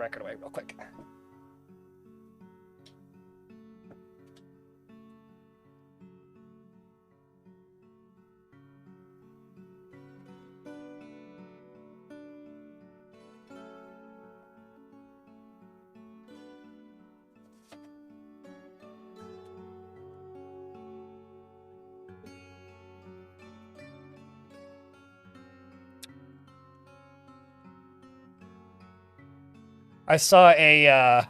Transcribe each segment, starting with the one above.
record away real quick. I saw a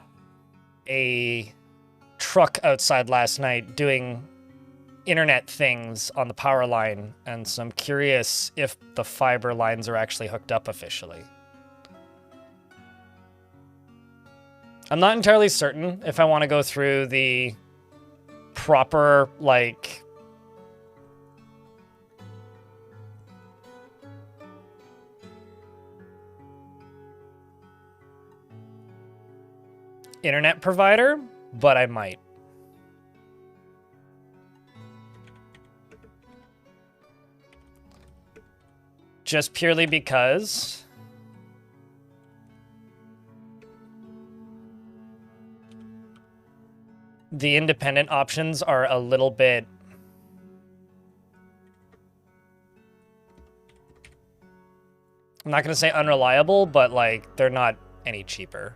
truck outside last night doing internet things on the power line, and so I'm curious if the fiber lines are actually hooked up officially. I'm not entirely certain if I want to go through the proper, like, internet provider, but I might. Just purely because the independent options are a little bit I'm not going to say unreliable, but like they're not any cheaper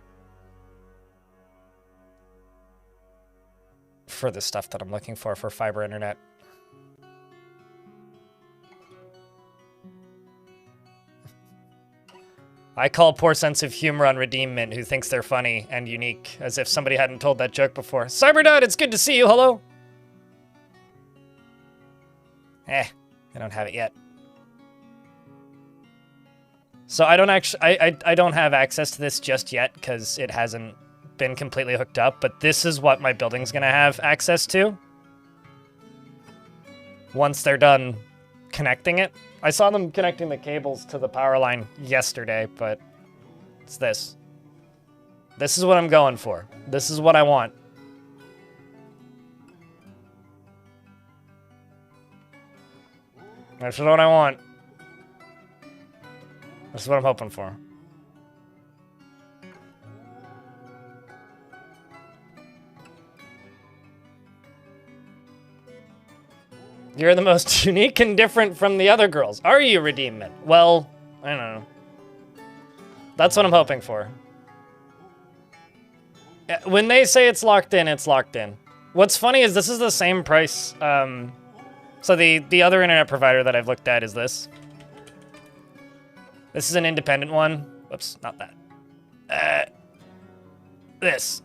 for the stuff that I'm looking for fiber internet. I call poor sense of humor on Redeemment, who thinks they're funny and unique, as if somebody hadn't told that joke before. Cyberdot, it's good to see you, hello! I don't have it yet. So I don't actually, I don't have access to this just yet, because it hasn't been completely hooked up, but this is what my building's gonna have access to once they're done connecting it. I saw them connecting the cables to the power line yesterday, but it's this. This is what I'm going for. This is what I want. This is what I want. This is what I'm hoping for. You're the most unique and different from the other girls. Are you, Redeemment? Well, I don't know. That's what I'm hoping for. When they say it's locked in, it's locked in. What's funny is this is the same price. So the other internet provider that I've looked at is this. This is an independent one. Whoops, not that. This.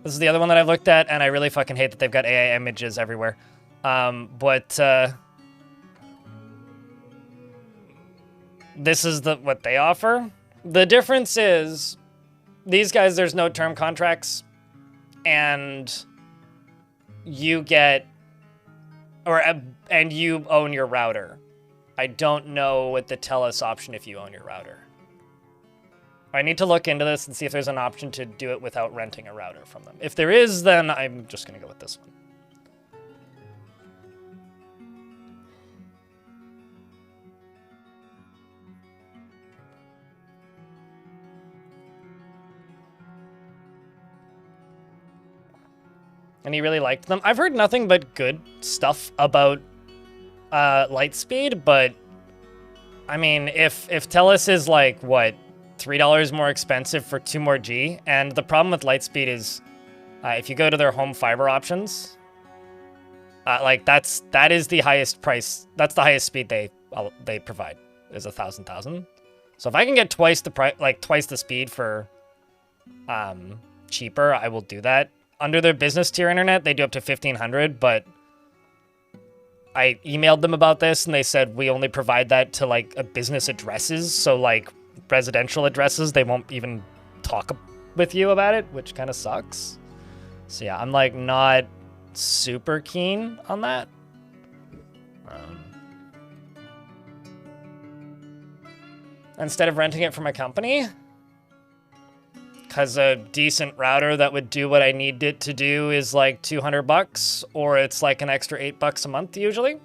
This is the other one that I've looked at, and I really fucking hate that they've got AI images everywhere. This is what they offer. The difference is, these guys, there's no term contracts, and you get, and you own your router. I don't know what the TELUS option if you own your router. I need to look into this and see if there's an option to do it without renting a router from them. If there is, then I'm just going to go with this one. And he really liked them. I've heard nothing but good stuff about Lightspeed, but I mean, if TELUS is like, what, $3 more expensive for 2 more G. And the problem with Lightspeed is, if you go to their home fiber options, like that is the highest price. That's the highest speed they provide is 1,000. So if I can get twice the price, like twice the speed for cheaper, I will do that. Under their business tier internet, they do up to 1,500, but I emailed them about this and they said we only provide that to like a business addresses. So like residential addresses, they won't even talk with you about it, which kind of sucks. So yeah, I'm like not super keen on that. Instead of renting it from a company, because a decent router that would do what I need it to do is like $200, or it's like an extra $8 a month usually.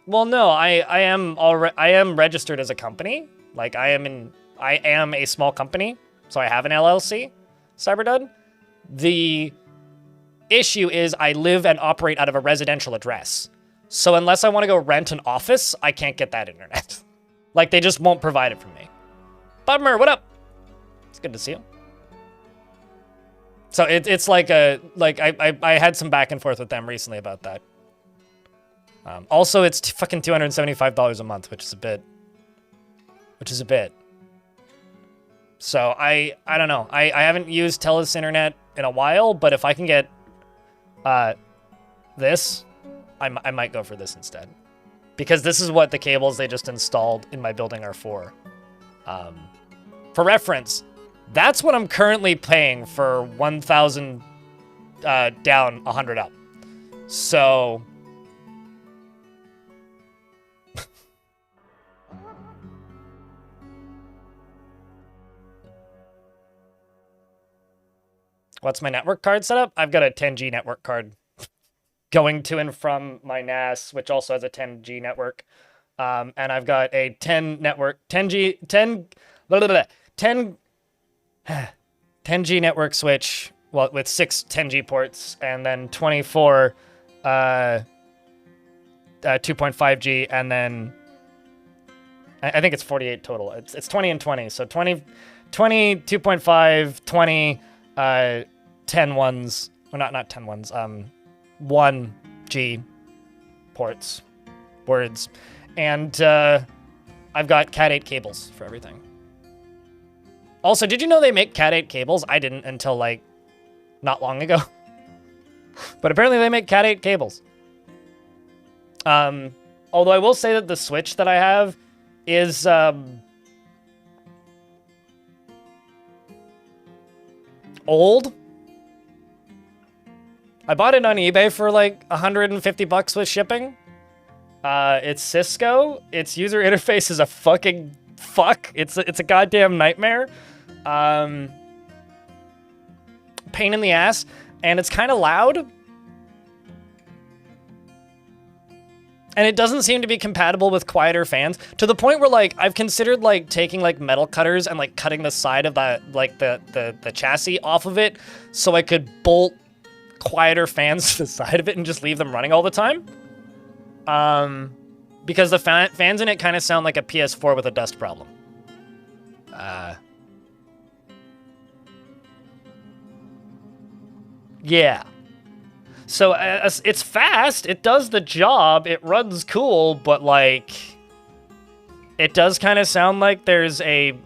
Well, no, I am registered as a company. Like I am I am a small company, so I have an LLC, Cyberdud. The issue is I live and operate out of a residential address. So unless I want to go rent an office, I can't get that internet. Like, they just won't provide it for me. Bummer, what up? It's good to see you. So it's like I had some back and forth with them recently about that. Also, it's fucking $275 a month, which is a bit. So I don't know. I haven't used Telus internet in a while, but if I can get this, I might go for this instead. Because this is what the cables they just installed in my building are for. For reference, that's what I'm currently paying for 1,000 down, 100 up. So... What's my network card setup? I've got a 10G network card going to and from my NAS, which also has a 10G network. And I've got a 10G network switch, well, with 6 10G ports, and then 24 2.5G, and then I think it's 48 total. It's 20 and 20. So 20, 2.5, 20, 10 ones, well, not 10 ones, 1G ports, words. And I've got Cat 8 cables for everything. Also, did you know they make Cat 8 cables? I didn't until, like, not long ago. But apparently they make Cat 8 cables. Although I will say that the Switch that I have is... old. I bought it on eBay for like $150 with shipping. It's Cisco. Its user interface is a fucking fuck. It's a goddamn nightmare. Pain in the ass, and it's kind of loud. And it doesn't seem to be compatible with quieter fans, to the point where, like, I've considered, like, taking, like, metal cutters and, like, cutting the side of the, like, the chassis off of it so I could bolt quieter fans to the side of it and just leave them running all the time. Because the fans in it kind of sound like a PS4 with a dust problem. Yeah. So it's fast, it does the job, it runs cool, but, like, it does kind of sound like there's a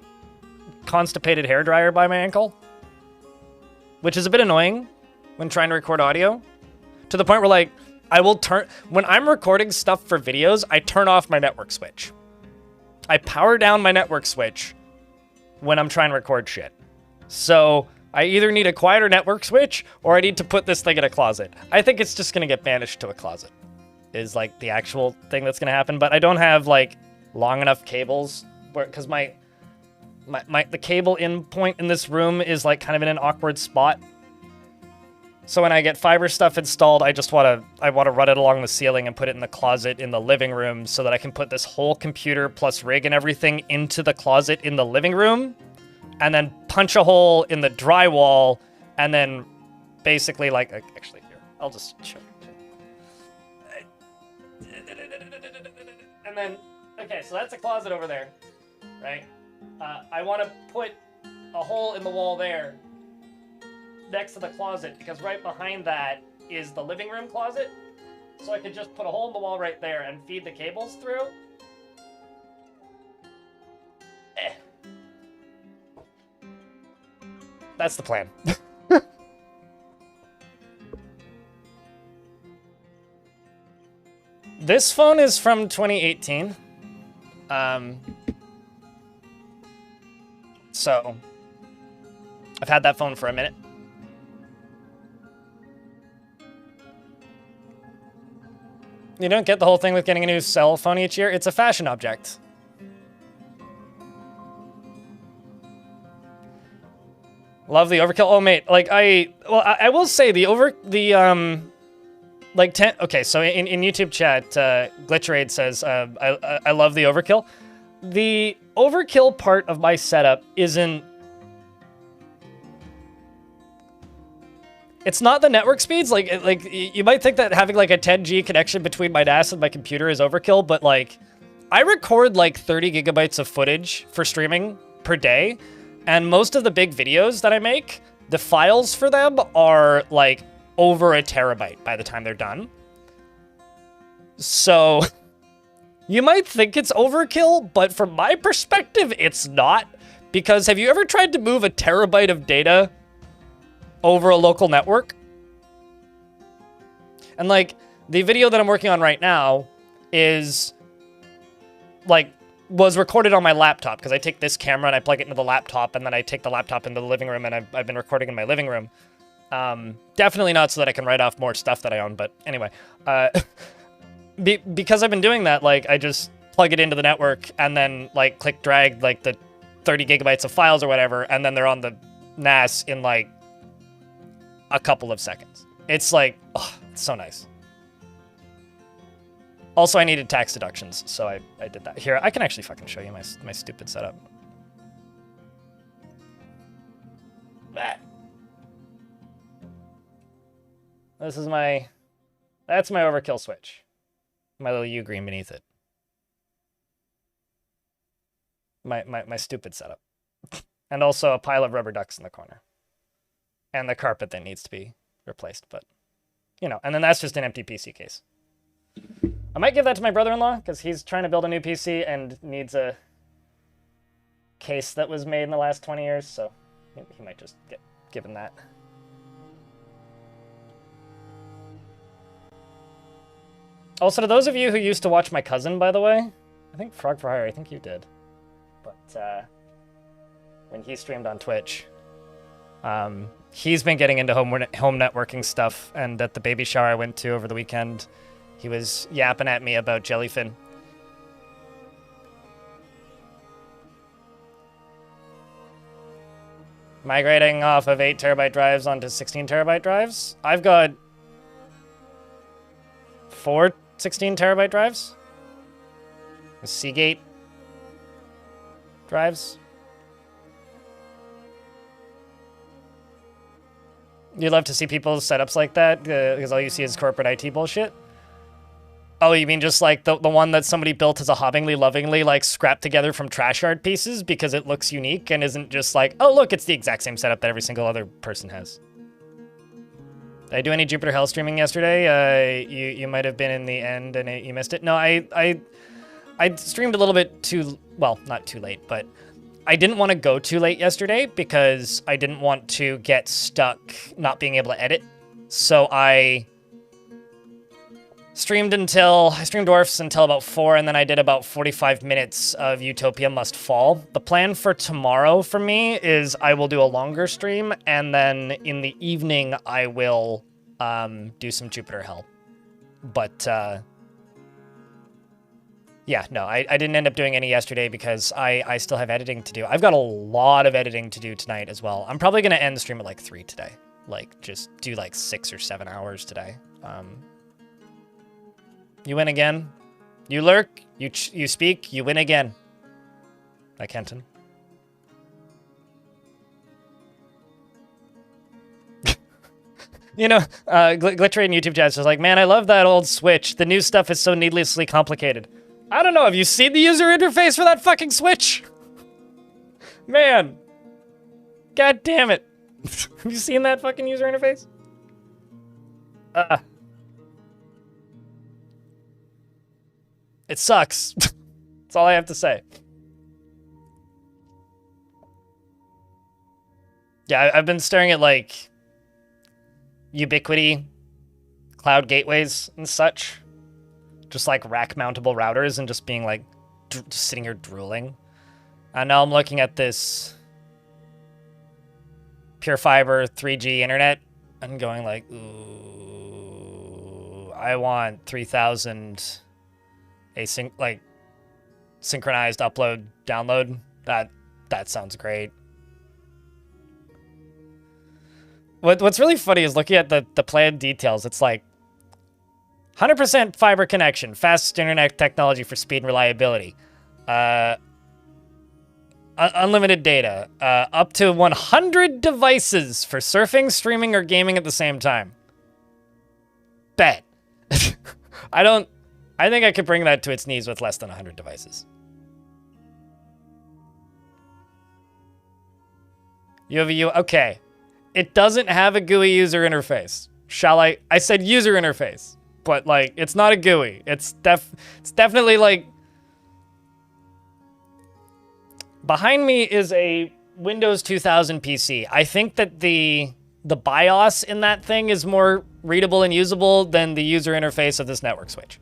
constipated hairdryer by my ankle, which is a bit annoying when trying to record audio, to the point where, like, I will when I'm recording stuff for videos, I turn off my network switch. I power down my network switch when I'm trying to record shit. So... I either need a quieter network switch, or I need to put this thing in a closet. I think it's just gonna get banished to a closet, is, like, the actual thing that's gonna happen. But I don't have, like, long enough cables, because the cable in point in this room is, like, kind of in an awkward spot. So when I get fiber stuff installed, I wanna run it along the ceiling and put it in the closet in the living room, so that I can put this whole computer plus rig and everything into the closet in the living room, and then punch a hole in the drywall, and then basically, like, actually, here, I'll just show you. And then, okay, so that's a closet over there, right? I want to put a hole in the wall there, next to the closet, because right behind that is the living room closet. So I could just put a hole in the wall right there and feed the cables through. That's the plan. This phone is from 2018. So I've had that phone for a minute. You don't get the whole thing with getting a new cell phone each year. It's a fashion object. Love the overkill. Oh, mate, like, I will say like 10, okay, so in YouTube chat, Glitcherade says, I love the overkill. the overkill part of my setup isn't... It's not the network speeds. Like you might think that having like a 10G connection between my NAS and my computer is overkill, but like I record like 30 gigabytes of footage for streaming per day, and most of the big videos that I make, the files for them are like over a terabyte by the time they're done. So you might think it's overkill, but from my perspective, it's not. Because have you ever tried to move a terabyte of data over a local network? And like the video that I'm working on right now is like was recorded on my laptop, because I take this camera and I plug it into the laptop, and then I take the laptop into the living room, and I've been recording in my living room. Definitely not so that I can write off more stuff that I own, but anyway, because I've been doing that, like I just plug it into the network and then like click drag like the 30 gigabytes of files or whatever, and then they're on the NAS in like a couple of seconds. It's like, oh, it's so nice. Also, I needed tax deductions, so I did that. Here, I can actually fucking show you my stupid setup. This is that's my overkill switch. My little U green beneath it. My stupid setup. And also a pile of rubber ducks in the corner. And the carpet that needs to be replaced, but, you know, and then that's just an empty PC case. I might give that to my brother-in-law, because he's trying to build a new PC and needs a case that was made in the last 20 years, so he might just get given that. Also, to those of you who used to watch my cousin, by the way, I think Frog for Hire, I think you did. But when he streamed on Twitch, he's been getting into home networking stuff, and at the baby shower I went to over the weekend, he was yapping at me about Jellyfin. Migrating off of 8 terabyte drives onto 16 terabyte drives. I've got 4 16 terabyte drives. Seagate drives. You'd love to see people's setups like that, because all you see is corporate IT bullshit. Oh, you mean just like the one that somebody built as a hobbingly, lovingly, like scrapped together from trash yard pieces because it looks unique and isn't just like, oh look, it's the exact same setup that every single other person has. Did I do any Jupiter Hell streaming yesterday? You might have been in the end and you missed it. No, I streamed a little bit too, well, not too late, but I didn't want to go too late yesterday because I didn't want to get stuck not being able to edit. So I streamed Dwarfs until about 4, and then I did about 45 minutes of Utopia Must Fall. The plan for tomorrow for me is I will do a longer stream, and then in the evening I will do some Jupiter Hell. But yeah, no, I didn't end up doing any yesterday because I still have editing to do. I've got a lot of editing to do tonight as well. I'm probably going to end the stream at like 3 today. Like, just do like 6 or 7 hours today. You win again. You lurk, you speak, you win again. Like Kenton. You know, Glittery and YouTube chat is like, man, I love that old Switch. The new stuff is so needlessly complicated. I don't know, have you seen the user interface for that fucking Switch? Man. God damn it. Have you seen that fucking user interface? It sucks. That's all I have to say. Yeah, I've been staring at, like, Ubiquiti, cloud gateways and such. Just, like, rack-mountable routers and just being, like, just sitting here drooling. And now I'm looking at this Pure Fiber 3G internet and going, like, ooh, I want 3,000... synchronized upload download. That sounds great. What's really funny is looking at the plan details. It's like 100% fiber connection, fast internet technology for speed and reliability. unlimited data, up to 100 devices for surfing, streaming, or gaming at the same time. Bet. I think I could bring that to its knees with less than 100 devices. Okay. It doesn't have a GUI user interface. I said user interface, but like, it's not a GUI. It's definitely like, behind me is a Windows 2000 PC. I think that the BIOS in that thing is more readable and usable than the user interface of this network switch.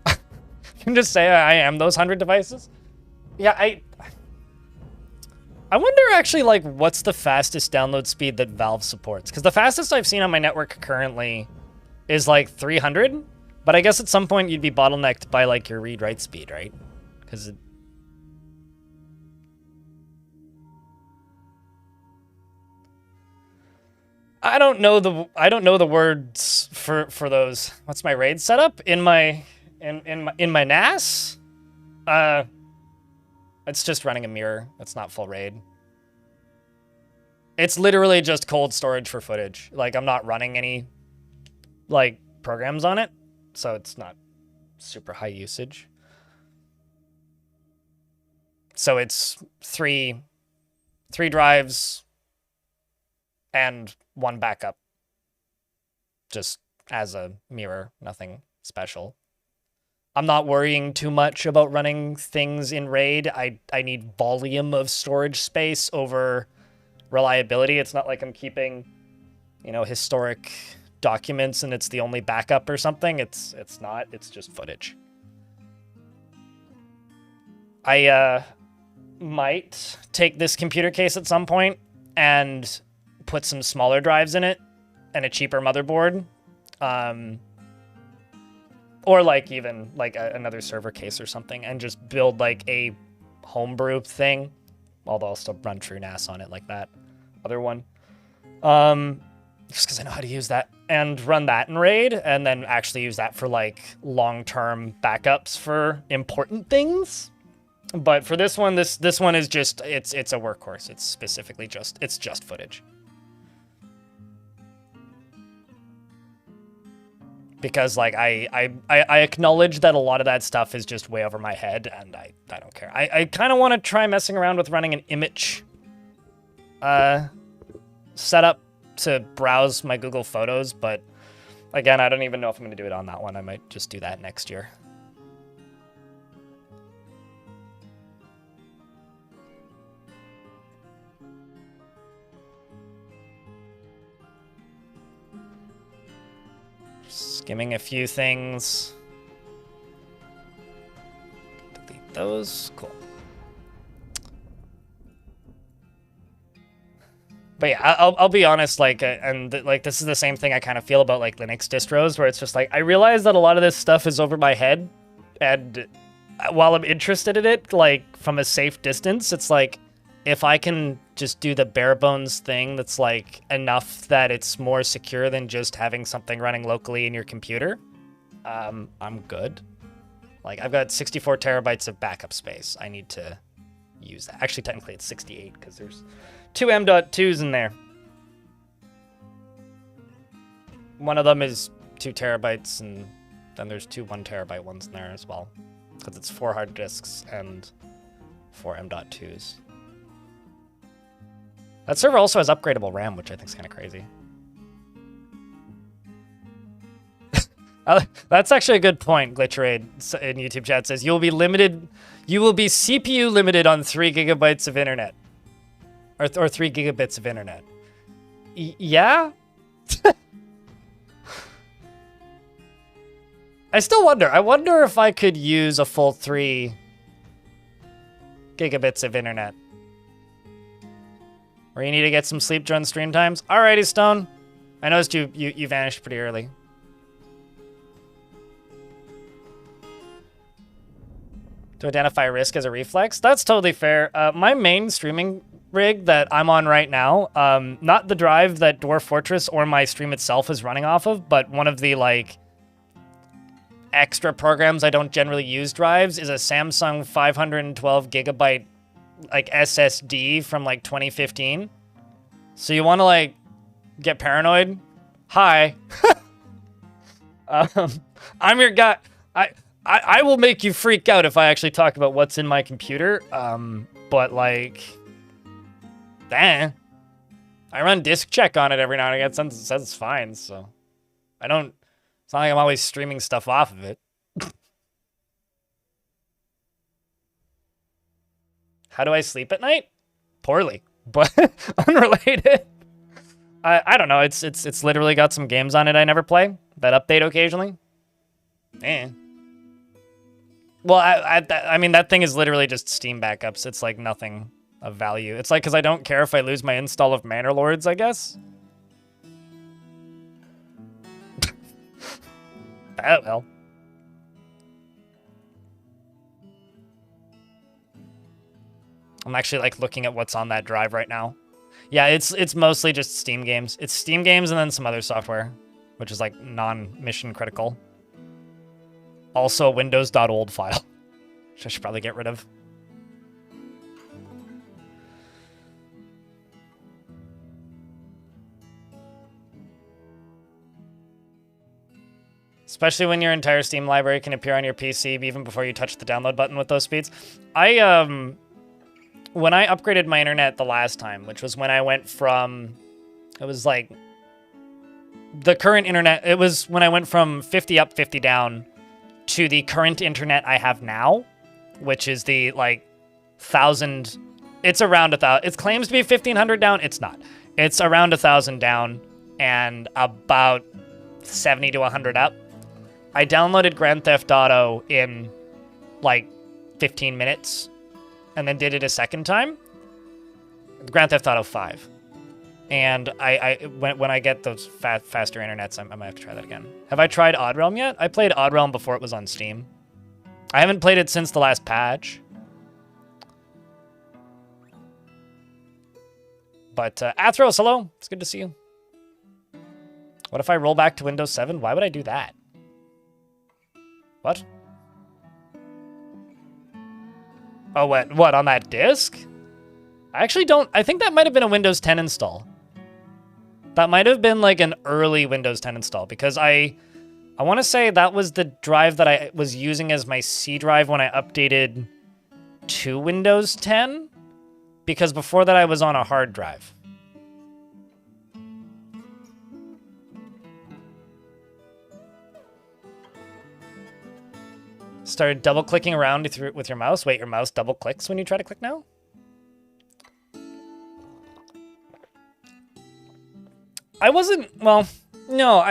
You can just say I am those 100 devices. Yeah, I wonder actually, like, what's the fastest download speed that Valve supports? Because the fastest I've seen on my network currently is like 300, but I guess at some point you'd be bottlenecked by like your read-write speed, right? Because I don't know the words for those. What's my RAID setup in my NAS? It's just running a mirror. It's not full RAID. It's literally just cold storage for footage. Like, I'm not running any like programs on it, so it's not super high usage. So it's three drives and one backup, just as a mirror, nothing special. I'm not worrying too much about running things in RAID. I need volume of storage space over reliability. It's not like I'm keeping, you know, historic documents and it's the only backup or something. It's not. It's just footage. I might take this computer case at some point and put some smaller drives in it and a cheaper motherboard. Or like even like another server case or something, and just build like a homebrew thing, although I'll still run TrueNAS on it like that other one. Just because I know how to use that, and run that in RAID, and then actually use that for like long-term backups for important things. But for this one, this one is just it's a workhorse. It's specifically just footage. Because like I acknowledge that a lot of that stuff is just way over my head, and I don't care. I kind of want to try messing around with running an image setup to browse my Google Photos, but again, I don't even know if I'm going to do it on that one. I might just do that next year. Skimming a few things. Delete those. Cool. But yeah, I'll be honest, like, like this is the same thing I kind of feel about like Linux distros, where it's just like I realize that a lot of this stuff is over my head, and while I'm interested in it, like from a safe distance, it's like if I can just do the bare bones thing that's like enough that it's more secure than just having something running locally in your computer, I'm good. Like I've got 64 terabytes of backup space. I need to use that. Actually, technically it's 68 because there's 2 M.2s in there. One of them is 2 terabytes, and then there's 2 1 terabyte ones in there as well, because it's 4 hard disks and 4 M.2s. That server also has upgradable RAM, which I think is kind of crazy. That's actually a good point. Glitcherade in YouTube chat says you will be CPU limited on 3 gigabytes of internet, or 3 gigabits of internet. Yeah. I still wonder. I wonder if I could use a full 3 gigabits of internet. Or you need to get some sleep during stream times. Alrighty, Stone. I noticed you vanished pretty early. To identify risk as a reflex. That's totally fair. My main streaming rig that I'm on right now, not the drive that Dwarf Fortress or my stream itself is running off of, but one of the like extra programs I don't generally use drives is a Samsung 512 gigabyte like SSD from like 2015. So you want to like get paranoid? Hi. I'm your guy. I will make you freak out if I actually talk about what's in my computer. But like, I run disk check on it every now and again. It says it's fine, so I don't. It's not like I'm always streaming stuff off of it. How do I sleep at night? Poorly, but unrelated. I don't know. It's literally got some games on it I never play that update occasionally. Well, I mean that thing is literally just Steam backups. It's like nothing of value. It's like because I don't care if I lose my install of Manor Lords, I guess. Oh well. I'm actually like looking at what's on that drive right now. Yeah, it's mostly just Steam games. It's Steam games and then some other software, which is like non-mission critical. Also a Windows.old file, which I should probably get rid of. Especially when your entire Steam library can appear on your PC even before you touch the download button with those speeds. When I upgraded my internet the last time, which was when I went from, it was like, the current internet, it was when I went from 50 up, 50 down to the current internet I have now, which is the, like, 1,000, it's around 1,000, it claims to be 1,500 down, it's not. It's around 1,000 down and about 70 to 100 up. I downloaded Grand Theft Auto in, like, 15 minutes. And then did it a second time. Grand Theft Auto 5. And when I get those faster internets, I might have to try that again. Have I tried Odd Realm yet? I played Odd Realm before it was on Steam. I haven't played it since the last patch. But Athros, hello. It's good to see you. What if I roll back to Windows 7? Why would I do that? What? Oh, what, on that disk? I actually don't, I think that might have been a Windows 10 install. That might have been like an early Windows 10 install because I want to say that was the drive that I was using as my C drive when I updated to Windows 10 because before that I was on a hard drive. Started double-clicking around with your mouse. Wait, your mouse double-clicks when you try to click now? I wasn't... Well, no,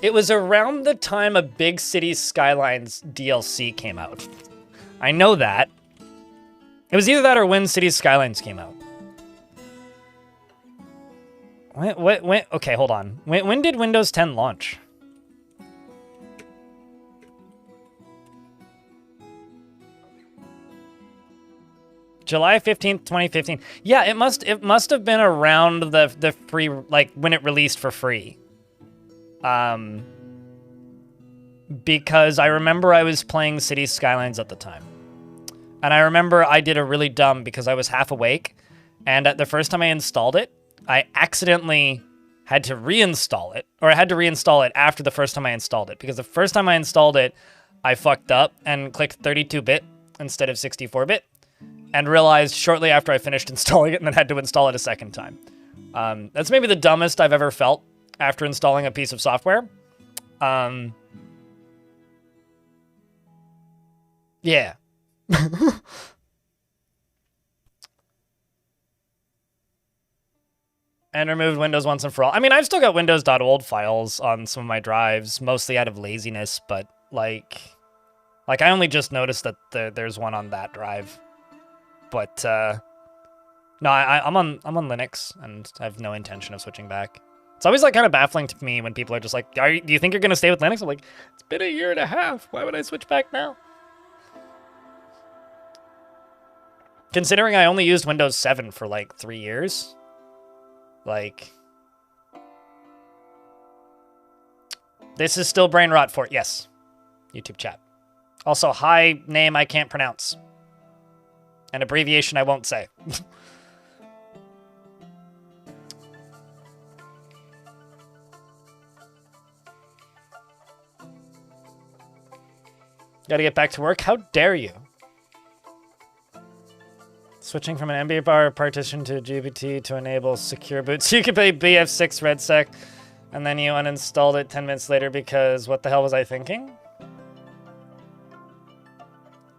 It was around the time a Big Cities Skylines DLC came out. I know that. It was either that or when Cities Skylines came out. When, okay, hold on. When did Windows 10 launch? July 15th, 2015. Yeah, it must have been around the free, like when it released for free. Because I remember I was playing Cities Skylines at the time. And I remember I did a really dumb because I was half awake, and at the first time I installed it, I accidentally had to reinstall it, or I had to reinstall it after the first time I installed it, because the first time I installed it, I fucked up and clicked 32-bit instead of 64-bit. And realized shortly after I finished installing it and then had to install it a second time. That's maybe the dumbest I've ever felt after installing a piece of software. Yeah. And removed Windows once and for all. I mean, I've still got Windows.old files on some of my drives, mostly out of laziness, but like I only just noticed that there's one on that drive. But no, I'm on Linux, and I have no intention of switching back. It's always like kind of baffling to me when people are just like, do you think you're gonna stay with Linux? I'm like, it's been a year and a half. Why would I switch back now? Considering I only used Windows 7 for like 3 years, like This is still brain rot for it. Yes. YouTube chat. Also, hi, name I can't pronounce. An abbreviation I won't say. Gotta get back to work? How dare you? Switching from an MBR partition to GBT to enable secure boot. So you could play BF6 RedSec, and then you uninstalled it 10 minutes later because what the hell was I thinking?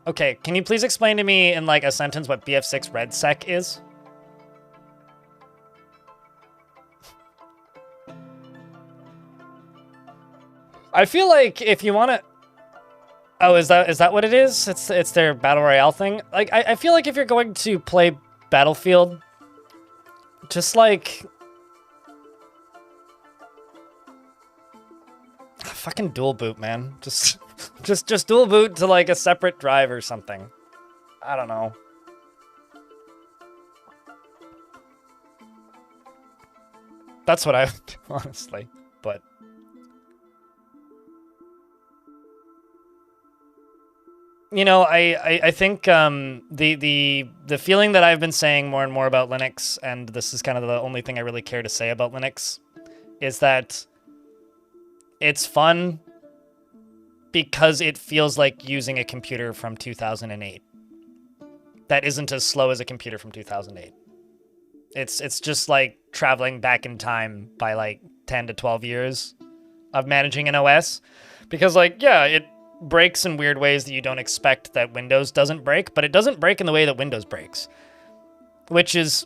Okay, can you please explain to me in like a sentence what BF6 RedSec is? I feel like if you want to... Oh, is that what it is? It's their Battle Royale thing? Like, I feel like if you're going to play Battlefield, just like... Fucking dual boot, man. Just dual boot to like a separate drive or something. I don't know. That's what I would do, honestly, but... You know, I think the feeling that I've been saying more and more about Linux, and this is kind of the only thing I really care to say about Linux, is that it's fun because it feels like using a computer from 2008. That isn't as slow as a computer from 2008. It's just like traveling back in time by like 10 to 12 years of managing an OS. Because like, yeah, it breaks in weird ways that you don't expect that Windows doesn't break, but it doesn't break in the way that Windows breaks. Which is,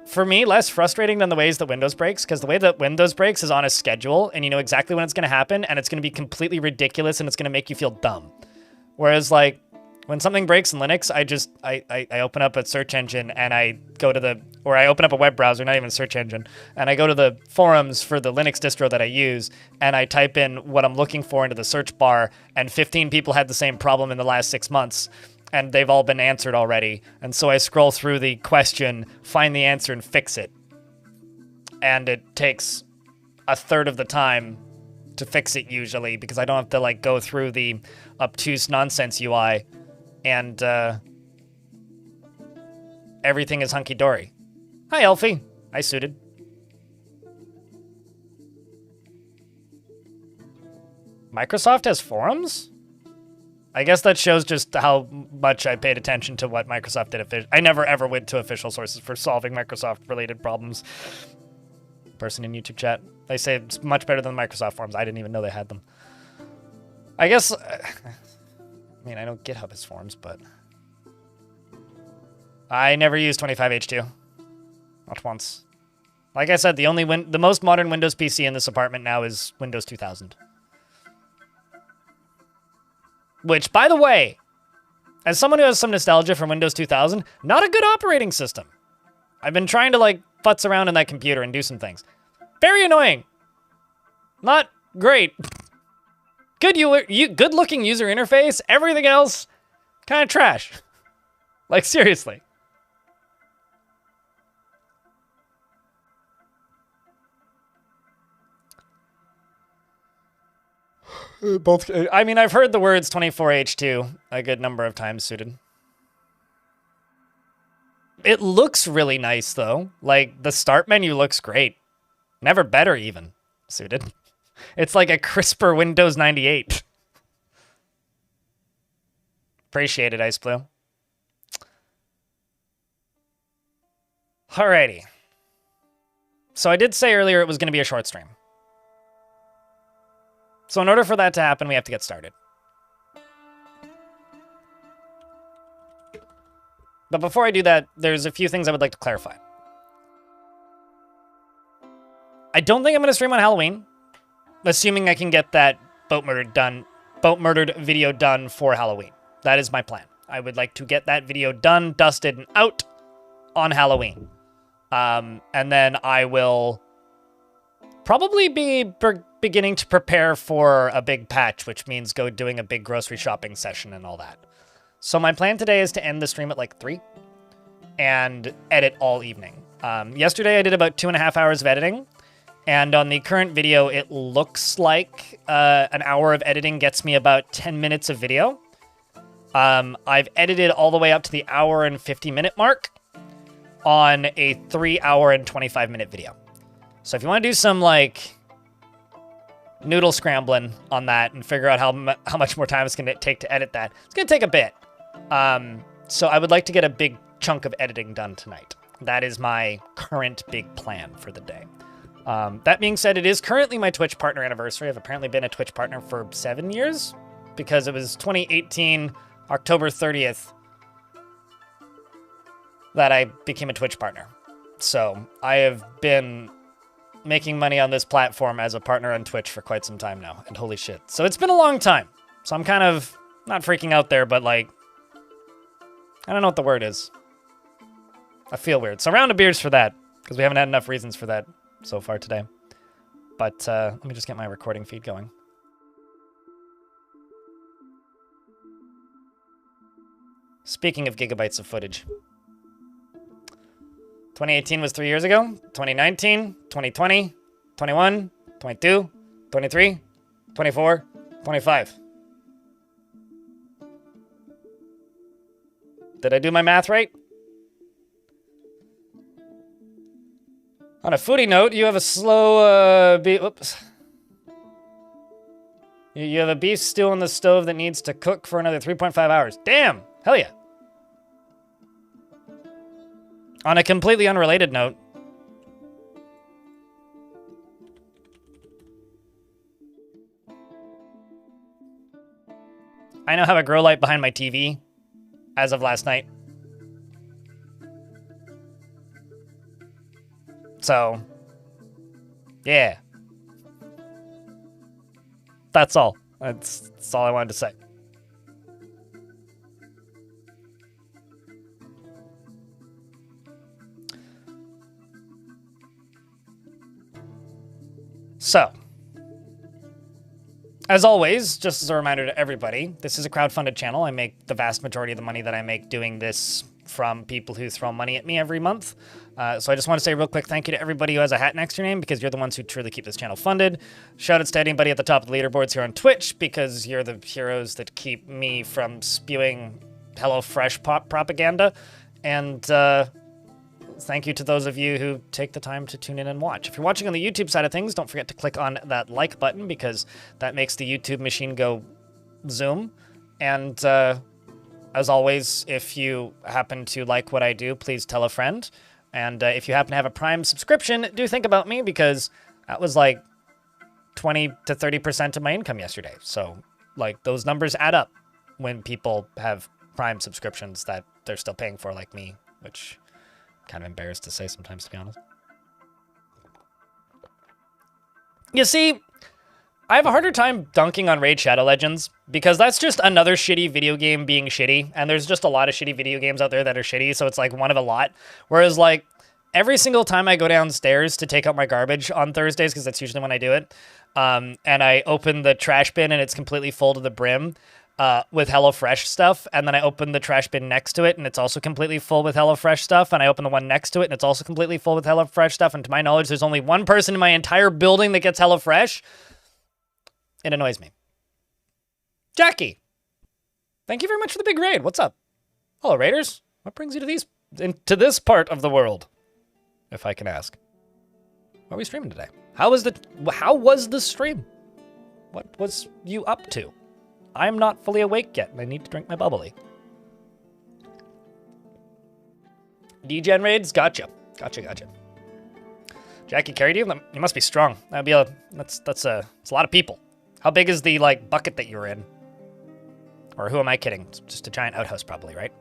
for me, less frustrating than the ways that Windows breaks, because the way that Windows breaks is on a schedule, and you know exactly when it's going to happen, and it's going to be completely ridiculous, and it's going to make you feel dumb. Whereas, like, when something breaks in Linux, I open up a search engine, and I go to I open up a web browser, not even a search engine, and I go to the forums for the Linux distro that I use, and I type in what I'm looking for into the search bar, and 15 people had the same problem in the last 6 months, and they've all been answered already. And so I scroll through the question, find the answer, and fix it. And it takes a third of the time to fix it usually, because I don't have to like go through the obtuse nonsense UI, and everything is hunky-dory. Hi, Elfie. Hi, Suited. Microsoft has forums? I guess that shows just how much I paid attention to what Microsoft did. I never ever went to official sources for solving Microsoft-related problems. Person in YouTube chat. They say it's much better than Microsoft forums. I didn't even know they had them. I guess... I mean, I know GitHub has forums, but... I never used 25H2. Not once. Like I said, the most modern Windows PC in this apartment now is Windows 2000. Which, by the way, as someone who has some nostalgia for Windows 2000, not a good operating system. I've been trying to, like, futz around in that computer and do some things. Very annoying. Not great. Good-looking user interface. Everything else, kind of trash. Like, seriously. Both. I mean, I've heard the words 24H2 a good number of times, Suited. It looks really nice, though. Like, the start menu looks great. Never better, even, Suited. It's like a crisper Windows 98. Appreciate it, Ice Blue. Alrighty. So I did say earlier it was going to be a short stream. So in order for that to happen, we have to get started. But before I do that, there's a few things I would like to clarify. I don't think I'm going to stream on Halloween, assuming I can get that boat murdered video done for Halloween. That is my plan. I would like to get that video done, dusted, and out on Halloween. And then I will probably be beginning to prepare for a big patch, which means doing a big grocery shopping session and all that. So my plan today is to end the stream at like 3 and edit all evening. Yesterday I did about 2.5 hours of editing, And on the current video, it looks like an hour of editing gets me about 10 minutes of video. I've edited all the way up to the hour and 50-minute mark on a 3-hour and 25-minute video. So if you want to do some, like, noodle scrambling on that and figure out how much more time it's going to take to edit that, it's going to take a bit. So I would like to get a big chunk of editing done tonight. That is my current big plan for the day. That being said, it is currently my Twitch partner anniversary. I've apparently been a Twitch partner for 7 years because it was 2018, October 30th, that I became a Twitch partner. So I have been making money on this platform as a partner on Twitch for quite some time now, and holy shit. So it's been a long time. So I'm kind of not freaking out there, but like, I don't know what the word is. I feel weird. So round of beers for that, because we haven't had enough reasons for that so far today. But let me just get my recording feed going. Speaking of gigabytes of footage. 2018 was 3 years ago. 2019, 2020, 21, 22, 23, 24, 25. Did I do my math right? On a foodie note, you have a slow beef. Whoops. You have a beef stew on the stove that needs to cook for another 3.5 hours. Damn! Hell yeah. On a completely unrelated note, I now have a grow light behind my TV as of last night. So, yeah. That's all. That's all I wanted to say. So, as always, just as a reminder to everybody, this is a crowdfunded channel. I make the vast majority of the money that I make doing this from people who throw money at me every month. So I just want to say a real quick thank you to everybody who has a hat next to your name, because you're the ones who truly keep this channel funded. Shout outs to anybody at the top of the leaderboards here on Twitch, because you're the heroes that keep me from spewing HelloFresh propaganda. And thank you to those of you who take the time to tune in and watch. If you're watching on the YouTube side of things, don't forget to click on that like button, because that makes the YouTube machine go zoom. And as always, if you happen to like what I do, please tell a friend. And if you happen to have a Prime subscription, do think about me, because that was like 20 to 30% of my income yesterday. So, like, those numbers add up when people have Prime subscriptions that they're still paying for, like me, which I'm kind of embarrassed to say sometimes, to be honest. You see, I have a harder time dunking on Raid Shadow Legends, because that's just another shitty video game being shitty, and there's just a lot of shitty video games out there that are shitty, so it's like one of a lot. Whereas, like, every single time I go downstairs to take out my garbage on Thursdays, because that's usually when I do it, and I open the trash bin and it's completely full to the brim with HelloFresh stuff, and then I open the trash bin next to it and it's also completely full with HelloFresh stuff, and I open the one next to it and it's also completely full with HelloFresh stuff, and to my knowledge, there's only one person in my entire building that gets HelloFresh. It annoys me. Jackie, thank you very much for the big raid. What's up? Hello, Raiders. What brings you to this part of the world, if I can ask? What are we streaming today? How was the stream? What was you up to? I'm not fully awake yet, and I need to drink my bubbly. D-Gen raids? Gotcha. Jackie carried you? You must be strong. That's a lot of people. How big is the, like, bucket that you were in? Or who am I kidding? It's just a giant outhouse, probably, right?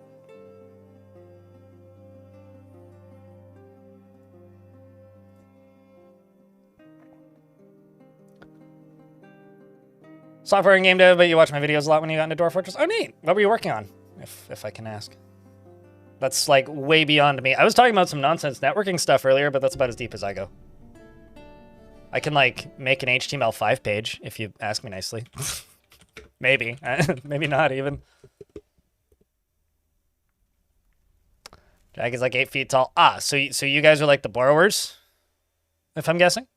Software and game dev, but you watch my videos a lot when you got into Dwarf Fortress. Oh, neat. What were you working on, if I can ask? That's, like, way beyond me. I was talking about some nonsense networking stuff earlier, but that's about as deep as I go. I can, like, make an HTML5 page, if you ask me nicely. Maybe. Maybe not, even. Jack is, like, 8 feet tall. Ah, so you guys are, like, the borrowers? If I'm guessing?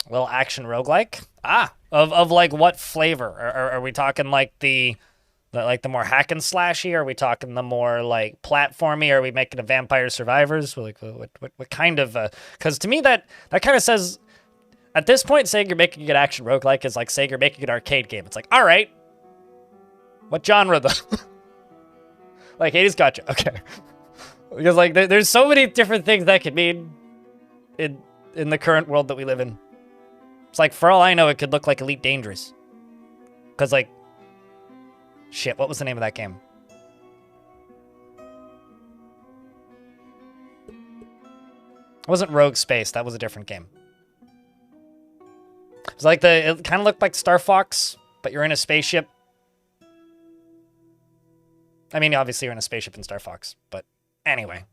Little action roguelike. Of like what flavor? Are we talking like the more hack and slashy? Are we talking the more like platformy? Are we making a Vampire Survivors? Like what kind of? Because to me that kind of says, at this point, saying you're making an action roguelike is like saying you're making an arcade game. It's like, all right, what genre though? Like Hades gotcha. Okay, because like there's so many different things that could mean in the current world that we live in. It's like, for all I know, it could look like Elite Dangerous. Because, like, shit, what was the name of that game? It wasn't Rogue Space. That was a different game. It was like it kind of looked like Star Fox, but you're in a spaceship. I mean, obviously you're in a spaceship in Star Fox, but anyway.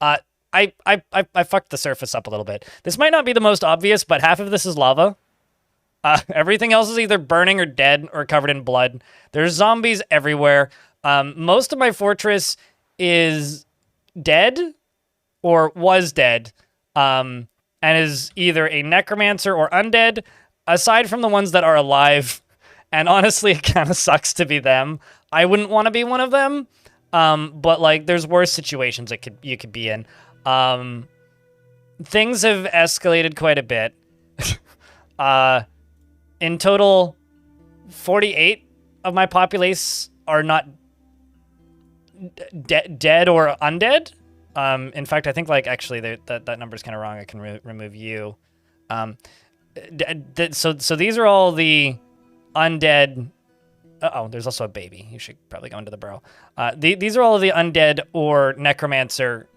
I fucked the surface up a little bit. This might not be the most obvious, but half of this is lava. Everything else is either burning or dead or covered in blood. There's zombies everywhere. Most of my fortress is dead or was dead, and is either a necromancer or undead, aside from the ones that are alive. And honestly, it kind of sucks to be them. I wouldn't want to be one of them, but like there's worse situations you could be in. Things have escalated quite a bit. In total, 48 of my populace are not dead or undead. In fact, I think like actually that number's kind of wrong. I can remove you. So these are all the undead. Oh, there's also a baby. You should probably go into the burrow. These are all of the undead or necromancer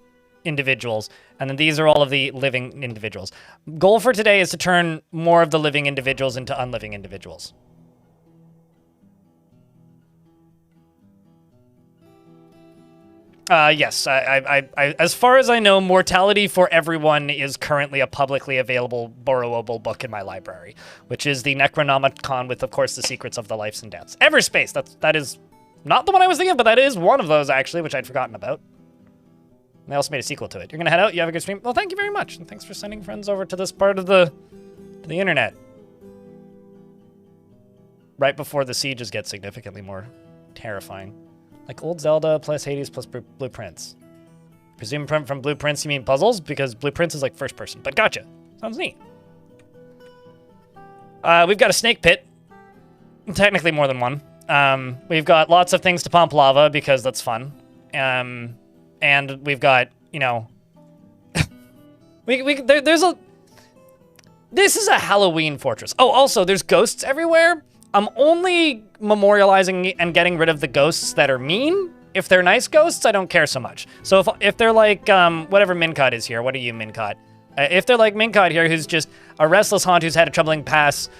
individuals, and then these are all of the living individuals. Goal for today is to turn more of the living individuals into unliving individuals. Yes, I as far as I know, Mortality for Everyone is currently a publicly available borrowable book in my library, which is the Necronomicon with, of course, the secrets of the lives and deaths. Everspace, that is not the one I was thinking of, but that is one of those, actually, which I'd forgotten about. And they also made a sequel to it. You're gonna head out? You have a good stream? Well, thank you very much, and thanks for sending friends over to this part of the internet. Right before the sieges get significantly more terrifying. Like old Zelda plus Hades plus Blueprints. Presume from Blueprints you mean puzzles? Because Blueprints is like first person, but gotcha. Sounds neat. We've got a snake pit. Technically more than one. We've got lots of things to pump lava because that's fun. And we've got, you know... there's a... This is a Halloween fortress. Oh, also, there's ghosts everywhere. I'm only memorializing and getting rid of the ghosts that are mean. If they're nice ghosts, I don't care so much. So if they're like, whatever Mincot is here, what are you, Mincot? If they're like Mincot here, who's just a restless haunt who's had a troubling past,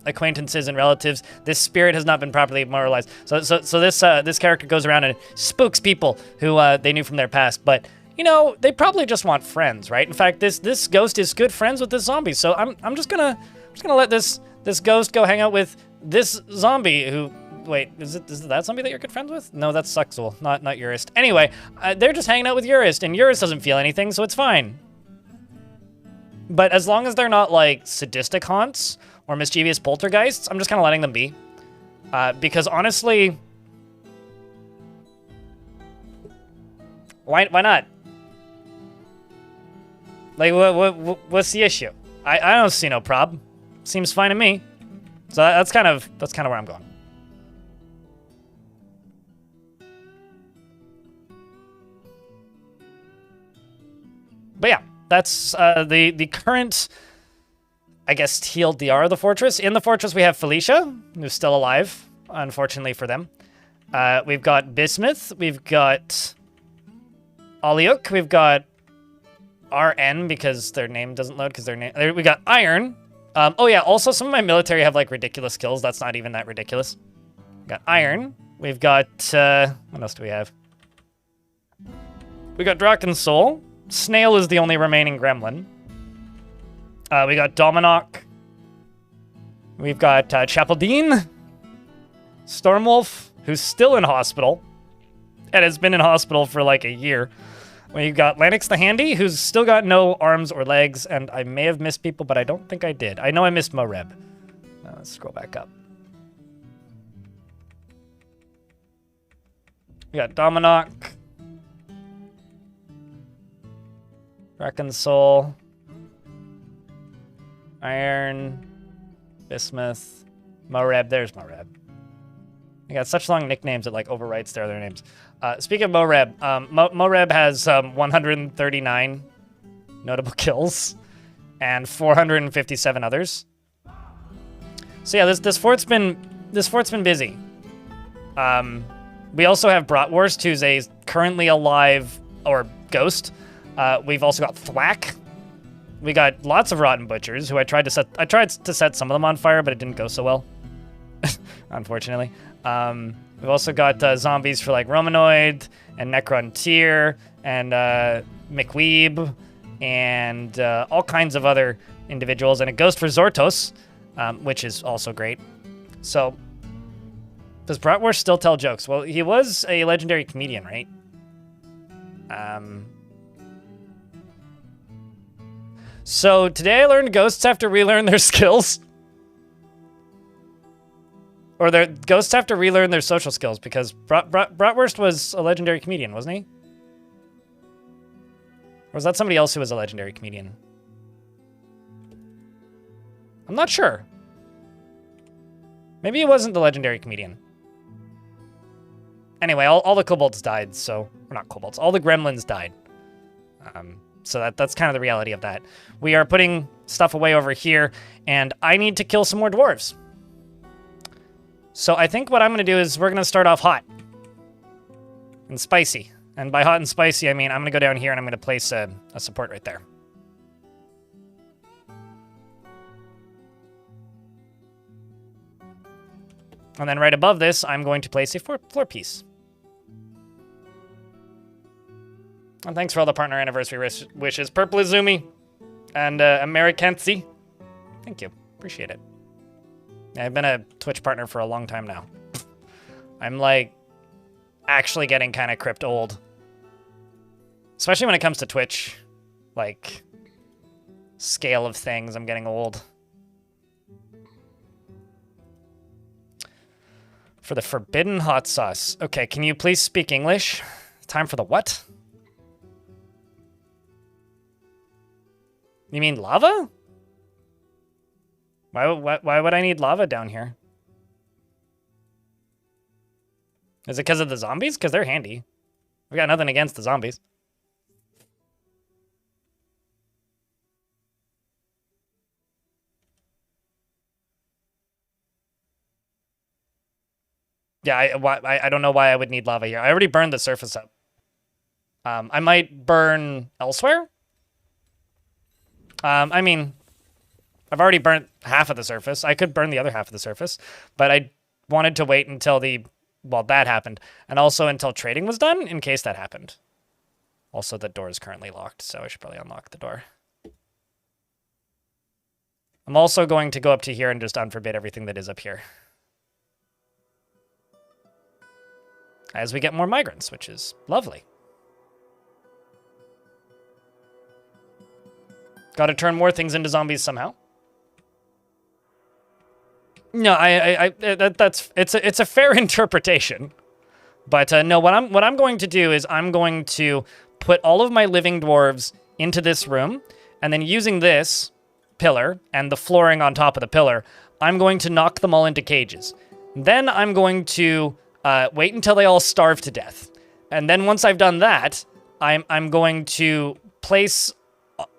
acquaintances and relatives, this spirit has not been properly memorialized. So this character goes around and spooks people who they knew from their past, but you know, they probably just want friends, right? In fact, this ghost is good friends with this zombie, so I'm just gonna let this ghost go hang out with this zombie who. Wait, is it that zombie that you're good friends with? No, that's Suxel, not Urist. Anyway, they're just hanging out with Urist, and Urist doesn't feel anything, so it's fine. But as long as they're not like sadistic haunts or mischievous poltergeists, I'm just kind of letting them be, because honestly, why not? Like, what's the issue? I don't see no prob. Seems fine to me. So that's kind of where I'm going. But yeah, that's the current, I guess, TLDR of the fortress. In the fortress, we have Felicia, who's still alive, unfortunately for them. We've got Bismuth. We've got Aliuk. We've got RN, because their name doesn't load, because their name... We got Iron. Oh yeah, also some of my military have, like, ridiculous skills. That's not even that ridiculous. We got Iron. We've got... what else do we have? We got Draken Soul. Snail is the only remaining gremlin. We got Dominok. We've got Chapeldine. Stormwolf, who's still in hospital. And has been in hospital for like a year. We've got Lanix the Handy, who's still got no arms or legs, and I may have missed people, but I don't think I did. I know I missed Moreb. Let's scroll back up. We got Dominok. Soul. Iron. Bismuth. Moreb. There's Moreb. I got such long nicknames it like overwrites their other names. Speaking of Moreb, Moreb has 139 notable kills and 457 others. So yeah, this fort's been busy. We also have Bratwurst, who's a currently alive or ghost. We've also got Thwack. We got lots of Rotten Butchers, who I tried to set some of them on fire, but it didn't go so well, unfortunately. We've also got zombies for like Romanoid and Necrontyr and McWeeb and all kinds of other individuals, and a ghost for Zortos, which is also great. So, does Bratwurst still tell jokes? Well, he was a legendary comedian, right? So today I learned ghosts have to relearn their skills. Or their ghosts have to relearn their social skills, because Bratwurst was a legendary comedian, wasn't he? Or was that somebody else who was a legendary comedian? I'm not sure. Maybe he wasn't the legendary comedian. Anyway, all the kobolds died, so... Or not kobolds, all the gremlins died. So that's kind of the reality of that. We are putting stuff away over here, and I need to kill some more dwarves. So I think what I'm going to do is we're going to start off hot and spicy. And by hot and spicy, I mean I'm going to go down here and I'm going to place a support right there. And then right above this, I'm going to place a floor piece. And thanks for all the partner anniversary wishes. Purple Izumi and Americancy. Thank you. Appreciate it. I've been a Twitch partner for a long time now. I'm like actually getting kind of crypt old. Especially when it comes to Twitch. Like scale of things, I'm getting old. For the forbidden hot sauce. Okay, can you please speak English? Time for the what? You mean lava? Why would I need lava down here? Is it because of the zombies? Because they're handy. We got nothing against the zombies. Yeah, I don't know why I would need lava here. I already burned the surface up. I might burn elsewhere. I mean, I've already burnt half of the surface. I could burn the other half of the surface, but I wanted to wait until that happened, and also until trading was done in case that happened. Also, the door is currently locked, so I should probably unlock the door. I'm also going to go up to here and just unforbid everything that is up here. As we get more migrants, which is lovely. Got to turn more things into zombies somehow. No, it's a fair interpretation, but no. What I'm going to do is I'm going to put all of my living dwarves into this room, and then using this pillar and the flooring on top of the pillar, I'm going to knock them all into cages. Then I'm going to wait until they all starve to death, and then once I've done that, I'm going to place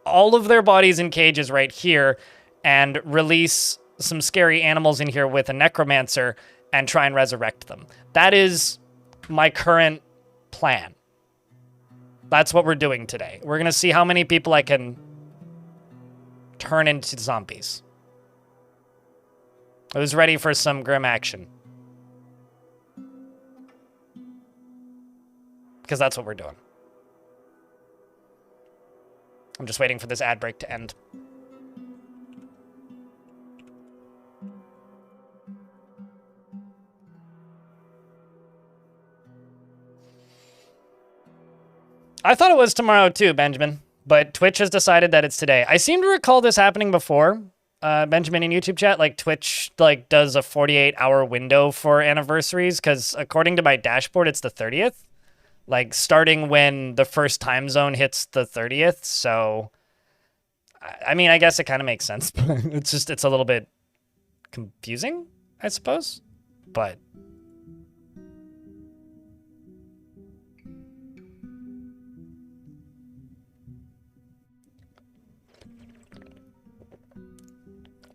all of their bodies in cages right here and release some scary animals in here with a necromancer and try and resurrect them. That is my current plan. That's what we're doing today. We're going to see how many people I can turn into zombies. Who's ready for some grim action? Because that's what we're doing. I'm just waiting for this ad break to end. I thought it was tomorrow too, Benjamin, but Twitch has decided that it's today. I seem to recall this happening before, Benjamin in YouTube chat. Like Twitch like does a 48-hour window for anniversaries because according to my dashboard, it's the 30th. Like starting when the first time zone hits the 30th. So, I mean, I guess it kind of makes sense. It's a little bit confusing, I suppose, but.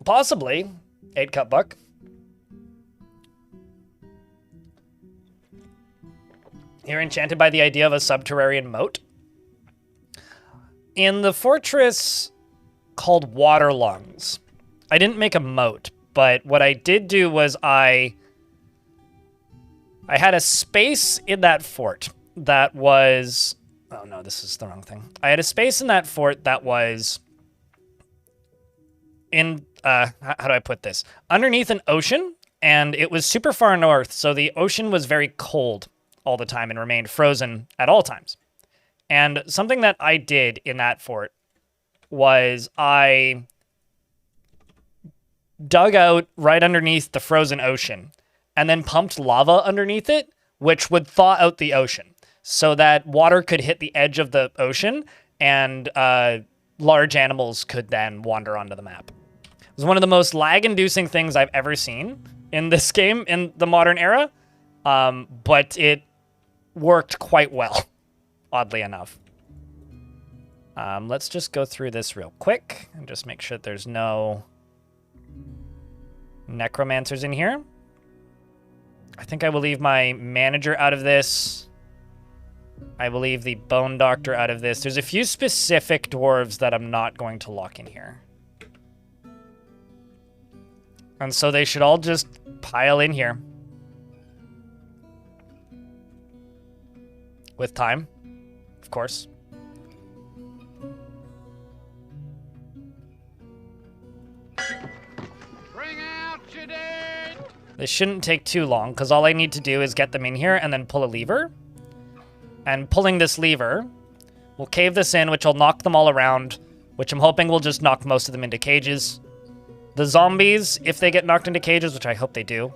Possibly. 8-cup buck. You're enchanted by the idea of a subterranean moat. In the fortress called Waterlungs, I didn't make a moat, but what I did do was I had a space in that fort that was... Oh no, this is the wrong thing. I had a space in that fort that was in... how do I put this? Underneath an ocean, and it was super far north, so the ocean was very cold all the time and remained frozen at all times. And something that I did in that fort was I dug out right underneath the frozen ocean and then pumped lava underneath it, which would thaw out the ocean so that water could hit the edge of the ocean and large animals could then wander onto the map. It was one of the most lag-inducing things I've ever seen in this game in the modern era, but it worked quite well, oddly enough. Let's just go through this real quick and just make sure there's no necromancers in here. I think I will leave my manager out of this. I will leave the bone doctor out of this. There's a few specific dwarves that I'm not going to lock in here. And so they should all just pile in here. With time, of course. Bring out your dead. This shouldn't take too long, because all I need to do is get them in here and then pull a lever. And pulling this lever will cave this in, which will knock them all around, which I'm hoping will just knock most of them into cages. The zombies, if they get knocked into cages, which I hope they do,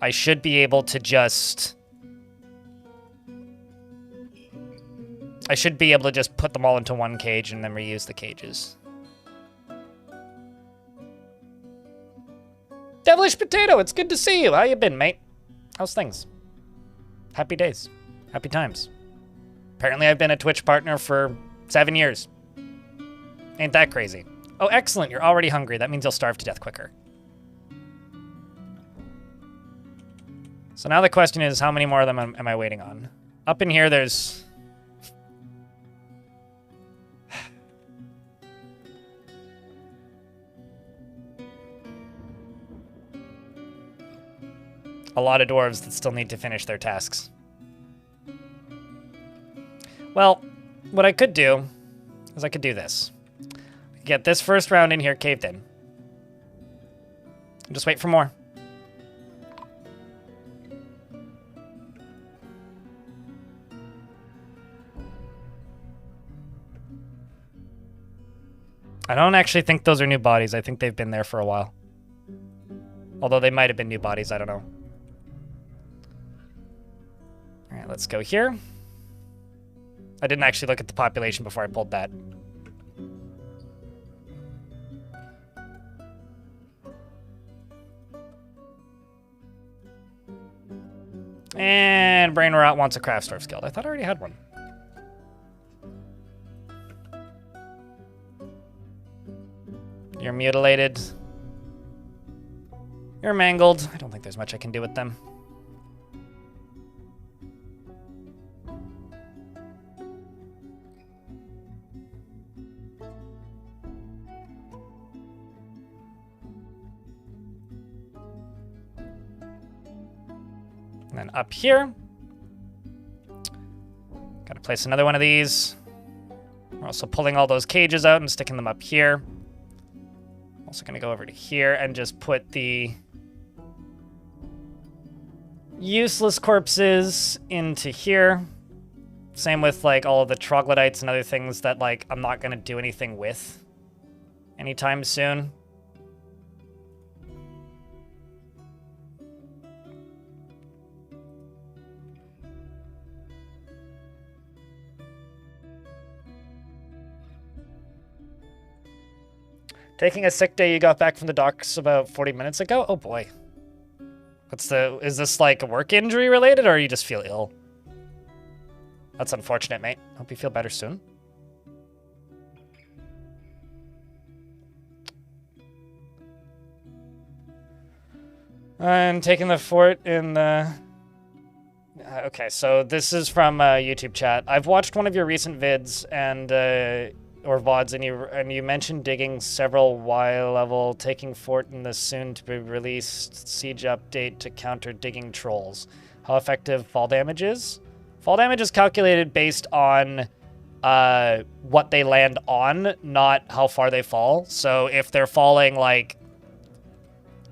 I should be able to just... I should be able to just put them all into one cage and then reuse the cages. Devilish Potato, it's good to see you. How you been, mate? How's things? Happy days. Happy times. Apparently I've been a Twitch partner for 7 years. Ain't that crazy? Oh, excellent. You're already hungry. That means you'll starve to death quicker. So now the question is, how many more of them am I waiting on? Up in here, there's... a lot of dwarves that still need to finish their tasks. Well, what I could do is I could do this. Get this first round in here caved in. Just wait for more. I don't actually think those are new bodies. I think they've been there for a while. Although they might have been new bodies, I don't know. All right, let's go here. I didn't actually look at the population before I pulled that. And Brain Rot wants a craft store guild. I thought I already had one. You're mutilated. You're mangled. I don't think there's much I can do with them. And then up here, gotta place another one of these. We're also pulling all those cages out and sticking them up here. Also gonna go over to here and just put the useless corpses into here. Same with like all of the troglodytes and other things that like I'm not gonna do anything with anytime soon. Taking a sick day, you got back from the docks about 40 minutes ago? Oh boy. Is this like a work injury related, or you just feel ill? That's unfortunate, mate. Hope you feel better soon. And taking the fort in the... Okay, so this is from YouTube chat. I've watched one of your recent vids and or VODs, and you mentioned digging several Y level, taking fort in the soon-to-be-released siege update to counter digging trolls. How effective fall damage is? Fall damage is calculated based on what they land on, not how far they fall. So if they're falling like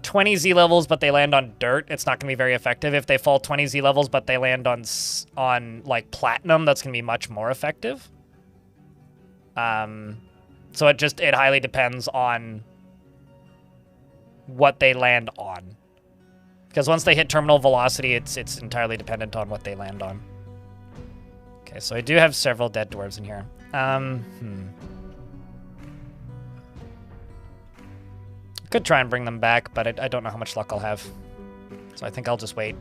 20 Z levels, but they land on dirt, it's not going to be very effective. If they fall 20 Z levels, but they land on like platinum, that's going to be much more effective. So it highly depends on what they land on. Because once they hit terminal velocity, it's entirely dependent on what they land on. Okay, so I do have several dead dwarves in here. Could try and bring them back, but I don't know how much luck I'll have. So I think I'll just wait.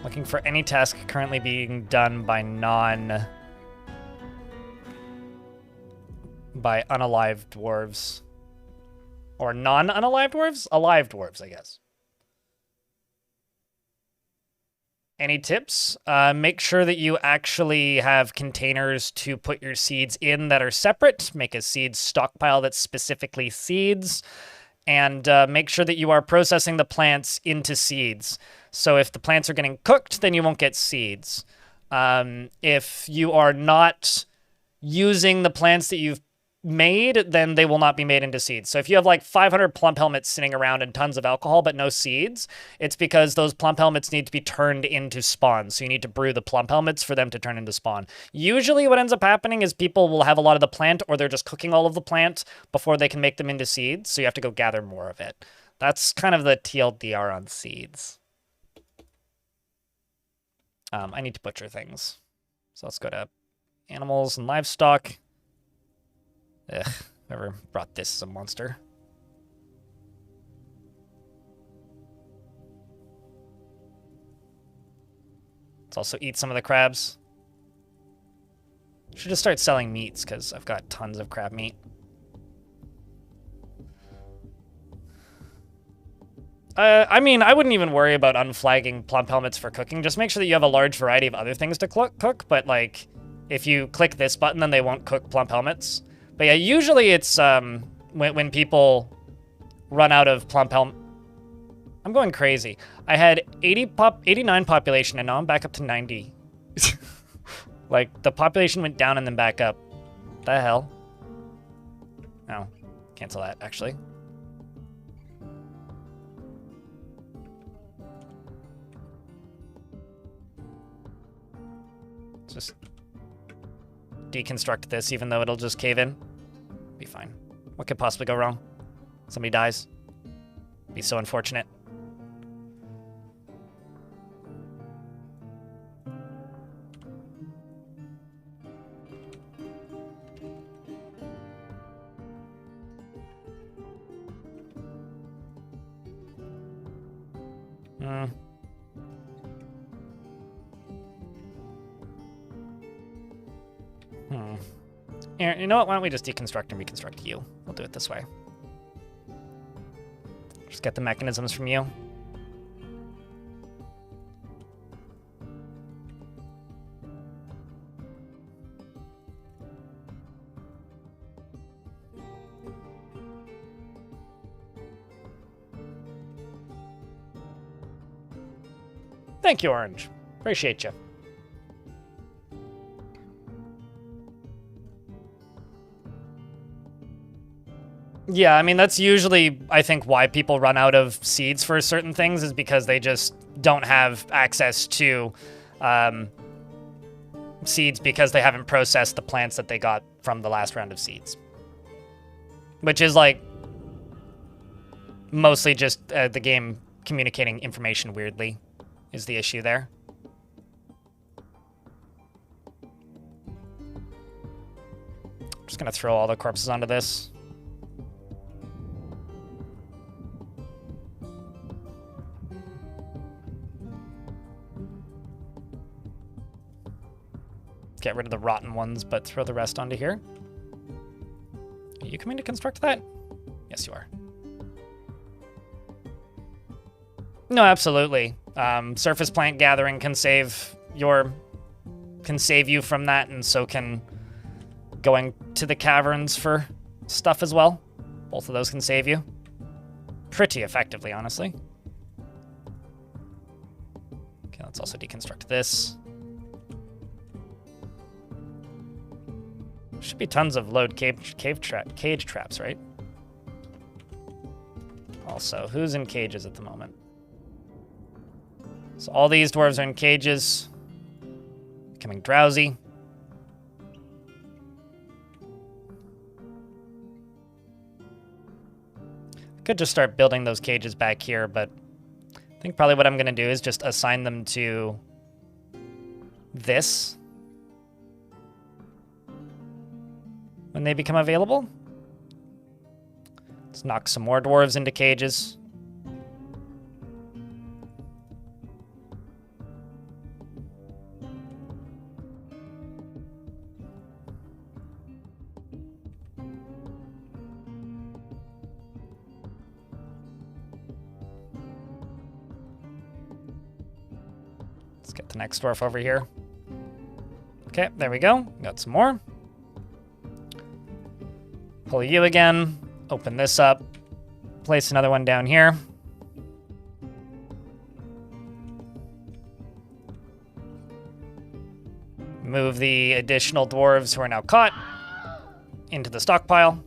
Looking for any task currently being done by unalive dwarves. Or non-unalive dwarves? Alive dwarves, I guess. Any tips? Make sure that you actually have containers to put your seeds in that are separate. Make a seed stockpile that's specifically seeds. And make sure that you are processing the plants into seeds. So if the plants are getting cooked, then you won't get seeds. If you are not using the plants that you've made, then they will not be made into seeds. So if you have like 500 plump helmets sitting around and tons of alcohol but no seeds, it's because those plump helmets need to be turned into spawn. So you need to brew the plump helmets for them to turn into spawn. Usually what ends up happening is people will have a lot of the plant, or they're just cooking all of the plant before they can make them into seeds. So you have to go gather more of it. That's kind of the TLDR on seeds. I need to butcher things. So let's go to animals and livestock. Ugh, whoever brought this is a monster. Let's also eat some of the crabs. Should just start selling meats, because I've got tons of crab meat. I mean, I wouldn't even worry about unflagging plump helmets for cooking. Just make sure that you have a large variety of other things to cook, but like, if you click this button, then they won't cook plump helmets. But yeah, usually it's when people run out of plump helmet. I'm going crazy. I had 89 population, and now I'm back up to 90. Like, the population went down and then back up. The hell? No, cancel that, actually. Just deconstruct this, even though it'll just cave in. Be fine. What could possibly go wrong? Somebody dies. Be so unfortunate. You know what? Why don't we just deconstruct and reconstruct you? We'll do it this way. Just get the mechanisms from you. Thank you, Orange. Appreciate you. Yeah, I mean, that's usually, I think, why people run out of seeds for certain things is because they just don't have access to seeds because they haven't processed the plants that they got from the last round of seeds. Which is, like, mostly just the game communicating information weirdly is the issue there. Just gonna throw all the corpses onto this. Get rid of the rotten ones, but throw the rest onto here. Are you coming to construct that? Yes, you are. No, absolutely. Surface plant gathering can save you from that, and so can going to the caverns for stuff as well. Both of those can save you. Pretty effectively, honestly. Okay, let's also deconstruct this. Should be tons of load cage traps, right? Also, who's in cages at the moment? So all these dwarves are in cages. Becoming drowsy. Could just start building those cages back here, but I think probably what I'm going to do is just assign them to this when they become available. Let's knock some more dwarves into cages. Let's get the next dwarf over here. Okay, there we go. Got some more. Pull you again. Open this up. Place another one down here. Move the additional dwarves who are now caught into the stockpile.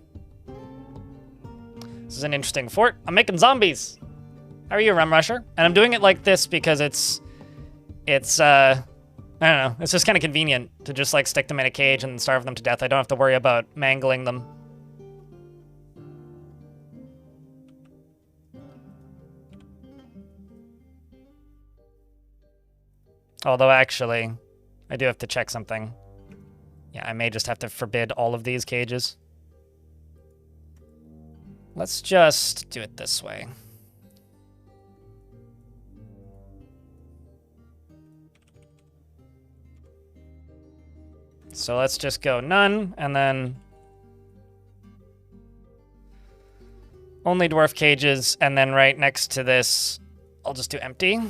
This is an interesting fort. I'm making zombies. How are you, Rum Rusher? And I'm doing it like this because it's I don't know. It's just kind of convenient to just like stick them in a cage and starve them to death. I don't have to worry about mangling them. Although actually, I do have to check something. Yeah, I may just have to forbid all of these cages. Let's just do it this way. So let's just go none, and then only dwarf cages, and then right next to this, I'll just do empty.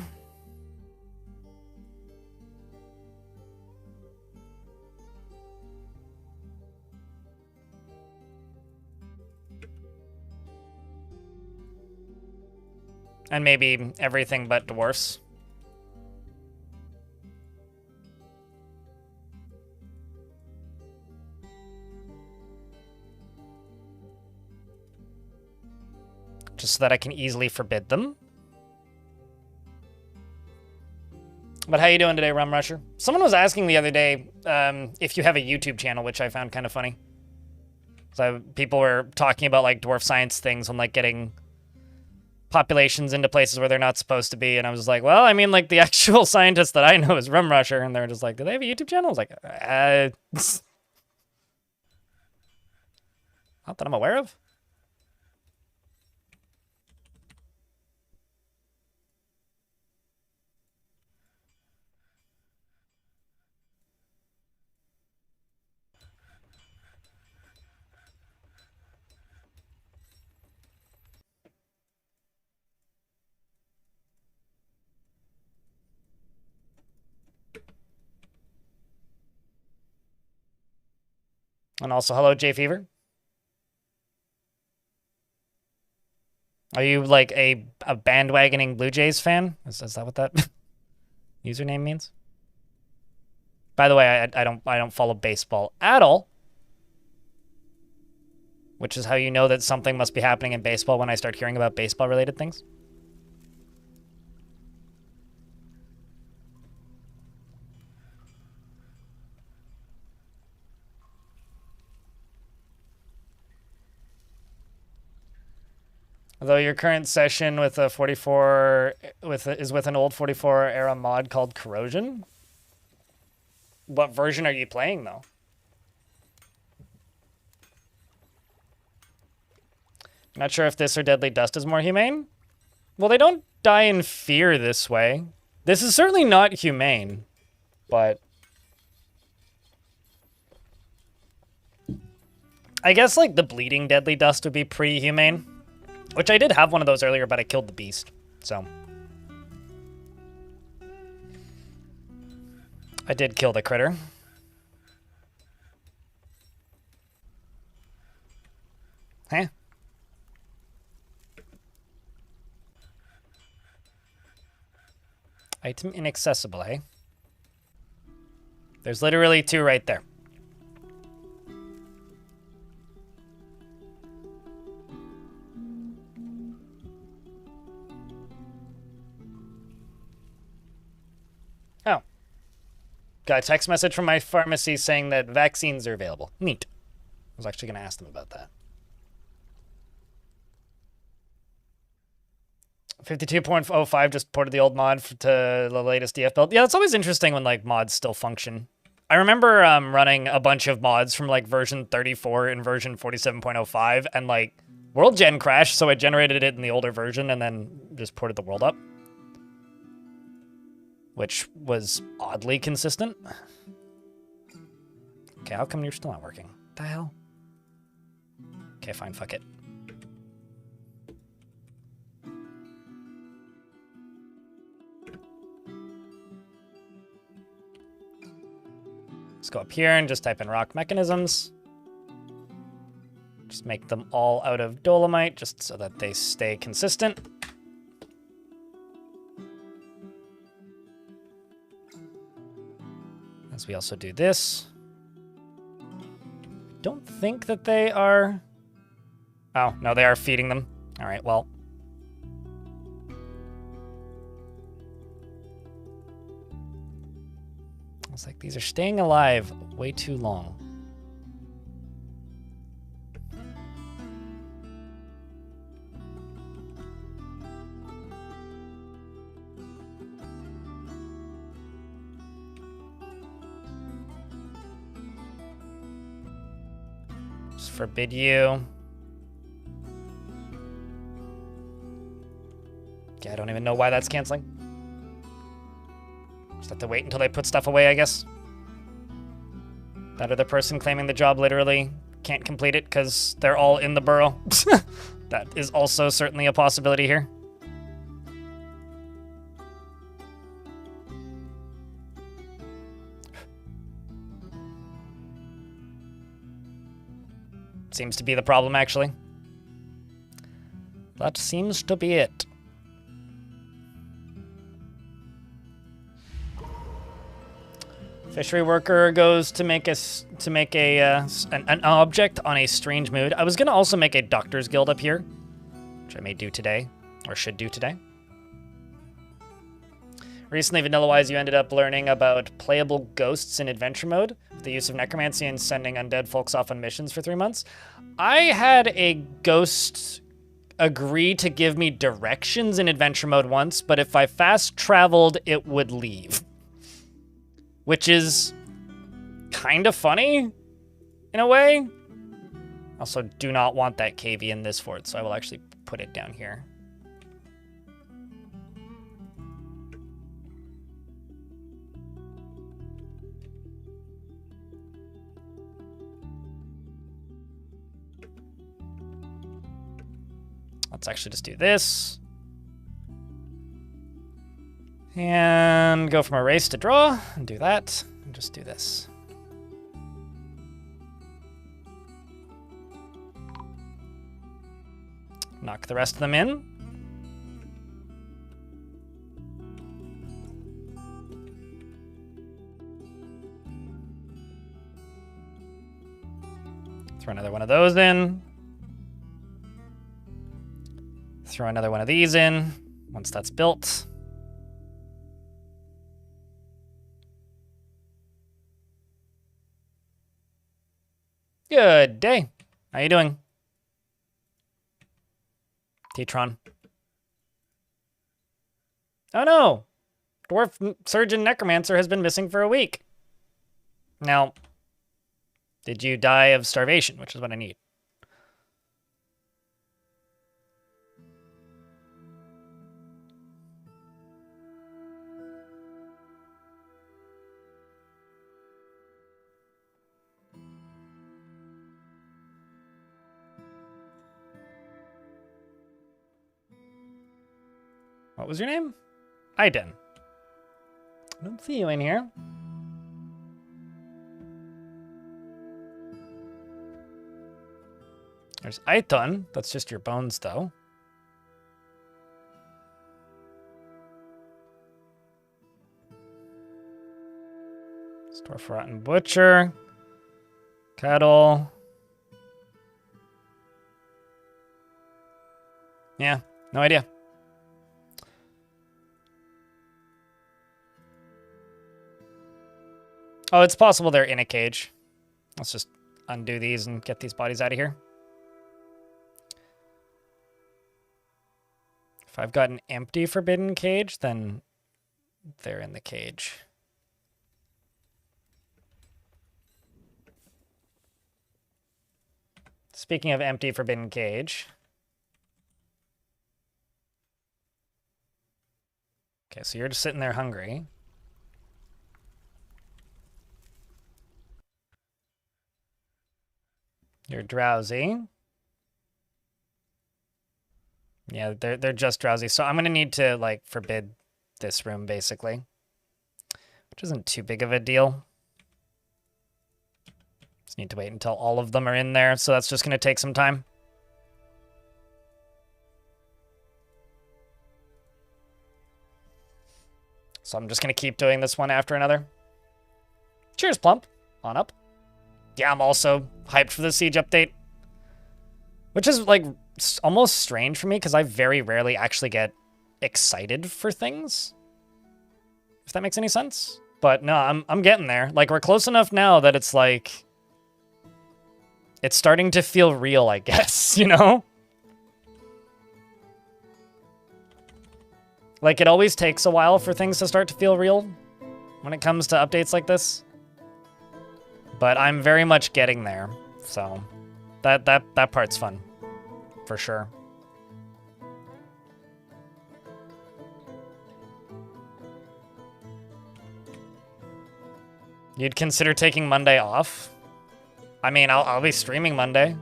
And maybe everything but dwarfs. Just so that I can easily forbid them. But how you doing today, Rum Rusher? Someone was asking the other day if you have a YouTube channel, which I found kind of funny. So people were talking about like dwarf science things and like getting populations into places where they're not supposed to be, and I was like, well, I mean, like the actual scientist that I know is Rum Rusher, and they're just like, do they have a YouTube channel? I was like, not that I'm aware of. And also, hello, Jay Fever. Are you like a bandwagoning Blue Jays fan? Is that what that username means? By the way, I don't follow baseball at all. which is how you know that something must be happening in baseball when I start hearing about baseball-related things. Although your current session with a 44 is with an old 44 era mod called Corrosion. What version are you playing though? Not sure if this or Deadly Dust is more humane. Well, they don't die in fear this way. This is certainly not humane, but I guess like the bleeding Deadly Dust would be pretty humane. Which I did have one of those earlier, but I killed the beast, so. I did kill the critter. Huh? Item inaccessible, eh? There's literally 2 right there. Oh. Got a text message from my pharmacy saying that vaccines are available. Neat. I was actually going to ask them about that. 52.05 just ported the old mod to the latest DF build. Yeah, it's always interesting when like mods still function. I remember running a bunch of mods from like version 34 and version 47.05 and like world gen crashed, so I generated it in the older version and then just ported the world up. Which was oddly consistent. Okay, how come you're still not working? What the hell? Okay, fine, fuck it. Let's go up here and just type in rock mechanisms. Just make them all out of dolomite just so that they stay consistent. As we also do this. I don't think that they are... Oh, no, they are feeding them. All right, well. It's like these are staying alive way too long. Just forbid you. Okay, I don't even know why that's canceling. Just have to wait until they put stuff away, I guess. That other person claiming the job literally can't complete it because they're all in the burrow. That is also certainly a possibility here. Seems to be the problem, actually. That seems to be it. Fishery worker goes to make an object on a strange mood. I was gonna also make a doctor's guild up here, which I may do today, or should do today. Recently, Vanillawise, you ended up learning about playable ghosts in adventure mode, with the use of necromancy and sending undead folks off on missions for 3 months. I had a ghost agree to give me directions in adventure mode once, but if I fast traveled, it would leave. Which is kind of funny, in a way. Also, do not want that KV in this fort, so I will actually put it down here. Let's actually just do this. And go from erase to draw, and do that, and just do this. Knock the rest of them in. Throw another one of those in. Throw another one of these in once that's built. Good day. How you doing? T-Tron. Oh no! Dwarf Surgeon Necromancer has been missing for a week. Now, did you die of starvation, which is what I need? What was your name? Aiden. I don't see you in here. There's Aiton. That's just your bones, though. Store for Rotten Butcher. Cattle. Yeah, no idea. Oh, it's possible they're in a cage. Let's just undo these and get these bodies out of here. If I've got an empty forbidden cage, then they're in the cage. Speaking of empty forbidden cage. Okay, so you're just sitting there hungry. You're drowsy. Yeah, they're just drowsy. So I'm gonna need to like forbid this room basically, which isn't too big of a deal. Just need to wait until all of them are in there. So that's just gonna take some time. So I'm just gonna keep doing this one after another. Cheers, Plump. On up. Yeah, I'm also hyped for the Siege update. Which is, like, almost strange for me, because I very rarely actually get excited for things. If that makes any sense. But no, I'm getting there. Like, we're close enough now that it's, like... It's starting to feel real, I guess, you know? Like, it always takes a while for things to start to feel real when it comes to updates like this. But I'm very much getting there, so that part's fun, for sure. You'd consider taking Monday off? I mean, I'll be streaming Monday.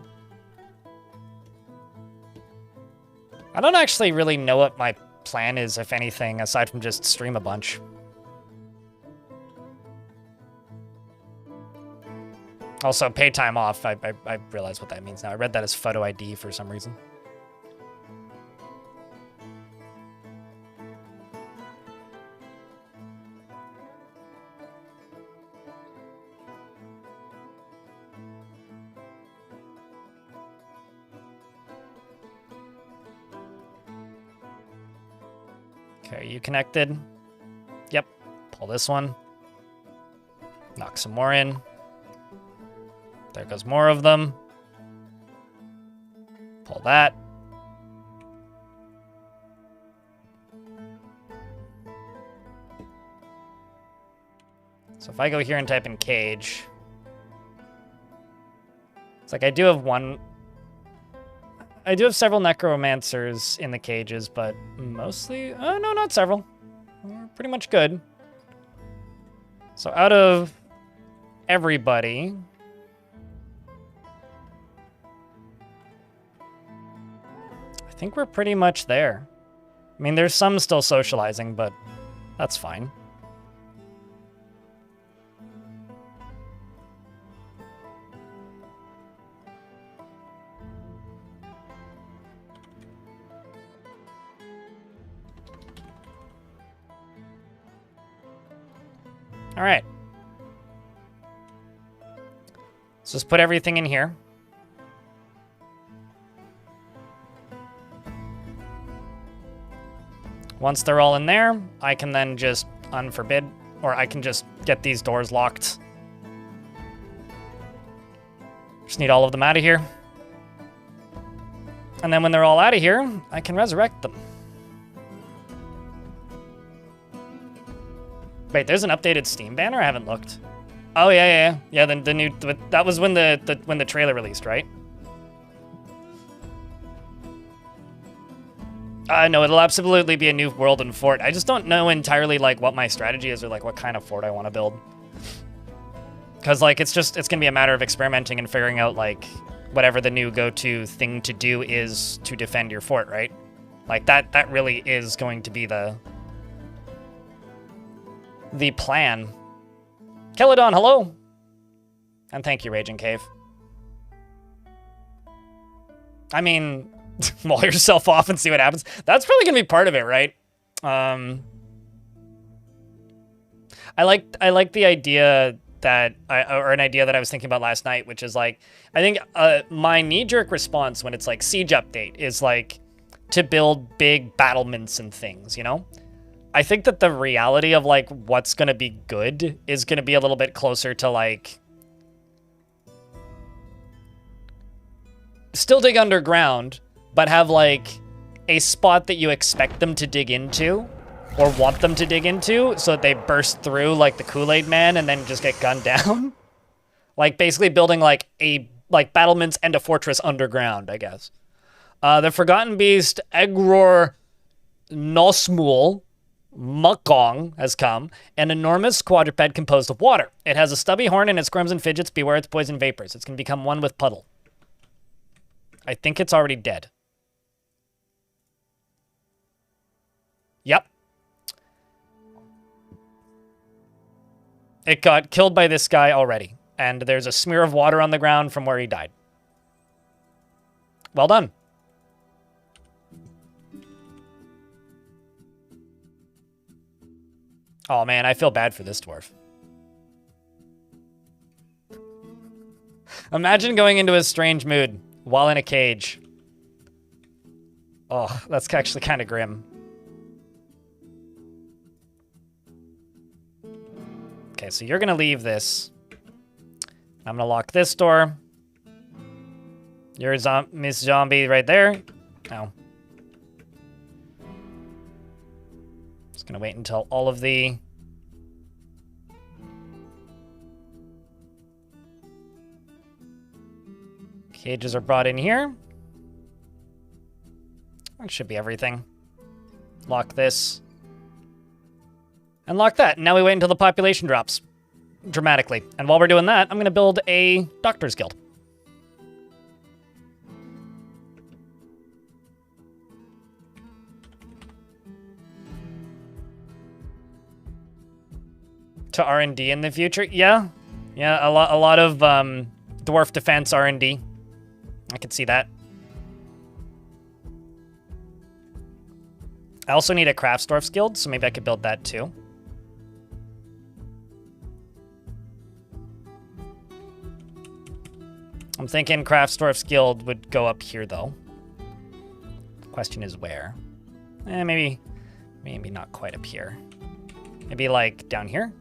I don't actually really know what my plan is, if anything, aside from just stream a bunch. Also, pay time off. I realize what that means now. I read that as photo ID for some reason. Okay, are you connected? Yep. Pull this one. Knock some more in. There goes more of them. Pull that. So if I go here and type in cage, it's like I do have several necromancers in the cages, but mostly, oh no, not several. We're pretty much good. So out of everybody, I think we're pretty much there. I mean, there's some still socializing, but that's fine. All right. Let's just put everything in here. Once they're all in there, I can then just unforbid, or I can just get these doors locked. Just need all of them out of here. And then when they're all out of here, I can resurrect them. Wait, there's an updated Steam banner? I haven't looked. Oh, yeah. The new... That was when the trailer released, right? No, it'll absolutely be a new world and fort. I just don't know entirely, like, what my strategy is or, like, what kind of fort I want to build. Because, like, it's going to be a matter of experimenting and figuring out, like, whatever the new go-to thing to do is to defend your fort, right? Like, that really is going to be the plan. Kelladon, hello! And thank you, Raging Cave. I mean... Wall yourself off and see what happens. That's probably gonna be part of it, right? I like the idea that or an idea that I was thinking about last night, which is like, I think my knee-jerk response when it's like siege update is like to build big battlements and things, you know? I think that the reality of like what's gonna be good is gonna be a little bit closer to like still dig underground, but have, like, a spot that you expect them to dig into, or want them to dig into, so that they burst through, like, the Kool-Aid Man and then just get gunned down. Like, basically building, like, battlements and a fortress underground, I guess. The Forgotten Beast, Egror Nosmul Mukong has come, an enormous quadruped composed of water. It has a stubby horn and it squirms and fidgets. Beware its poison vapors. It's going to become one with Puddle. I think it's already dead. Yep. It got killed by this guy already. And there's a smear of water on the ground from where he died. Well done. Oh man, I feel bad for this dwarf. Imagine going into a strange mood while in a cage. Oh, that's actually kind of grim. Okay, so you're going to leave this. I'm going to lock this door. You're Miss Zombie right there. No. Just going to wait until all of the... cages are brought in here. That should be everything. Lock this. And lock that. Now we wait until the population drops dramatically. And while we're doing that, I'm going to build a Doctor's Guild. To R&D in the future? Yeah. Yeah, a lot of dwarf defense R&D. I can see that. I also need a Craftsdwarf's Guild, so maybe I could build that too. I'm thinking Craftsdwarf's Guild would go up here, though. The question is where. Maybe not quite up here. Maybe, like, down here?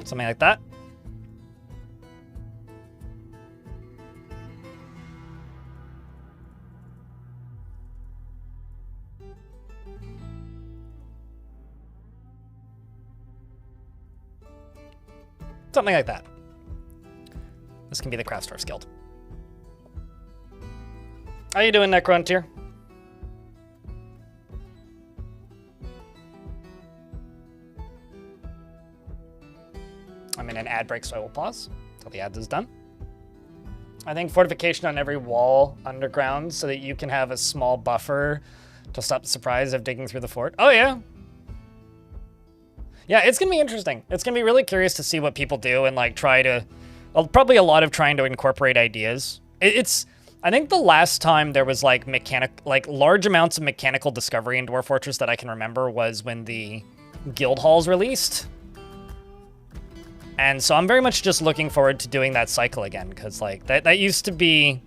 Something like that. Something like that. This can be the Craftsdwarf's Guild. How you doing, Necrontier? I'm in an ad break, so I will pause until the ad is done. I think fortification on every wall underground so that you can have a small buffer to stop the surprise of digging through the fort. Oh, yeah. Yeah, it's going to be interesting. It's going to be really curious to see what people do and, like, try to... Well, probably a lot of trying to incorporate ideas. I think the last time there was, like, large amounts of mechanical discovery in Dwarf Fortress that I can remember was when the guild halls released. And so I'm very much just looking forward to doing that cycle again, because like that used to be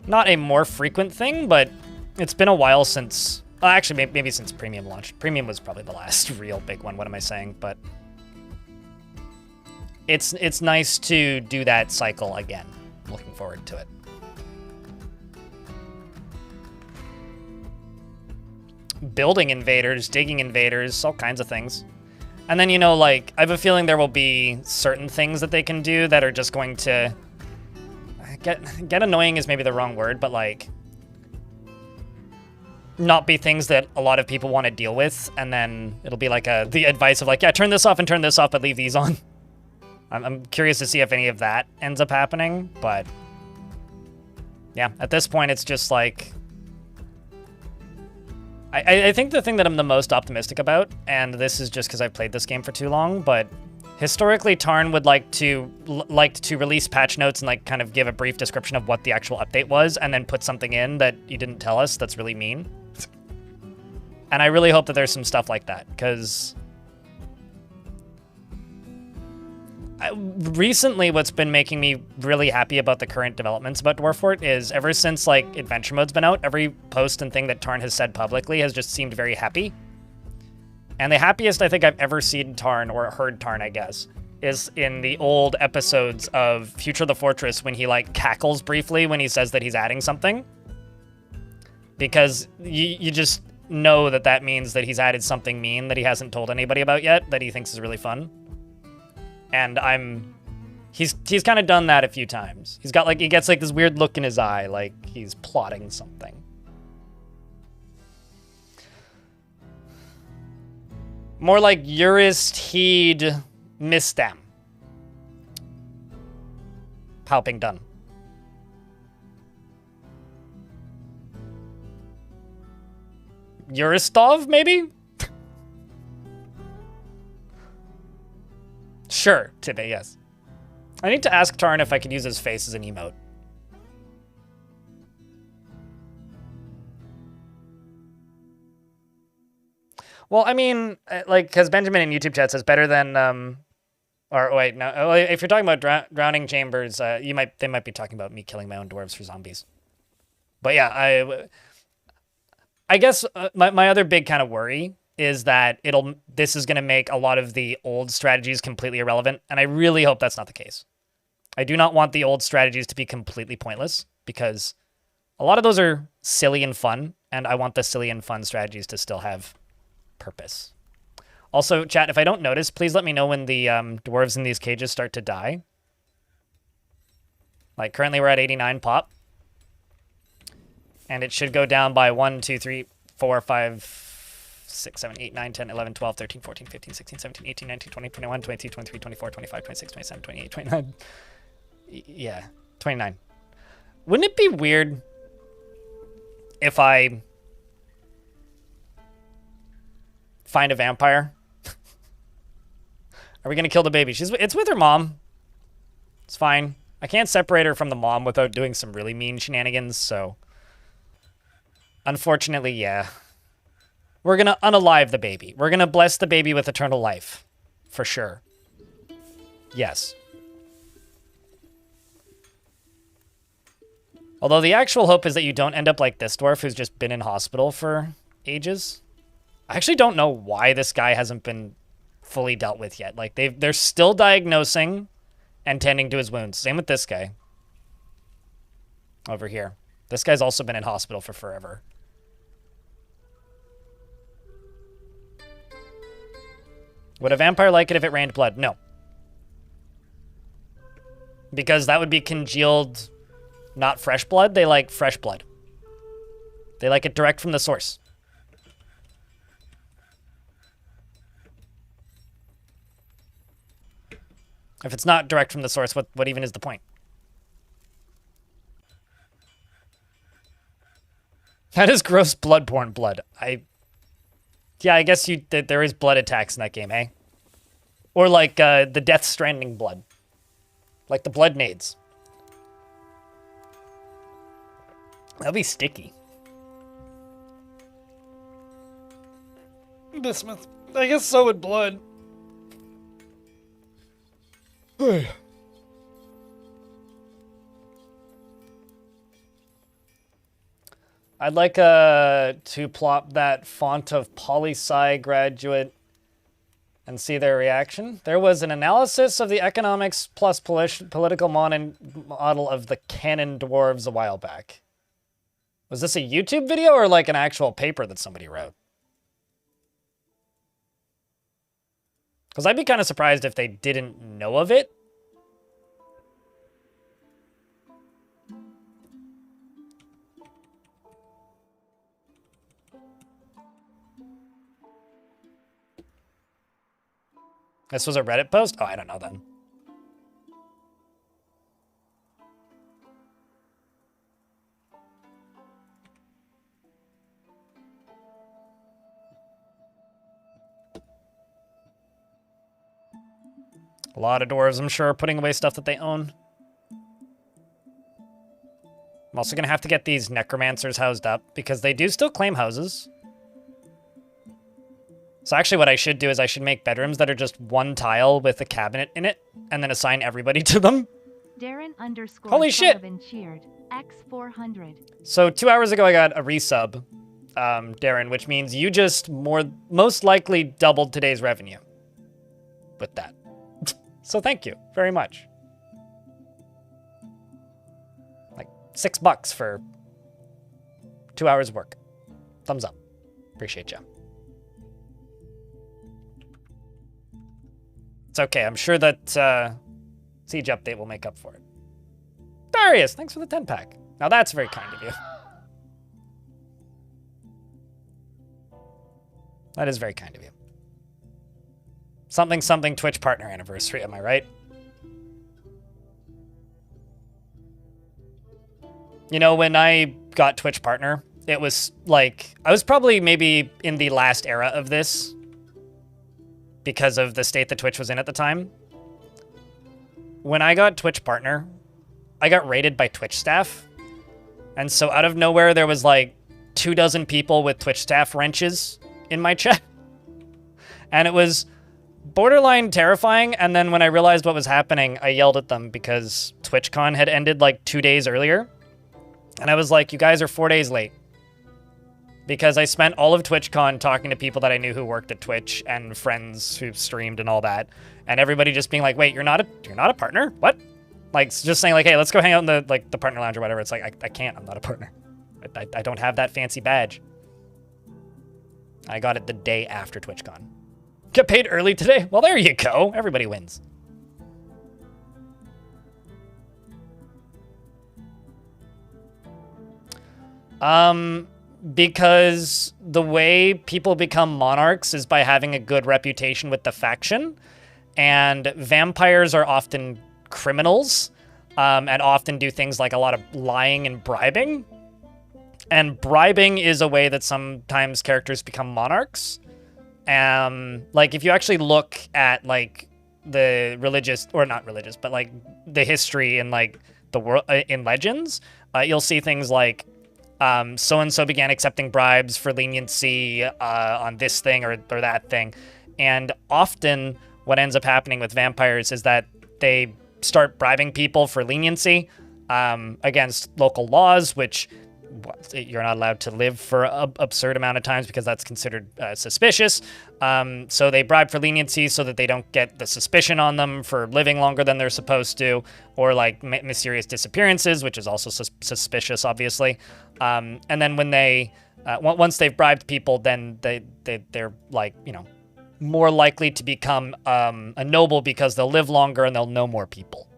not a more frequent thing, but it's been a while since, actually maybe since Premium launched. Premium was probably the last real big one, what am I saying? But it's nice to do that cycle again. Looking forward to it. Building invaders, digging invaders, all kinds of things. And then, you know, like, I have a feeling there will be certain things that they can do that are just going to get annoying is maybe the wrong word, but like not be things that a lot of people want to deal with, and then it'll be like the advice of like, yeah, turn this off and turn this off, but leave these on. I'm curious to see if any of that ends up happening, but yeah, at this point it's just like I think the thing that I'm the most optimistic about, and this is just because I've played this game for too long, but historically Tarn would like to release patch notes and like kind of give a brief description of what the actual update was, and then put something in that you didn't tell us that's really mean. And I really hope that there's some stuff like that, because recently what's been making me really happy about the current developments about Dwarfort is ever since like adventure mode's been out, every post and thing that Tarn has said publicly has just seemed very happy. And the happiest I think I've ever seen Tarn, or heard Tarn, I guess, is in the old episodes of Future of the Fortress when he like cackles briefly when he says that he's adding something. Because you just know that that means that he's added something mean that he hasn't told anybody about yet that he thinks is really fun. And he's kind of done that a few times. He's got like, he gets like this weird look in his eye, like he's plotting something. More like Eurist he'd miss them. Palping done. Euristov, maybe? Sure, today, yes. I need to ask Tarn if I could use his face as an emote. Well, I mean, like, because Benjamin in YouTube chat says better than, or wait, no, if you're talking about drowning chambers, they might be talking about me killing my own dwarves for zombies. But yeah, I guess my other big kind of worry is that this is going to make a lot of the old strategies completely irrelevant, and I really hope that's not the case. I do not want the old strategies to be completely pointless, because a lot of those are silly and fun, and I want the silly and fun strategies to still have purpose. Also, chat, if I don't notice, please let me know when the dwarves in these cages start to die. Like, currently we're at 89 pop. And it should go down by 1, 2, 3, 4, 5... 6, 7, 8, 9, 10, 11, 12, 13, 14, 15, 16, 17, 18, 19, 20, 21, 22, 23, 24, 25, 26, 27, 28, 29. Yeah, 29. Wouldn't it be weird if I find a vampire? Are we going to kill the baby? It's with her mom. It's fine. I can't separate her from the mom without doing some really mean shenanigans, so unfortunately, yeah. We're going to unalive the baby. We're going to bless the baby with eternal life. For sure. Yes. Although the actual hope is that you don't end up like this dwarf who's just been in hospital for ages. I actually don't know why this guy hasn't been fully dealt with yet. Like, they're still diagnosing and tending to his wounds. Same with this guy. Over here. This guy's also been in hospital for forever. Would a vampire like it if it rained blood? No. Because that would be congealed, not fresh blood. They like fresh blood. They like it direct from the source. If it's not direct from the source, what even is the point? That is gross bloodborne blood. Yeah, I guess there is blood attacks in that game, eh? Or like the Death Stranding blood. Like the blood nades. That'll be sticky. Bismuth. I guess so would blood. I'd like to plop that font of poli-sci graduate and see their reaction. There was an analysis of the economics plus political model of the Canon dwarves a while back. Was this a YouTube video or like an actual paper that somebody wrote? Because I'd be kind of surprised if they didn't know of it. This was a Reddit post? Oh, I don't know then. A lot of dwarves, I'm sure, are putting away stuff that they own. I'm also going to have to get these necromancers housed up because they do still claim houses. So actually what I should do is I should make bedrooms that are just one tile with a cabinet in it and then assign everybody to them. Darren underscore Holy shit! cheered. X400. So 2 hours ago I got a resub, Darren, which means you just most likely doubled today's revenue with that. So thank you very much. Like $6 for 2 hours of work. Thumbs up. Appreciate you. It's okay. I'm sure that Siege update will make up for it. Darius, thanks for the 10-pack. Now that's very kind of you. That is very kind of you. Something something Twitch partner anniversary, am I right? You know, when I got Twitch partner, it was like, I was probably maybe in the last era of this because of the state that Twitch was in at the time. When I got Twitch partner, I got raided by Twitch staff. And so out of nowhere, there was like 24 people with Twitch staff wrenches in my chat. And it was borderline terrifying. And then when I realized what was happening, I yelled at them because TwitchCon had ended like 2 days earlier. And I was like, you guys are 4 days late. Because I spent all of TwitchCon talking to people that I knew who worked at Twitch and friends who streamed and all that. And everybody just being like, wait, you're not a partner? What? Like, just saying like, hey, let's go hang out in the partner lounge or whatever. It's like, I can't, I'm not a partner. I don't have that fancy badge. I got it the day after TwitchCon. Get paid early today? Well, there you go. Everybody wins. Because the way people become monarchs is by having a good reputation with the faction. And vampires are often criminals, and often do things like a lot of lying and bribing. And bribing is a way that sometimes characters become monarchs. Like if you actually look at like the religious, or not religious, but like the history in like the world in Legends, you'll see things like so-and-so began accepting bribes for leniency on this thing or that thing. And often what ends up happening with vampires is that they start bribing people for leniency against local laws, which you're not allowed to live for an absurd amount of times because that's considered suspicious. So they bribe for leniency so that they don't get the suspicion on them for living longer than they're supposed to, or like mysterious disappearances, which is also suspicious, obviously. And then when they, once they've bribed people, then they're like, you know, more likely to become a noble because they'll live longer and they'll know more people.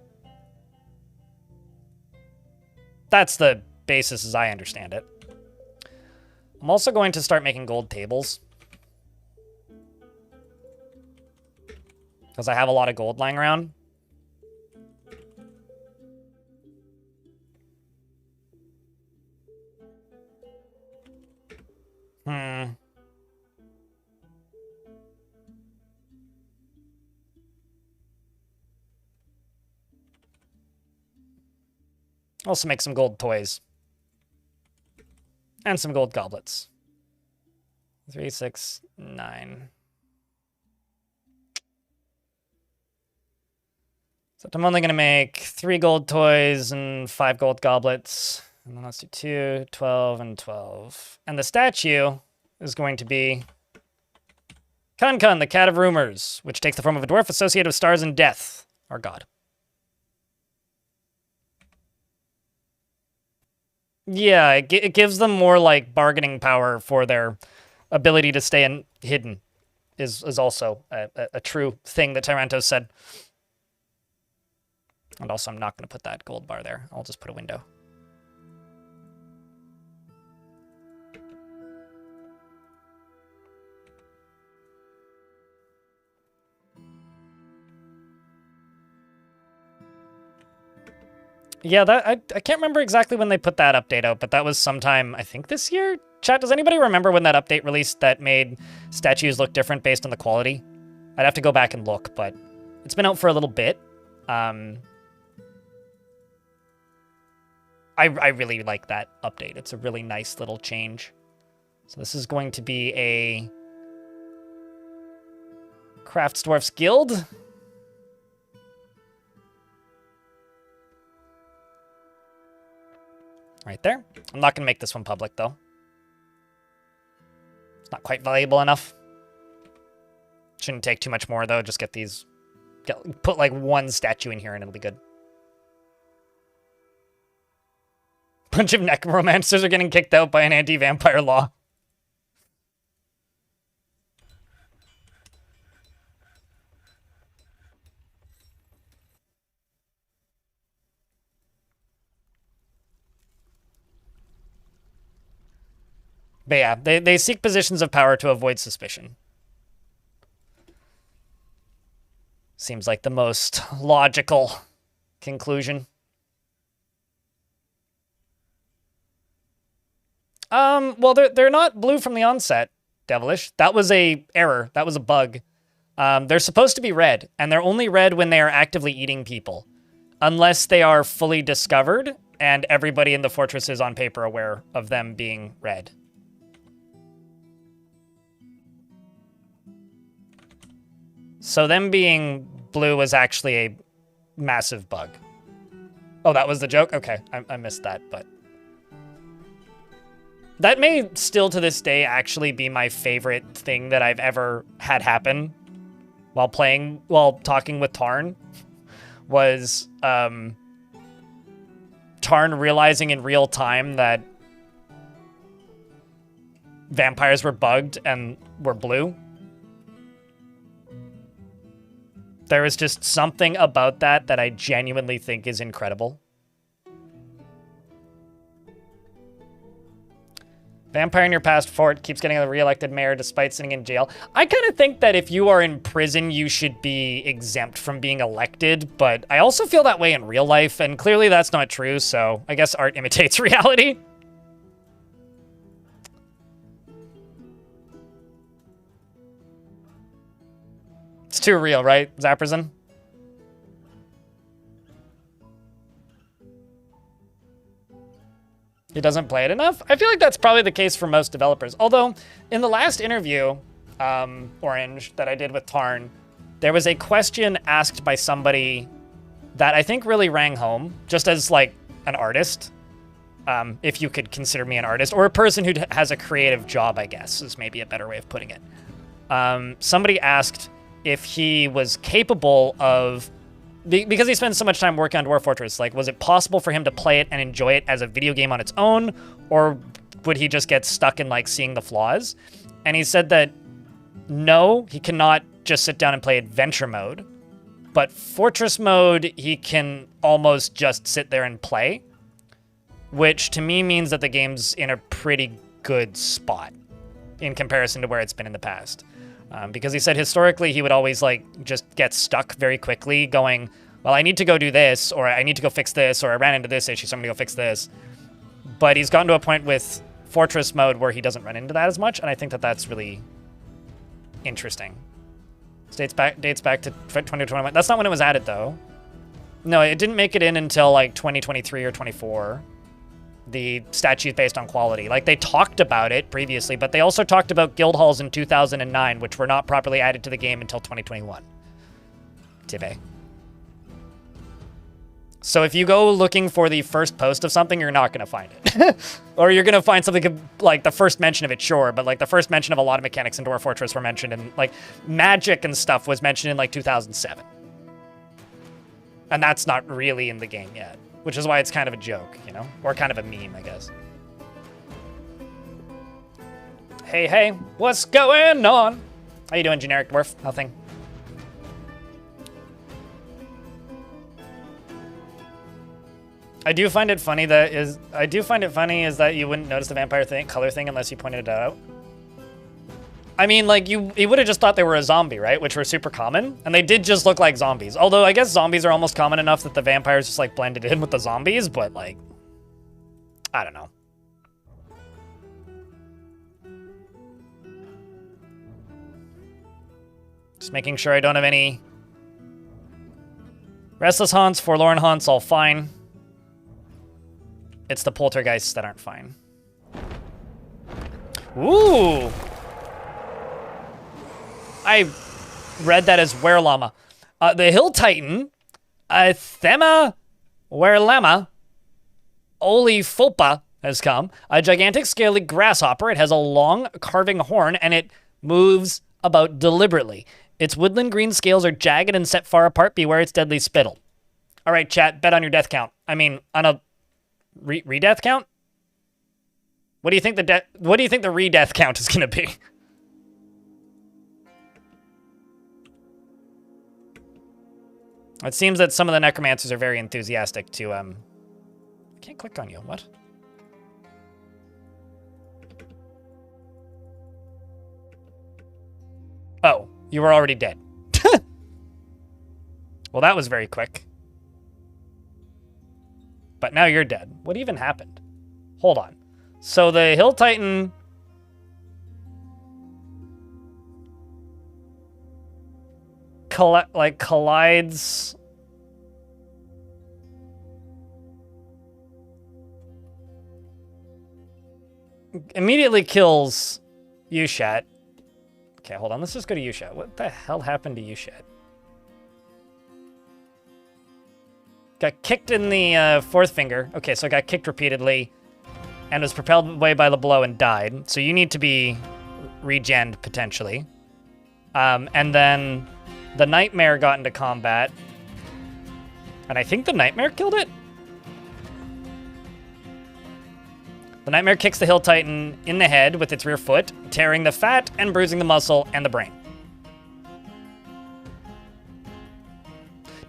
That's the basis as I understand it. I'm also going to start making gold tables. Because I have a lot of gold lying around. Also make some gold toys. And some gold goblets. 3, 6, 9. So I'm only going to make 3 gold toys and 5 gold goblets. And then let's do 2, 12, and 12. And the statue is going to be Kun, the Cat of Rumors, which takes the form of a dwarf associated with stars and death, our god. Yeah, it gives them more, like, bargaining power for their ability to stay hidden, is also a true thing that Tyrantos said. And also, I'm not going to put that gold bar there. I'll just put a window. Yeah, I can't remember exactly when they put that update out, but that was sometime, I think, this year? Chat, does anybody remember when that update released that made statues look different based on the quality? I'd have to go back and look, but it's been out for a little bit. I really like that update. It's a really nice little change. So this is going to be a Craftsdwarfs Guild. Right there. I'm not going to make this one public, though. It's not quite valuable enough. Shouldn't take too much more, though. Just get these... put, like, 1 statue in here, and it'll be good. Bunch of necromancers are getting kicked out by an anti-vampire law. But yeah, they seek positions of power to avoid suspicion. Seems like the most logical conclusion. Well, they're not blue from the onset, Devilish. That was a error. That was a bug. They're supposed to be red, and they're only red when they are actively eating people. Unless they are fully discovered, and everybody in the fortress is on paper aware of them being red. So them being blue was actually a massive bug. Oh, that was the joke? Okay, I missed that, but... That may still to this day actually be my favorite thing that I've ever had happen while talking with Tarn, was Tarn realizing in real time that vampires were bugged and were blue. There is just something about that I genuinely think is incredible. Vampire in your past fort keeps getting a re-elected mayor despite sitting in jail. I kind of think that if you are in prison, you should be exempt from being elected, but I also feel that way in real life, and clearly that's not true, so I guess art imitates reality. It's too real, right, Zapperson? He doesn't play it enough? I feel like that's probably the case for most developers. Although, in the last interview, Orange, that I did with Tarn, there was a question asked by somebody that I think really rang home, just as, like, an artist. If you could consider me an artist, or a person who has a creative job, I guess, is maybe a better way of putting it. Somebody asked if he was capable of... Because he spends so much time working on Dwarf Fortress, like, was it possible for him to play it and enjoy it as a video game on its own, or would he just get stuck in, like, seeing the flaws? And he said that, no, he cannot just sit down and play Adventure Mode, but Fortress Mode, he can almost just sit there and play, which to me means that the game's in a pretty good spot in comparison to where it's been in the past. Because he said historically he would always, like, just get stuck very quickly going, well, I need to go do this, or I need to go fix this, or I ran into this issue, so I'm gonna go fix this. But he's gotten to a point with Fortress Mode where he doesn't run into that as much, and I think that that's really interesting. Dates back to 2021. That's not when it was added, though. No, it didn't make it in until, like, 2023 or 24. The statues based on quality. Like, they talked about it previously, but they also talked about guild halls in 2009, which were not properly added to the game until 2021. Tibbe. So if you go looking for the first post of something, you're not going to find it. Or you're going to find something like the first mention of it, sure, but like the first mention of a lot of mechanics in Dwarf Fortress were mentioned, and like magic and stuff was mentioned in like 2007. And that's not really in the game yet, which is why it's kind of a joke, you know? Or kind of a meme, I guess. Hey, hey, what's going on? How you doing, Generic Dwarf? Nothing. I do find it funny that you wouldn't notice the vampire color thing unless you pointed it out. I mean, like, you would have just thought they were a zombie, right? Which were super common, and they did just look like zombies. Although, I guess zombies are almost common enough that the vampires just, like, blended in with the zombies, but, like, I don't know. Just making sure I don't have any restless haunts, forlorn haunts, all fine. It's the poltergeists that aren't fine. Ooh! I read that as Werelama. The Hill Titan, Thema Werelama, Olifopa has come. A gigantic scaly grasshopper. It has a long carving horn, and it moves about deliberately. Its woodland green scales are jagged and set far apart. Beware its deadly spittle. All right, chat, bet on your death count. I mean, on a re-death count? What do you think the re-death count is gonna be? It seems that some of the necromancers are very enthusiastic to I can't click on you. What? Oh, you were already dead. Well, that was very quick. But now you're dead. What even happened? Hold on. So the Hill Titan... collides... immediately kills Yushat. Okay, hold on. Let's just go to Yushat. What the hell happened to Yushat? Got kicked in the fourth finger. Okay, so I got kicked repeatedly and was propelled away by the blow and died. So you need to be regened, potentially. And then the Nightmare got into combat. And I think the Nightmare killed it? The Nightmare kicks the Hill Titan in the head with its rear foot, tearing the fat and bruising the muscle and the brain.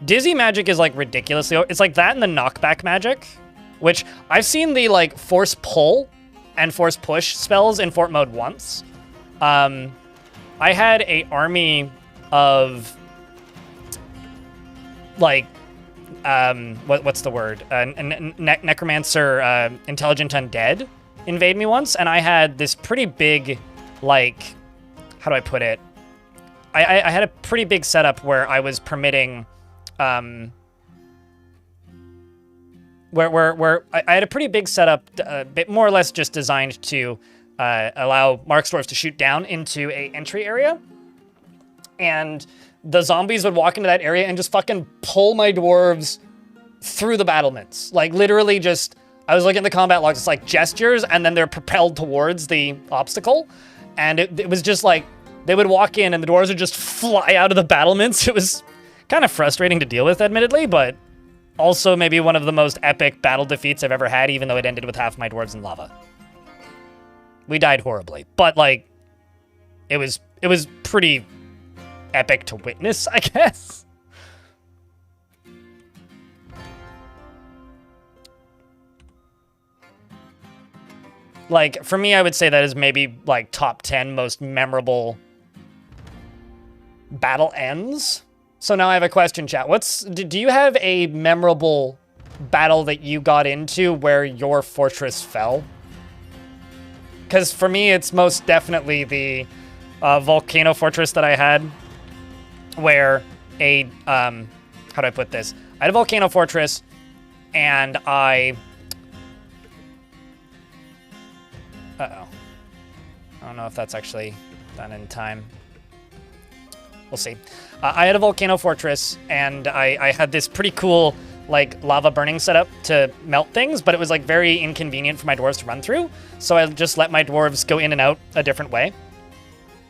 Dizzy magic is like ridiculously... It's like that and the knockback magic, which I've seen the like force pull and force push spells in fort mode once. I had a army of like what's the word? Necromancer, intelligent undead invade me once, and I had this pretty big, like, how do I put it? I had a pretty big setup where I was permitting, where I had a pretty big setup, bit more or less just designed to allow Marksdwarves to shoot down into a entry area, and the zombies would walk into that area and just fucking pull my dwarves through the battlements. Like, literally just, I was looking at the combat logs, it's like gestures, and then they're propelled towards the obstacle. And it was just like, they would walk in and the dwarves would just fly out of the battlements. It was kind of frustrating to deal with, admittedly, but also maybe one of the most epic battle defeats I've ever had, even though it ended with half my dwarves in lava. We died horribly, but like, it was pretty epic to witness, I guess. Like, for me, I would say that is maybe like top 10 most memorable battle ends. So now I have a question, chat. Do you have a memorable battle that you got into where your fortress fell? Because for me, it's most definitely the volcano fortress that I had, where a, how do I put this? I had a volcano fortress, and I don't know if that's actually done in time. We'll see. I had a volcano fortress, and I had this pretty cool like lava burning setup to melt things, but it was like very inconvenient for my dwarves to run through. So I just let my dwarves go in and out a different way.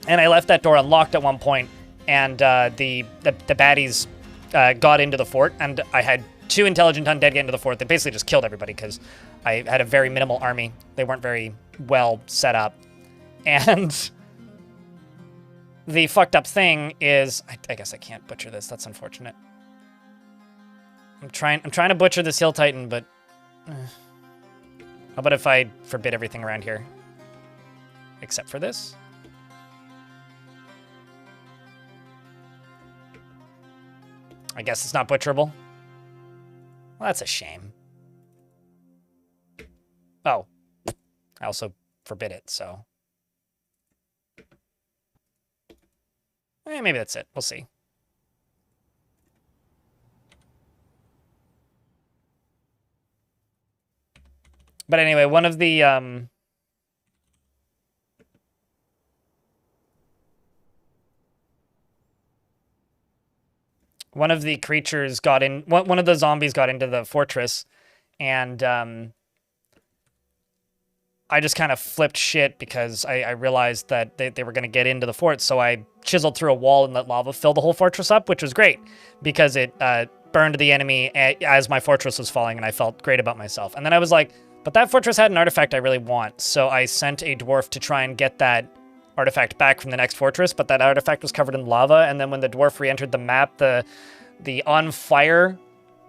And I left that door unlocked at one point, and the baddies got into the fort, and I had 2 intelligent undead get into the fort. They basically just killed everybody because I had a very minimal army. They weren't very well set up. And the fucked up thing is, I guess I can't butcher this. That's unfortunate. I'm trying to butcher this Hill Titan, but how about if I forbid everything around here? Except for this? I guess it's not butcherable. Well, that's a shame. Oh. I also forbid it, so. Maybe that's it. We'll see. But anyway, one of the creatures got in. One of the zombies got into the fortress, and I just kind of flipped shit because I realized that they were going to get into the fort. So I chiseled through a wall and let lava fill the whole fortress up, which was great because it burned the enemy as my fortress was falling, and I felt great about myself. And then I was like, but that fortress had an artifact I really want. So I sent a dwarf to try and get that artifact back from the next fortress, but that artifact was covered in lava. And then when the dwarf re-entered the map, the on fire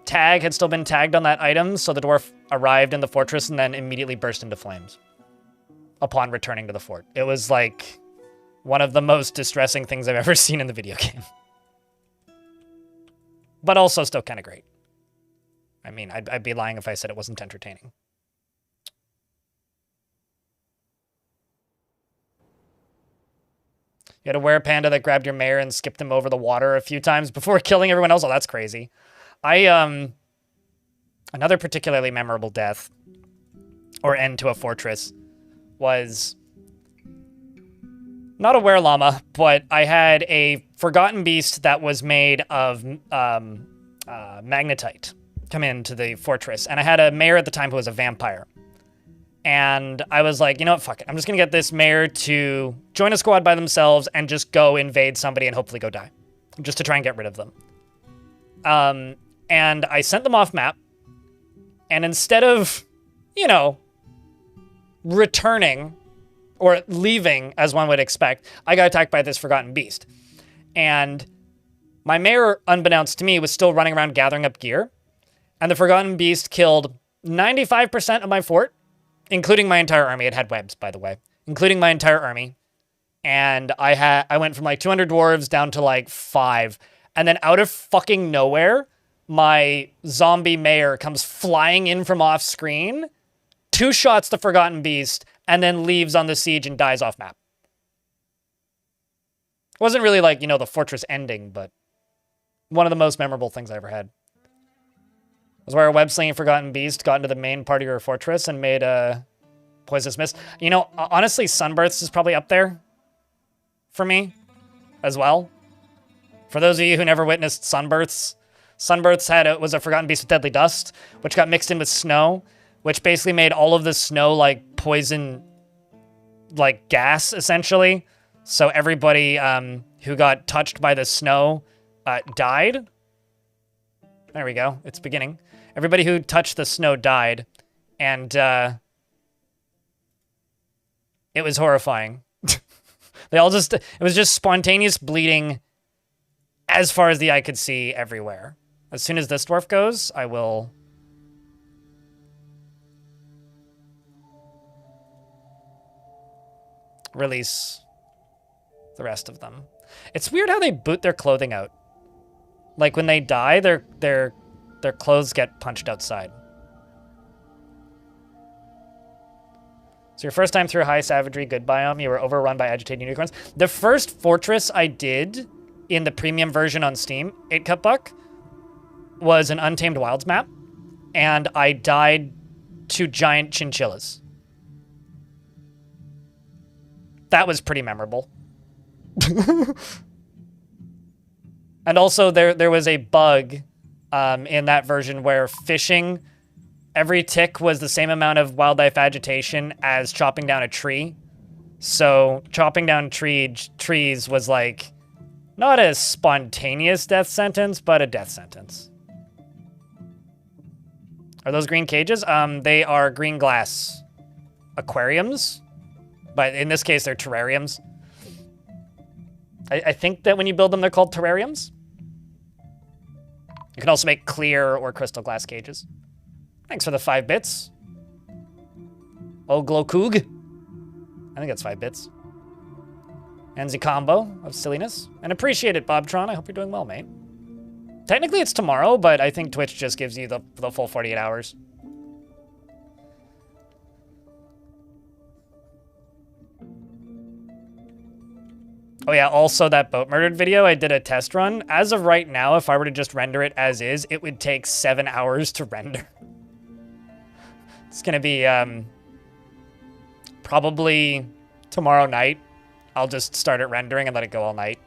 tag had still been tagged on that item. So the dwarf arrived in the fortress and then immediately burst into flames upon returning to the fort. It was like one of the most distressing things I've ever seen in the video game. But also still kind of great. I mean, I'd be lying if I said it wasn't entertaining. You had a were-panda that grabbed your mare and skipped him over the water a few times before killing everyone else. Oh, that's crazy. Another particularly memorable death, or end to a fortress, was not a were-llama, but I had a forgotten beast that was made of magnetite come into the fortress. And I had a mare at the time who was a vampire. And I was like, you know what, fuck it. I'm just going to get this mare to join a squad by themselves and just go invade somebody and hopefully go die. Just to try and get rid of them. And I sent them off map. And instead of, you know, returning or leaving as one would expect, I got attacked by this forgotten beast. And my mare, unbeknownst to me, was still running around gathering up gear. And the forgotten beast killed 95% of my fort. Including my entire army. It had webs, by the way. Including my entire army. And I went from like 200 dwarves down to like 5. And then out of fucking nowhere, my zombie mayor comes flying in from off screen, 2 shots the forgotten beast, and then leaves on the siege and dies off map. It wasn't really like, you know, the fortress ending, but one of the most memorable things I ever had. Was where a web-slinging forgotten beast got into the main part of your fortress and made a poisonous mist. You know, honestly, Sunbirths is probably up there for me as well. For those of you who never witnessed Sunbirths, Sunbirths was a forgotten beast with deadly dust, which got mixed in with snow, which basically made all of the snow like poison, like gas, essentially. So everybody who got touched by the snow died. There we go. It's beginning. Everybody who touched the snow died, and it was horrifying. It was just spontaneous bleeding as far as the eye could see everywhere. As soon as this dwarf goes, I will release the rest of them. It's weird how they boot their clothing out. Like when they die, their clothes get punched outside. So your first time through High Savagery, good biome, you were overrun by agitated unicorns. The first fortress I did in the premium version on Steam, 8-Cup Buck, was an Untamed Wilds map, and I died to giant chinchillas. That was pretty memorable. And also there was a bug in that version where fishing, every tick was the same amount of wildlife agitation as chopping down a tree. So chopping down trees was like not a spontaneous death sentence, but a death sentence. Are those green cages? They are green glass aquariums, but in this case, they're terrariums. I think that when you build them, they're called terrariums. You can also make clear or crystal glass cages. Thanks for the 5 bits. Oh, Glowkoog. I think that's 5 bits. And the combo of silliness. And appreciate it, Bobtron. I hope you're doing well, mate. Technically, it's tomorrow, but I think Twitch just gives you the full 48 hours. Oh yeah, also that boat murdered video, I did a test run. As of right now, if I were to just render it as is, it would take 7 hours to render. It's gonna be, probably tomorrow night. I'll just start it rendering and let it go all night.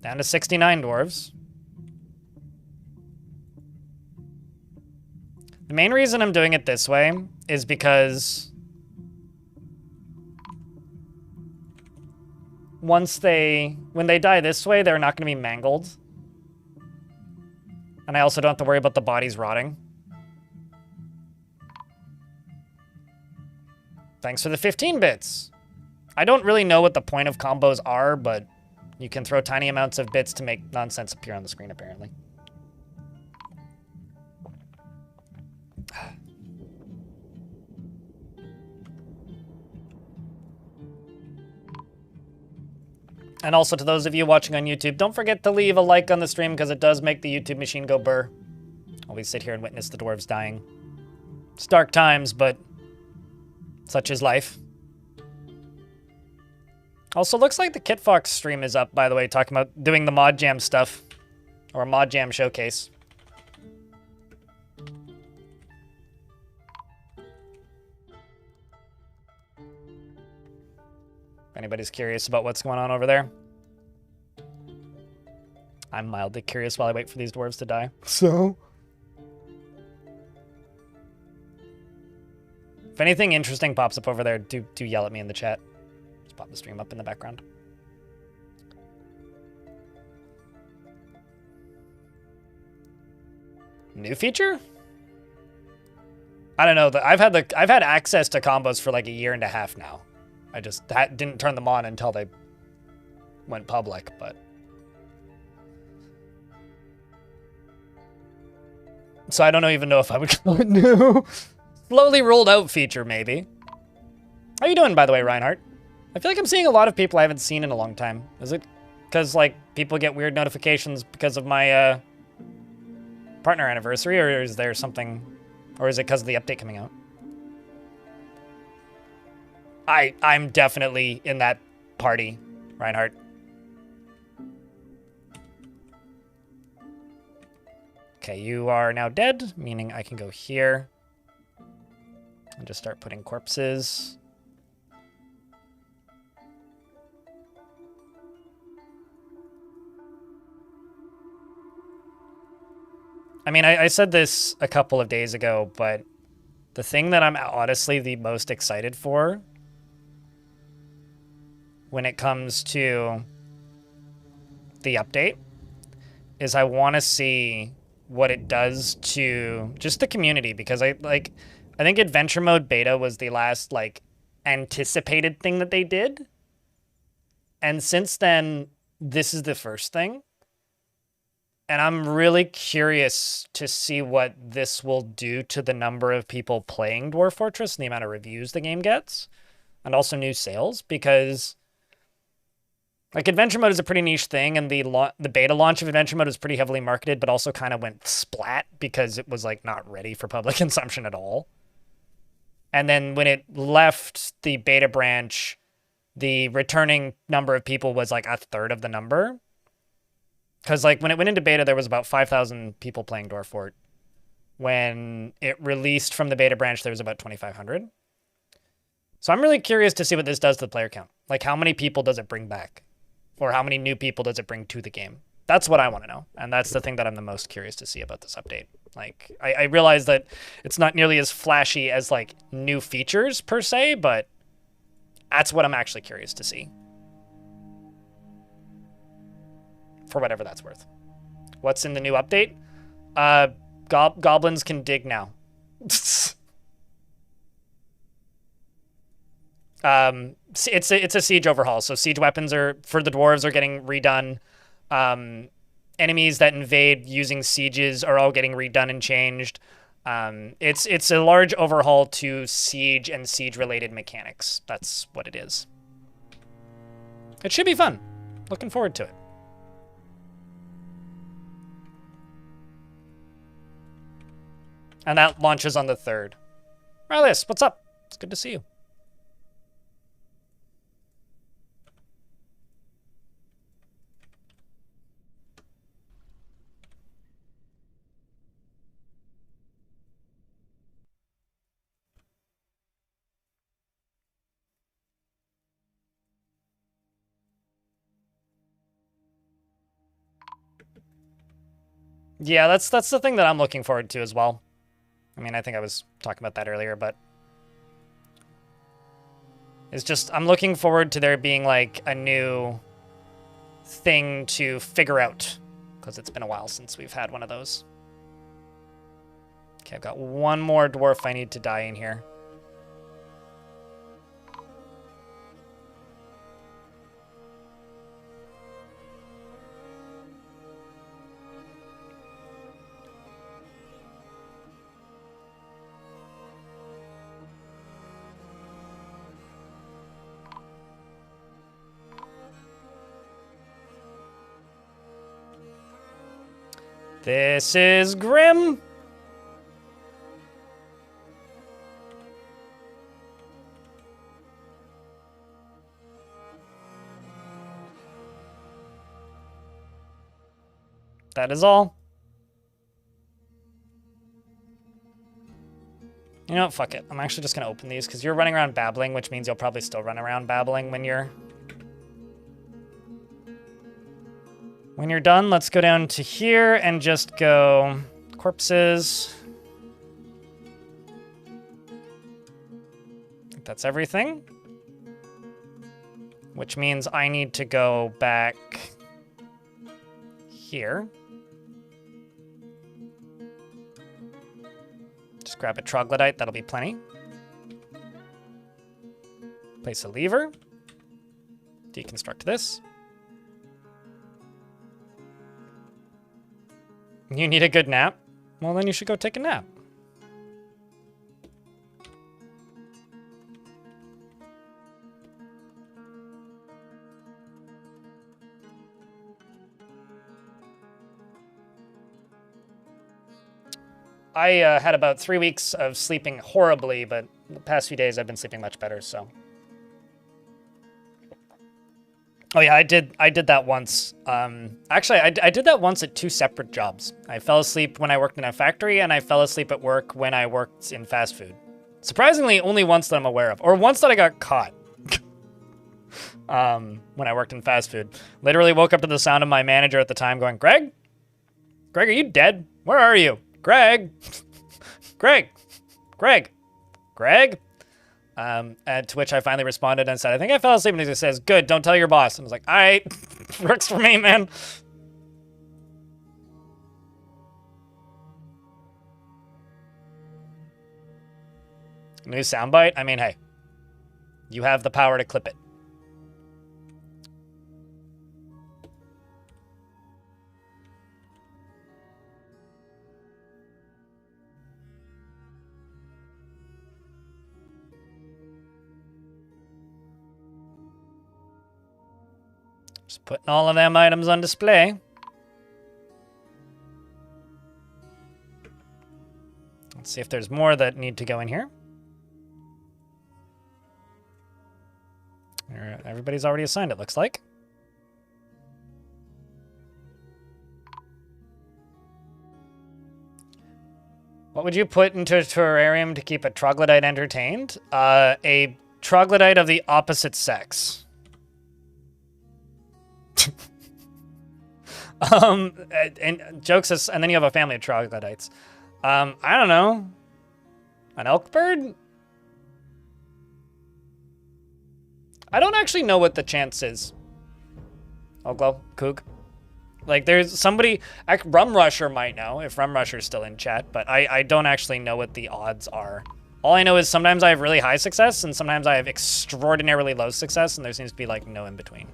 Down to 69 dwarves. The main reason I'm doing it this way is because when they die this way, they're not going to be mangled. And I also don't have to worry about the bodies rotting. Thanks for the 15 bits. I don't really know what the point of combos are, but you can throw tiny amounts of bits to make nonsense appear on the screen, apparently. And also to those of you watching on YouTube, don't forget to leave a like on the stream because it does make the YouTube machine go burr. While we sit here and witness the dwarves dying. It's dark times, but such is life. Also, looks like the KitFox stream is up, by the way, talking about doing the Mod Jam stuff. Or Mod Jam showcase. If anybody's curious about what's going on over there. I'm mildly curious while I wait for these dwarves to die. So? If anything interesting pops up over there, do yell at me in the chat. Just pop the stream up in the background. New feature? I don't know. I've had access to combos for like a year and a half now. I just didn't turn them on until they went public, but... So I don't even know if I would call it new. Slowly rolled out feature, maybe. How you doing, by the way, Reinhardt? I feel like I'm seeing a lot of people I haven't seen in a long time. Is it because, like, people get weird notifications because of my, partner anniversary, or is there something... Or is it because of the update coming out? I'm definitely in that party, Reinhardt. Okay, you are now dead, meaning I can go here and just start putting corpses. I mean, I said this a couple of days ago, but the thing that I'm honestly the most excited for when it comes to the update is I want to see what it does to just the community, because I think Adventure Mode Beta was the last like anticipated thing that they did. And since then, this is the first thing. And I'm really curious to see what this will do to the number of people playing Dwarf Fortress and the amount of reviews the game gets, and also new sales, because like Adventure Mode is a pretty niche thing, and the beta launch of Adventure Mode was pretty heavily marketed, but also kind of went splat because it was like not ready for public consumption at all. And then when it left the beta branch, the returning number of people was like a third of the number. Because, like, when it went into beta, there was about 5,000 people playing Dwarf Fort. When it released from the beta branch, there was about 2,500. So I'm really curious to see what this does to the player count. Like, how many people does it bring back? Or how many new people does it bring to the game? That's what I want to know. And that's the thing that I'm the most curious to see about this update. Like, I realize that it's not nearly as flashy as, like, new features per se, but that's what I'm actually curious to see. For whatever that's worth. What's in the new update? Goblins can dig now. It's a siege overhaul. So siege weapons for the dwarves are getting redone. Enemies that invade using sieges are all getting redone and changed. It's a large overhaul to siege and siege related mechanics. That's what it is. It should be fun. Looking forward to it. And that launches on the 3rd. Riley, what's up? It's good to see you. Yeah, that's the thing that I'm looking forward to as well. I mean, I think I was talking about that earlier, but it's just, I'm looking forward to there being like a new thing to figure out, because it's been a while since we've had one of those. Okay, I've got one more dwarf I need to die in here. This is Grim. That is all. You know what? Fuck it. I'm actually just going to open these because you're running around babbling, which means you'll probably still run around babbling when you're... When you're done, let's go down to here and just go corpses. I think that's everything. Which means I need to go back here. Just grab a troglodyte, that'll be plenty. Place a lever. Deconstruct this. You need a good nap? Well, then you should go take a nap. I had about 3 weeks of sleeping horribly, but the past few days I've been sleeping much better, so. Oh yeah, I did that once. Actually, I did that once at 2 separate jobs. I fell asleep when I worked in a factory, and I fell asleep at work when I worked in fast food. Surprisingly, only once that I'm aware of. Or once that I got caught. When I worked in fast food. Literally woke up to the sound of my manager at the time going, Greg? Greg, are you dead? Where are you? Greg? Greg? Greg? Greg? And to which I finally responded and said, I think I fell asleep. And he says, good, don't tell your boss. And I was like, all right, works for me, man. New soundbite? I mean, hey, you have the power to clip it. Just putting all of them items on display. Let's see if there's more that need to go in here. Everybody's already assigned, it looks like. What would you put into a terrarium to keep a troglodyte entertained? A troglodyte of the opposite sex. And jokes is, and then you have a family of troglodytes. I don't know. An elk bird? I don't actually know what the chance is. Oglo, Coog. Like, there's somebody, Rum Rusher might know, if Rum Rusher's still in chat, but I don't actually know what the odds are. All I know is sometimes I have really high success, and sometimes I have extraordinarily low success, and there seems to be, like, no in between.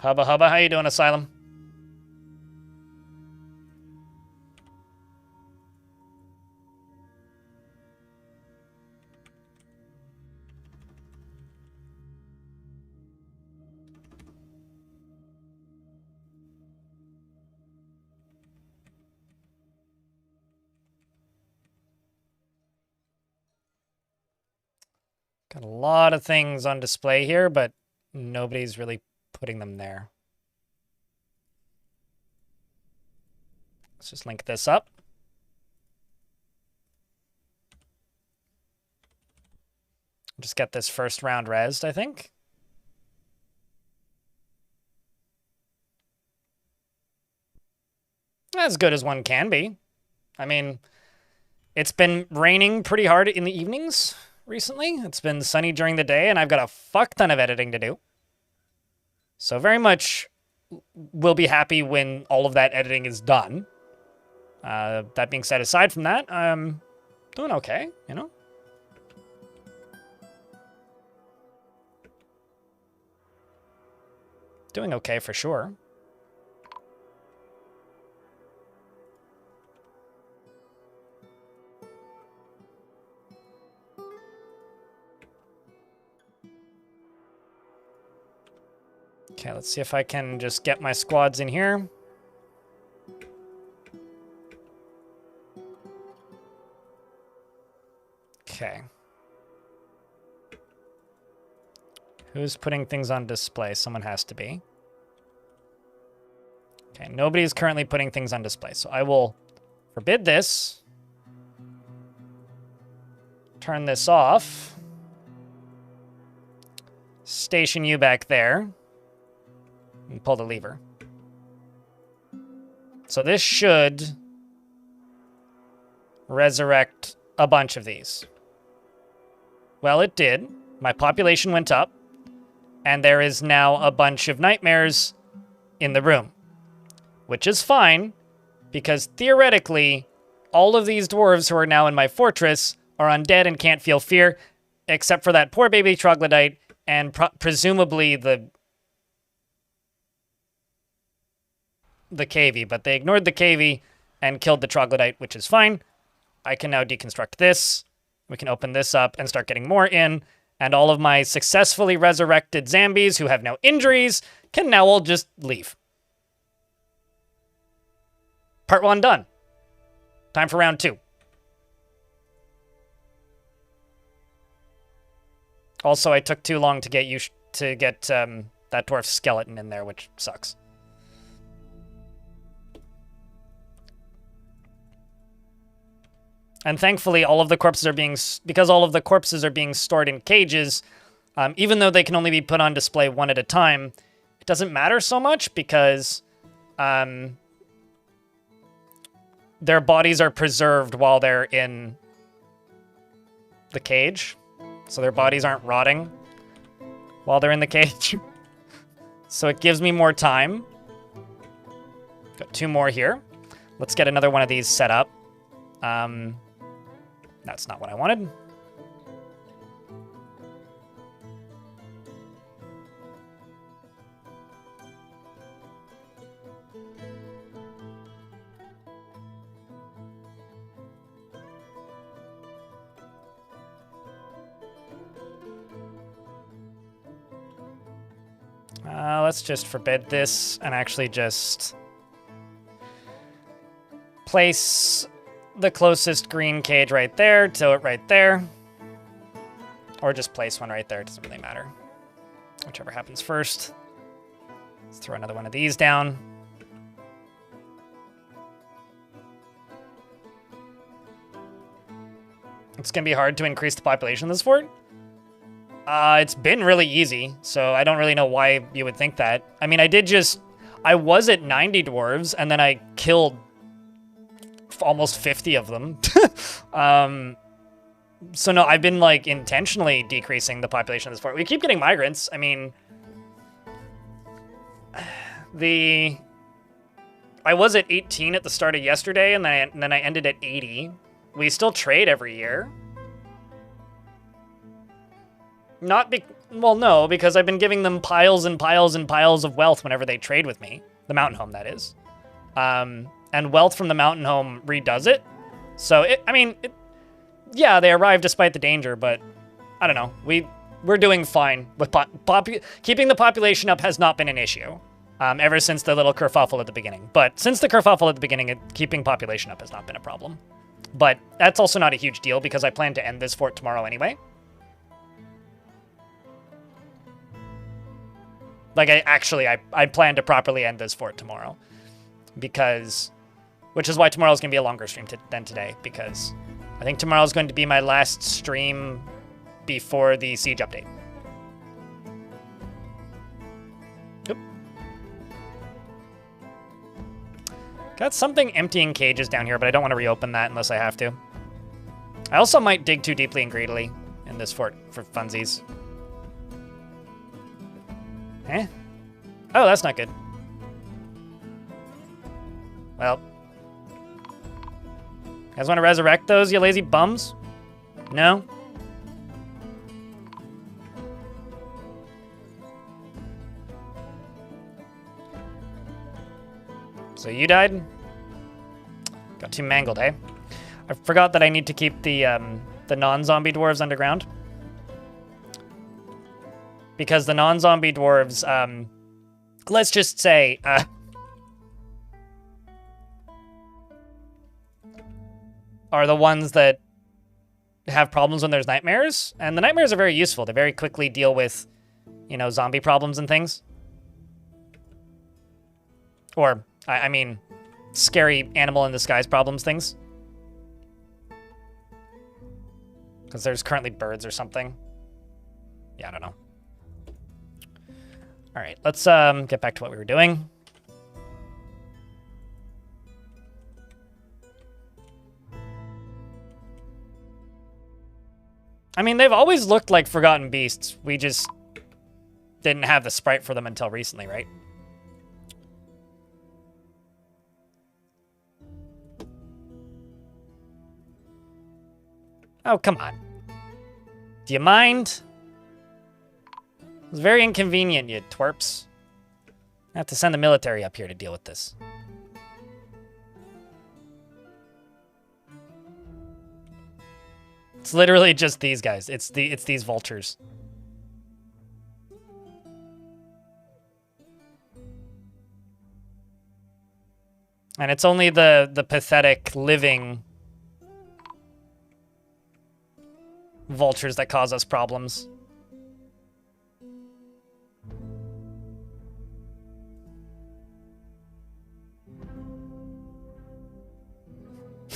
Hubba Hubba, how you doing, Asylum? Got a lot of things on display here, but nobody's really putting them there. Let's just link this up. Just get this first round rezzed, I think. As good as one can be. I mean, it's been raining pretty hard in the evenings recently. It's been sunny during the day, and I've got a fuck ton of editing to do. So very much will be happy when all of that editing is done. That being said, aside from that, I'm doing okay, you know? Doing okay for sure. Okay, let's see if I can just get my squads in here. Okay. Who's putting things on display? Someone has to be. Okay, nobody is currently putting things on display, so I will forbid this. Turn this off. Station you back there. And pull the lever. So this should resurrect a bunch of these. Well, it did. My population went up, and there is now a bunch of nightmares in the room, which is fine, because theoretically, all of these dwarves who are now in my fortress are undead and can't feel fear, except for that poor baby troglodyte and presumably the cavey, but they ignored the cavey and killed the troglodyte, which is fine. I can now deconstruct this. We can open this up and start getting more in, and all of my successfully resurrected zombies who have no injuries can now all just leave. Part 1 done. Time for round 2. Also, I took too long to get that dwarf skeleton in there, which sucks. And thankfully, all of the corpses are being, because all of the corpses are being stored in cages, even though they can only be put on display one at a time, it doesn't matter so much because their bodies are preserved while they're in the cage. So their bodies aren't rotting while they're in the cage. So it gives me more time. Got 2 more here. Let's get another one of these set up. That's not what I wanted. Let's just forbid this and actually just place the closest green cage right there, tow it right there. Or just place one right there, it doesn't really matter. Whichever happens first. Let's throw another one of these down. It's going to be hard to increase the population of this fort. It's been really easy, so I don't really know why you would think that. I mean, I was at 90 dwarves, and then I killed almost 50 of them. So no, I've been, like, intentionally decreasing the population of this fort. We keep getting migrants. I mean, I was at 18 at the start of yesterday, and then I ended at 80. We still trade every year. Well, no, because I've been giving them piles and piles and piles of wealth whenever they trade with me. The mountain home, that is. And wealth from the mountain home redoes it. So, yeah, they arrive despite the danger, but I don't know. We're doing fine with keeping the population up has not been an issue ever since the little kerfuffle at the beginning. But since the kerfuffle at the beginning, keeping population up has not been a problem. But that's also not a huge deal because I plan to end this fort tomorrow anyway. Like, I plan to properly end this fort tomorrow. Which is why tomorrow's going to be a longer stream than today, because I think tomorrow's going to be my last stream before the siege update. Oop. Got something emptying cages down here, but I don't want to reopen that unless I have to. I also might dig too deeply and greedily in this fort for funsies. Eh? Oh, that's not good. Well. You guys want to resurrect those, you lazy bums? No? So you died? Got too mangled, eh? I forgot that I need to keep the non-zombie dwarves underground. Because the non-zombie dwarves, let's just say, are the ones that have problems when there's nightmares. And the nightmares are very useful. They very quickly deal with, zombie problems and things. Or, I mean, scary animal in disguise problems things. Because there's currently birds or something. Yeah, I don't know. All right, let's get back to what we were doing. I mean, they've always looked like Forgotten Beasts. We just didn't have the sprite for them until recently, right? Oh, come on. Do you mind? It's very inconvenient, you twerps. I have to send the military up here to deal with this. It's literally just these guys. It's these vultures. And it's only the pathetic living vultures that cause us problems.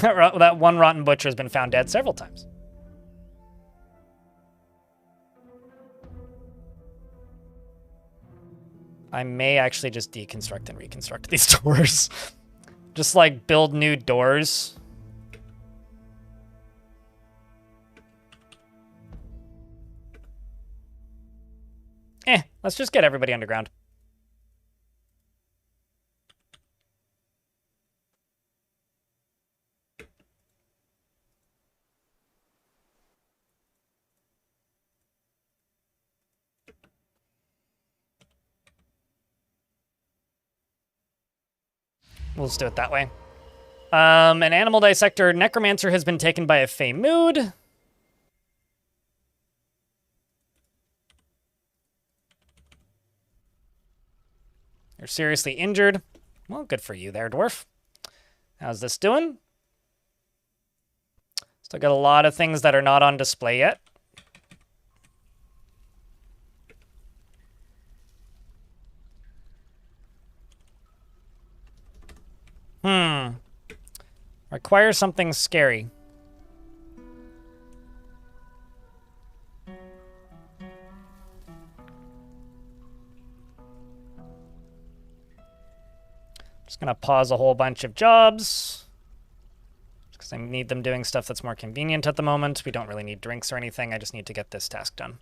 That one rotten butcher has been found dead several times. I may actually just deconstruct and reconstruct these doors. Just like build new doors. Let's just get everybody underground. We'll just do it that way. An animal dissector necromancer has been taken by a Fey Mood. You're seriously injured. Well, good for you there, dwarf. How's this doing? Still got a lot of things that are not on display yet. Require something scary. Just gonna pause a whole bunch of jobs. Because I need them doing stuff that's more convenient at the moment. We don't really need drinks or anything. I just need to get this task done.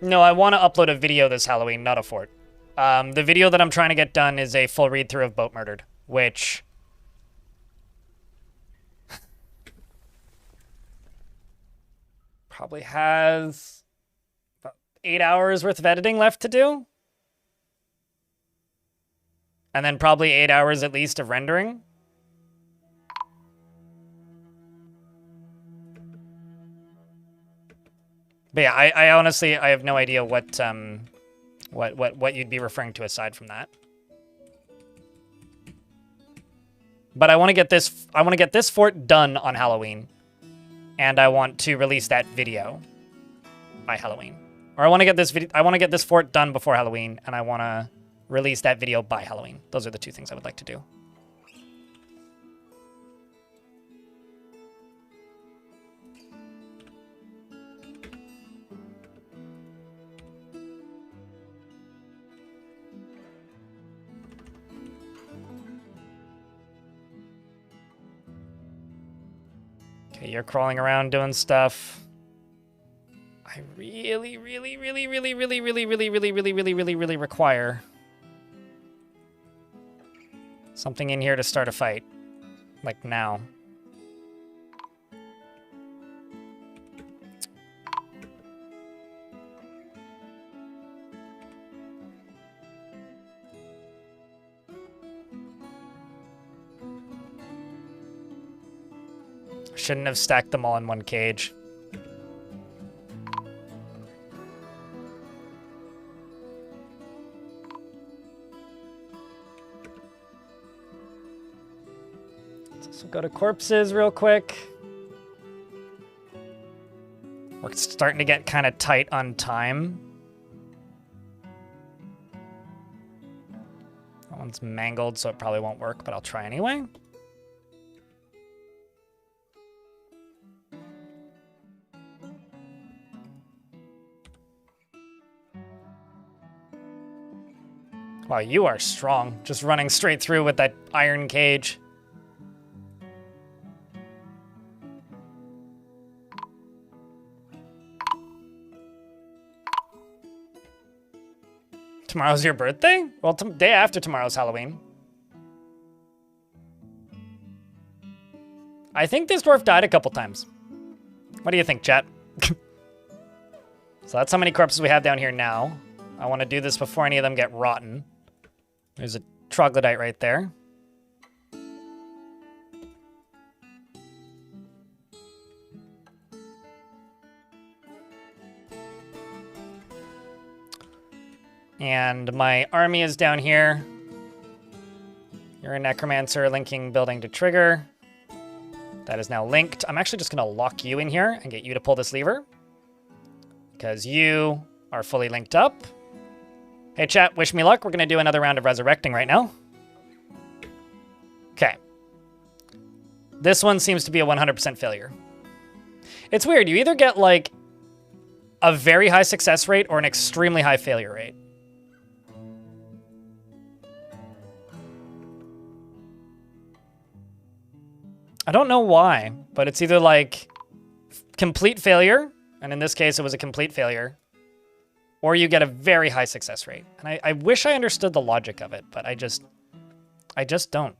No, I want to upload a video this Halloween, not a fort. The video that I'm trying to get done is a full read-through of Boat Murdered, which... probably has about 8 hours worth of editing left to do. And then probably 8 hours at least of rendering. But yeah, I honestly, I have no idea what you'd be referring to aside from that. But I want to get this fort done on Halloween. And I want to release that video by Halloween. Or I want to get this fort done before Halloween, and I want to release that video by Halloween. Those are the two things I would like to do. Okay, you're crawling around doing stuff. I really require something in here to start a fight. Like now. Shouldn't have stacked them all in one cage. So go to corpses real quick. We're starting to get kind of tight on time. That one's mangled, so it probably won't work, but I'll try anyway. Wow, you are strong. Just running straight through with that iron cage. Tomorrow's your birthday? Well, day after tomorrow's Halloween. I think this dwarf died a couple times. What do you think, chat? So that's how many corpses we have down here now. I want to do this before any of them get rotten. There's a troglodyte right there. And my army is down here. You're a necromancer linking building to trigger. That is now linked. I'm actually just going to lock you in here and get you to pull this lever. Because you are fully linked up. Hey chat, wish me luck. We're going to do another round of resurrecting right now. Okay. This one seems to be a 100% failure. It's weird. You either get like a very high success rate or an extremely high failure rate. I don't know why, but it's either like complete failure, and in this case it was a complete failure, or you get a very high success rate. And I wish I understood the logic of it, but I just don't.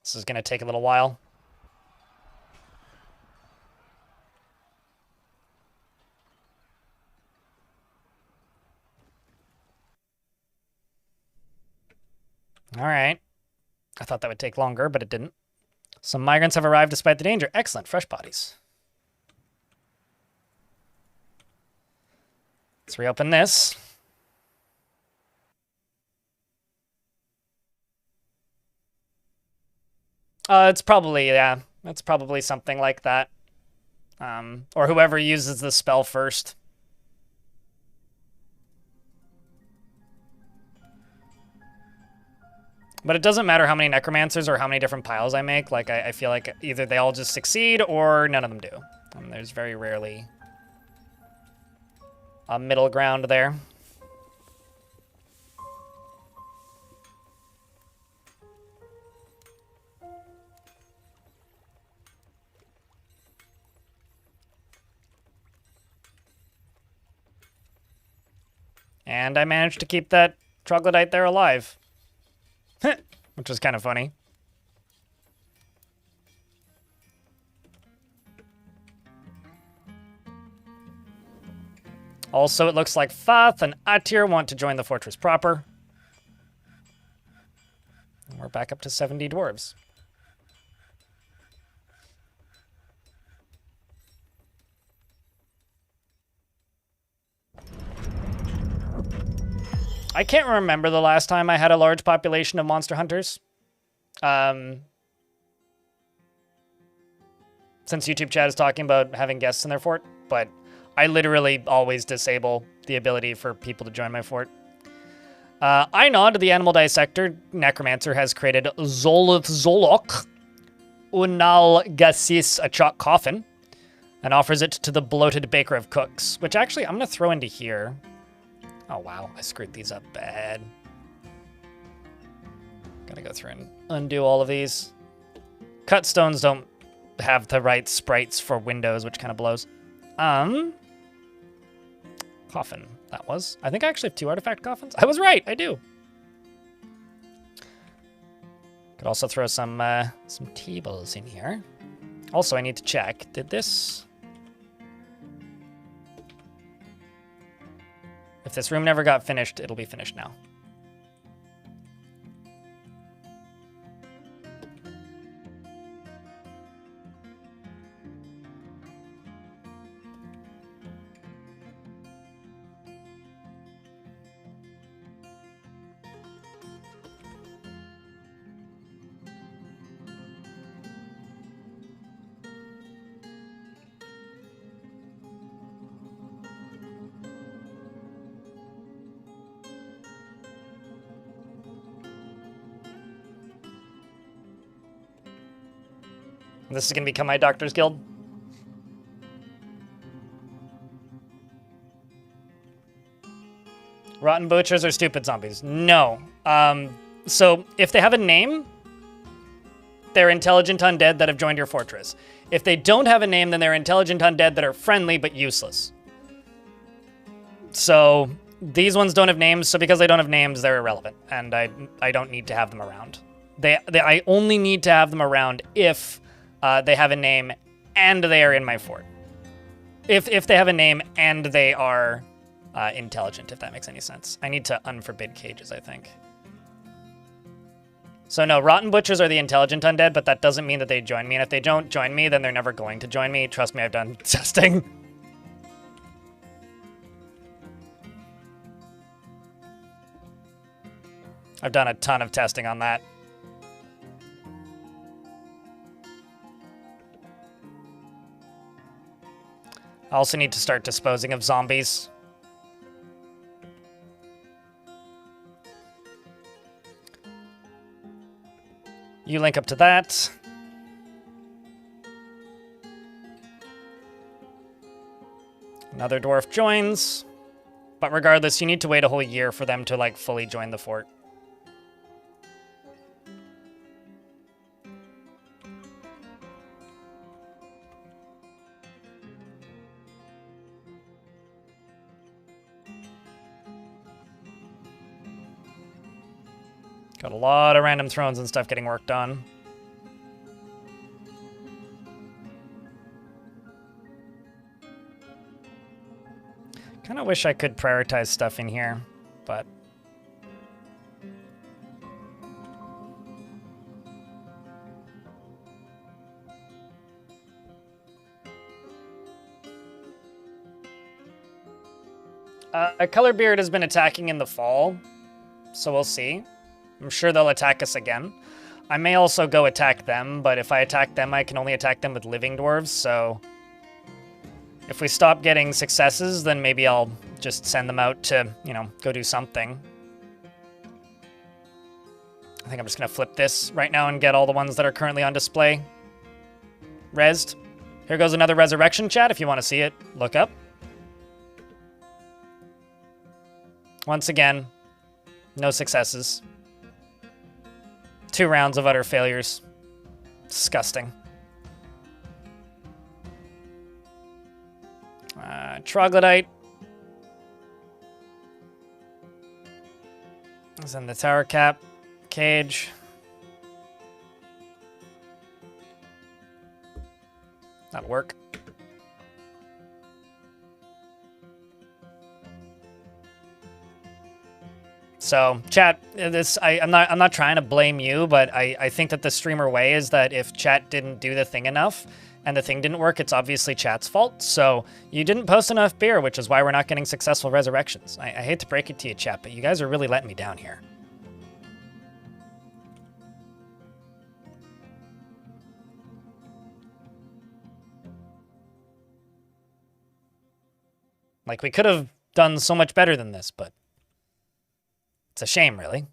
This is going to take a little while. All right. I thought that would take longer, but it didn't. Some migrants have arrived despite the danger. Excellent. Fresh bodies. Let's reopen this. It's probably, yeah. It's probably something like that. Or whoever uses the spell first. But it doesn't matter how many necromancers or how many different piles I make. Like, I feel like either they all just succeed or none of them do. And there's very rarely a middle ground there. And I managed to keep that troglodyte there alive. Which was kind of funny. Also, it looks like Fath and Atir want to join the fortress proper. And we're back up to 70 dwarves. I can't remember the last time I had a large population of monster hunters. Since YouTube chat is talking about having guests in their fort, but I literally always disable the ability for people to join my fort. Einod, the animal dissector necromancer, has created Zolith Zolok Unal Gasis a chalk coffin and offers it to the bloated baker of cooks, which actually I'm going to throw into here. Oh, wow. I screwed these up bad. Gotta go through and undo all of these. Cut stones don't have the right sprites for windows, which kind of blows. Coffin, that was. I think I actually have 2 artifact coffins. I was right. I do. Could also throw some tables in here. Also, I need to check. Did this... If this room never got finished, it'll be finished now. This is going to become my Doctor's Guild. Rotten butchers are stupid zombies. No. So if they have a name, they're intelligent undead that have joined your fortress. If they don't have a name, then they're intelligent undead that are friendly but useless. So these ones don't have names, so because they don't have names, they're irrelevant, and I don't need to have them around. I only need to have them around if they have a name and they are in my fort. If they have a name and they are intelligent, if that makes any sense. I need to unforbid cages, I think. So no, rotten butchers are the intelligent undead, but that doesn't mean that they join me. And if they don't join me, then they're never going to join me. Trust me, I've done testing. I've done a ton of testing on that. I also need to start disposing of zombies. You link up to that. Another dwarf joins. But regardless, you need to wait a whole year for them to, like, fully join the fort. Got a lot of random thrones and stuff getting worked on. Kind of wish I could prioritize stuff in here, but... Colorbeard has been attacking in the fall, so we'll see. I'm sure they'll attack us again. I may also go attack them, but if I attack them, I can only attack them with living dwarves, so... If we stop getting successes, then maybe I'll just send them out to, you know, go do something. I think I'm just gonna flip this right now and get all the ones that are currently on display rezzed. Here goes another resurrection chat. If you want to see it, look up. Once again, no successes. 2 rounds of utter failures. Disgusting. Troglodyte. Is in the tower cap. Cage. That'll work. So, chat, I'm not trying to blame you, but I think that the streamer way is that if chat didn't do the thing enough and the thing didn't work, it's obviously chat's fault. So you didn't post enough beer, which is why we're not getting successful resurrections. I hate to break it to you, chat, but you guys are really letting me down here. Like, we could have done so much better than this, but it's a shame, really.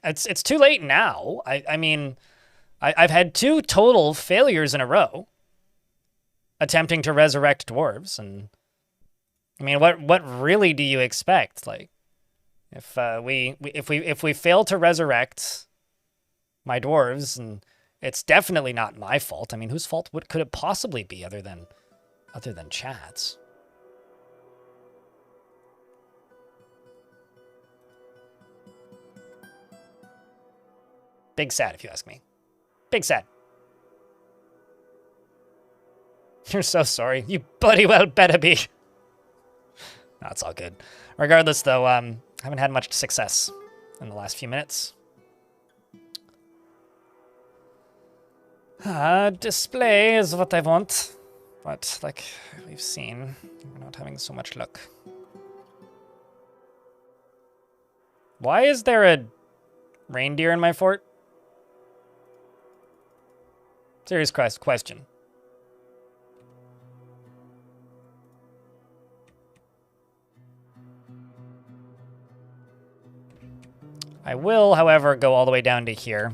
It's too late now. I mean, I've had 2 total failures in a row attempting to resurrect dwarves, and I mean, what really do you expect? Like, if we fail to resurrect my dwarves, and it's definitely not my fault. I mean, whose fault could it possibly be other than chat's? Big sad, if you ask me. Big sad. You're so sorry. You bloody well better be. No, it's all good. Regardless, though, haven't had much success in the last few minutes. Display is what I want. But, like we've seen, we're not having so much luck. Why is there a reindeer in my fort? Serious question. I will, however, go all the way down to here.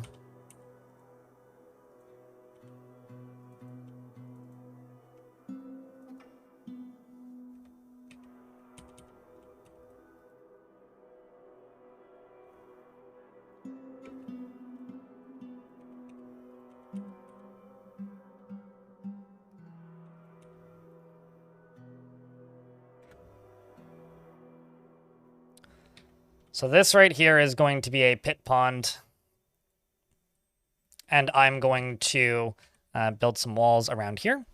So this right here is going to be a pit pond. And I'm going to build some walls around here.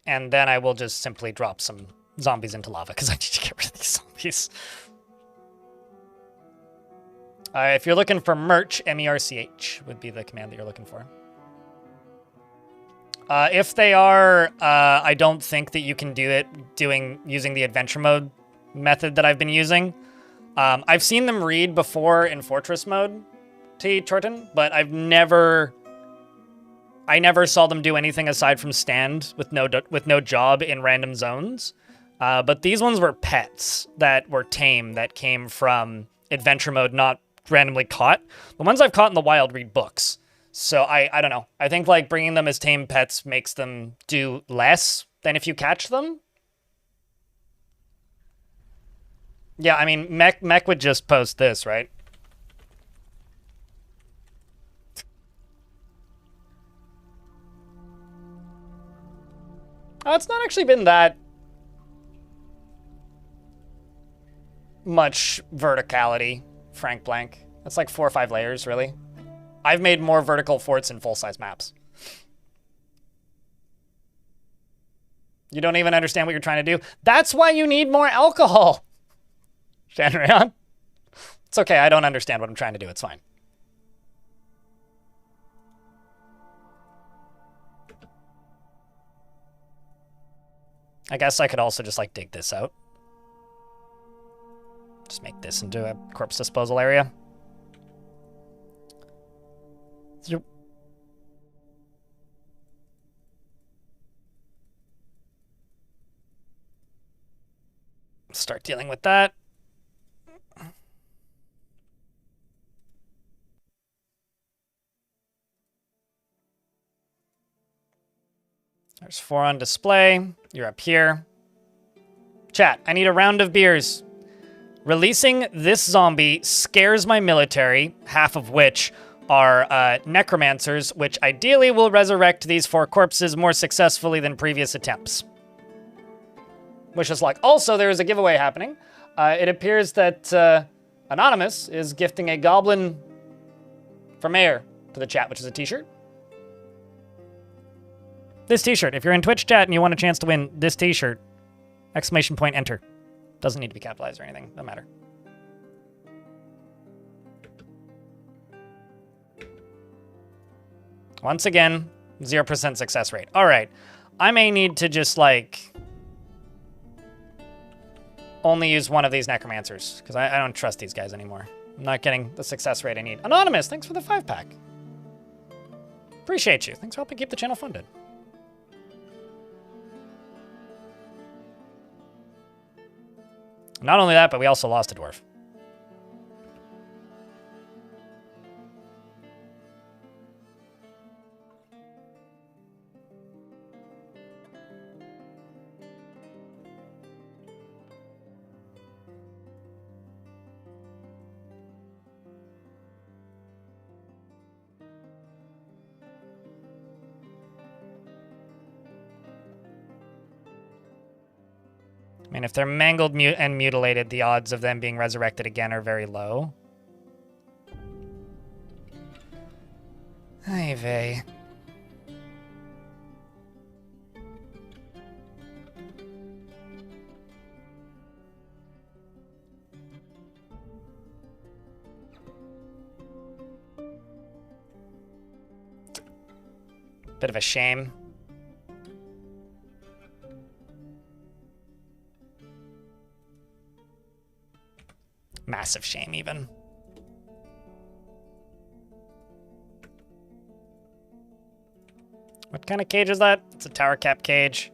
And then I will just simply drop some zombies into lava because I need to get rid of these zombies. If you're looking for merch, MERCH would be the command that you're looking for. If they are, I don't think that you can do it using the adventure mode method that I've been using. I've seen them read before in fortress mode, T. Chorton, but I never saw them do anything aside from stand with no job in random zones. But these ones were pets that were tame that came from adventure mode, not randomly caught. The ones I've caught in the wild read books. So I don't know. I think like bringing them as tame pets makes them do less than if you catch them. Yeah, I mean, Mech would just post this, right? It's not actually been that much verticality, Frank Blank. That's like 4 or 5 layers, really. I've made more vertical forts in full-size maps. You don't even understand what you're trying to do. That's why you need more alcohol, Shanrayan. It's okay, I don't understand what I'm trying to do, it's fine. I guess I could also just, like, dig this out. Just make this into a corpse disposal area. Start dealing with that. There's 4 on display. You're up here. Chat, I need a round of beers. Releasing this zombie scares my military, half of which are necromancers, which ideally will resurrect these 4 corpses more successfully than previous attempts. Wish us luck. Also, there is a giveaway happening. It appears that Anonymous is gifting a goblin for mayor to the chat, which is a t-shirt. This t-shirt, if you're in Twitch chat and you want a chance to win this t-shirt, ! Enter. Doesn't need to be capitalized or anything, doesn't matter. Once again, 0% success rate. All right, I may need to just like only use one of these necromancers because I don't trust these guys anymore. I'm not getting the success rate I need. Anonymous, thanks for the 5-pack. Appreciate you. Thanks for helping keep the channel funded. Not only that, but we also lost a dwarf. I mean, if they're mangled and mutilated, the odds of them being resurrected again are very low. Ay vey. Bit of a shame. Massive shame, even. What kind of cage is that? It's a tower cap cage.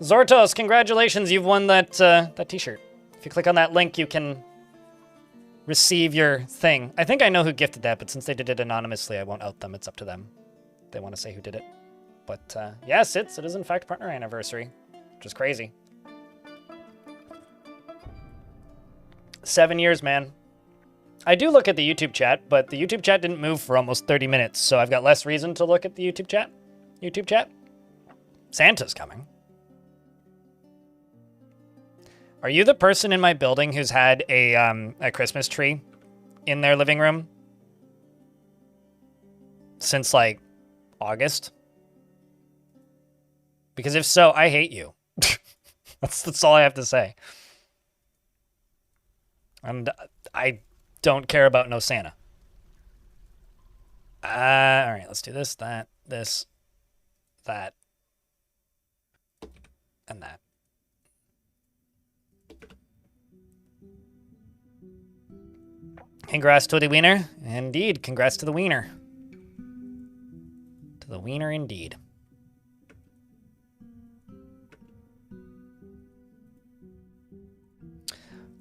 Zortos, congratulations, you've won that that t-shirt. If you click on that link, you can receive your thing. I think I know who gifted that, but since they did it anonymously, I won't out them. It's up to them. They want to say who did it. But yes, it is in fact partner anniversary, which is crazy. 7 years, man. I do look at the YouTube chat, but the YouTube chat didn't move for almost 30 minutes, so I've got less reason to look at the YouTube chat. Santa's coming. Are you the person in my building who's had a Christmas tree in their living room since, like, August? Because if so, I hate you. That's all I have to say. And I don't care about no Santa. All right, let's do this, that, and that. Congrats to the wiener. Indeed, congrats to the wiener. To the wiener, indeed.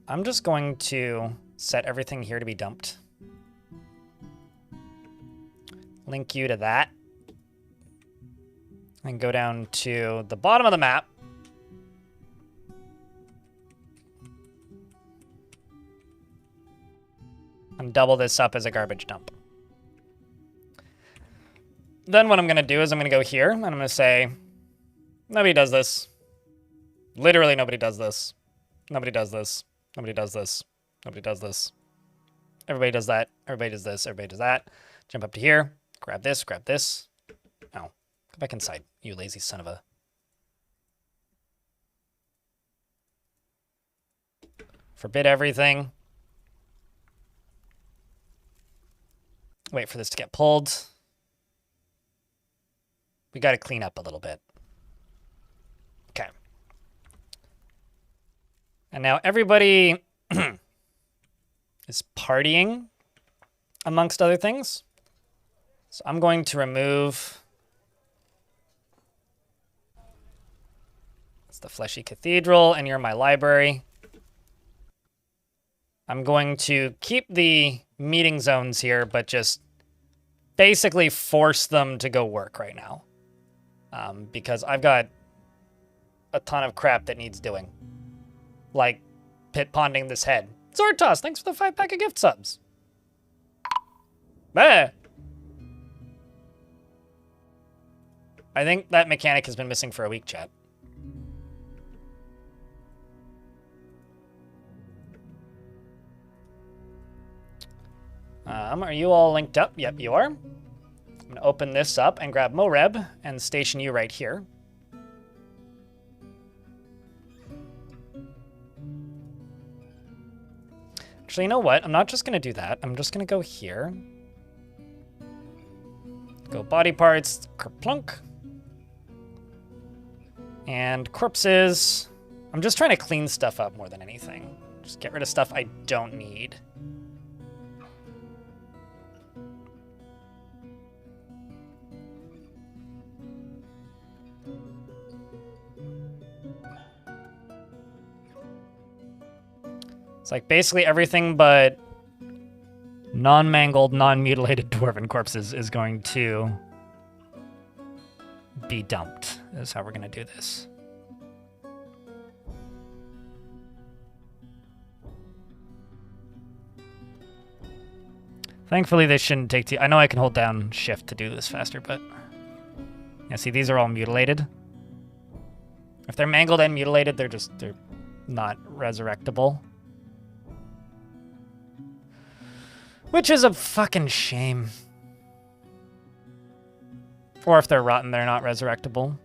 I'm just going to set everything here to be dumped. Link you to that. And go down to the bottom of the map. And double this up as a garbage dump. Then what I'm going to do is I'm going to go here, and I'm going to say, nobody does this. Literally nobody does this. Nobody does this. Nobody does this. Nobody does this. Everybody does that. Everybody does this. Everybody does that. Jump up to here. Grab this, grab this. No, go back inside, you lazy son of a... Forbid everything. Wait for this to get pulled. We got to clean up a little bit. Okay. And now everybody is partying, amongst other things. So I'm going to remove... It's the Fleshy Cathedral, and you're my library. I'm going to keep the meeting zones here, but just basically force them to go work right now. Because I've got a ton of crap that needs doing. Like pit ponding this head. Zortos, thanks for the 5-pack of gift subs. Bah. I think that mechanic has been missing for a week, chat. Are you all linked up? Yep, you are. I'm going to open this up and grab Moreb and station you right here. Actually, you know what? I'm not just going to do that. I'm just going to go here. Go body parts, kerplunk. And corpses. I'm just trying to clean stuff up more than anything. Just get rid of stuff I don't need. It's like basically everything but non-mangled, non-mutilated dwarven corpses is going to be dumped, is how we're going to do this. Thankfully, this shouldn't take too... I know I can hold down shift to do this faster, but... Yeah, see, these are all mutilated. If they're mangled and mutilated, they're not resurrectable. Which is a fucking shame. Or if they're rotten, they're not resurrectable.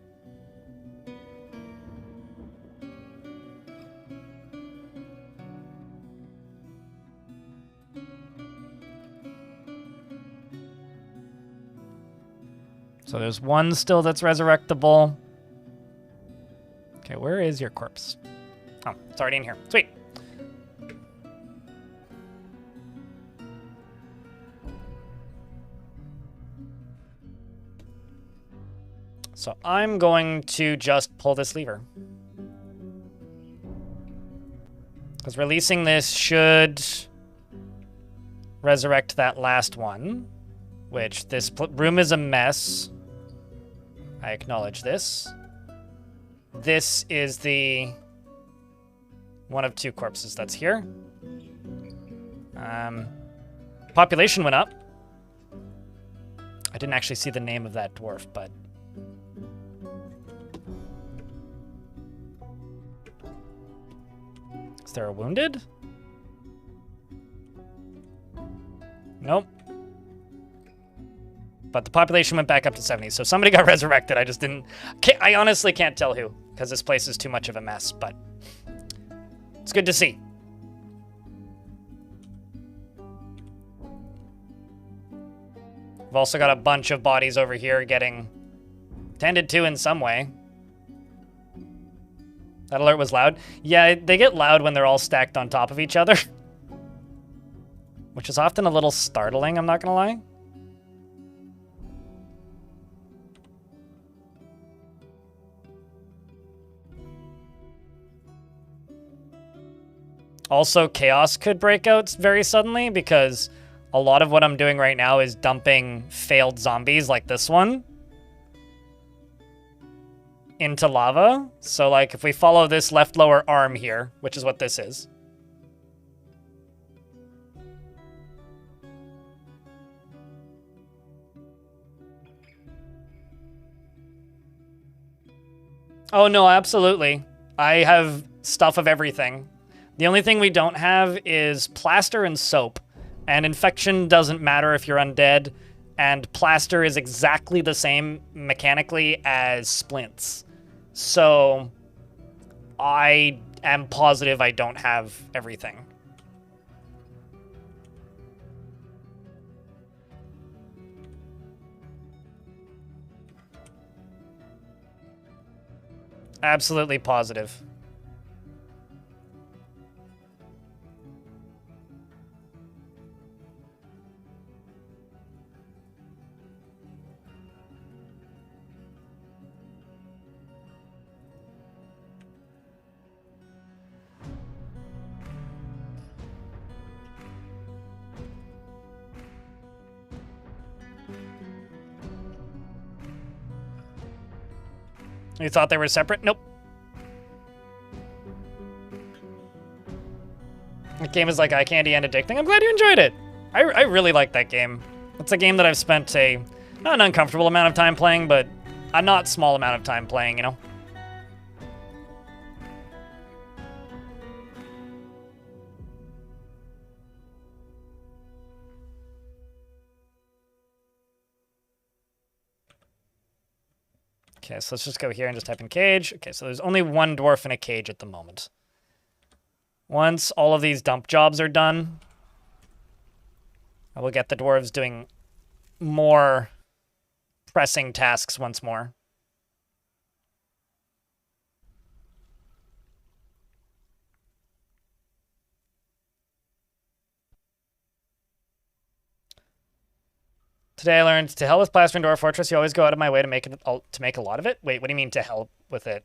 So there's one still that's resurrectable. Okay, where is your corpse? Oh, it's already in here. Sweet. So I'm going to just pull this lever. Because releasing this should resurrect that last one. Which, this room is a mess. I acknowledge this. This is the one of two corpses that's here. Population went up. I didn't actually see the name of that dwarf, but... Is there a wounded? Nope. But the population went back up to 70, so somebody got resurrected. I just didn't... I honestly can't tell who, because this place is too much of a mess, but... It's good to see. We've also got a bunch of bodies over here getting tended to in some way. That alert was loud. Yeah, they get loud when they're all stacked on top of each other. Which is often a little startling, I'm not gonna lie. Also, chaos could break out very suddenly because a lot of what I'm doing right now is dumping failed zombies like this one into lava. So, like, if we follow this left lower arm here, which is what this is. Oh, no, absolutely. I have stuff of everything. The only thing we don't have is plaster and soap. And infection doesn't matter if you're undead. and plaster is exactly the same mechanically as splints. So I am positive I don't have everything. Absolutely positive. You thought they were separate? Nope. The game is like eye candy and addicting. I'm glad you enjoyed it. I really like that game. It's a game that I've spent not an uncomfortable amount of time playing, but a not small amount of time playing, you know? Okay, so let's just go here and just type in cage. Okay, so there's only one dwarf in a cage at the moment. Once all of these dump jobs are done, I will get the dwarves doing more pressing tasks once more. Today I learned to hell with plaster and Dwarf Fortress. You always go out of my way to make a lot of it. Wait, what do you mean to hell with it?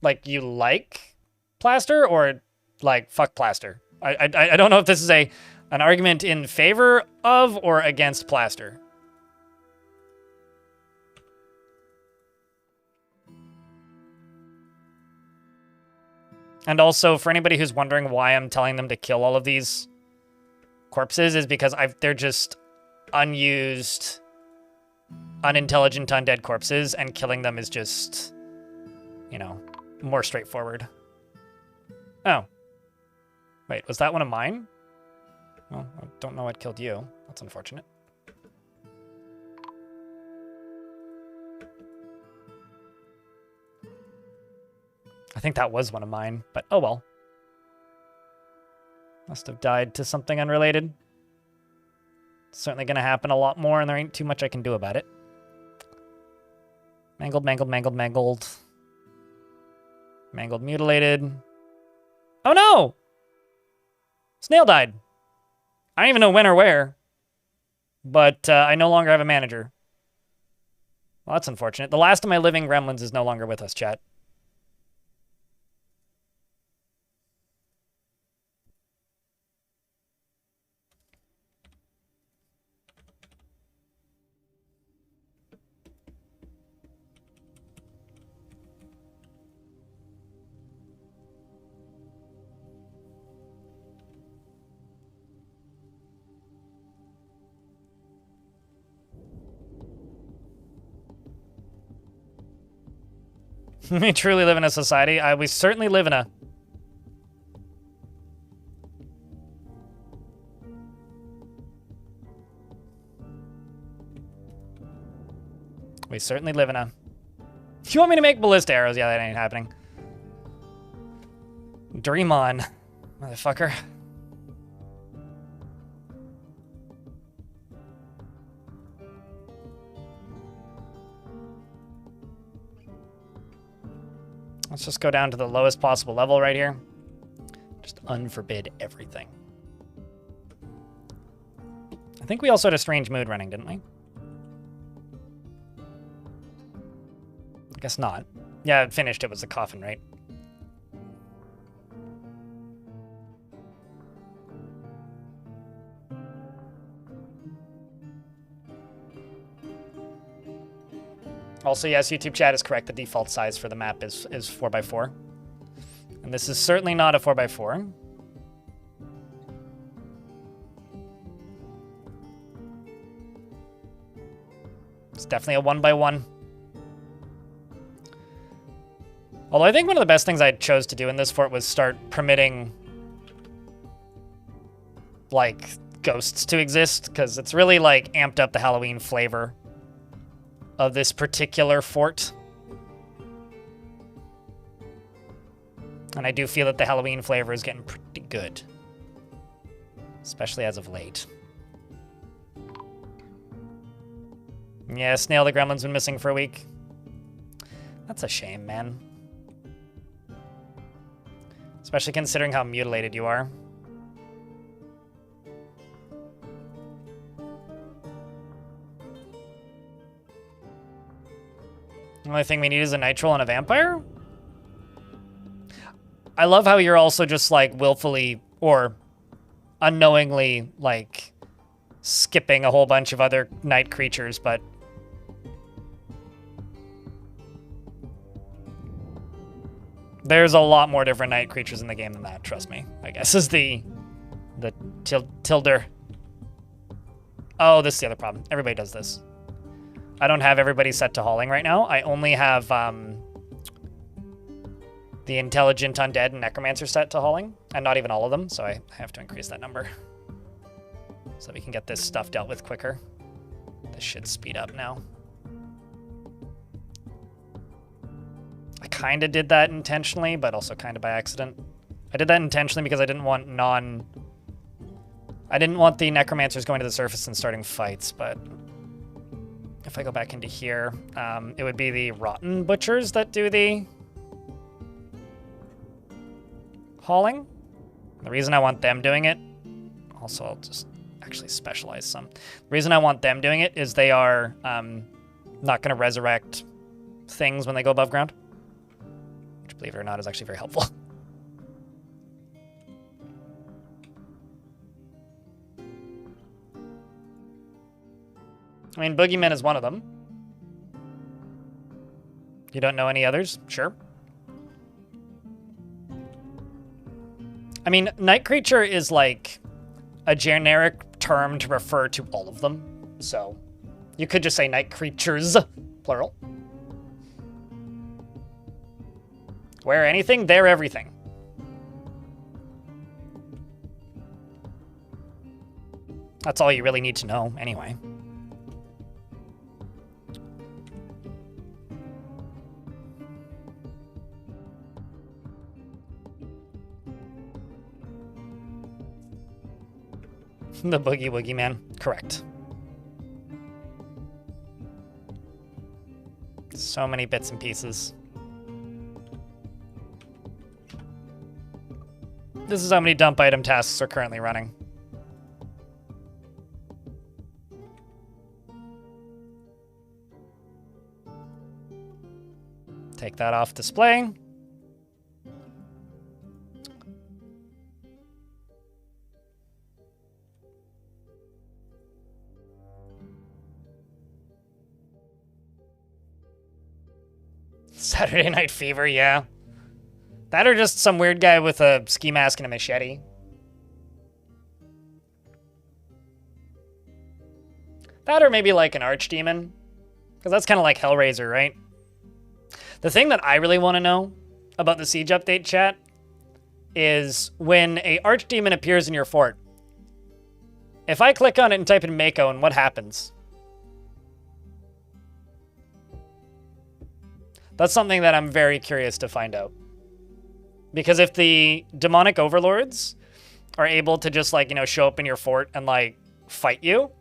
Like you like plaster or like fuck plaster? I don't know if this is an argument in favor of or against plaster. And also, for anybody who's wondering why I'm telling them to kill all of these corpses, is because they're just unused, unintelligent undead corpses, and killing them is just, you know, more straightforward. Oh. Wait, was that one of mine? Well, I don't know what killed you. That's unfortunate. I think that was one of mine, but oh well. Must have died to something unrelated. It's certainly going to happen a lot more, and there ain't too much I can do about it. Mangled, mangled, mangled, mangled. Mangled, mutilated. Oh no! Snail died. I don't even know when or where. But I no longer have a manager. Well, that's unfortunate. The last of my living gremlins is no longer with us, chat. We truly live in a society. We certainly live in a... We certainly live in a... If you want me to make ballista arrows, yeah, that ain't happening. Dream on, motherfucker. Let's just go down to the lowest possible level right here. Just unforbid everything. I think we also had a strange mood running, didn't we? I guess not. Yeah, it finished. It was the coffin, right? Also, yes, YouTube chat is correct. The default size for the map is 4x4. And this is certainly not a 4x4. It's definitely a 1x1. Although I think one of the best things I chose to do in this fort was start permitting, like, ghosts to exist, because it's really, like, amped up the Halloween flavor of this particular fort. And I do feel that the Halloween flavor is getting pretty good. Especially as of late. Yeah, Snail the Gremlin's been missing for a week. That's a shame, man. Especially considering how mutilated you are. The only thing we need is a Nitro and a Vampire? I love how you're also just, like, willfully or unknowingly, like, skipping a whole bunch of other night creatures, but... there's a lot more different night creatures in the game than that, trust me. I guess is the tilder. Oh, this is the other problem. Everybody does this. I don't have everybody set to hauling right now. I only have the Intelligent Undead and Necromancer set to hauling, and not even all of them, so I have to increase that number. So we can get this stuff dealt with quicker. This should speed up now. I kind of did that intentionally, but also kind of by accident. I did that intentionally because I didn't want the Necromancers going to the surface and starting fights, but if I go back into here, it would be the Rotten Butchers that do the hauling. The reason I want them doing it, also I'll just actually specialize some. The reason I want them doing it is they are not going to resurrect things when they go above ground. Which, believe it or not, is actually very helpful. I mean, Boogeyman is one of them. You don't know any others? Sure. I mean, Night Creature is like a generic term to refer to all of them. So you could just say Night Creatures, plural. Where anything, there everything. That's all you really need to know, anyway. The Boogie Woogie Man, correct. So many bits and pieces. This is how many dump item tasks are currently running. Take that off display. Saturday Night Fever, yeah. That or just some weird guy with a ski mask and a machete. That or maybe like an archdemon. Because that's kind of like Hellraiser, right? The thing that I really want to know about the Siege update chat is when a archdemon appears in your fort, if I click on it and type in Mako, and what happens? That's something that I'm very curious to find out. Because if the demonic overlords are able to just, like, you know, show up in your fort and, like, fight you.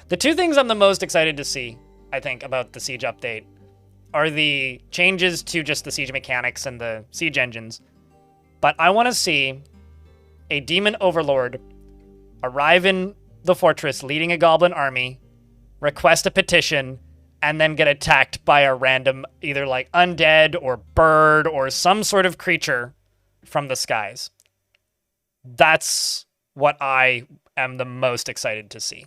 The two things I'm the most excited to see, I think, about the Siege update are the changes to just the Siege mechanics and the Siege engines. But I want to see a demon overlord arrive in the fortress leading a goblin army, request a petition, and then get attacked by a random, either like undead or bird or some sort of creature from the skies. That's what I am the most excited to see.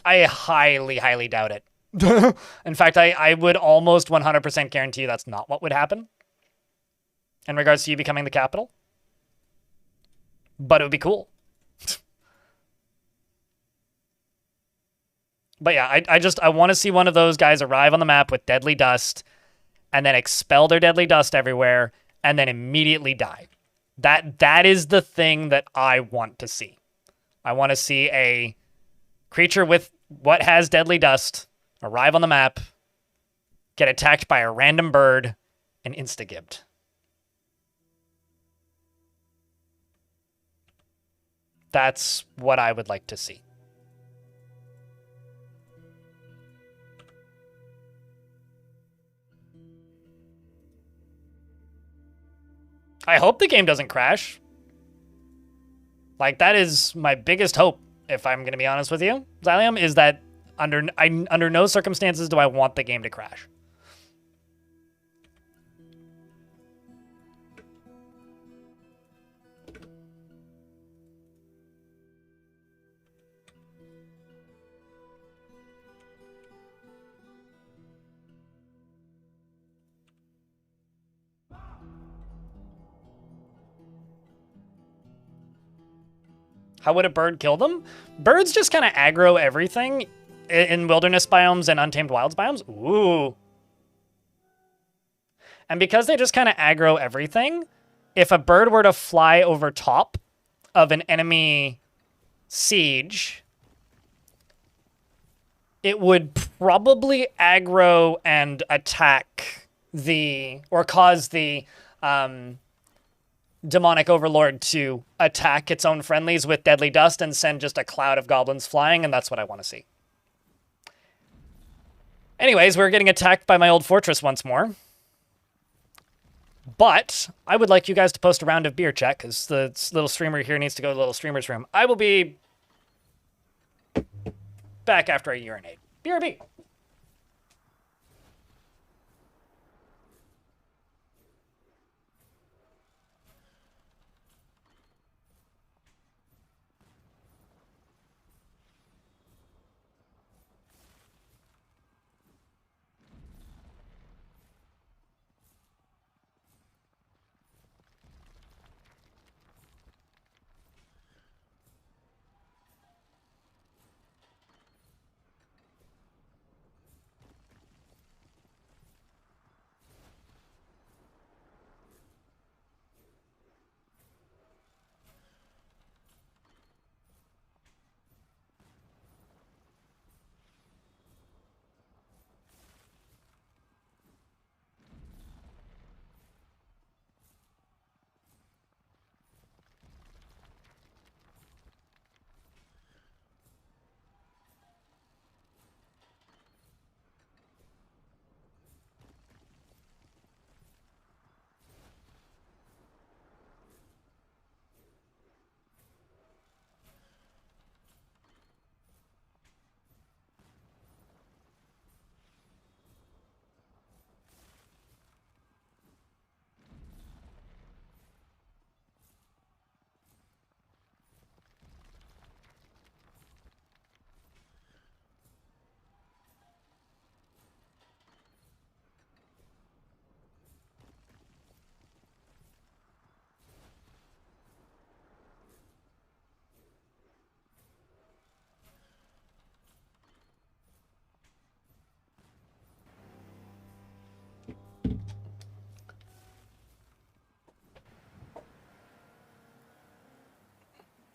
I highly, highly doubt it. In fact, I would almost 100% guarantee you that's not what would happen in regards to you becoming the capital. But it would be cool. But yeah, I want to see one of those guys arrive on the map with deadly dust and then expel their deadly dust everywhere and then immediately die. That is the thing that I want to see. I want to see a creature with what has deadly dust arrive on the map, get attacked by a random bird, and insta-gibbed. That's what I would like to see. I hope the game doesn't crash. Like, that is my biggest hope, if I'm going to be honest with you, Xylium, is that under no circumstances do I want the game to crash. How would a bird kill them? Birds just kind of aggro everything in wilderness biomes and untamed wilds biomes. Ooh. And because they just kind of aggro everything, if a bird were to fly over top of an enemy siege, it would probably aggro and attack or cause the demonic overlord to attack its own friendlies with deadly dust and send just a cloud of goblins flying, and that's what I want to see. Anyways, we're getting attacked by my old fortress once more. But I would like you guys to post a round of beer chat, because the little streamer here needs to go to the little streamer's room. I will be back after I urinate. BRB.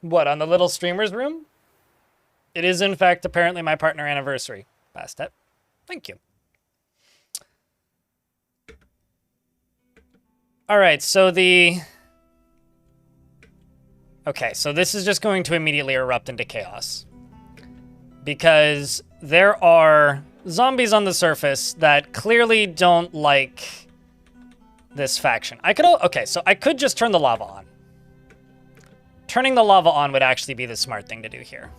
What, on the little streamer's room? It is, in fact, apparently my partner anniversary. Bastet. Thank you. All right, so Okay, so this is just going to immediately erupt into chaos. Because there are zombies on the surface that clearly don't like this faction. Okay, so I could just turn the lava on. Turning the lava on would actually be the smart thing to do here.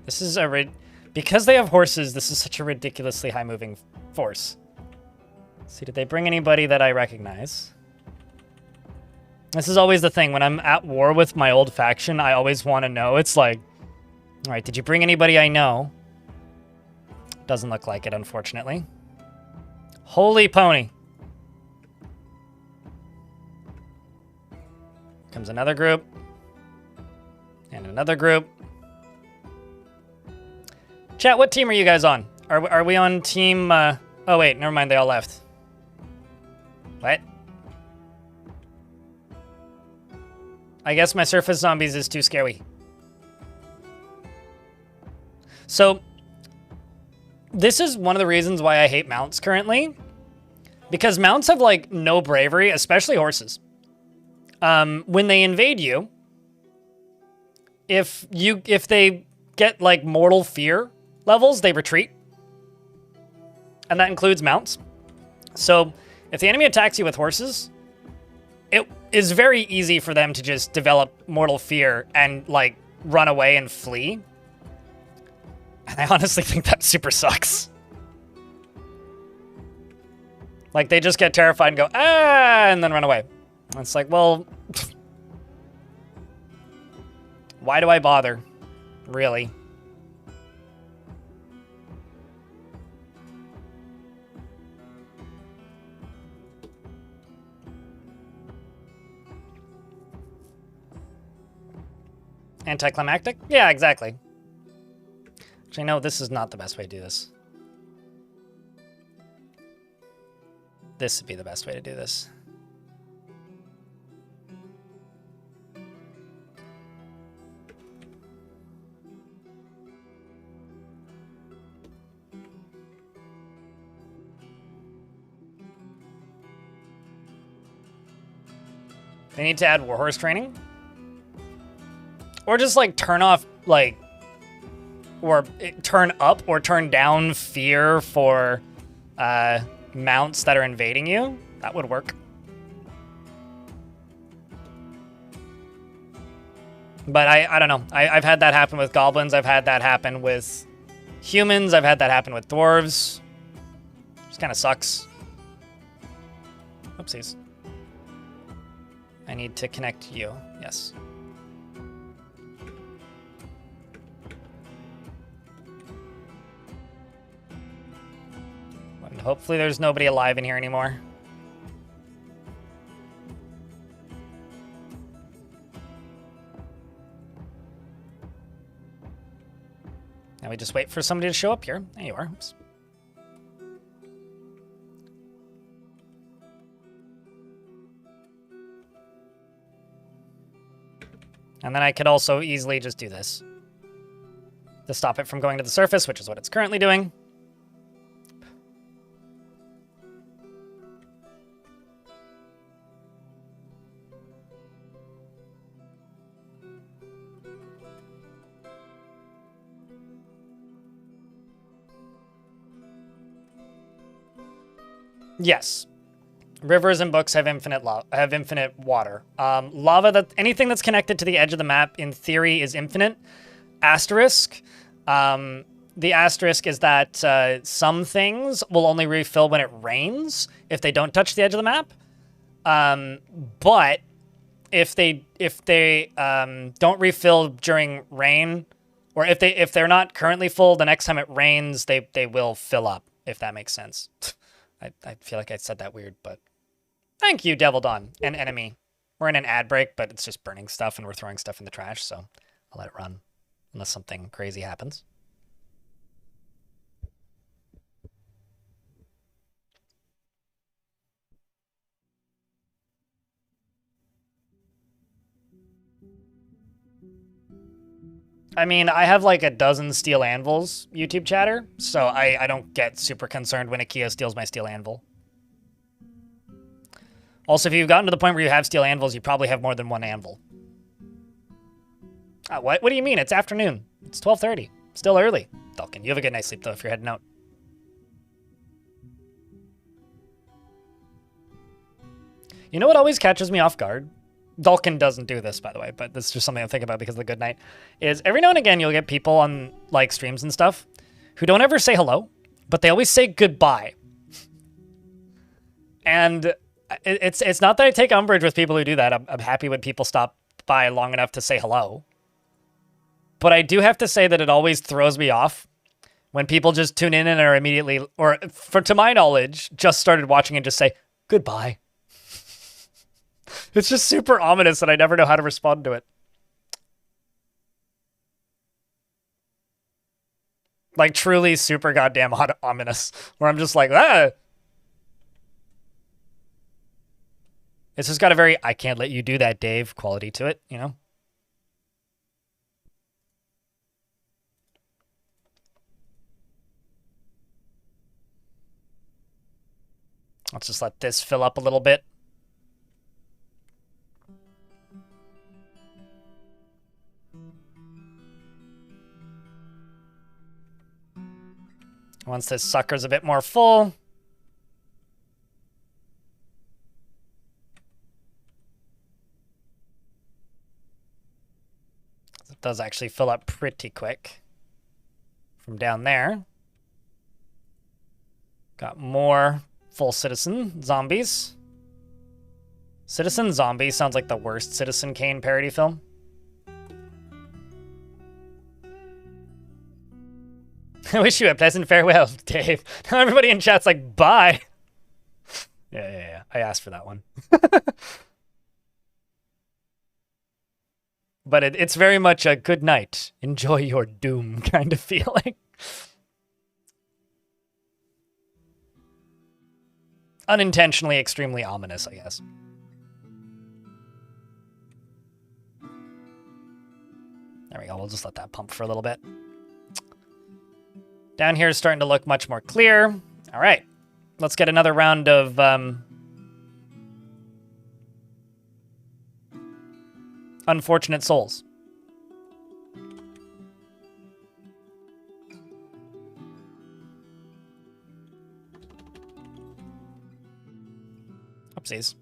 This is because they have horses, this is such a ridiculously high-moving force. Let's see, did they bring anybody that I recognize? This is always the thing. When I'm at war with my old faction, I always want to know. It's like, all right, did you bring anybody I know? Doesn't look like it, unfortunately. Holy pony. Comes another group. And another group. Chat, what team are you guys on? Are we on team... oh, wait, never mind. They all left. What? I guess my surface zombies is too scary. So, this is one of the reasons why I hate mounts currently. Because mounts have, like, no bravery, especially horses. When they invade you, if they get, like, mortal fear levels, they retreat. And that includes mounts. So, if the enemy attacks you with horses, it is very easy for them to just develop mortal fear and, like, run away and flee. And I honestly think that super sucks. Like, they just get terrified and go, ah, and then run away. And it's like, well, why do I bother? Really? Anticlimactic? Yeah, exactly. Actually, no, this is not the best way to do this. This would be the best way to do this. They need to add warhorse training. Or just, like, turn off, like, or turn up or turn down fear for mounts that are invading you. That would work. But I don't know. I've had that happen with goblins. I've had that happen with humans. I've had that happen with dwarves. Just kind of sucks. Oopsies. I need to connect you. Yes. And hopefully there's nobody alive in here anymore. Now we just wait for somebody to show up here. There you are. Oops. And then I could also easily just do this to stop it from going to the surface, which is what it's currently doing. Yes. Rivers and books have infinite water. Lava, anything that's connected to the edge of the map, in theory, is infinite. Asterisk. The asterisk is that some things will only refill when it rains if they don't touch the edge of the map. But if they don't refill during rain, or if they're not currently full, the next time it rains, they will fill up, if that makes sense. I feel like I said that weird, but thank you, Devil Dawn, an enemy. We're in an ad break, but it's just burning stuff and we're throwing stuff in the trash, so I'll let it run unless something crazy happens. I mean, I have like a dozen steel anvils, YouTube chatter, so I don't get super concerned when Ikea steals my steel anvil. Also, if you've gotten to the point where you have steel anvils, you probably have more than one anvil. What do you mean? It's afternoon. It's 12:30. Still early. Dalkin, you have a good night's sleep, though, if you're heading out. You know what always catches me off guard? Dalkin doesn't do this, by the way, but this is just something I'm thinking about because of the good night. Is every now and again you'll get people on like streams and stuff who don't ever say hello, but they always say goodbye. And it's not that I take umbrage with people who do that. I'm happy when people stop by long enough to say hello. But I do have to say that it always throws me off when people just tune in and are immediately, or to my knowledge, just started watching and just say goodbye. It's just super ominous and I never know how to respond to it. Like, truly super goddamn ominous. Where I'm just like, ah! It's just got a very, I can't let you do that, Dave, quality to it, you know? Let's just let this fill up a little bit. Once this sucker's a bit more full, it does actually fill up pretty quick from down there. Got more full Citizen zombies. Citizen Zombie sounds like the worst Citizen Kane parody film. I wish you a pleasant farewell, Dave. Now everybody in chat's like, bye. Yeah. I asked for that one. But it's very much a good night. Enjoy your doom kind of feeling. Unintentionally extremely ominous, I guess. There we go. We'll just let that pump for a little bit. Down here is starting to look much more clear. All right. Let's get another round of Unfortunate Souls. Oopsies.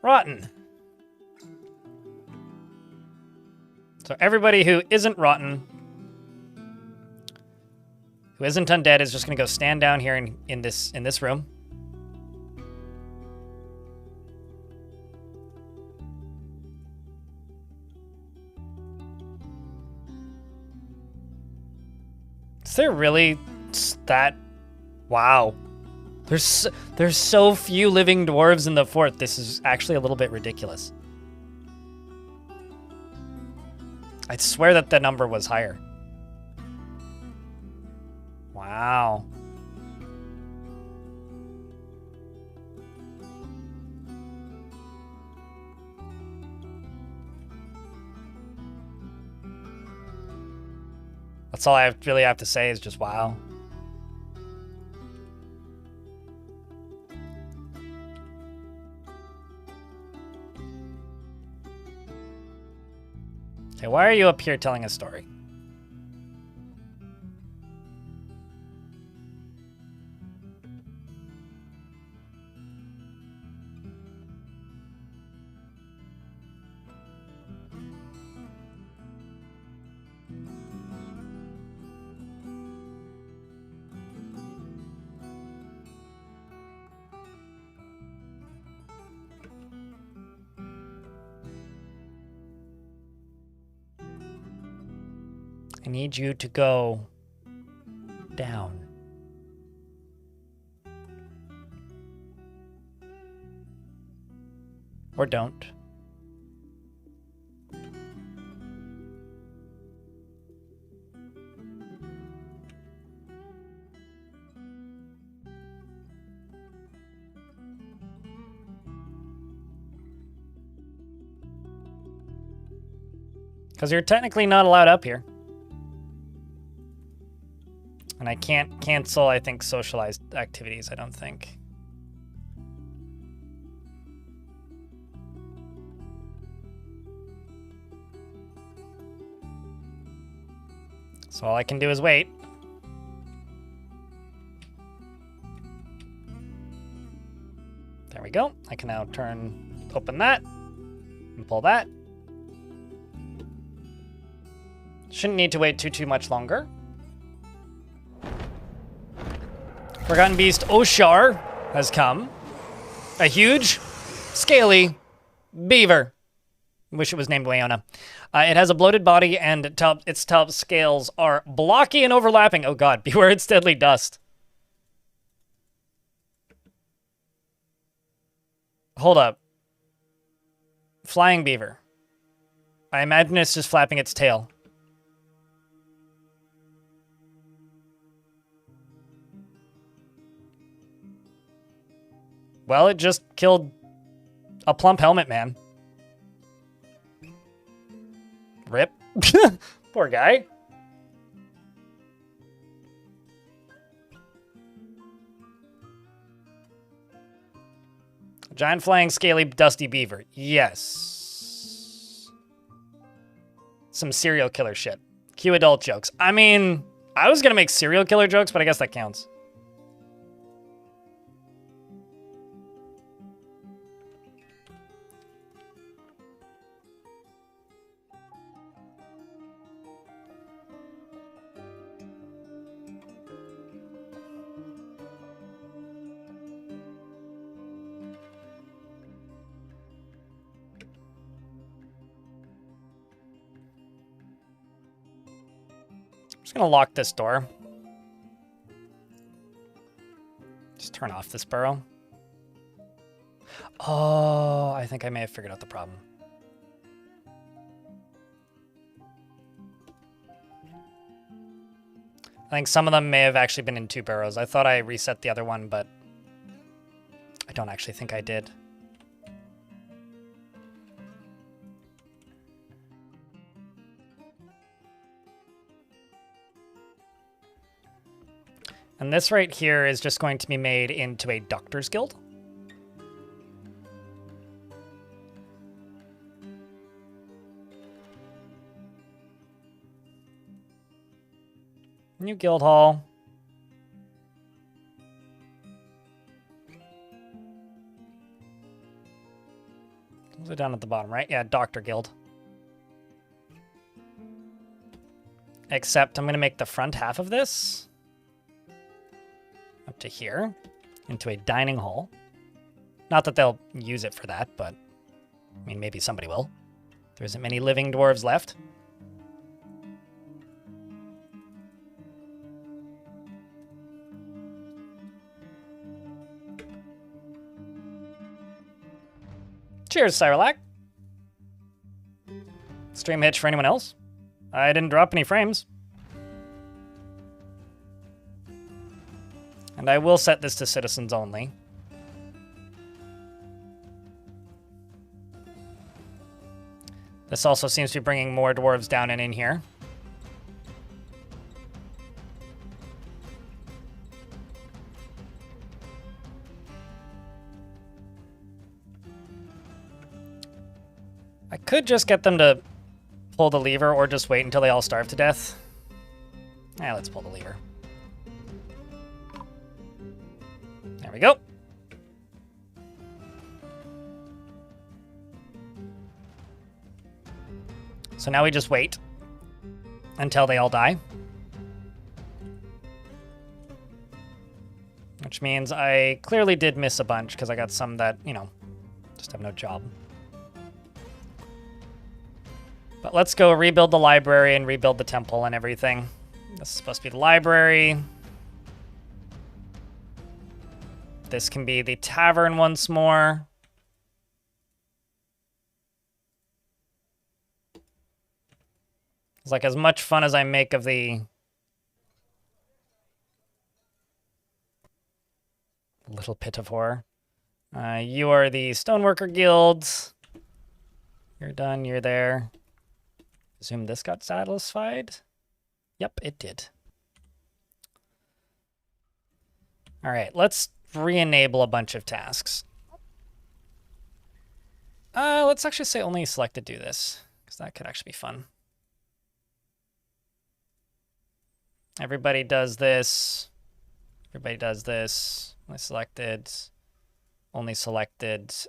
Rotten. So everybody who isn't rotten, who isn't undead, is just gonna go stand down here in this room. Is there really that? Wow. There's so few living dwarves in the fort. This is actually a little bit ridiculous. I swear that the number was higher. Wow. That's all I really have to say is just wow. Okay, why are you up here telling a story? I need you to go down. Or don't. Because you're technically not allowed up here. And I can't cancel, I think, socialized activities, I don't think. So all I can do is wait. There we go. I can now open that, and pull that. Shouldn't need to wait too much longer. Forgotten Beast Oshar has come. A huge, scaly beaver. Wish it was named Leona. It has a bloated body, and its top scales are blocky and overlapping. Oh god, beware its deadly dust. Hold up. Flying beaver. I imagine it's just flapping its tail. Well, it just killed a plump helmet man. Rip. Poor guy. Giant flying scaly dusty beaver. Yes. Some serial killer shit. Cue adult jokes. I mean, I was gonna make serial killer jokes, but I guess that counts. I'm just gonna lock this door. Just turn off this burrow. Oh, I think I may have figured out the problem. I think some of them may have actually been in 2 burrows. I thought I reset the other one, but I don't actually think I did. And this right here is just going to be made into a Doctor's Guild. New guild hall. Those are down at the bottom, right? Yeah, Doctor Guild. Except I'm going to make the front half of this up to here into a dining hall. Not that they'll use it for that, but I mean, maybe somebody will. There isn't many living dwarves left. Cheers, Cyrolac. Stream hitch for anyone else? I didn't drop any frames. And I will set this to citizens only. This also seems to be bringing more dwarves down and in here. I could just get them to pull the lever or just wait until they all starve to death. Yeah, let's pull the lever. There we go. So now we just wait until they all die. Which means I clearly did miss a bunch because I got some that, you know, just have no job. But let's go rebuild the library and rebuild the temple and everything. This is supposed to be the library. This can be the tavern once more. It's like as much fun as I make of the little pit of horror. You are the Stoneworker Guild. You're done, you're there. Assume this got satisfied. Yep, it did. All right, let's re-enable a bunch of tasks. Let's actually say only selected do this, because that could actually be fun. Everybody does this. Everybody does this. Only selected,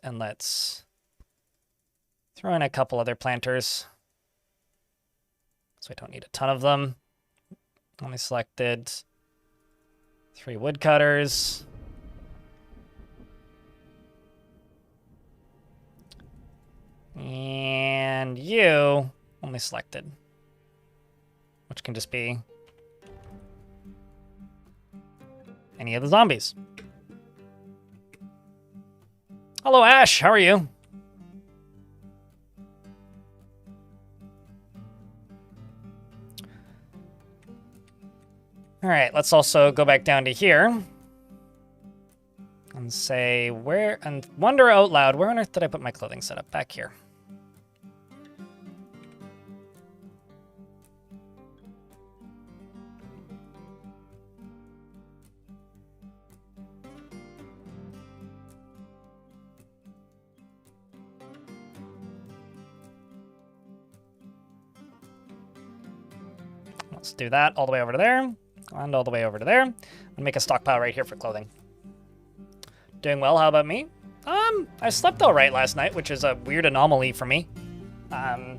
and let's throw in a couple other planters. So I don't need a ton of them. Only selected. 3 woodcutters. And you only selected. Which can just be any of the zombies. Hello, Ash. How are you? All right, let's also go back down to here. And and say where, and wonder out loud, where on earth did I put my clothing setup? Back here. Let's do that all the way over to there, and all the way over to there, and make a stockpile right here for clothing. Doing well, how about me? I slept all right last night, which is a weird anomaly for me. I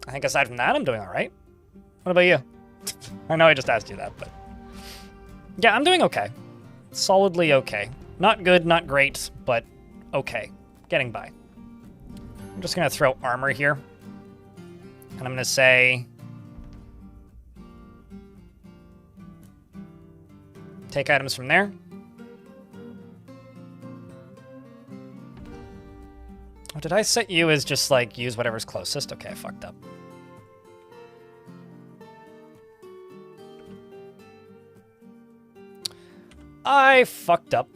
think aside from that, I'm doing all right. What about you? I know I just asked you that, but... yeah, I'm doing okay. Solidly okay. Not good, not great, but okay. Getting by. I'm just gonna throw armor here. And I'm gonna say... take items from there. Oh, did I set you as just, like, use whatever's closest? Okay, I fucked up. I fucked up.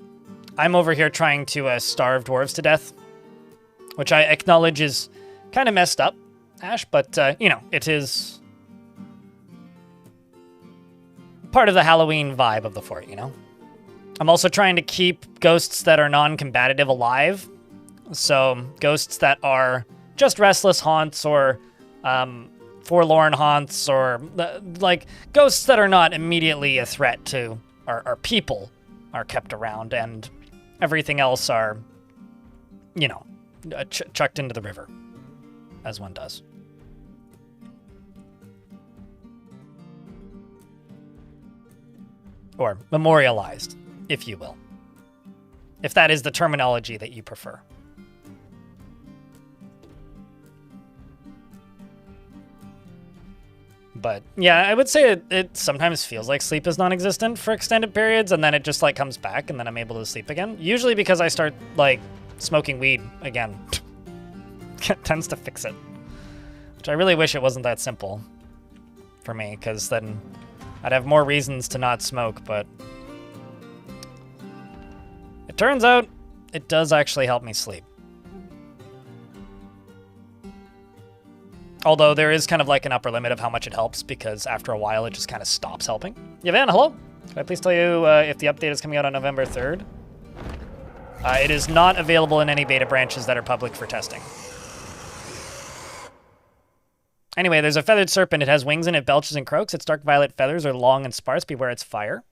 I'm over here trying to starve dwarves to death, which I acknowledge is kind of messed up, Ash, but, you know, it is part of the Halloween vibe of the fort, you know? I'm also trying to keep ghosts that are non-combative alive. So, ghosts that are just restless haunts or forlorn haunts or, like, ghosts that are not immediately a threat to our people are kept around, and everything else are, you know, chucked into the river, as one does. Or memorialized, if you will. If that is the terminology that you prefer. But yeah, I would say it sometimes feels like sleep is non-existent for extended periods, and then it just like comes back, and then I'm able to sleep again. Usually because I start like smoking weed again. It tends to fix it. Which I really wish it wasn't that simple for me, because then I'd have more reasons to not smoke, but it turns out it does actually help me sleep. Although there is kind of like an upper limit of how much it helps, because after a while it just kind of stops helping. Yavan, hello. Can I please tell you if the update is coming out on November 3rd? It is not available in any beta branches that are public for testing. Anyway, there's a feathered serpent. It has wings and it belches and croaks. Its dark violet feathers are long and sparse. Beware its fire.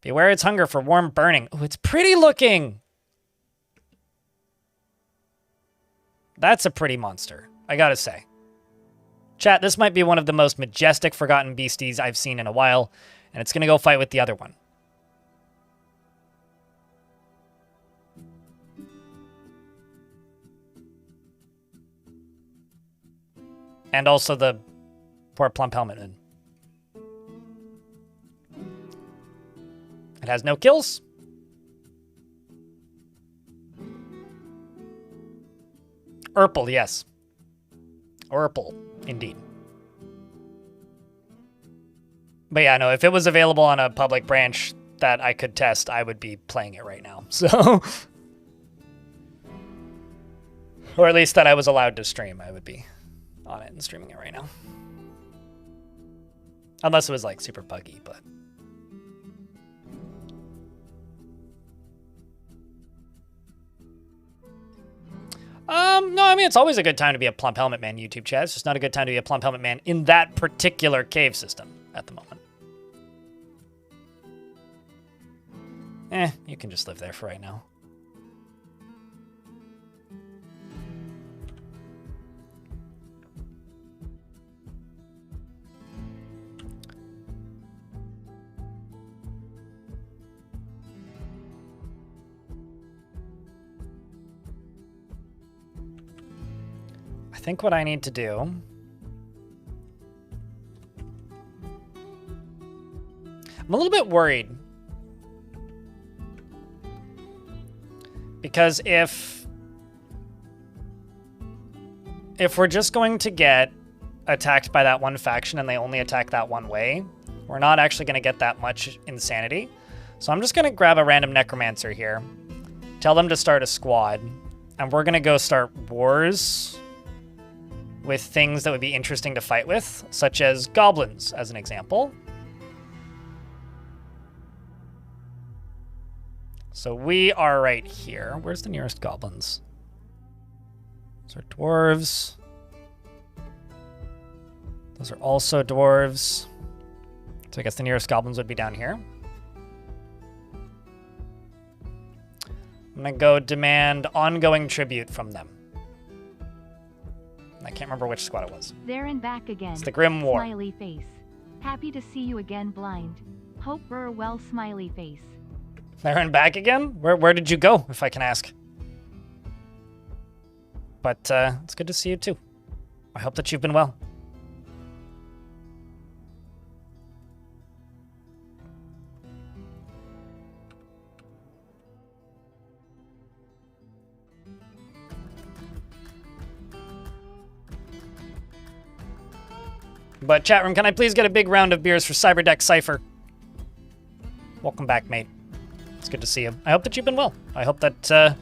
Beware its hunger for warm burning. Oh, it's pretty looking. That's a pretty monster, I gotta say. Chat, this might be one of the most majestic forgotten beasties I've seen in a while, and it's gonna go fight with the other one. And also the poor plump helmetman. It has no kills. Urple, yes. Urple, indeed. But yeah, no, if it was available on a public branch that I could test, I would be playing it right now. So, or at least that I was allowed to stream, I would be on it and streaming it right now. Unless it was like super buggy, but no, I mean, it's always a good time to be a Plump Helmet Man YouTube chat. It's just not a good time to be a Plump Helmet Man in that particular cave system at the moment. You can just live there for right now. I think what I need to do... I'm a little bit worried. Because if we're just going to get attacked by that one faction and they only attack that one way, we're not actually going to get that much insanity. So I'm just going to grab a random necromancer here. Tell them to start a squad. And we're going to go start wars with things that would be interesting to fight with, such as goblins, as an example. So we are right here. Where's the nearest goblins? Those are dwarves. Those are also dwarves. So I guess the nearest goblins would be down here. I'm going to go demand ongoing tribute from them. I can't remember which squad it was. There and back again. It's the Grim War. Smiley face. Happy to see you again, blind. Hope we're well, smiley face. There and back again? Where did you go, if I can ask? But it's good to see you too. I hope that you've been well. But chat room, can I please get a big round of beers for Cyberdeck Cypher? Welcome back, mate. It's good to see you. I hope that you've been well. I hope that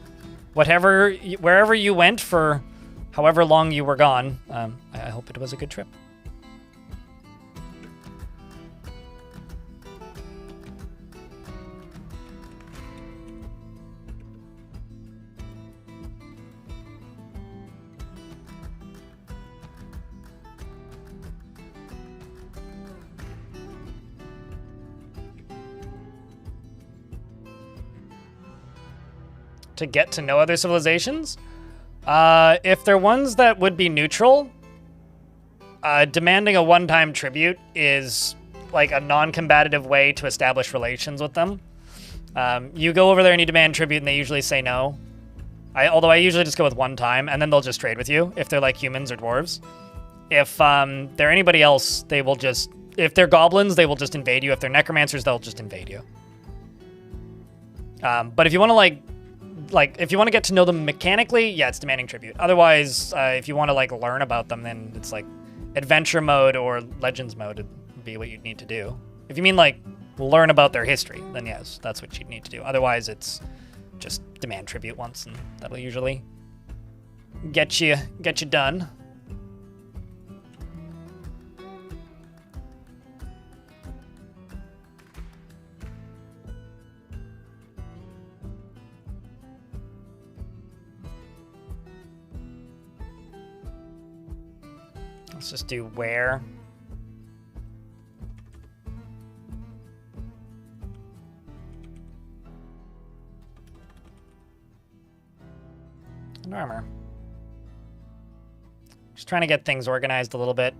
wherever you went for however long you were gone, I hope it was a good trip. To get to know other civilizations? If they're ones that would be neutral, demanding a one-time tribute is like a non-combative way to establish relations with them. You go over there and you demand tribute and they usually say no. Although I usually just go with one time and then they'll just trade with you if they're like humans or dwarves. If they're anybody else, they will just... If they're goblins, they will just invade you. If they're necromancers, they'll just invade you. But if you want to if you want to get to know them mechanically, yeah, it's demanding tribute. Otherwise, if you want to learn about them, then it's adventure mode or legends mode would be what you'd need to do. If you mean learn about their history, then yes, that's what you'd need to do. Otherwise, it's just demand tribute once, and that'll usually get you done. Let's just do where. And armor. Just trying to get things organized a little bit.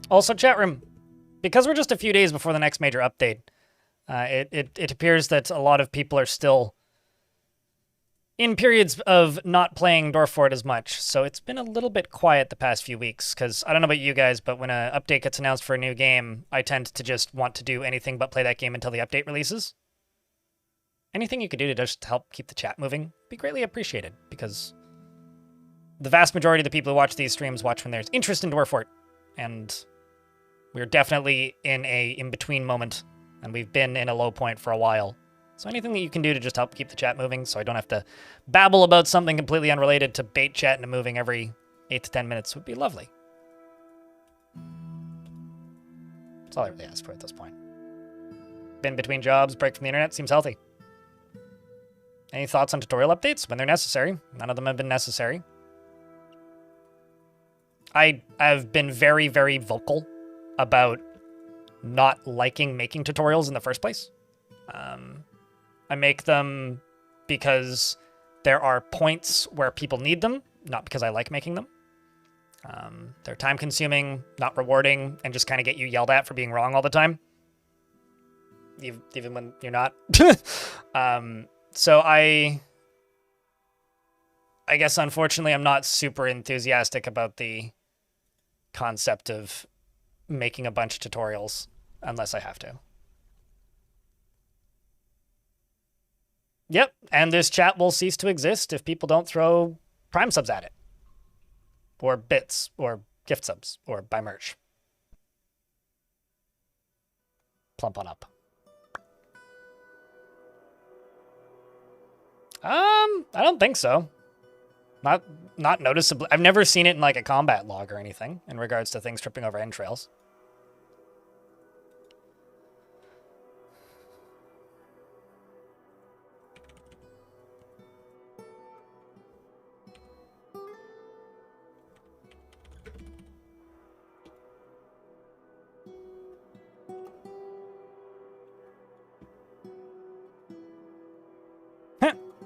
Also, chat room, because we're just a few days before the next major update, it appears that a lot of people are still in periods of not playing Dwarfort as much. So it's been a little bit quiet the past few weeks, because I don't know about you guys, but when an update gets announced for a new game, I tend to just want to do anything but play that game until the update releases. Anything you could do to just help keep the chat moving would be greatly appreciated, because the vast majority of the people who watch these streams watch when there's interest in Dwarfort, and we're definitely in a in-between moment, and we've been in a low point for a while. So anything that you can do to just help keep the chat moving so I don't have to babble about something completely unrelated to bait chat into moving every 8 to 10 minutes would be lovely. That's all I really ask for at this point. Been between jobs, break from the internet, seems healthy. Any thoughts on tutorial updates? When they're necessary. None of them have been necessary. I've been very, very vocal about not liking making tutorials in the first place. I make them because there are points where people need them, not because I like making them. They're time-consuming, not rewarding, and just kind of get you yelled at for being wrong all the time. Even when you're not. So I guess, unfortunately, I'm not super enthusiastic about the concept of making a bunch of tutorials unless I have to. Yep, and this chat will cease to exist if people don't throw Prime subs at it. Or bits, or gift subs, or buy merch. Plump on up. I don't think so. Not noticeably. I've never seen it in like a combat log or anything in regards to things tripping over entrails.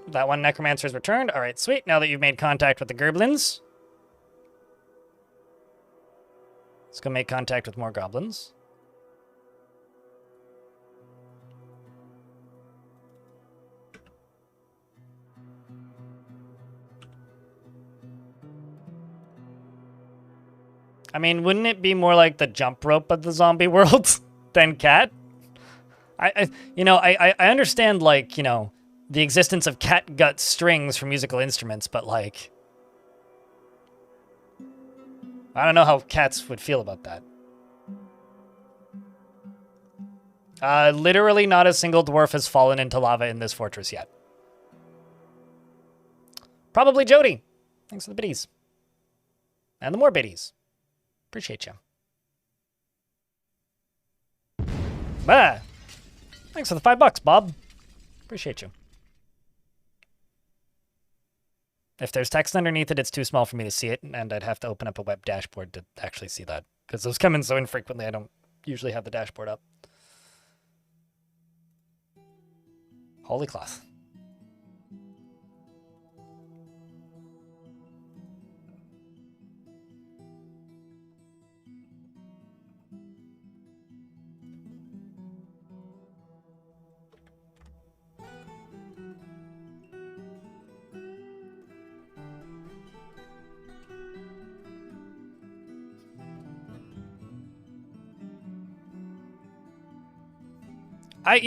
That one necromancer's returned. All right, sweet. Now that you've made contact with the goblins, let's go make contact with more goblins. I mean, wouldn't it be more like the jump rope of the zombie world than cat? I understand, like, you know, the existence of cat gut strings for musical instruments, but, like, I don't know how cats would feel about that. Literally not a single dwarf has fallen into lava in this fortress yet. Probably Jody. Thanks for the biddies. And the more biddies. Appreciate you. Bah! Thanks for the $5, Bob. Appreciate you. If there's text underneath it, it's too small for me to see it, and I'd have to open up a web dashboard to actually see that. Because those come in so infrequently, I don't usually have the dashboard up. Holy cloth.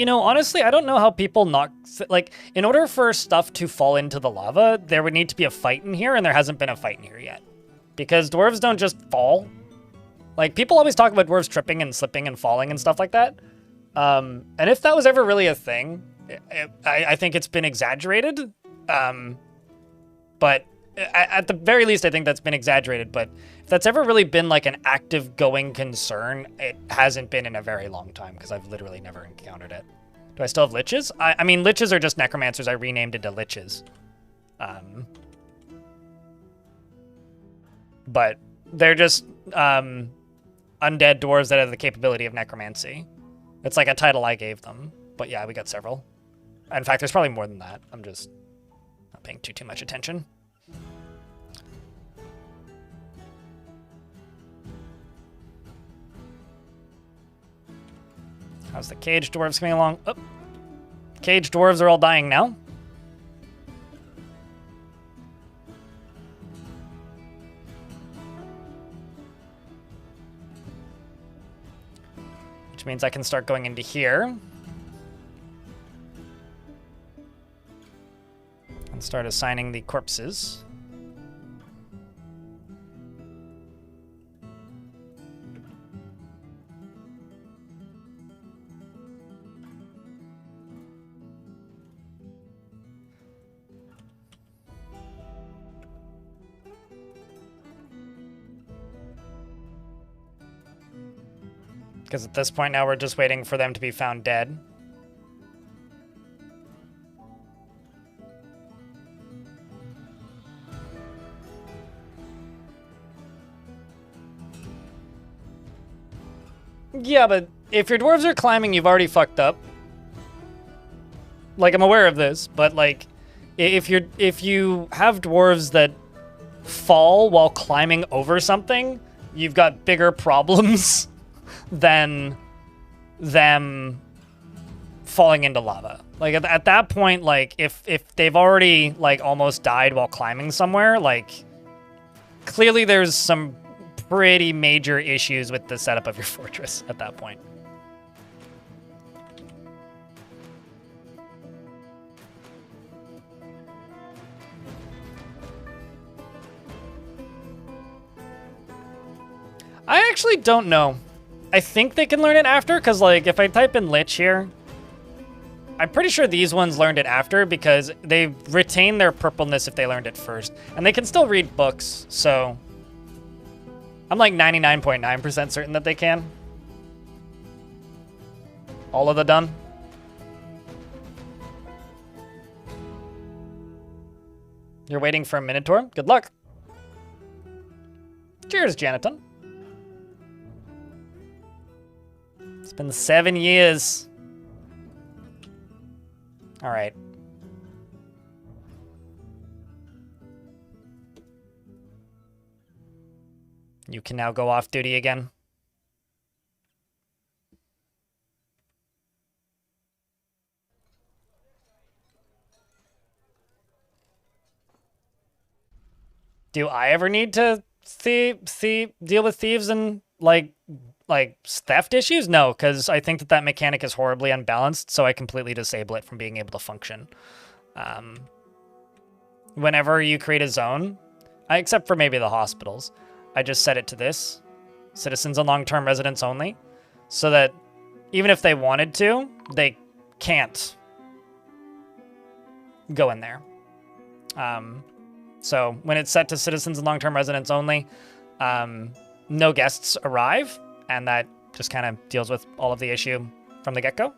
Honestly, I don't know how people knock... Like, in order for stuff to fall into the lava, there would need to be a fight in here, and there hasn't been a fight in here yet. Because dwarves don't just fall. Like, people always talk about dwarves tripping and slipping and falling and stuff like that. And if that was ever really a thing, I think it's been exaggerated. But at the very least, I think that's been exaggerated. But if that's ever really been like an active going concern, it hasn't been in a very long time because I've literally never encountered it. Do I still have liches? I mean, liches are just necromancers. I renamed it to liches. But they're just undead dwarves that have the capability of necromancy. It's like a title I gave them. But yeah, we got several. In fact, there's probably more than that. I'm just not paying too much attention. How's the cage dwarves coming along? Oh, cage dwarves are all dying now. Which means I can start going into here. And start assigning the corpses. Because at this point now we're just waiting for them to be found dead. Yeah, but if your dwarves are climbing, you've already fucked up. Like, I'm aware of this, but like, if you have dwarves that fall while climbing over something, you've got bigger problems than them falling into lava. Like at that point, like if they've already like almost died while climbing somewhere, like clearly there's some pretty major issues with the setup of your fortress at that point. I actually don't know. I think they can learn it after, because, like, if I type in Lich here, I'm pretty sure these ones learned it after, because they retain their purpleness if they learned it first. And they can still read books, so I'm like 99.9% certain that they can. All of the done. You're waiting for a Minotaur? Good luck. Cheers, Janiton. It's been 7 years. All right. You can now go off duty again. Do I ever need to deal with thieves and like theft issues? No, because I think that mechanic is horribly unbalanced, so I completely disable it from being able to function. Whenever you create a zone, except for maybe the hospitals, I just set it to this, citizens and long-term residents only, so that even if they wanted to, they can't go in there. So when it's set to citizens and long-term residents only, no guests arrive, and that just kind of deals with all of the issue from the get-go.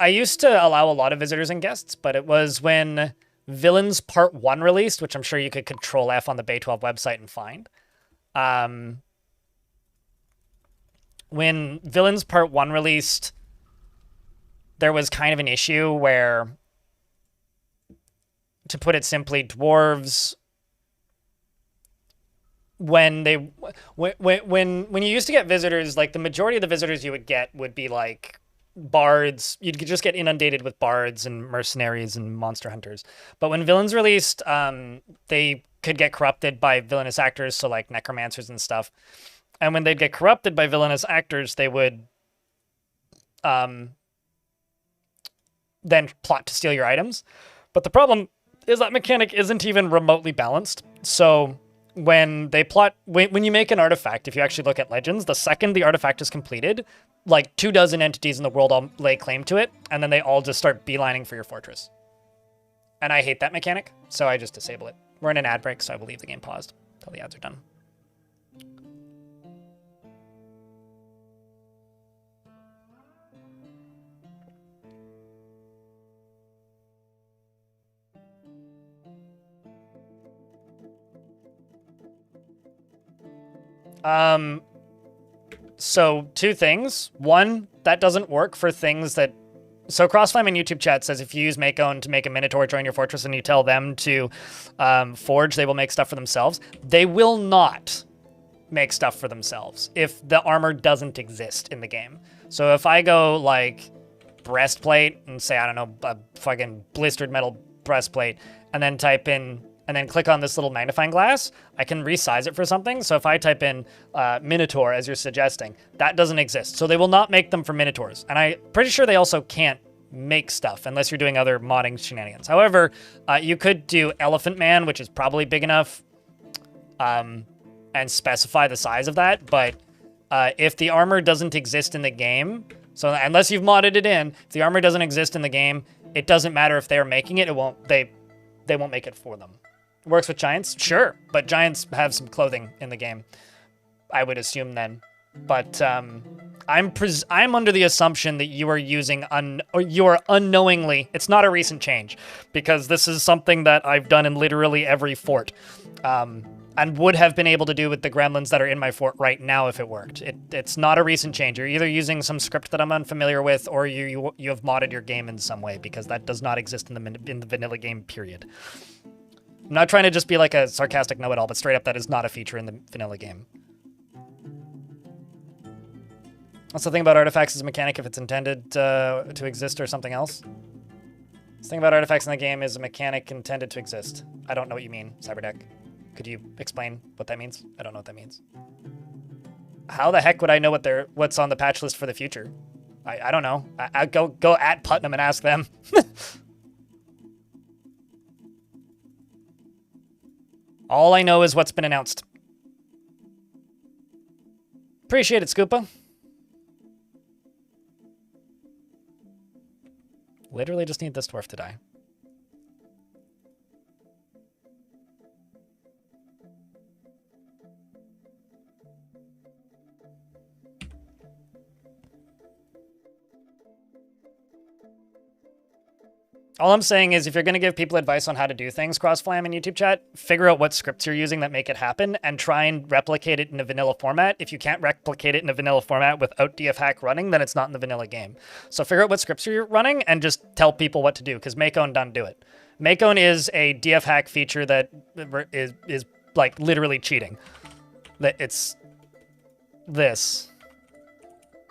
I used to allow a lot of visitors and guests, but it was when Villains Part 1 released, which I'm sure you could Control F on the Bay 12 website and find. When Villains Part 1 released, there was kind of an issue where, to put it simply, dwarves, when you used to get visitors, like the majority of the visitors you would get would be like bards. You'd just get inundated with bards and mercenaries and monster hunters. But when Villains released, they could get corrupted by villainous actors, so like necromancers and stuff. And when they'd get corrupted by villainous actors, they would then plot to steal your items. But the problem is that mechanic isn't even remotely balanced. So when they plot, when you make an artifact, if you actually look at Legends, the second the artifact is completed, like 24 entities in the world all lay claim to it, and then they all just start beelining for your fortress. And I hate that mechanic, so I just disable it. We're in an ad break, so I will leave the game paused until the ads are done. So two things. One, that doesn't work for things that... So Crossflame in YouTube chat says if you use Make-Own to make a Minotaur join your fortress and you tell them to forge, they will make stuff for themselves. They will not make stuff for themselves if the armor doesn't exist in the game. So if I go like breastplate and say, I don't know, a fucking blistered metal breastplate, and then type in... and then click on this little magnifying glass, I can resize it for something. So if I type in Minotaur, as you're suggesting, that doesn't exist. So they will not make them for Minotaurs. And I'm pretty sure they also can't make stuff unless you're doing other modding shenanigans. However, you could do Elephant Man, which is probably big enough, and specify the size of that. But if the armor doesn't exist in the game, so unless you've modded it in, if the armor doesn't exist in the game, it doesn't matter if they're making it, they won't make it for them. Works with giants? Sure, but giants have some clothing in the game, I would assume then. But I'm under the assumption that you are using or you are unknowingly, it's not a recent change, because this is something that I've done in literally every fort, and would have been able to do with the gremlins that are in my fort right now if it worked. It's not a recent change. You're either using some script that I'm unfamiliar with, or you have modded your game in some way, because that does not exist in the vanilla game, period. I'm not trying to just be like a sarcastic know-it-all, but straight up, that is not a feature in the vanilla game. That's the thing about artifacts as a mechanic if it's intended to exist or something else. This thing about artifacts in the game is a mechanic intended to exist. I don't know what you mean, Cyberdeck. Could you explain what that means? I don't know what that means. How the heck would I know what's on the patch list for the future? I don't know. I go at Putnam and ask them. All I know is what's been announced. Appreciate it, Scoopa. Literally just need this dwarf to die. All I'm saying is if you're going to give people advice on how to do things, Crossflam in YouTube chat, figure out what scripts you're using that make it happen and try and replicate it in a vanilla format. If you can't replicate it in a vanilla format without DFHack running, then it's not in the vanilla game. So figure out what scripts you're running and just tell people what to do, because Makone doesn't do it. Makone is a DFHack feature that is like literally cheating. That it's this.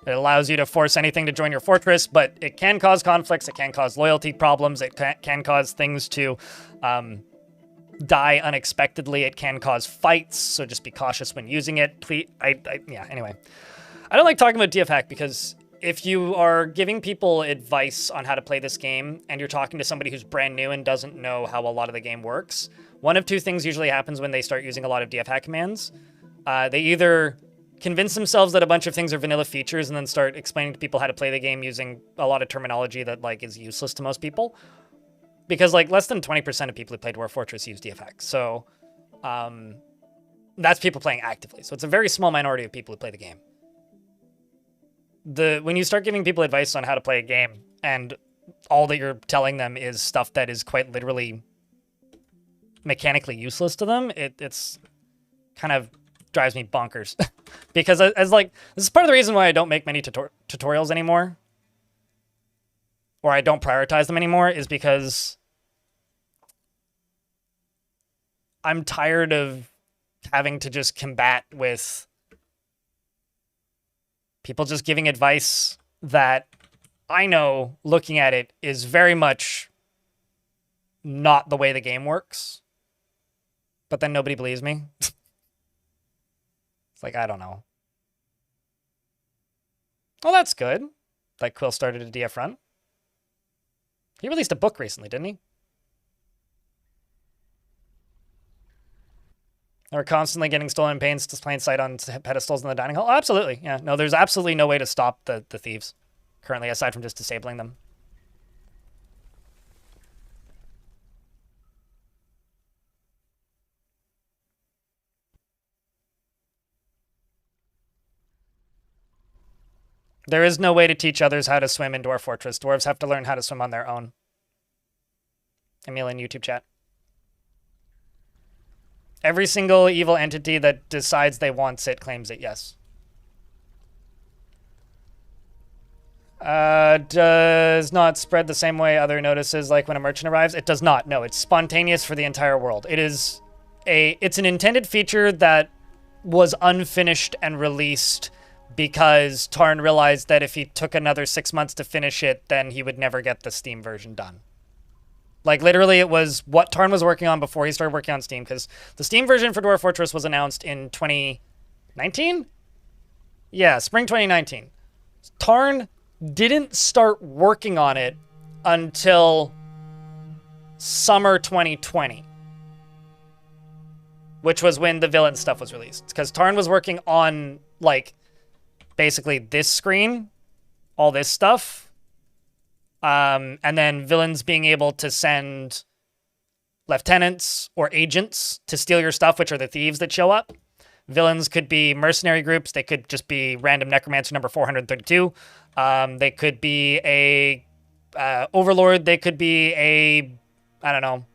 It allows you to force anything to join your fortress, but it can cause conflicts, it can cause loyalty problems, it can cause things to die unexpectedly, it can cause fights, so just be cautious when using it. Please, yeah, anyway. I don't like talking about DFHack because if you are giving people advice on how to play this game and you're talking to somebody who's brand new and doesn't know how a lot of the game works, one of two things usually happens when they start using a lot of DFHack commands. They either convince themselves that a bunch of things are vanilla features and then start explaining to people how to play the game using a lot of terminology that like is useless to most people. Because like less than 20% of people who play Dwarf Fortress use DFHack. So that's people playing actively. So it's a very small minority of people who play the game. When you start giving people advice on how to play a game and all that you're telling them is stuff that is quite literally mechanically useless to them, it's kind of drives me bonkers. Because as like, this is part of the reason why I don't make many tutorials anymore, or I don't prioritize them anymore, is because I'm tired of having to just combat with people just giving advice that I know, looking at it, is very much not the way the game works. But then nobody believes me. It's like, I don't know. Well, that's good. Like Quill started a DF run. He released a book recently, didn't he? They were constantly getting stolen in plain sight on pedestals in the dining hall. Oh, absolutely. Yeah. No, there's absolutely no way to stop the thieves currently, aside from just disabling them. There is no way to teach others how to swim in Dwarf Fortress. Dwarves have to learn how to swim on their own. Emil in YouTube chat. Every single evil entity that decides they want it claims it, yes. Does not spread the same way other notices like when a merchant arrives. It does not. No, it's spontaneous for the entire world. It's an intended feature that was unfinished and released because Tarn realized that if he took another 6 months to finish it, then he would never get the Steam version done. Like, literally, it was what Tarn was working on before he started working on Steam, because the Steam version for Dwarf Fortress was announced in 2019? Yeah, spring 2019. Tarn didn't start working on it until summer 2020, which was when the villain stuff was released. Because Tarn was working on, like, basically this screen, all this stuff, and then villains being able to send lieutenants or agents to steal your stuff, which are the thieves that show up. Villains could be mercenary groups. They could just be random necromancer number 432. They could be a overlord. They could be a, I don't know,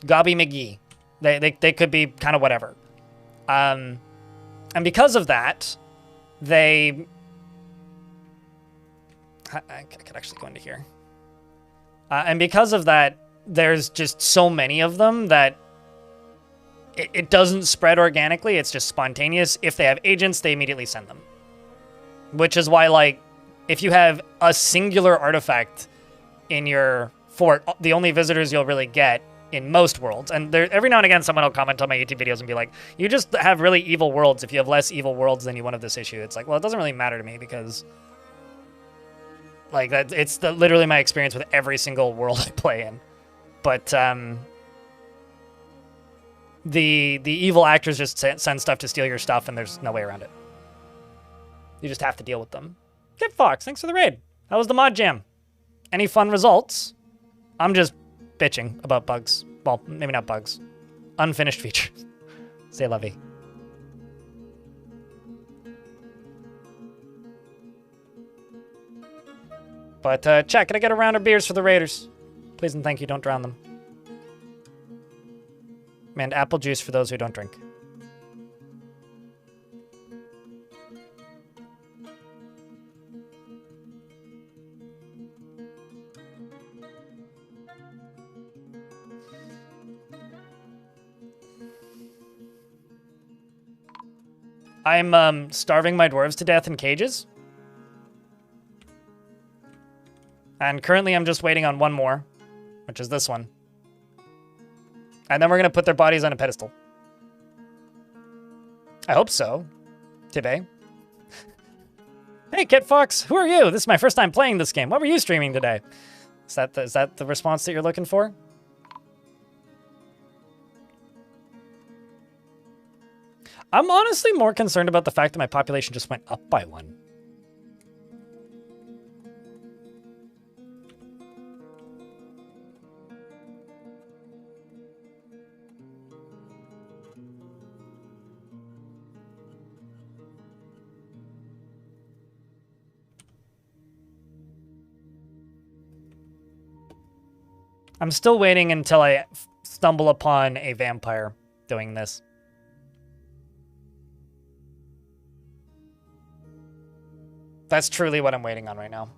Gobby McGee. They could be kind of whatever. And because of that, I could actually go into here. And because of that, there's just so many of them that it doesn't spread organically. It's just spontaneous. If they have agents, they immediately send them. Which is why, like, if you have a singular artifact in your fort, the only visitors you'll really get in most worlds. And there, every now and again, someone will comment on my YouTube videos and be like, you just have really evil worlds. If you have less evil worlds than you want of this issue, it's like, well, it doesn't really matter to me because like that, it's literally my experience with every single world I play in. But the evil actors just send stuff to steal your stuff, and there's no way around it. You just have to deal with them. Kit Fox, thanks for the raid. How was the mod jam? Any fun results? I'm just bitching about bugs. Well, maybe not bugs. Unfinished features. Say lovey. But, chat, can I get a round of beers for the Raiders? Please and thank you, don't drown them. And apple juice for those who don't drink. I'm starving my dwarves to death in cages. And currently I'm just waiting on one more, which is this one. And then we're going to put their bodies on a pedestal. I hope so. Tibe. Hey, Kit Fox, who are you? This is my first time playing this game. What were you streaming today? Is that the response that you're looking for? I'm honestly more concerned about the fact that my population just went up by 1. I'm still waiting until I stumble upon a vampire doing this. That's truly what I'm waiting on right now.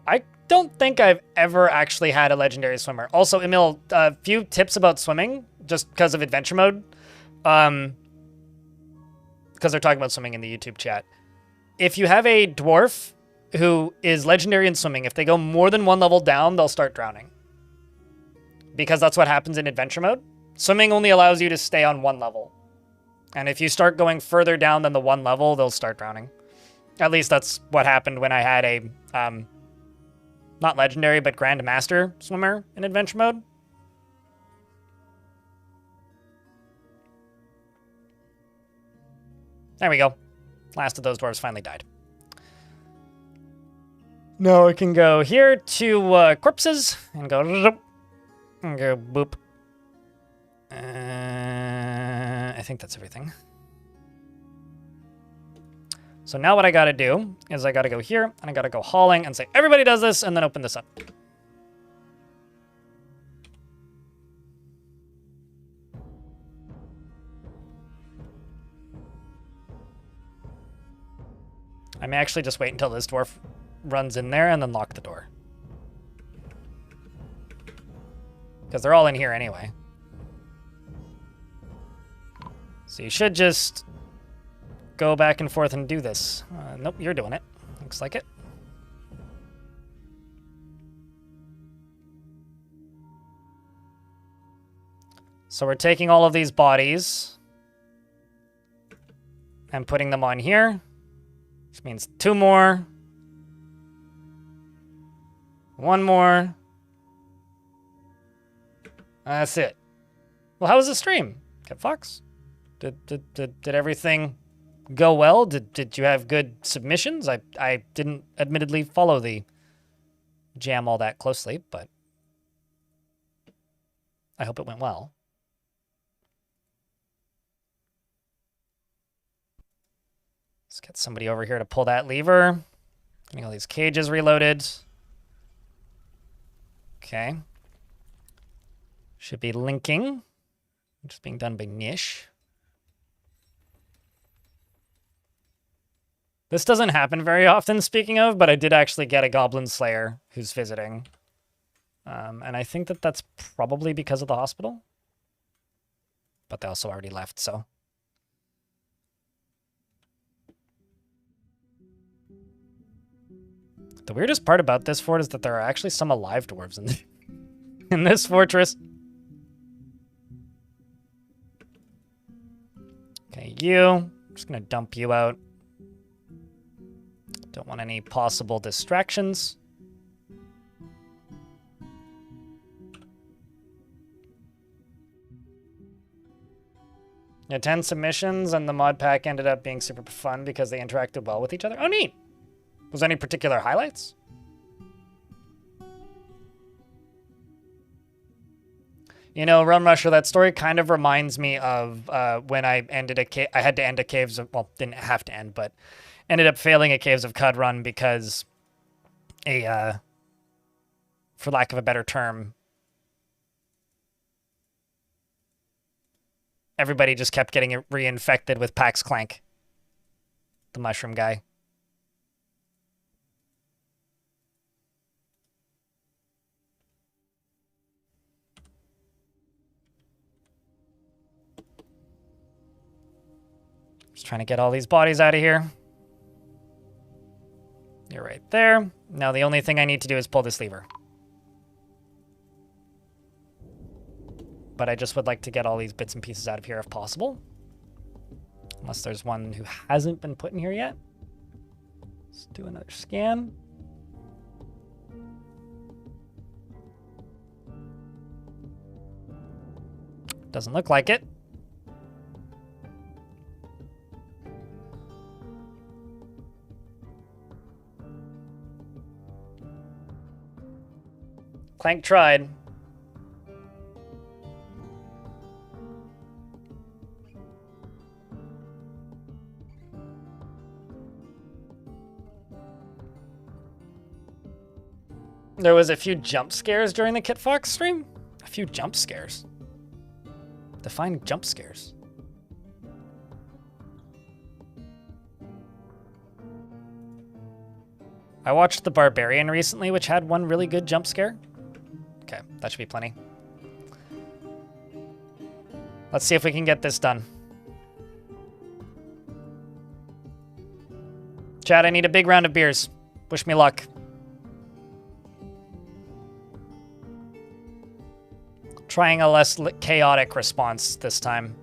I don't think I've ever actually had a legendary swimmer. Also, Emil, a few tips about swimming, just because of adventure mode. Because they're talking about swimming in the YouTube chat. If you have a dwarf who is legendary in swimming, if they go more than 1 level down, they'll start drowning. Because that's what happens in adventure mode. Swimming only allows you to stay on 1 level. And if you start going further down than the 1 level, they'll start drowning. At least that's what happened when I had a, not legendary, but Grandmaster swimmer in adventure mode. There we go. Last of those dwarves finally died. Now I can go here to corpses and go boop. I think that's everything. So now what I gotta do is I gotta go here and I gotta go hauling and say everybody does this and then open this up. I may actually just wait until this dwarf runs in there and then lock the door. Because they're all in here anyway. So you should just go back and forth and do this. Nope, you're doing it. Looks like it. So we're taking all of these bodies and putting them on here. Which means 2 more. 1 more. That's it. Well, how was the stream, Kit Fox? Did everything go well? Did you have good submissions? I didn't admittedly follow the jam all that closely, but I hope it went well. Let's get somebody over here to pull that lever. Getting all these cages reloaded. Okay. Should be linking. Which is being done by Nish. This doesn't happen very often, speaking of, but I did actually get a Goblin Slayer who's visiting. And I think that that's probably because of the hospital. But they also already left, so. The weirdest part about this fort is that there are actually some alive dwarves in this fortress. Okay, you. I'm just gonna dump you out. Don't want any possible distractions. Yeah, 10 submissions, and the mod pack ended up being super fun because they interacted well with each other. Oh, neat. Was there any particular highlights? You know, Realm Rusher, that story kind of reminds me of when I ended I had to end a Caves of, well, didn't have to end, but ended up failing a Caves of Cud run because for lack of a better term, everybody just kept getting reinfected with Pax Clank, the mushroom guy. Just trying to get all these bodies out of here. You're right there. Now the only thing I need to do is pull this lever. But I just would like to get all these bits and pieces out of here if possible. Unless there's one who hasn't been put in here yet. Let's do another scan. Doesn't look like it. Clank tried. There was a few jump scares during the Kit Fox stream? A few jump scares. Define jump scares. I watched The Barbarian recently, which had one really good jump scare. Okay, that should be plenty. Let's see if we can get this done. Chad, I need a big round of beers. Wish me luck. Trying a less chaotic response this time.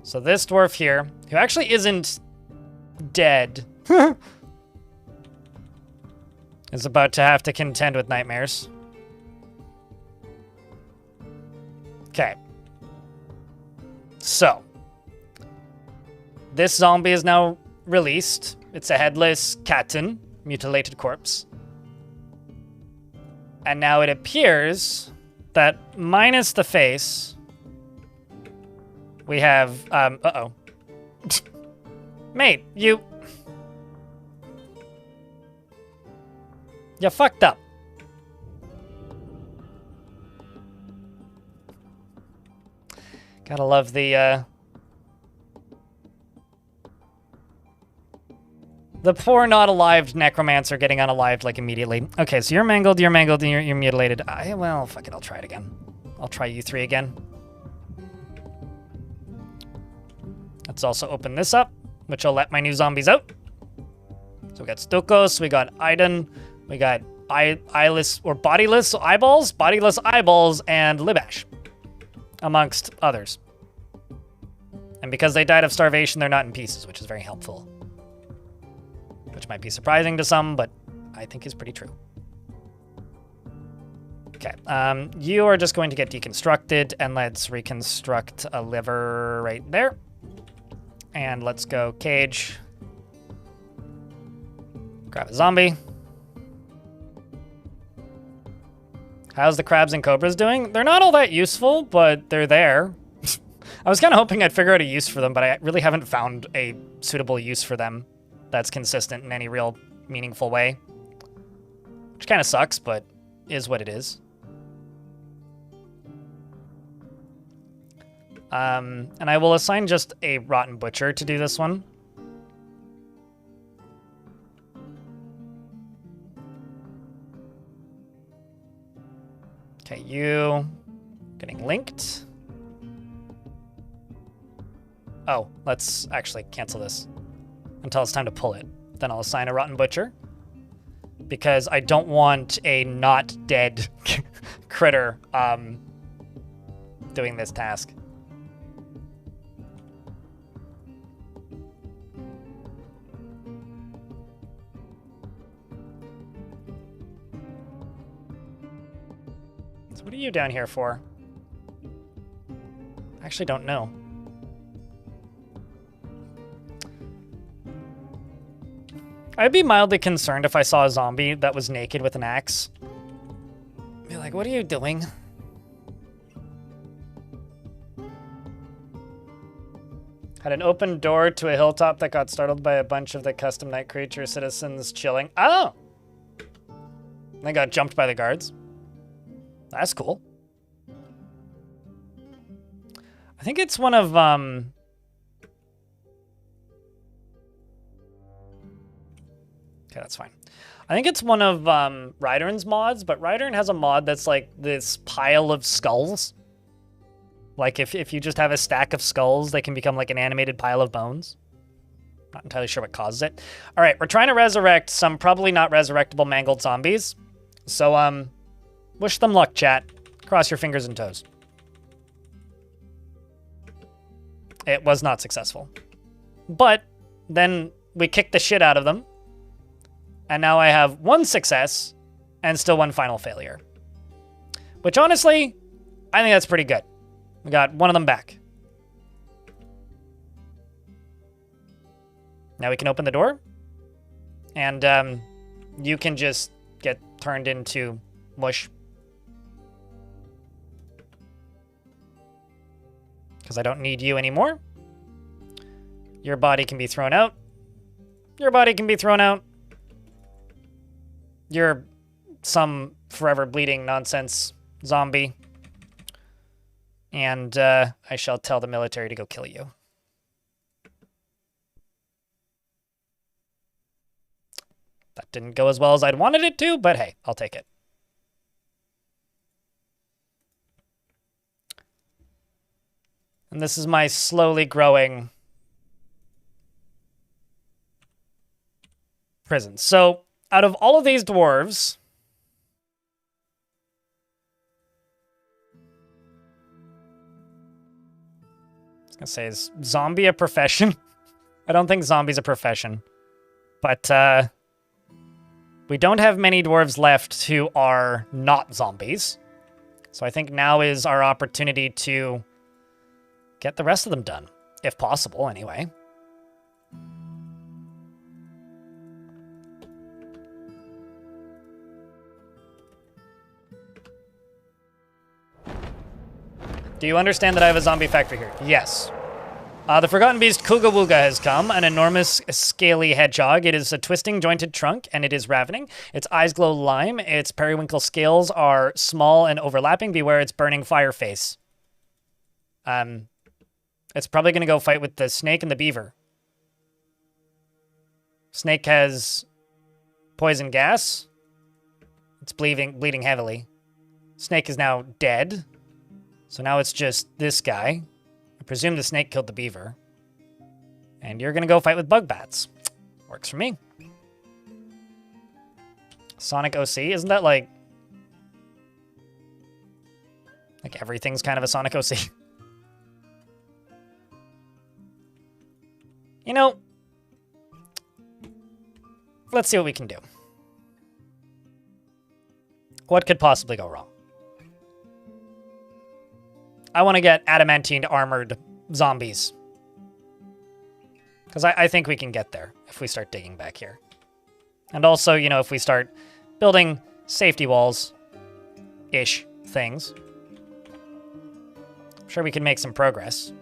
So this dwarf here, who actually isn't dead, is about to have to contend with nightmares. Okay. So, this zombie is now released. It's a headless Katten, mutilated corpse. And now it appears that minus the face, we have, uh-oh. Mate, you fucked up. Gotta love the poor not alived necromancer getting unalived like immediately. Okay, so you're mangled, and you're mutilated. Well, fuck it, I'll try it again. I'll try you three again. Let's also open this up, which will let my new zombies out. So we got Stukos, we got Aiden, we got eyeless or bodiless eyeballs, and Libash, amongst others. And because they died of starvation, they're not in pieces, which is very helpful. Which might be surprising to some, but I think is pretty true. Okay, you are just going to get deconstructed, and let's reconstruct a liver right there. And let's go cage. Grab a zombie. How's the crabs and cobras doing? They're not all that useful, but they're there. I was kind of hoping I'd figure out a use for them, but I really haven't found a suitable use for them that's consistent in any real meaningful way. Which kind of sucks, but is what it is. And I will assign just a Rotten Butcher to do this one. Okay, you getting linked. Oh, let's actually cancel this until it's time to pull it. Then I'll assign a Rotten Butcher, because I don't want a not dead critter doing this task. So what are you down here for? I actually don't know. I'd be mildly concerned if I saw a zombie that was naked with an axe. Be like, what are you doing? Had an open door to a hilltop that got startled by a bunch of the custom night creature citizens chilling. Oh! They got jumped by the guards. That's cool. I think it's one of, Okay, that's fine. I think it's one of Rydern's mods, but Rydern has a mod that's like this pile of skulls. Like if you just have a stack of skulls, they can become like an animated pile of bones. Not entirely sure what causes it. All right, we're trying to resurrect some probably not resurrectable mangled zombies. So wish them luck, chat. Cross your fingers and toes. It was not successful. But then we kicked the shit out of them. And now I have 1 success and still 1 final failure. Which honestly, I think that's pretty good. We got 1 of them back. Now we can open the door. And you can just get turned into mush. Because I don't need you anymore. Your body can be thrown out. Your body can be thrown out. You're some forever bleeding nonsense zombie. And I shall tell the military to go kill you. That didn't go as well as I'd wanted it to, but hey, I'll take it. And this is my slowly growing prison. So, out of all of these dwarves, I was gonna say, is zombie a profession? I don't think zombie's a profession. But, we don't have many dwarves left who are not zombies. So I think now is our opportunity to get the rest of them done. If possible, anyway. Do you understand that I have a zombie factory here? Yes. The Forgotten Beast Kuga Wooga has come, an enormous scaly hedgehog. It is a twisting jointed trunk, and it is ravening. Its eyes glow lime. Its periwinkle scales are small and overlapping. Beware its burning fire face. It's probably going to go fight with the snake and the beaver. Snake has poison gas. It's bleeding heavily. Snake is now dead. So now it's just this guy. I presume the snake killed the beaver. And you're going to go fight with bug bats. Works for me. Sonic OC, isn't that like everything's kind of a Sonic OC? You know, let's see what we can do. What could possibly go wrong? I want to get adamantine armored zombies. Because I think we can get there if we start digging back here. And also, you know, if we start building safety walls-ish things, I'm sure we can make some progress.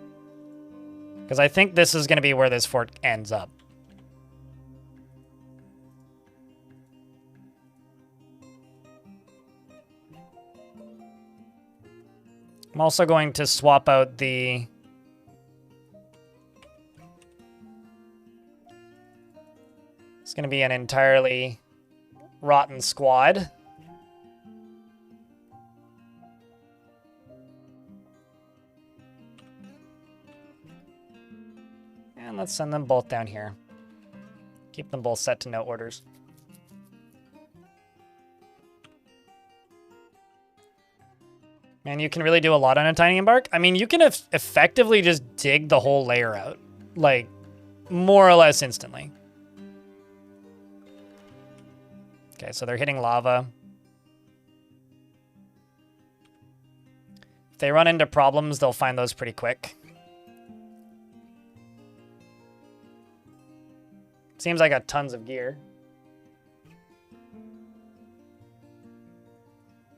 Because I think this is going to be where this fort ends up. I'm also going to swap out the... It's going to be an entirely rotten squad. And let's send them both down here. Keep them both set to no orders. Man, you can really do a lot on a tiny embark. I mean, you can effectively just dig the whole layer out. Like, more or less instantly. Okay, so they're hitting lava. If they run into problems, they'll find those pretty quick. Seems I got tons of gear.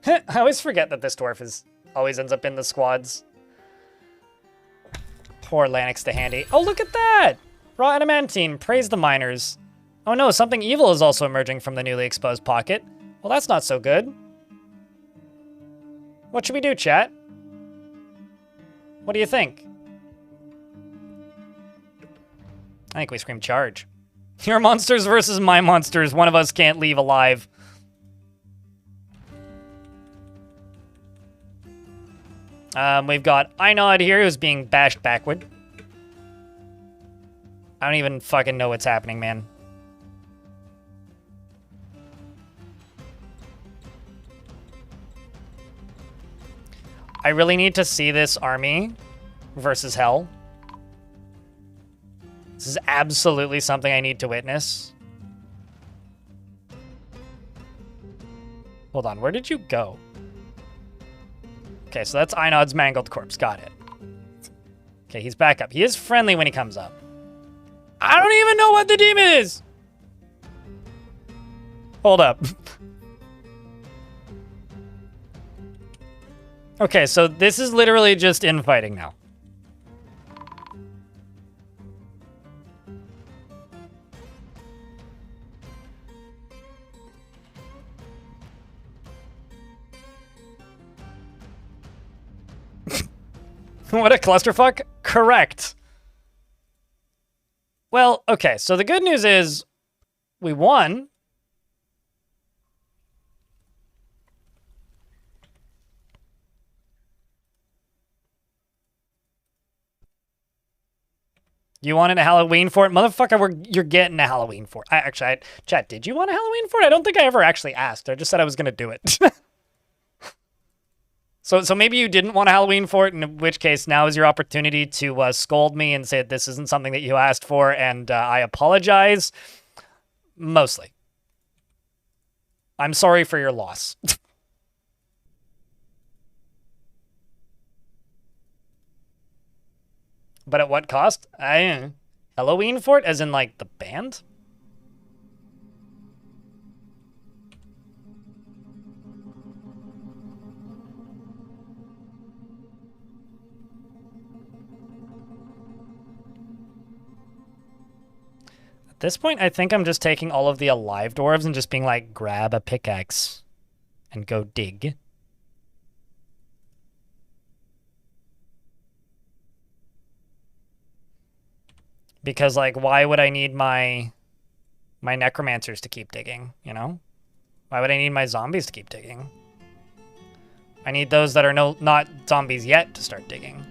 I always forget that this dwarf always ends up in the squads. Poor Lanix the Handy. Oh, look at that! Raw adamantine, praise the miners. Oh no, something evil is also emerging from the newly exposed pocket. Well, that's not so good. What should we do, chat? What do you think? I think we scream charge. Your monsters versus my monsters. One of us can't leave alive. We've got Einod here who's being bashed backward. I don't even fucking know what's happening, man. I really need to see this army versus Hell. This is absolutely something I need to witness. Hold on, where did you go? Okay, so that's Einod's mangled corpse. Got it. Okay, he's back up. He is friendly when he comes up. I don't even know what the demon is! Hold up. Okay, so this is literally just infighting now. What a clusterfuck. Correct. Well, okay, so the good news is we won. You wanted a Halloween fort? Motherfucker, you're getting a Halloween fort. Chat, did you want a Halloween fort? I don't think I ever actually asked. I just said I was going to do it. So maybe you didn't want a Halloween fort, in which case now is your opportunity to scold me and say that this isn't something that you asked for, and I apologize. Mostly. I'm sorry for your loss. But at what cost? Halloween fort, as in, like, the band? At this point, I think I'm just taking all of the alive dwarves and just being like, grab a pickaxe and go dig. Because, like, why would I need my necromancers to keep digging, you know? Why would I need my zombies to keep digging? I need those that are not zombies yet to start digging.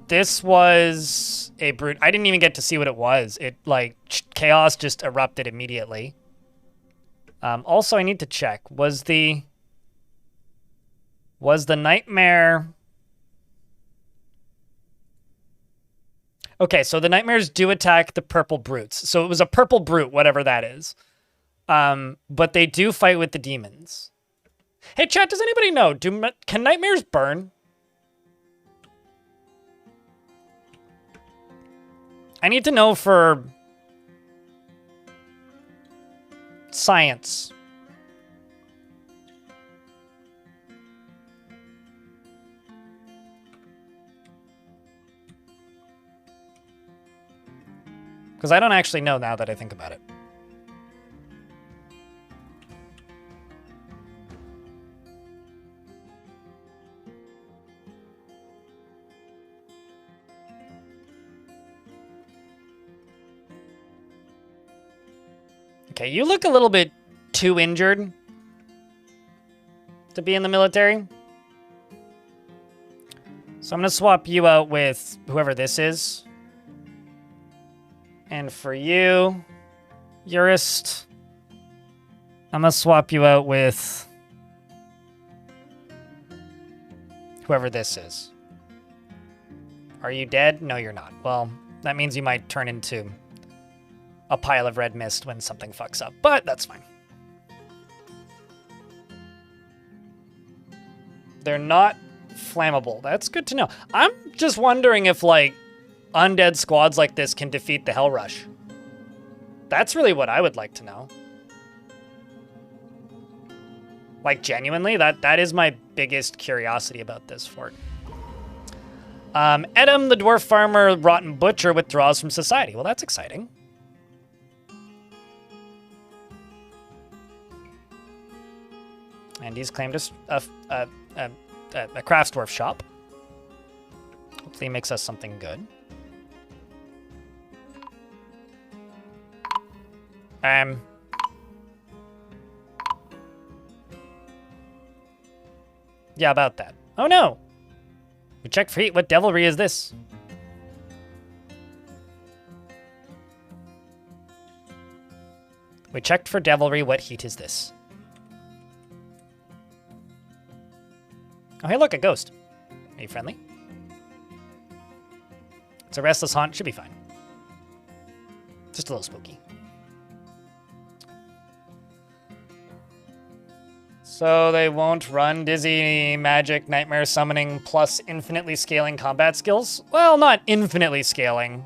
This was a brute. I didn't even get to see what it was. It, like, chaos just erupted immediately. Also, I need to check. Was the nightmare... Okay, so the nightmares do attack the purple brutes. So it was a purple brute, whatever that is. But they do fight with the demons. Hey, chat, does anybody know? Can nightmares burn? I need to know for science. Because I don't actually know now that I think about it. Okay, you look a little bit too injured to be in the military. So I'm going to swap you out with whoever this is. And for you, Urist, I'm going to swap you out with whoever this is. Are you dead? No, you're not. Well, that means you might turn into a pile of red mist when something fucks up, but that's fine. They're not flammable. That's good to know. I'm just wondering if, like, undead squads like this can defeat the Hell Rush. That's really what I would like to know. Like, genuinely, that is my biggest curiosity about this fort. Edom, the dwarf farmer, rotten butcher, withdraws from society. Well, that's exciting. And he's claimed a crafts dwarf shop. Hopefully he makes us something good. Yeah, about that. Oh no! We checked for heat. What devilry is this? We checked for devilry. What heat is this? Oh, hey, look, a ghost. Are you friendly? It's a restless haunt. Should be fine. Just a little spooky. So they won't run dizzy, magic, nightmare summoning, plus infinitely scaling combat skills? Well, not infinitely scaling.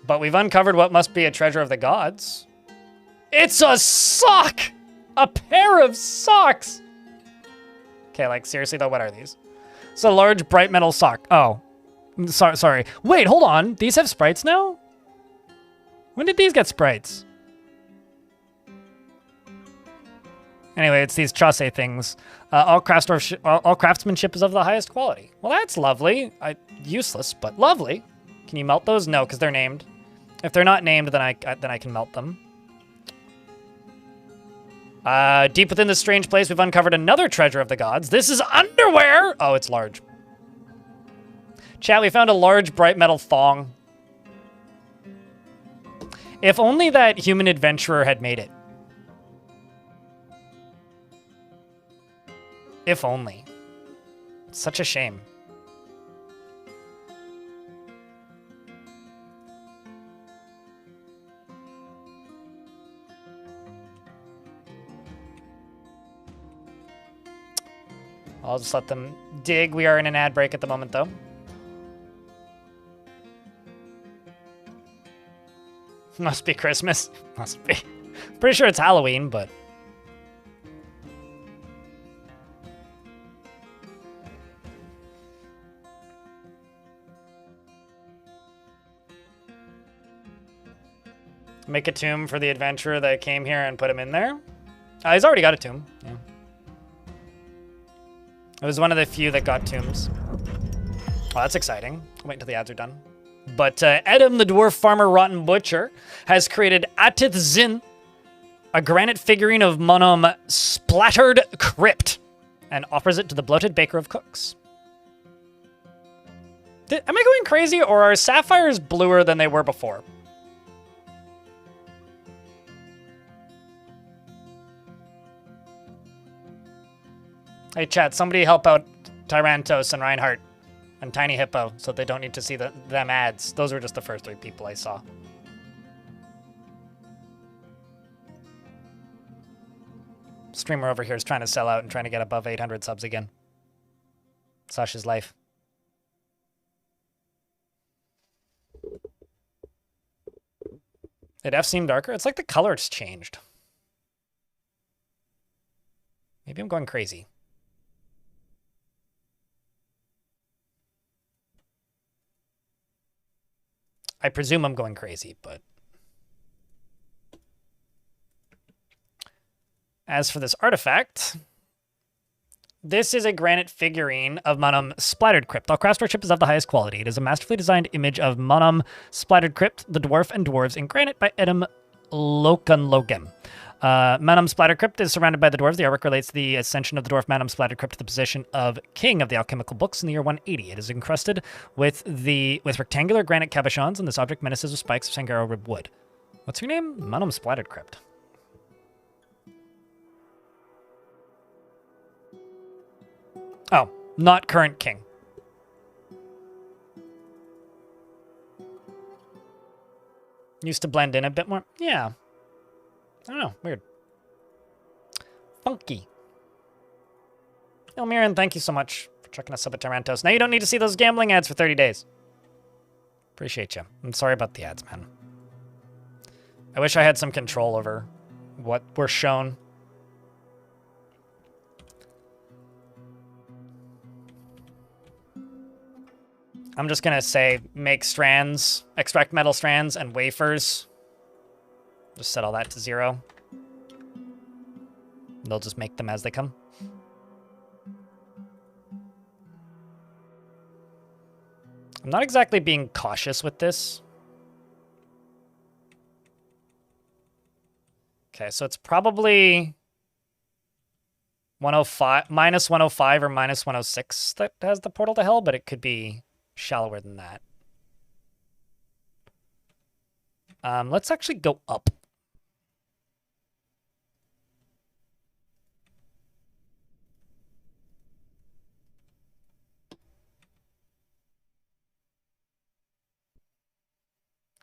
But we've uncovered what must be a treasure of the gods. It's a sock! A pair of socks! Okay, like, seriously, though, what are these? It's a large, bright metal sock. Oh. Sorry. Wait, hold on. These have sprites now? When did these get sprites? Anyway, it's these chasse things. All craftsmanship is of the highest quality. Well, that's lovely. Useless, but lovely. Can you melt those? No, because they're named. If they're not named, then I can melt them. Deep within this strange place, we've uncovered another treasure of the gods. This is underwear! Oh, it's large. Chat, we found a large, bright metal thong. If only that human adventurer had made it. If only. It's such a shame. I'll just let them dig. We are in an ad break at the moment, though. Must be Christmas. Must be. Pretty sure it's Halloween, but... Make a tomb for the adventurer that came here and put him in there. He's already got a tomb. Yeah. It was one of the few that got tombs. Well, that's exciting. I'll wait until the ads are done. But Edom, the dwarf farmer, rotten butcher, has created Atith Zin, a granite figurine of Monom Splattered Crypt, and offers it to the bloated baker of cooks. Am I going crazy, or are sapphires bluer than they were before? Hey, chat, somebody help out Tyrantos and Reinhardt and Tiny Hippo so they don't need to see them ads. Those were just the first 3 people I saw. Streamer over here is trying to sell out and trying to get above 800 subs again. Such is life. Did F seem darker? It's like the color's changed. Maybe I'm going crazy. I presume I'm going crazy, but... As for this artifact, this is a granite figurine of Monom Splattered Crypt. All craftsmanship is of the highest quality. It is a masterfully designed image of Monom Splattered Crypt, the dwarf and dwarves in granite by Edom Lokanlogem. Manum Splatter Crypt is surrounded by the dwarves. The artwork relates to the ascension of the dwarf Manum Splatter Crypt to the position of king of the alchemical books in the year 180. It is encrusted with rectangular granite cabochons, and this object menaces with spikes of Sangaro rib wood. What's your name? Manum Splattered Crypt. Oh, not current king. Used to blend in a bit more. Yeah. I don't know. Weird. Funky. Elmiran, thank you so much for checking us up at Tarantos. Now you don't need to see those gambling ads for 30 days. Appreciate you. I'm sorry about the ads, man. I wish I had some control over what we're shown. I'm just gonna say make strands, extract metal strands, and wafers. Just set all that to 0. They'll just make them as they come. I'm not exactly being cautious with this. Okay, so it's probably 105, minus 105 or minus 106 that has the portal to hell, but it could be shallower than that. Let's actually go up.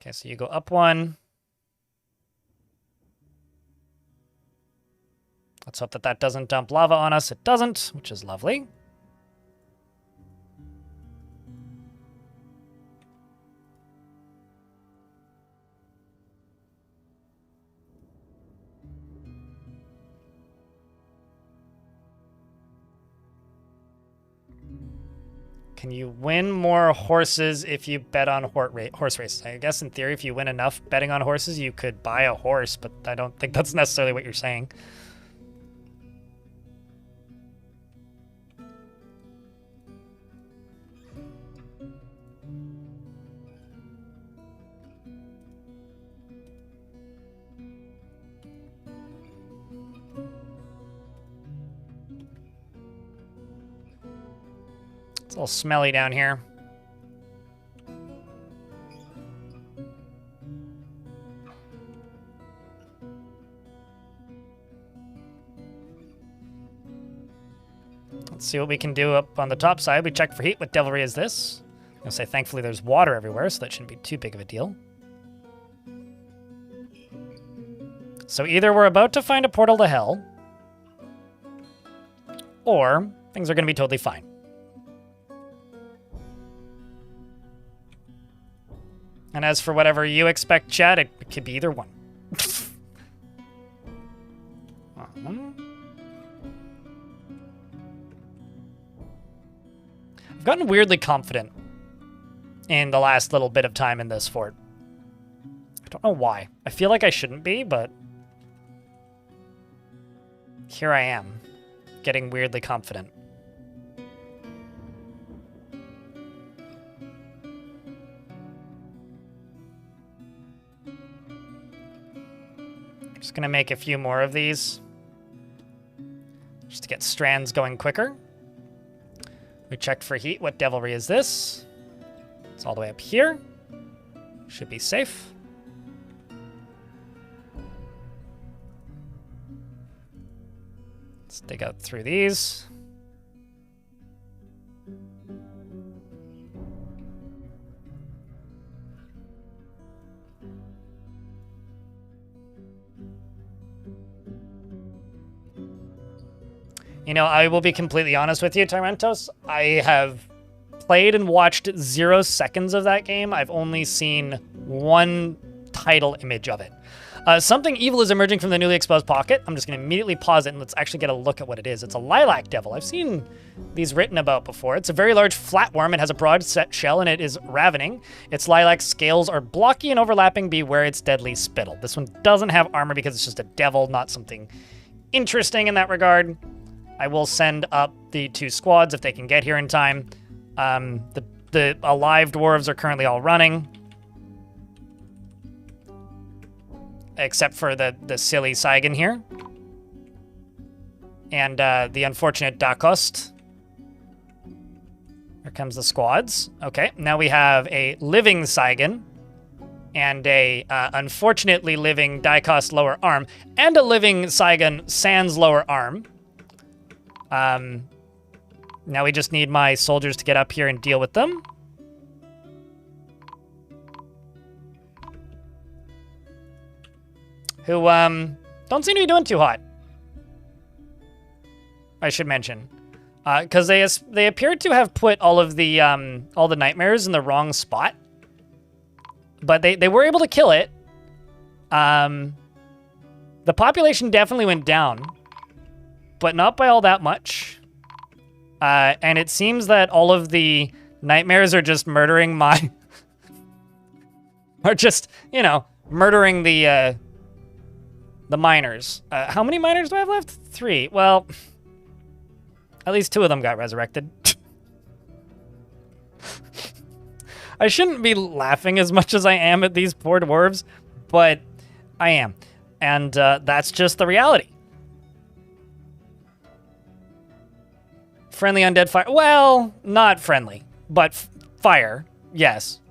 Okay, so you go up 1. Let's hope that that doesn't dump lava on us. It doesn't, which is lovely. Can you win more horses if you bet on horse races? I guess in theory, if you win enough betting on horses, you could buy a horse, but I don't think that's necessarily what you're saying. It's a little smelly down here. Let's see what we can do up on the top side. We checked for heat. What devilry is this? I'm going to say thankfully there's water everywhere, so that shouldn't be too big of a deal. So either we're about to find a portal to hell, or things are going to be totally fine. And as for whatever you expect, Chad, it could be either one. I've gotten weirdly confident in the last little bit of time in this fort. I don't know why. I feel like I shouldn't be, but here I am, getting weirdly confident. Just gonna make a few more of these just to get strands going quicker. We checked for heat. What devilry is this? It's all the way up here. Should be safe. Let's dig out through these. You know, I will be completely honest with you, Tyrantos. I have played and watched 0 seconds of that game. I've only seen one title image of it. Something evil is emerging from the newly exposed pocket. I'm just going to immediately pause it and let's actually get a look at what it is. It's a lilac devil. I've seen these written about before. It's a very large flatworm. It has a broad set shell and it is ravening. Its lilac scales are blocky and overlapping. Beware its deadly spittle. This one doesn't have armor because it's just a devil, not something interesting in that regard. I will send up the 2 squads if they can get here in time. The alive dwarves are currently all running. except for the silly Saigon here. And the unfortunate Dakost. Here comes the squads. Okay, now we have a living Saigon and a unfortunately living Dakost lower arm and a living Saigon sans lower arm. Now we just need my soldiers to get up here and deal with them. Who don't seem to be doing too hot, I should mention. Because they appeared to have put all the nightmares in the wrong spot. But they were able to kill it. The population definitely went down, but not by all that much. And it seems that all of the nightmares are just murdering my... are just, you know, murdering the miners. How many miners do I have left? 3. Well... At least 2 of them got resurrected. I shouldn't be laughing as much as I am at these poor dwarves, but I am. And that's just the reality. Friendly undead fire. Well, not friendly, but fire, yes.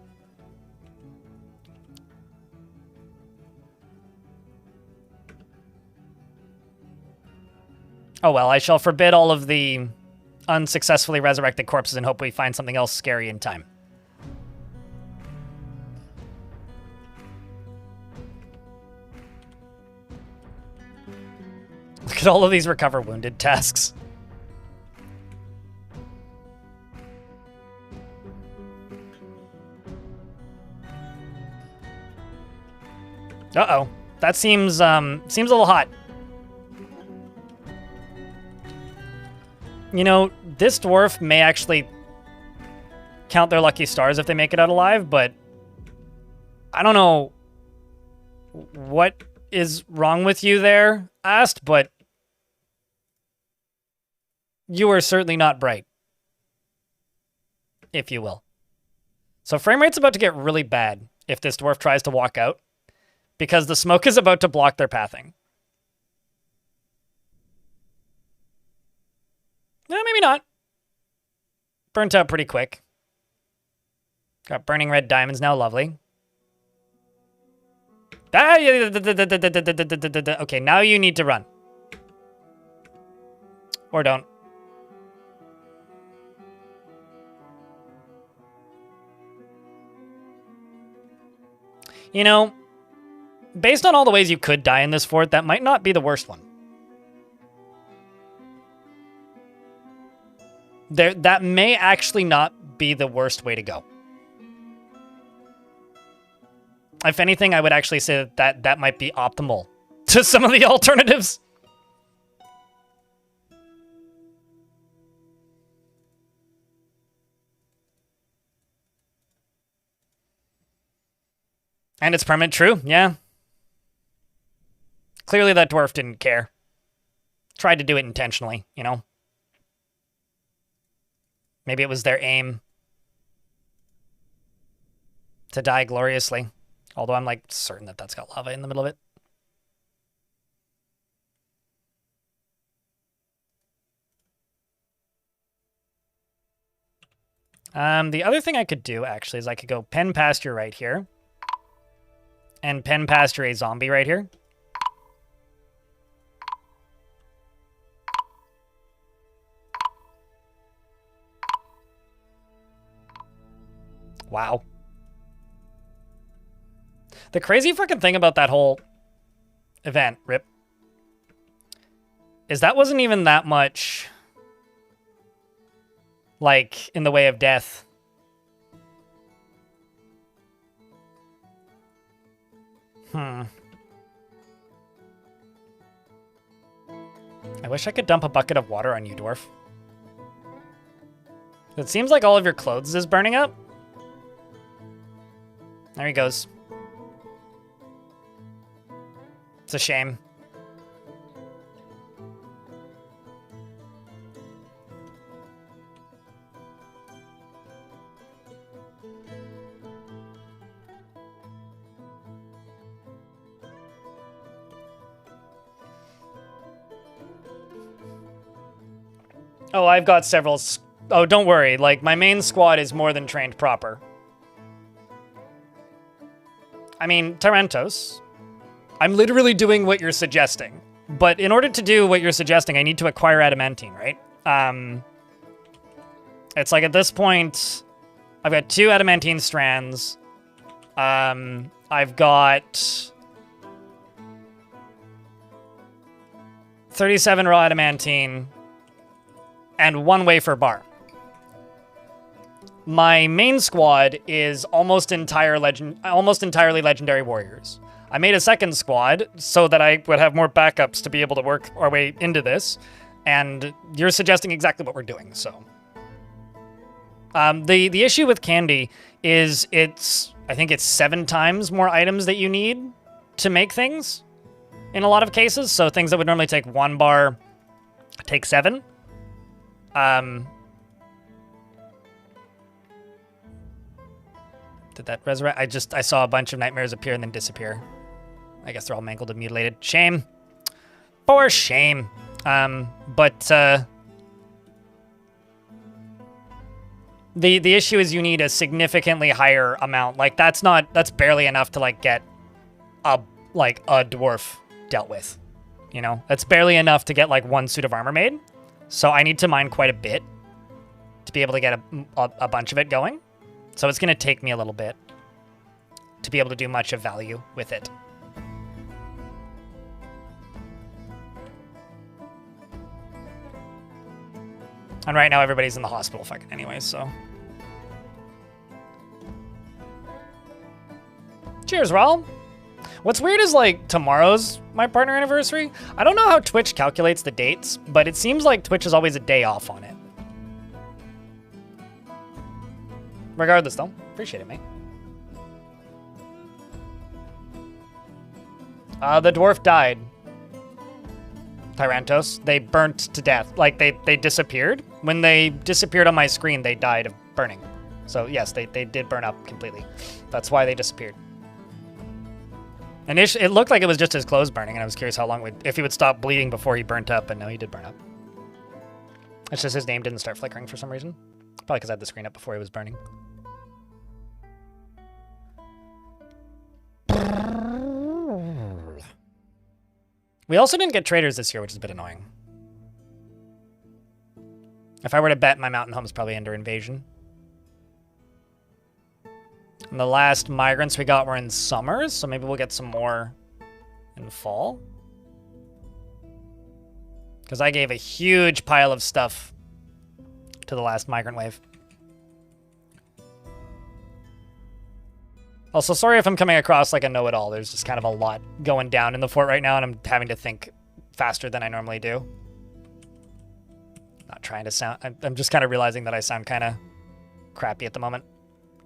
Oh well, I shall forbid all of the unsuccessfully resurrected corpses and hope we find something else scary in time. Look at all of these recover wounded tasks. Uh-oh. That seems a little hot. You know, this dwarf may actually count their lucky stars if they make it out alive, but I don't know what is wrong with you there, Ast, but you are certainly not bright, if you will. So frame rate's about to get really bad if this dwarf tries to walk out, because the smoke is about to block their pathing. Maybe not. Burnt out pretty quick. Got burning red diamonds now, lovely. Okay, now you need to run. Or don't. You know, based on all the ways you could die in this fort, that might not be the worst one. That may actually not be the worst way to go. If anything, I would actually say that might be optimal to some of the alternatives. And it's permanent true, yeah. Clearly that dwarf didn't care. Tried to do it intentionally, you know. Maybe it was their aim to die gloriously. Although I'm like certain that that's got lava in the middle of it. The other thing I could do actually is I could go pen pasture right here. And pen pasture a zombie right here. Wow. The crazy fucking thing about that whole event, Rip, is that wasn't even that much, like, in the way of death. I wish I could dump a bucket of water on you, dwarf. It seems like all of your clothes is burning up. There he goes. It's a shame. Oh, I've got several... Oh, don't worry. Like, my main squad is more than trained proper. I mean, Tarantos. I'm literally doing what you're suggesting. But in order to do what you're suggesting, I need to acquire adamantine, right? It's like at this point, I've got 2 adamantine strands. I've got 37 raw adamantine and 1 wafer bar. My main squad is almost entirely legendary warriors. I made a second squad so that I would have more backups to be able to work our way into this, and you're suggesting exactly what we're doing, so. The issue with Candy is I think it's 7 times more items that you need to make things in a lot of cases, so things that would normally take 1 bar take 7. Did that resurrect? I saw a bunch of nightmares appear and then disappear. I guess they're all mangled and mutilated. Shame. For shame. The issue is you need a significantly higher amount. Like, that's barely enough to, like, get a dwarf dealt with. You know? That's barely enough to get, like, 1 suit of armor made. So I need to mine quite a bit to be able to get a bunch of it going. So it's going to take me a little bit to be able to do much of value with it. And right now everybody's in the hospital fucking anyways, so. Cheers, Raul. What's weird is, like, tomorrow's my partner anniversary. I don't know how Twitch calculates the dates, but it seems like Twitch is always a day off on it. Regardless, though, appreciate it, mate. The dwarf died. Tyrantos. They burnt to death. Like, they disappeared. When they disappeared on my screen, they died of burning. So, yes, they did burn up completely. That's why they disappeared. And it looked like it was just his clothes burning, and I was curious how long if he would stop bleeding before he burnt up, and no, he did burn up. It's just his name didn't start flickering for some reason. Probably because I had the screen up before he was burning. We also didn't get traders this year, which is a bit annoying. If I were to bet, my mountain home's probably under invasion. And the last migrants we got were in summer, so maybe we'll get some more in fall. Because I gave a huge pile of stuff to the last migrant wave. Also, sorry if I'm coming across like a know-it-all. There's just kind of a lot going down in the fort right now, and I'm having to think faster than I normally do. Not trying to sound... I'm just kind of realizing that I sound kind of crappy at the moment.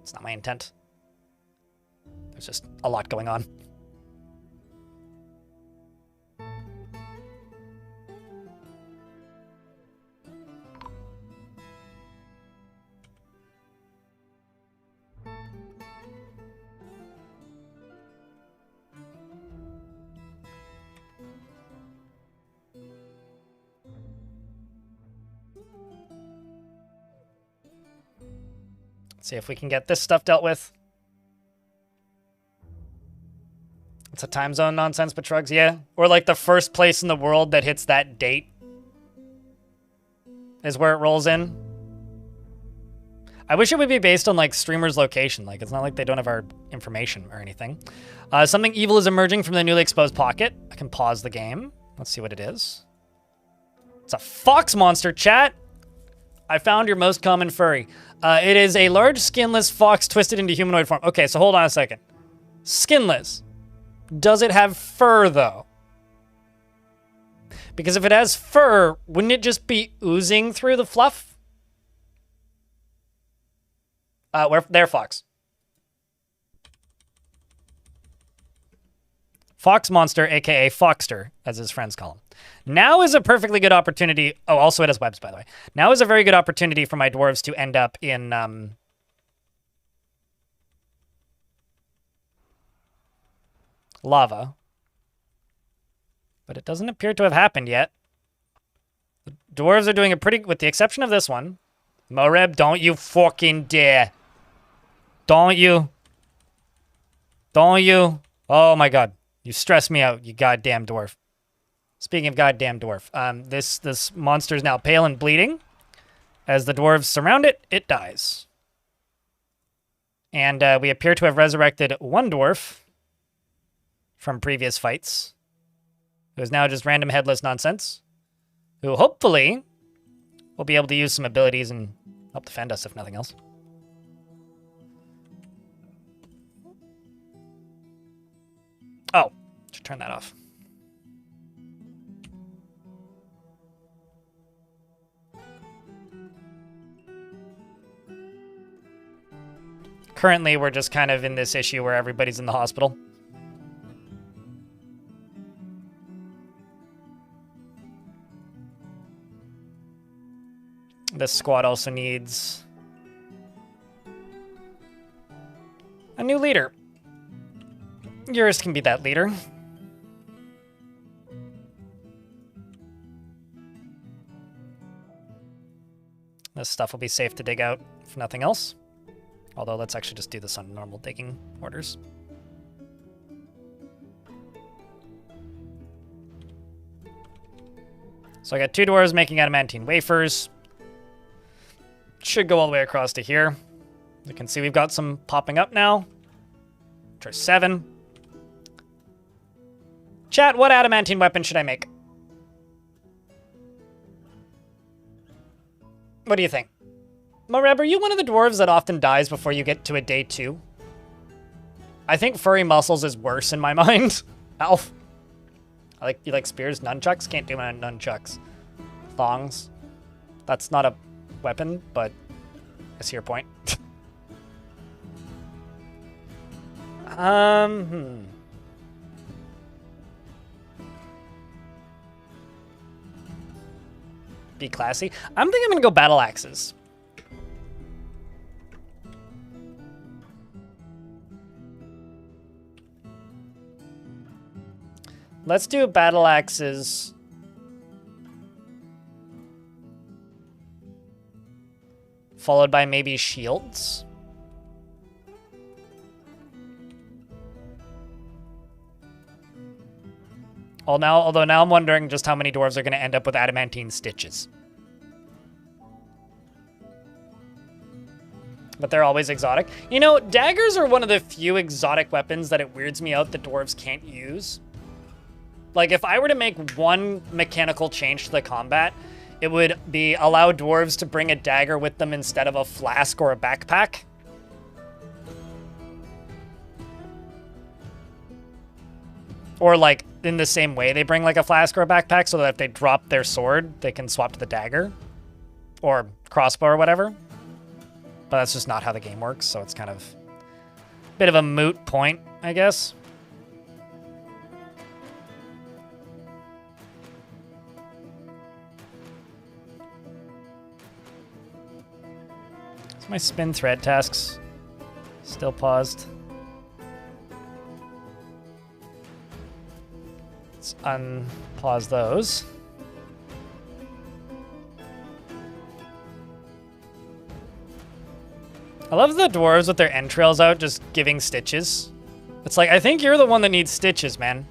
It's not my intent. There's just a lot going on. See if we can get this stuff dealt with. It's a time zone nonsense, but Trugs, yeah. Or like the first place in the world that hits that date is where it rolls in. I wish it would be based on like streamer's location. Like, it's not like they don't have our information or anything. Something evil is emerging from the newly exposed pocket. I can pause the game. Let's see what it is. It's a fox monster, chat. I found your most common furry. It is a large skinless fox twisted into humanoid form. Okay, so hold on a second. Skinless. Does it have fur, though? Because if it has fur, wouldn't it just be oozing through the fluff? There, fox. Fox monster, aka Foxter, as his friends call him. Now is a perfectly good opportunity. Oh, also it has webs, by the way. Now is a very good opportunity for my dwarves to end up in lava. But it doesn't appear to have happened yet. Dwarves are doing a pretty, with the exception of this one. Moreb, don't you fucking dare. Don't you. Don't you. Oh my god. You stress me out, you goddamn dwarf. Speaking of goddamn dwarf, this monster is now pale and bleeding. As the dwarves surround it, it dies. And we appear to have resurrected one dwarf from previous fights, who is now just random headless nonsense, who hopefully will be able to use some abilities and help defend us, if nothing else. Oh, should turn that off. Currently, we're just kind of in this issue where everybody's in the hospital. This squad also needs a new leader. Yours can be that leader. This stuff will be safe to dig out, if nothing else. Although, let's actually just do this on normal digging orders. So I got 2 dwarves making adamantine wafers. Should go all the way across to here. You can see we've got some popping up now. Which are 7. Chat, what adamantine weapon should I make? What do you think? Moreb, are you one of the dwarves that often dies before you get to a day 2? I think furry muscles is worse in my mind. Alf. You like spears? Nunchucks? Can't do my nunchucks. Thongs. That's not a weapon, but I see your point. Be classy. I'm thinking I'm gonna go battle axes. Let's do battle axes. Followed by maybe shields. Although now I'm wondering just how many dwarves are going to end up with adamantine stitches. But they're always exotic. You know, daggers are one of the few exotic weapons that it weirds me out that dwarves can't use. Like, if I were to make one mechanical change to the combat, it would be allow dwarves to bring a dagger with them instead of a flask or a backpack. Or, like, in the same way they bring, like, a flask or a backpack so that if they drop their sword, they can swap to the dagger. Or crossbow or whatever. But that's just not how the game works, so it's kind of a bit of a moot point, I guess. So my spin thread tasks still paused. Let's unpause those. I love the dwarves with their entrails out just giving stitches. It's like, I think you're the one that needs stitches, man.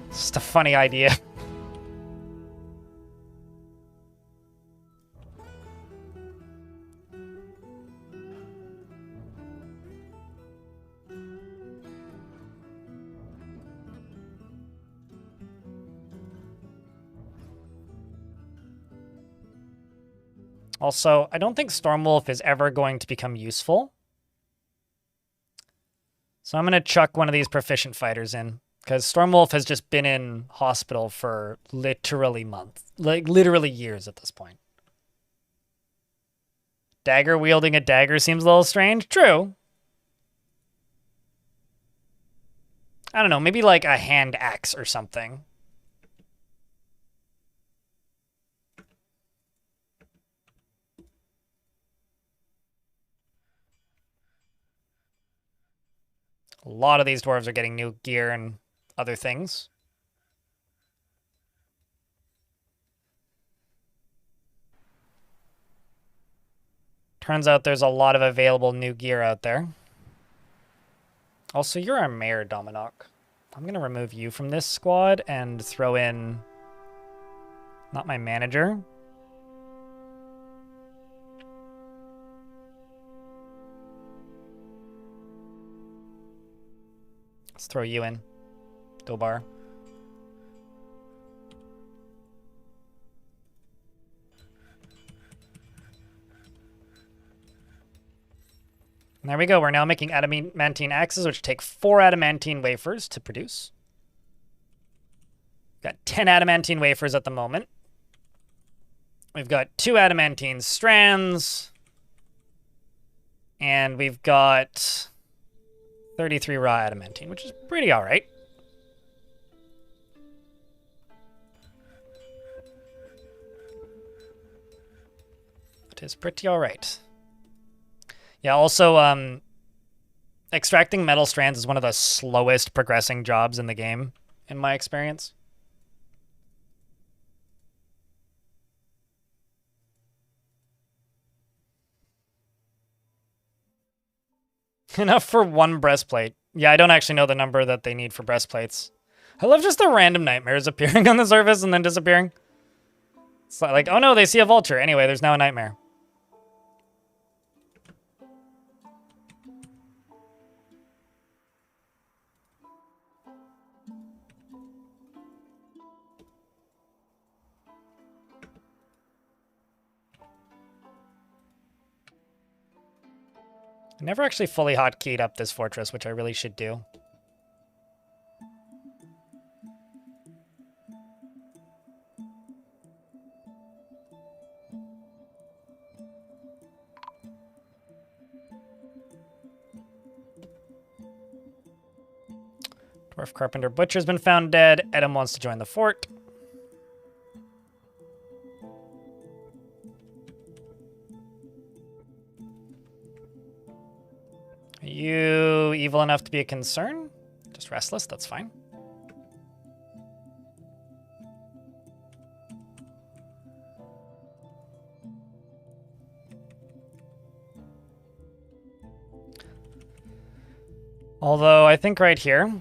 It's just a funny idea. Also, I don't think Stormwolf is ever going to become useful. So I'm going to chuck one of these proficient fighters in, because Stormwolf has just been in hospital for literally months. Like, literally years at this point. Dagger wielding a dagger seems a little strange. True. I don't know, maybe like a hand axe or something. A lot of these dwarves are getting new gear and other things. Turns out there's a lot of available new gear out there. Also, you're our mayor, Dominok. I'm going to remove you from this squad and throw in... not my manager. Let's throw you in, Dobar. And there we go. We're now making adamantine axes, which take 4 adamantine wafers to produce. Got 10 adamantine wafers at the moment. We've got 2 adamantine strands. And we've got 33 raw adamantine, which is pretty all right. It is pretty all right. Yeah, also, extracting metal strands is one of the slowest progressing jobs in the game, in my experience. Enough for 1 breastplate. Yeah, I don't actually know the number that they need for breastplates. I love just the random nightmares appearing on the surface and then disappearing. It's like, oh no, they see a vulture. Anyway, there's now a nightmare. I never actually fully hotkeyed up this fortress, which I really should do. Dwarf Carpenter Butcher's been found dead. Edom wants to join the fort. Are you evil enough to be a concern? Just restless, that's fine. Although, I think right here...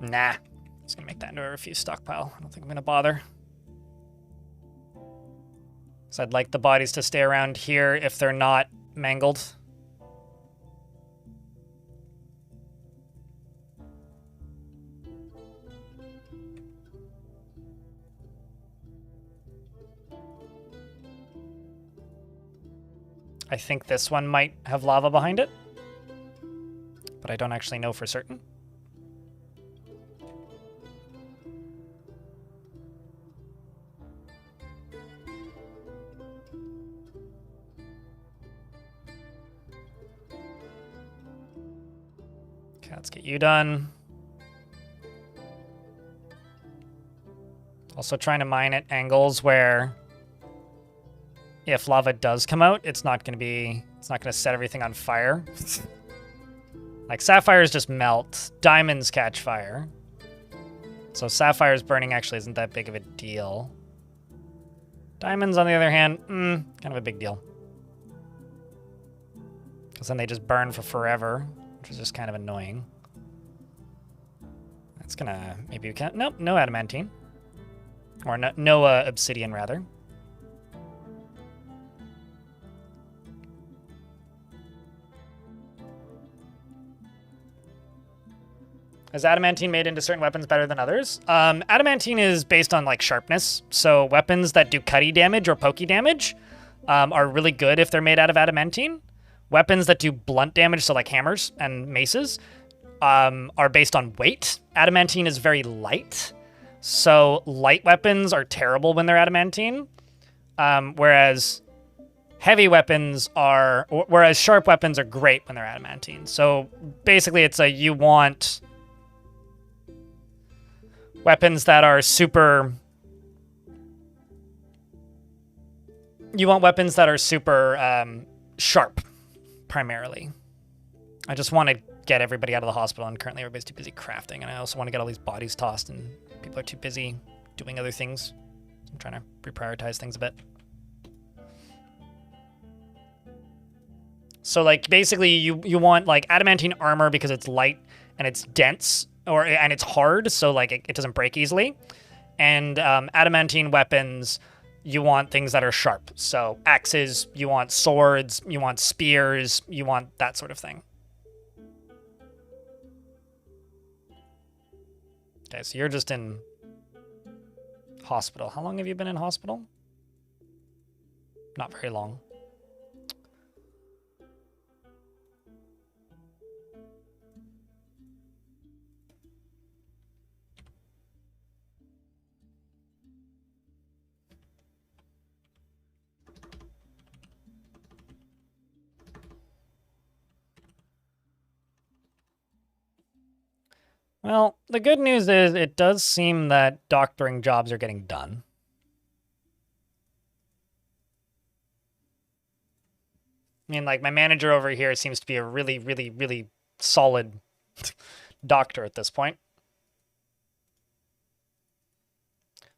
Nah. I'm just gonna make that into a refuse stockpile. I don't think I'm gonna bother. So I'd like the bodies to stay around here if they're not mangled. I think this one might have lava behind it, but I don't actually know for certain. Okay, let's get you done. Also trying to mine at angles where if lava does come out, it's not going to set everything on fire. Like sapphires just melt, diamonds catch fire. So sapphires burning actually isn't that big of a deal. Diamonds, on the other hand, kind of a big deal. Because then they just burn for forever, which is just kind of annoying. That's gonna, maybe we can't, nope, no adamantine. Or no obsidian, rather. Is adamantine made into certain weapons better than others? Adamantine is based on like sharpness. So weapons that do cutty damage or pokey damage are really good if they're made out of adamantine. Weapons that do blunt damage, so like hammers and maces, are based on weight. Adamantine is very light. So light weapons are terrible when they're adamantine. Whereas sharp weapons are great when they're adamantine. So basically it's you want weapons that are super... You want weapons that are super sharp, primarily. I just want to get everybody out of the hospital, and currently everybody's too busy crafting, and I also want to get all these bodies tossed, and people are too busy doing other things. I'm trying to reprioritize things a bit. So, like, basically, you want, like, adamantine armor because it's light and it's dense, and it's hard, so, like, it doesn't break easily. And adamantine weapons, you want things that are sharp. So, axes, you want swords, you want spears, you want that sort of thing. Okay, so you're just in hospital. How long have you been in hospital? Not very long. Well, the good news is it does seem that doctoring jobs are getting done. I mean, like, my manager over here seems to be a really, really, really solid doctor at this point.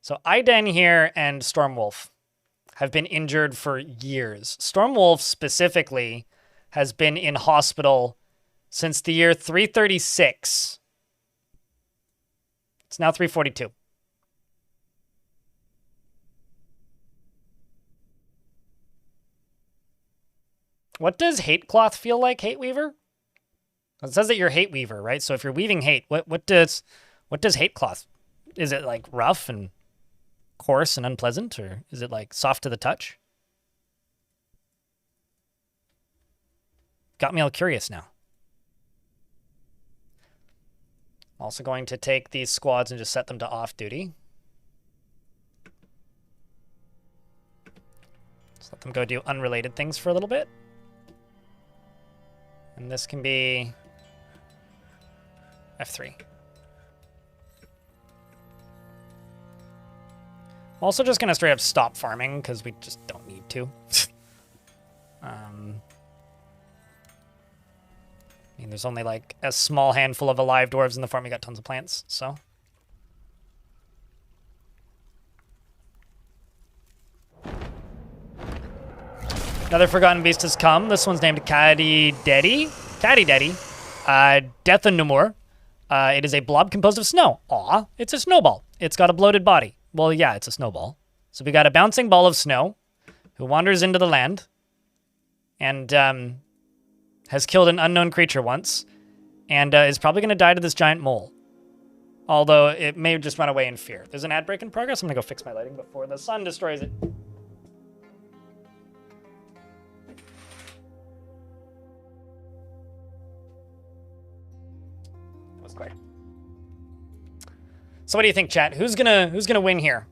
So Aiden here and Stormwolf have been injured for years. Stormwolf specifically has been in hospital since the year 336. It's now 342. What does hate cloth feel like, Hate Weaver? It says that you're Hate Weaver, right? So if you're weaving hate, what does hate cloth? Is it like rough and coarse and unpleasant, or is it like soft to the touch? Got me all curious now. Also going to take these squads and just set them to off-duty. Just let them go do unrelated things for a little bit. And this can be F3. I'm also just going to straight up stop farming because we just don't need to. I mean, there's only like a small handful of alive dwarves in the farm. We got tons of plants, so. Another Forgotten Beast has come. This one's named Caddy Daddy. Death and Numur. It is a blob composed of snow. Aw, it's a snowball. It's got a bloated body. Well, yeah, it's a snowball. So we got a bouncing ball of snow who wanders into the land and has killed an unknown creature once and is probably going to die to this giant mole. Although it may just run away in fear. There's an ad break in progress. I'm going to go fix my lighting before the sun destroys it. That was quick. So what do you think, chat? Who's gonna win here?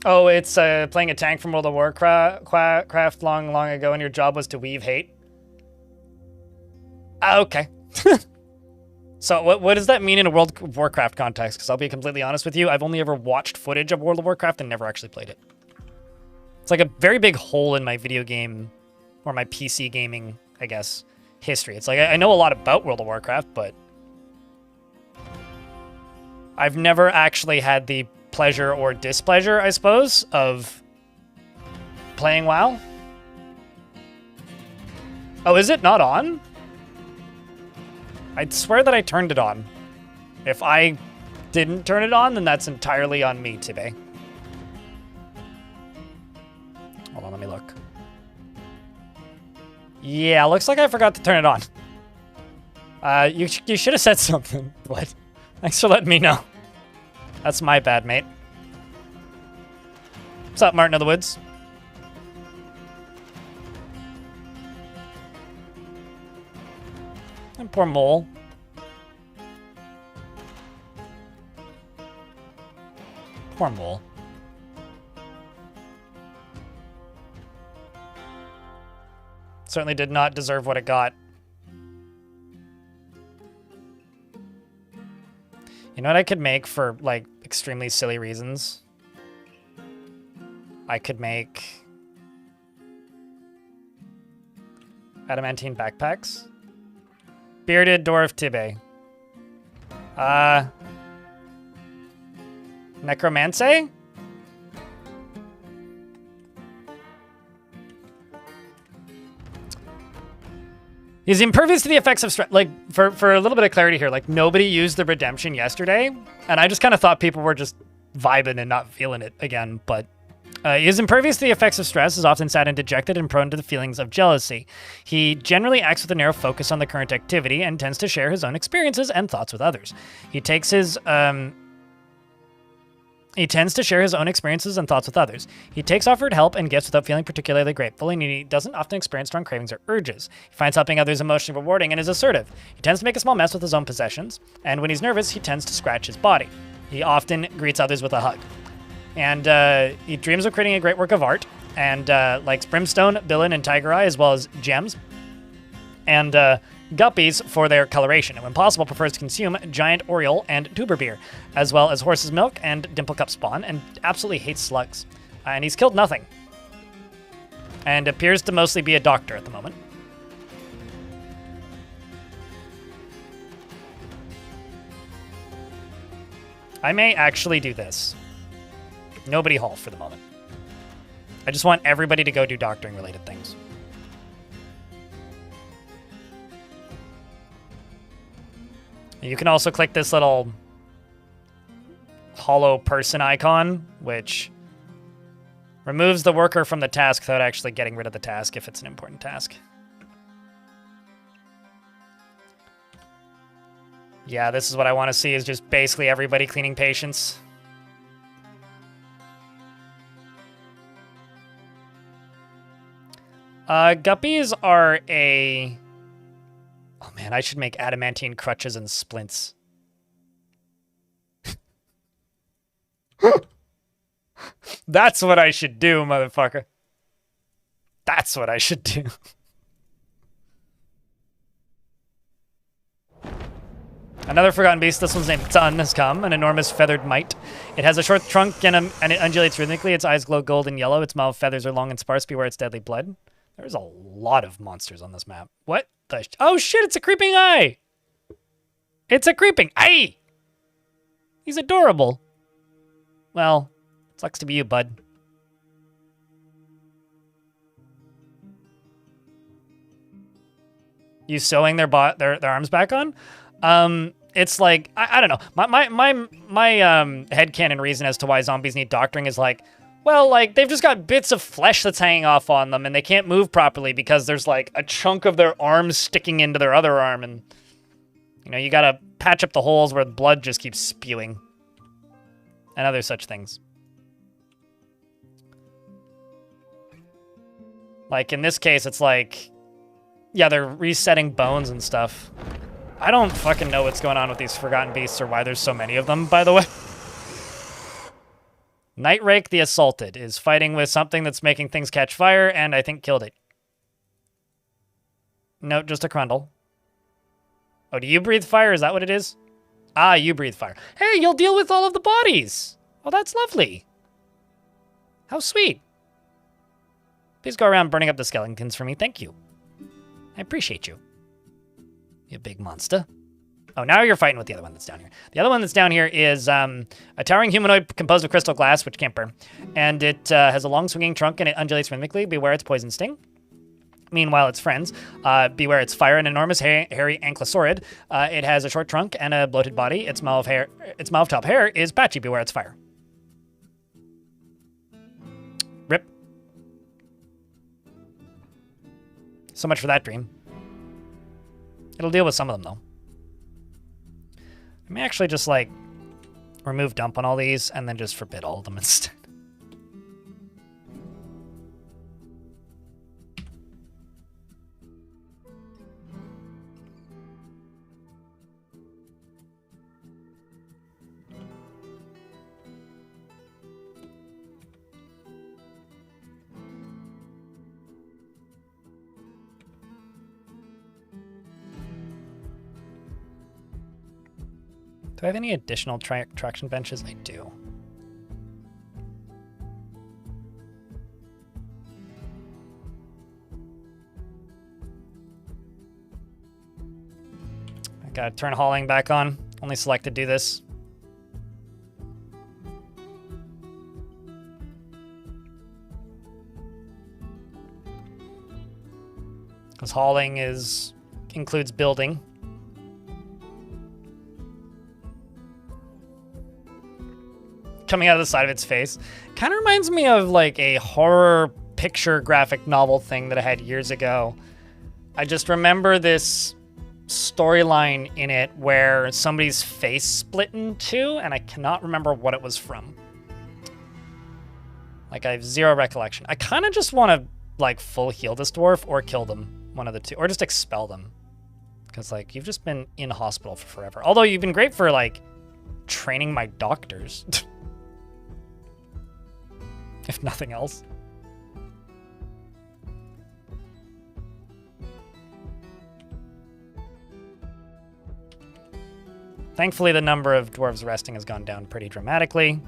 Oh, it's playing a tank from World of Warcraft long ago, and your job was to weave hate. Okay. So what does that mean in a World of Warcraft context? Because I'll be completely honest with you, I've only ever watched footage of World of Warcraft and never actually played it. It's like a very big hole in my video game, or my PC gaming, I guess, history. It's like I know a lot about World of Warcraft, but I've never actually had the pleasure or displeasure, I suppose, of playing WoW. Oh, is it not on? I'd swear that I turned it on. If I didn't turn it on, then that's entirely on me today. Hold on, let me look. Yeah, looks like I forgot to turn it on. You should have said something. What? Thanks for letting me know. That's my bad, mate. What's up, Martin of the Woods? And poor mole. Poor mole. Certainly did not deserve what it got. You know what I could make for, like, extremely silly reasons? I could make adamantine backpacks. Bearded dwarf Tibbe. Necromancy? He's impervious to the effects of stress. Like, for a little bit of clarity here, like, nobody used the redemption yesterday, and I just kind of thought people were just vibing and not feeling it again, but he is impervious to the effects of stress, is often sad and dejected, and prone to the feelings of jealousy. He generally acts with a narrow focus on the current activity and tends to share his own experiences and thoughts with others. He tends to share his own experiences and thoughts with others. He takes offered help and gifts without feeling particularly grateful, and he doesn't often experience strong cravings or urges. He finds helping others emotionally rewarding and is assertive. He tends to make a small mess with his own possessions, and when he's nervous, he tends to scratch his body. He often greets others with a hug. And he dreams of creating a great work of art, and likes brimstone, billin, and tiger eye, as well as gems. And guppies for their coloration, and when possible prefers to consume giant oriole and tuber beer, as well as horse's milk and dimple cup spawn, and absolutely hates slugs. And he's killed nothing. And appears to mostly be a doctor at the moment. I may actually do this. Nobody Hall for the moment. I just want everybody to go do doctoring related things. You can also click this little hollow person icon, which removes the worker from the task without actually getting rid of the task if it's an important task. Yeah, this is what I want to see, is just basically everybody cleaning patients. Guppies are a... Oh man, I should make adamantine crutches and splints. That's what I should do, motherfucker. That's what I should do. Another forgotten beast, this one's named Sun, has come, an enormous feathered mite. It has a short trunk and it undulates rhythmically. Its eyes glow gold and yellow. Its mouth feathers are long and sparse. Beware its deadly blood. There's a lot of monsters on this map. What the... Oh shit, it's a creeping eye! It's a creeping eye! He's adorable. Well, sucks to be you, bud. You sewing their arms back on? It's like, I don't know. My headcanon reason as to why zombies need doctoring is like, well, like, they've just got bits of flesh that's hanging off on them, and they can't move properly because there's, like, a chunk of their arm sticking into their other arm, and, you know, you gotta patch up the holes where the blood just keeps spewing. And other such things. Like, in this case, it's like, yeah, they're resetting bones and stuff. I don't fucking know what's going on with these forgotten beasts or why there's so many of them, by the way. Nightrake the Assaulted is fighting with something that's making things catch fire, and I think killed it. No, just a Crundle. Oh, do you breathe fire? Is that what it is? Ah, you breathe fire. Hey, you'll deal with all of the bodies. Oh, that's lovely. How sweet. Please go around burning up the skeletons for me. Thank you. I appreciate you. You big monster. Oh, now you're fighting with the other one that's down here. The other one that's down here is a towering humanoid composed of crystal glass, which can't burn. And it has a long swinging trunk and it undulates rhythmically. Beware its poison sting. Meanwhile, its friends, beware its fire, an enormous hairy ankylosaurid. It has a short trunk and a bloated body. Its mouth top hair is patchy. Beware its fire. Rip. So much for that dream. It'll deal with some of them, though. I may actually just, like, remove dump on all these and then just forbid all of them instead. Do I have any additional traction benches? I do. Gotta turn hauling back on. Only select to do this. Because hauling includes building. Coming out of the side of its face. Kind of reminds me of like a horror picture graphic novel thing that I had years ago. I just remember this storyline in it where somebody's face split in two, and I cannot remember what it was from. Like, I have zero recollection. I kind of just want to, like, full heal this dwarf or kill them. One of the two. Or just expel them. Because, like, you've just been in hospital for forever. Although you've been great for, like, training my doctors. If nothing else. Thankfully, the number of dwarves resting has gone down pretty dramatically.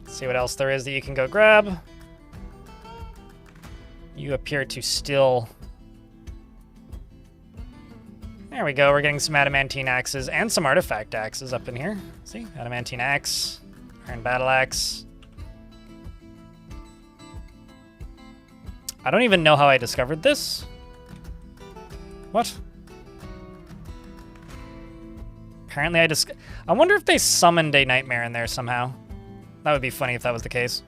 See what else there is that you can go grab. You appear to still... There we go, we're getting some adamantine axes and some artifact axes up in here. See, adamantine axe, iron battle axe. I don't even know how I discovered this. What? Apparently I wonder if they summoned a nightmare in there somehow. That would be funny if that was the case.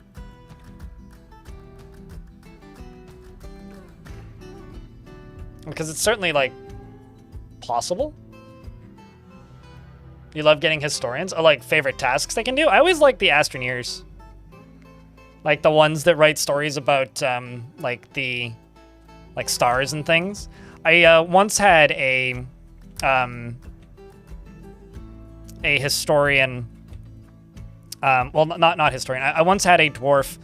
Because it's certainly, like, possible. You love getting historians? Or, like, favorite tasks they can do? I always like the Astroneers. Like, the ones that write stories about, like, the, like, stars and things. I once had a historian... well, not historian. I once had a dwarf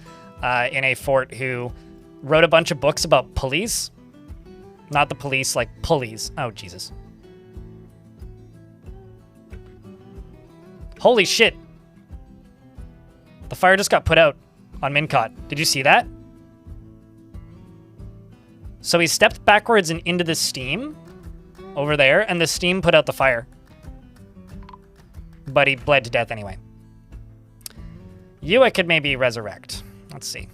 in a fort who wrote a bunch of books about pulleys. Not the police, like pulleys. Oh, Jesus. Holy shit. The fire just got put out on Mincot. Did you see that? So he stepped backwards and into the steam over there, and the steam put out the fire. But he bled to death anyway. You I could maybe resurrect. Let's see.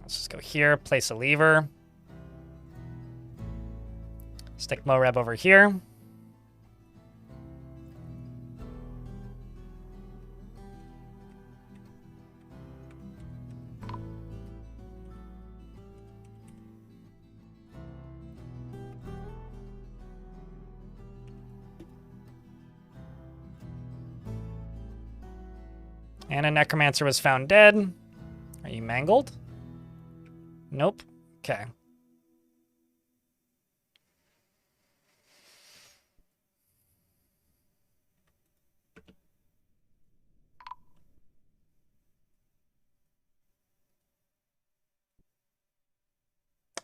Let's just go here, place a lever. Stick Moreb over here. And a necromancer was found dead. Are you mangled? Nope. Okay.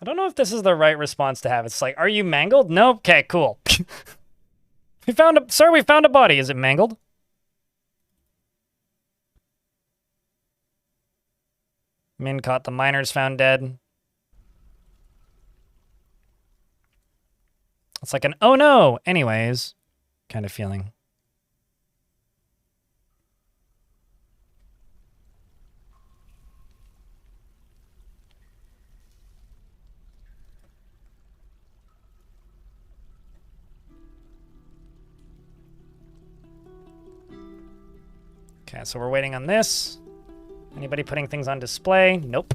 I don't know if this is the right response to have. It's like, are you mangled? No? Okay, cool. Sir, we found a body. Is it mangled? Mincot the miners found dead. It's like an oh no, anyways, kind of feeling. Okay, so we're waiting on this. Anybody putting things on display? Nope.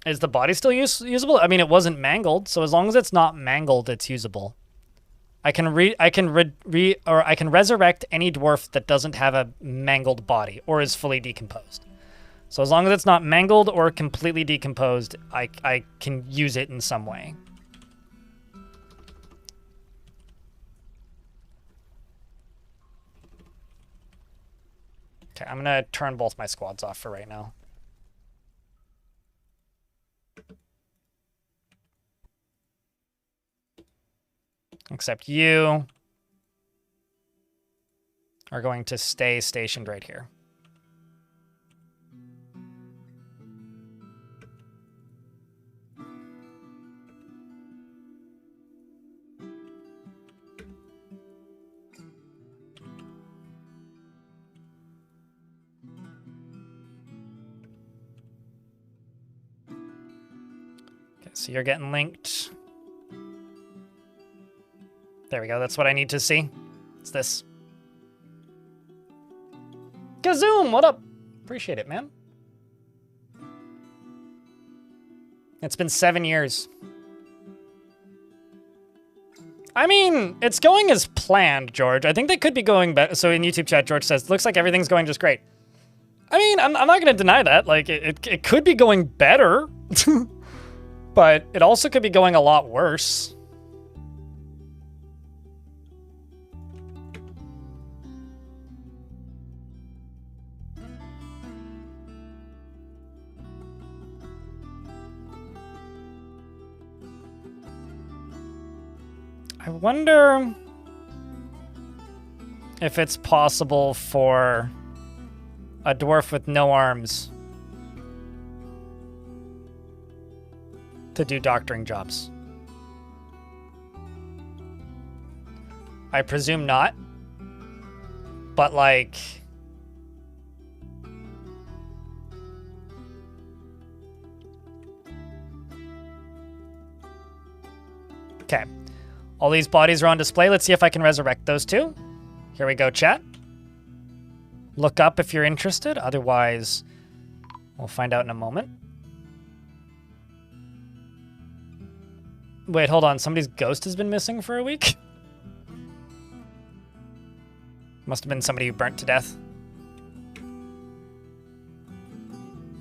Is the body still usable? I mean, it wasn't mangled, so as long as it's not mangled, it's usable. I can resurrect any dwarf that doesn't have a mangled body or is fully decomposed. So as long as it's not mangled or completely decomposed, I can use it in some way. Okay, I'm gonna turn both my squads off for right now. Except you are going to stay stationed right here. Okay, so you're getting linked. There we go. That's what I need to see. It's this. Kazoom, what up? Appreciate it, man. It's been 7 years. I mean, it's going as planned, George. I think they could be going better. So in YouTube chat, George says, looks like everything's going just great. I mean, I'm not going to deny that. Like, it could be going better. But it also could be going a lot worse. I wonder if it's possible for a dwarf with no arms to do doctoring jobs. I presume not. But like... Okay. All these bodies are on display. Let's see if I can resurrect those two. Here we go, chat. Look up if you're interested. Otherwise, we'll find out in a moment. Wait, hold on. Somebody's ghost has been missing for a week? Must have been somebody who burnt to death.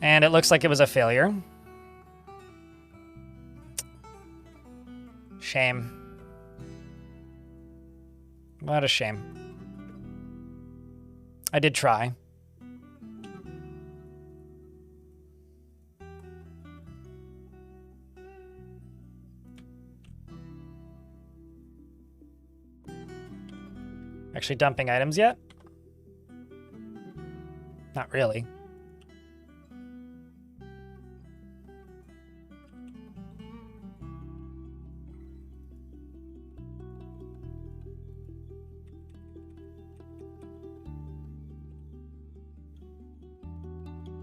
And it looks like it was a failure. Shame. What a shame. I did try. Actually dumping items yet? Not really.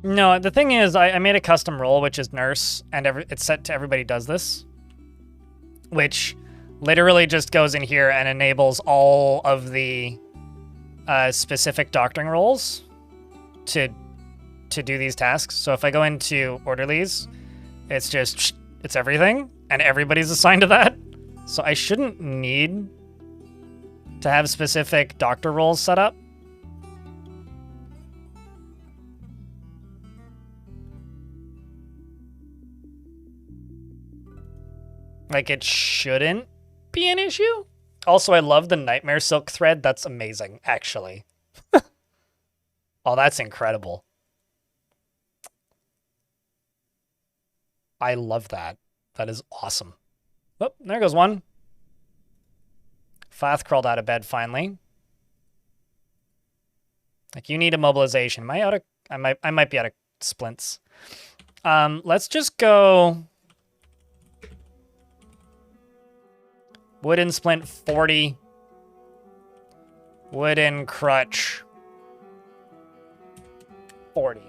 No, the thing is, I made a custom role, which is nurse, and it's set to everybody does this, which literally just goes in here and enables all of the specific doctoring roles to do these tasks. So if I go into orderlies, it's everything, and everybody's assigned to that. So I shouldn't need to have specific doctor roles set up. Like, it shouldn't be an issue. Also, I love the Nightmare Silk thread. That's amazing, actually. Oh, that's incredible. I love that. That is awesome. Oh, there goes one. Fath crawled out of bed finally. Like, you need immobilization. I might be out of splints. Let's just go... Wooden splint 40. Wooden crutch 40.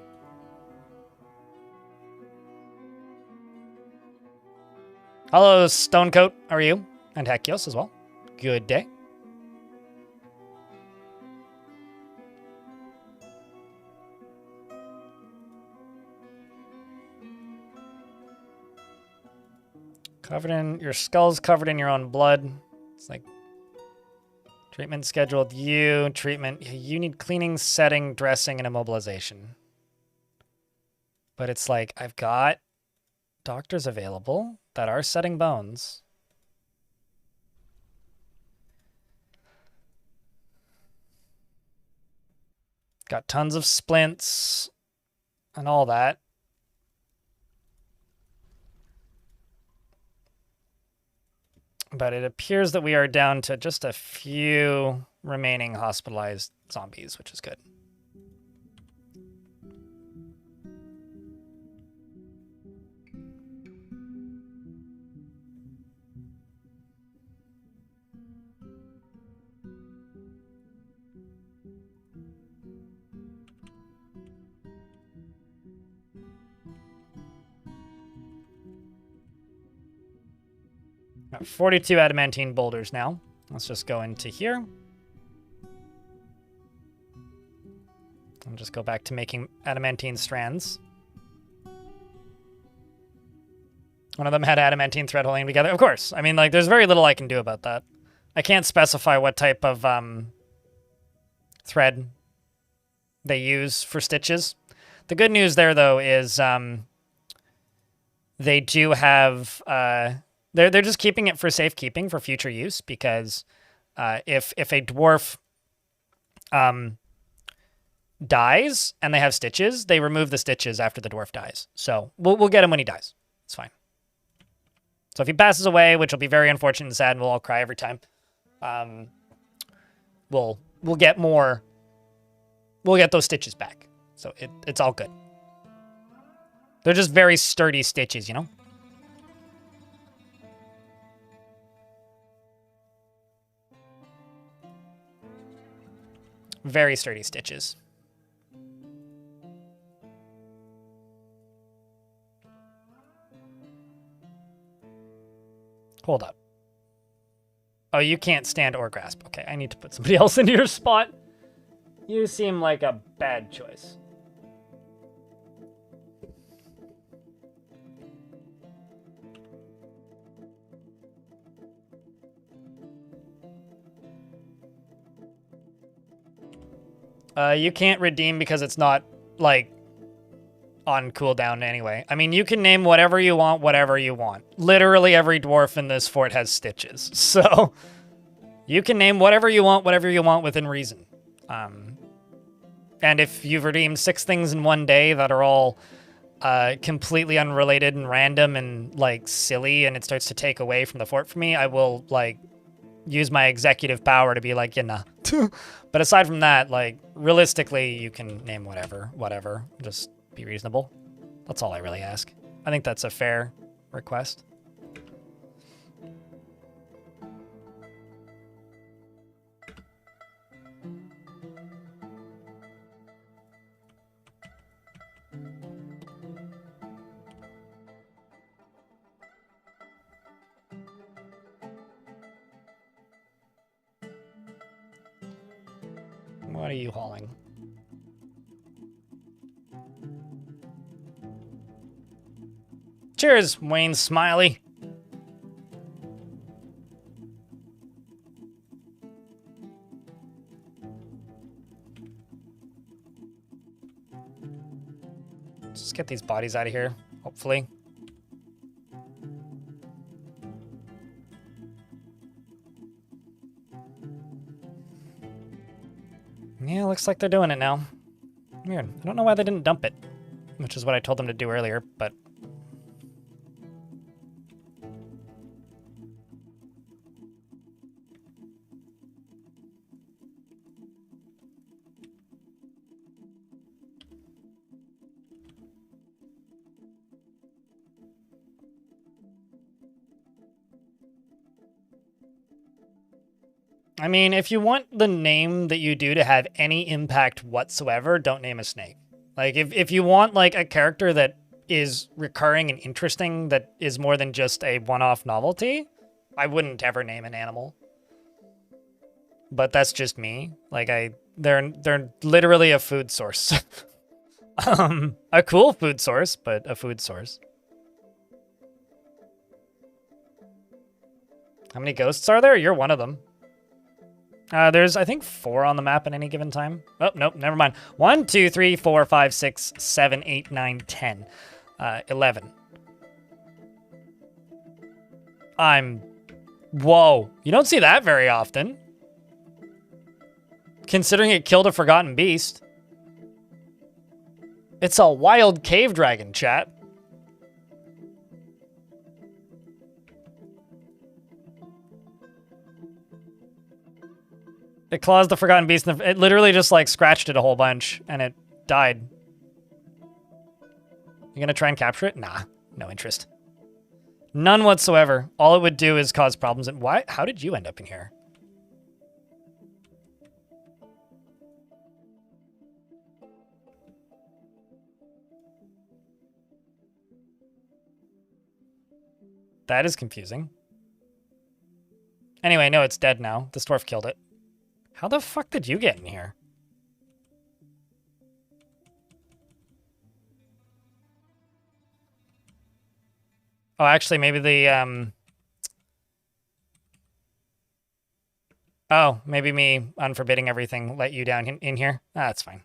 Hello, Stonecoat. How are you? And Hekios as well. Good day. Your skull's covered in your own blood. It's like treatment scheduled. You need cleaning, setting, dressing, and immobilization. But it's like, I've got doctors available that are setting bones. Got tons of splints and all that. But it appears that we are down to just a few remaining hospitalized zombies, which is good. Got 42 adamantine boulders now. Let's just go into here. And just go back to making adamantine strands. One of them had adamantine thread holding them together. Of course. I mean, like, there's very little I can do about that. I can't specify what type of thread they use for stitches. The good news there, though, is they do have... They're just keeping it for safekeeping for future use, because if a dwarf dies and they have stitches, they remove the stitches after the dwarf dies. So we'll get him when he dies. It's fine. So if he passes away, which will be very unfortunate and sad, and we'll all cry every time, we'll get more. We'll get those stitches back. So it's all good. They're just very sturdy stitches, you know? Very sturdy stitches. Hold up. Oh, you can't stand or grasp. Okay, I need to put somebody else into your spot. You seem like a bad choice. You can't redeem because it's not, like, on cooldown anyway. I mean, you can name whatever you want, whatever you want. Literally every dwarf in this fort has stitches. So, you can name whatever you want within reason. And if you've redeemed 6 things in one day that are all completely unrelated and random and, like, silly, and it starts to take away from the fort for me, I will, like, use my executive power to be like, yeah, nah. But aside from that, like, realistically, you can name whatever. Just be reasonable. That's all I really ask. I think that's a fair request. What are you hauling? Cheers, Wayne Smiley. Just get these bodies out of here, hopefully. Yeah, looks like they're doing it now. Weird. I don't know why they didn't dump it, which is what I told them to do earlier, but... I mean, if you want the name that you do to have any impact whatsoever, don't name a snake. Like, if you want, like, a character that is recurring and interesting, that is more than just a one-off novelty, I wouldn't ever name an animal. But that's just me. Like, they're literally a food source. A cool food source, but a food source. How many ghosts are there? You're one of them. There's, I think, 4 on the map at any given time. Oh, nope, never mind. 1, 2, 3, 4, 5, 6, 7, 8, 9, 10. 11. Whoa. You don't see that very often. Considering it killed a forgotten beast. It's a wild cave dragon, chat. It claws the forgotten beast. And it literally just like scratched it a whole bunch and it died. You gonna try and capture it? Nah, no interest. None whatsoever. All it would do is cause problems. And why? How did you end up in here? That is confusing. Anyway, no, it's dead now. The dwarf killed it. How the fuck did you get in here? Oh, actually, maybe the, Oh, maybe me unforbidding everything let you down in here? Ah, that's fine.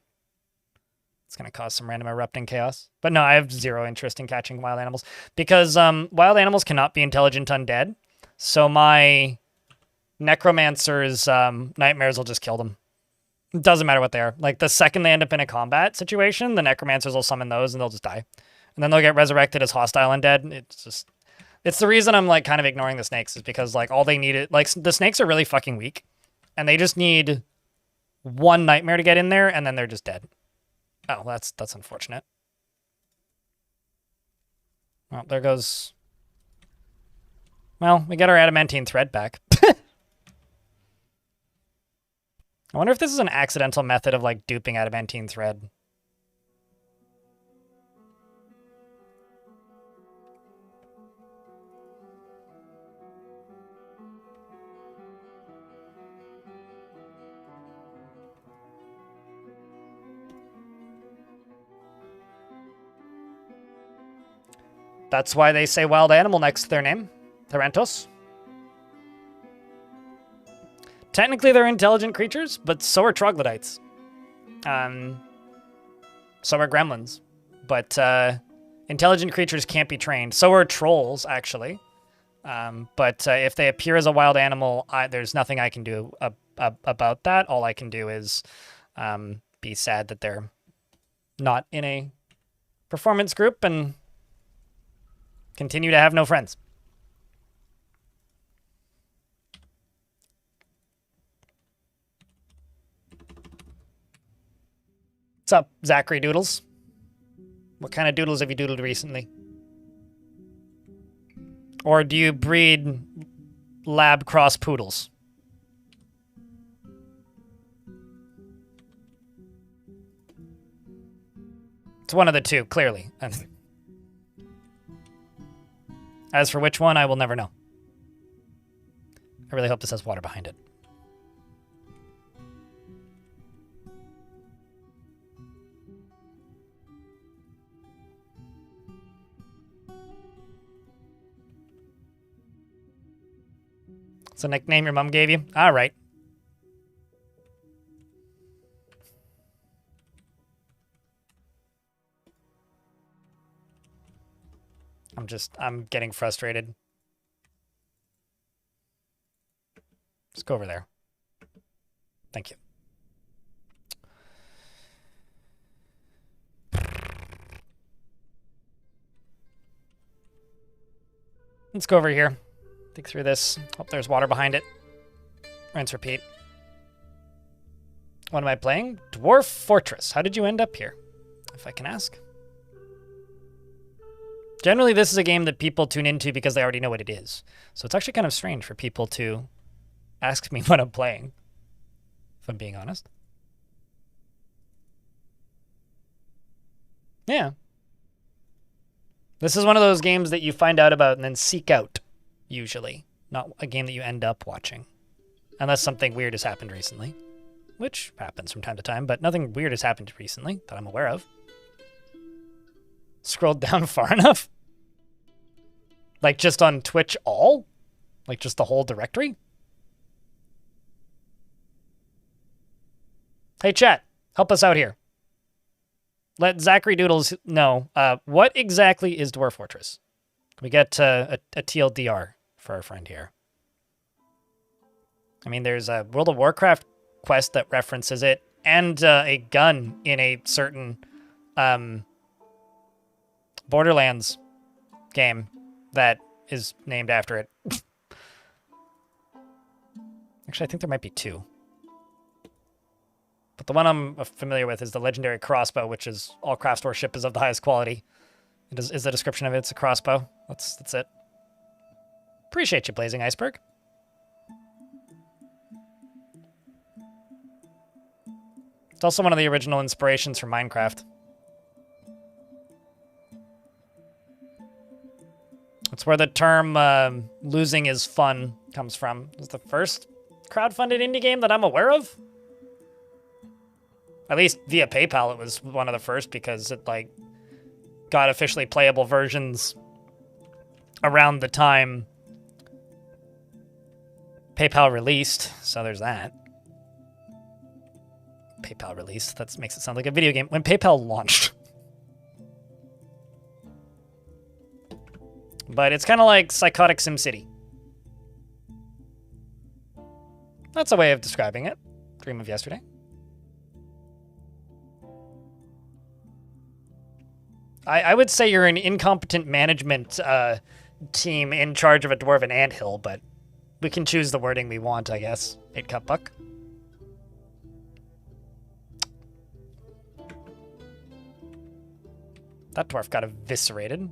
It's going to cause some random erupting chaos. But no, I have 0 interest in catching wild animals. Because wild animals cannot be intelligent undead. So my necromancer's nightmares will just kill them. It doesn't matter what they are. Like, the second they end up in a combat situation, the necromancers will summon those and they'll just die. And then they'll get resurrected as hostile undead. It's the reason I'm, like, kind of ignoring the snakes is because, like, all they need... Like, the snakes are really fucking weak. And they just need 1 nightmare to get in there, and then they're just dead. Oh, that's unfortunate. Well, there goes... Well, we got our adamantine thread back. I wonder if this is an accidental method of, like, duping adamantine thread. That's why they say wild animal next to their name. Tarantos. Technically, they're intelligent creatures, but so are troglodytes. So are gremlins. But intelligent creatures can't be trained. So are trolls, actually. But if they appear as a wild animal, there's nothing I can do about that. All I can do is be sad that they're not in a performance group and continue to have no friends. What's up, Zachary Doodles? What kind of doodles have you doodled recently? Or do you breed lab cross poodles? It's one of the two, clearly. As for which one, I will never know. I really hope this has water behind it. It's a nickname your mom gave you? All right. I'm getting frustrated. Let's go over there. Thank you. Let's go over here. Dig through this. Hope there's water behind it. Rinse, repeat. What am I playing? Dwarf Fortress. How did you end up here? If I can ask. Generally, this is a game that people tune into because they already know what it is. So it's actually kind of strange for people to ask me what I'm playing, if I'm being honest. Yeah. This is one of those games that you find out about and then seek out, usually. Not a game that you end up watching. Unless something weird has happened recently. Which happens from time to time, but nothing weird has happened recently that I'm aware of. Scrolled down far enough? Like just on Twitch all? Like just the whole directory? Hey, chat, help us out here. Let Zachary Doodles know what exactly is Dwarf Fortress. Can we get a TLDR for our friend here? I mean, there's a World of Warcraft quest that references it, and a gun in a certain Borderlands game that is named after it. Actually, I think there might be two. But the one I'm familiar with is the legendary crossbow, which is all craft store ship is of the highest quality. It is the description of it. It's a crossbow. That's it. Appreciate you, Blazing Iceberg. It's also one of the original inspirations for Minecraft. It's where the term losing is fun comes from. It was the first crowdfunded indie game that I'm aware of. At least via PayPal, it was one of the first because it like got officially playable versions around the time PayPal released. So there's that. PayPal released. That makes it sound like a video game. When PayPal launched. But it's kind of like Psychotic SimCity. That's a way of describing it. Dream of yesterday. I would say you're an incompetent management team in charge of a dwarven anthill, but we can choose the wording we want, I guess. 8-cup buck. That dwarf got eviscerated.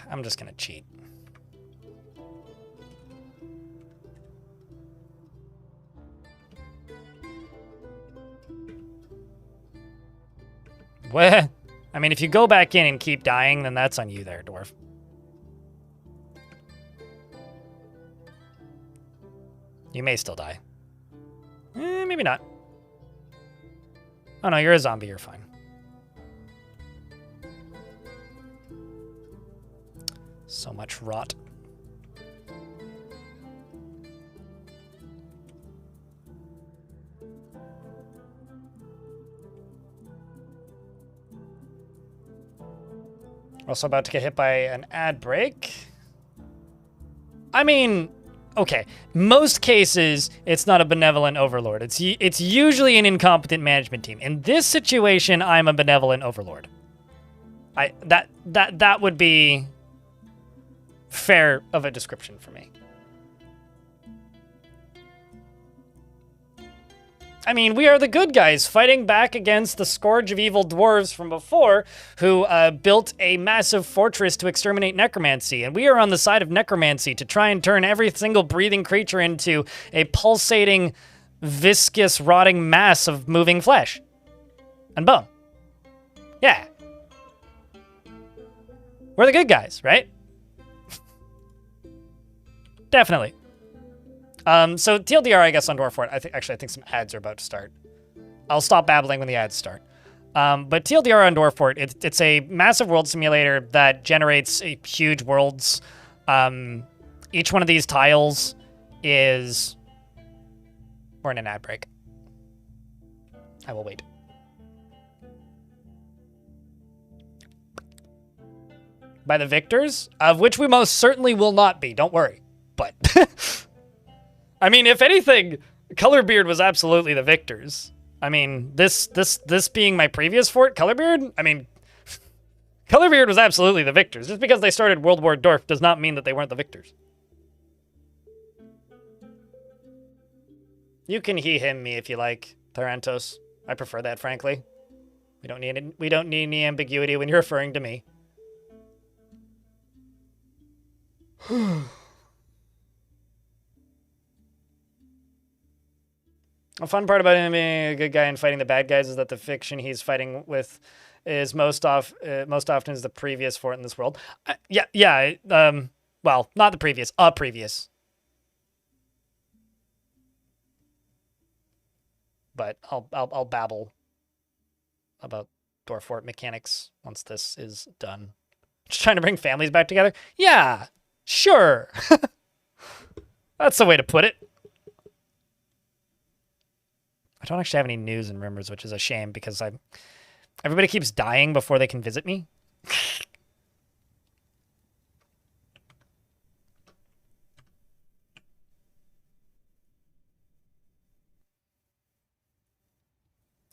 I'm just gonna cheat. Well, I mean, if you go back in and keep dying, then that's on you there, dwarf. You may still die. Maybe not. Oh no, you're a zombie, you're fine. So much rot. We're also about to get hit by an ad break. I mean, okay. Most cases, it's not a benevolent overlord. It's usually an incompetent management team. In this situation, I'm a benevolent overlord. That would be fair of a description for me. I mean, we are the good guys fighting back against the scourge of evil dwarves from before who built a massive fortress to exterminate necromancy. And we are on the side of necromancy to try and turn every single breathing creature into a pulsating, viscous, rotting mass of moving flesh and bone. Yeah. We're the good guys, right? Definitely. So TLDR, I guess, on Dwarf Fort. I think some ads are about to start. I'll stop babbling when the ads start. But TLDR on Dwarf Fort, it's a massive world simulator that generates huge worlds. Each one of these tiles is... We're in an ad break. I will wait. By the victors, of which we most certainly will not be. Don't worry. But... I mean, if anything, Colorbeard was absolutely the victors. I mean, this being my previous fort, Colorbeard, I mean, Colorbeard was absolutely the victors. Just because they started World War Dwarf does not mean that they weren't the victors. You can he, him, me if you like, Tarantos. I prefer that, frankly. We don't need any ambiguity when you're referring to me. A fun part about him being a good guy and fighting the bad guys is that the fiction he's fighting with is most often is the previous fort in this world. Well, not the previous, a previous. But I'll babble about Dwarf Fort mechanics once this is done. Just trying to bring families back together? Yeah, sure. That's the way to put it. I don't actually have any news and rumors, which is a shame because everybody keeps dying before they can visit me.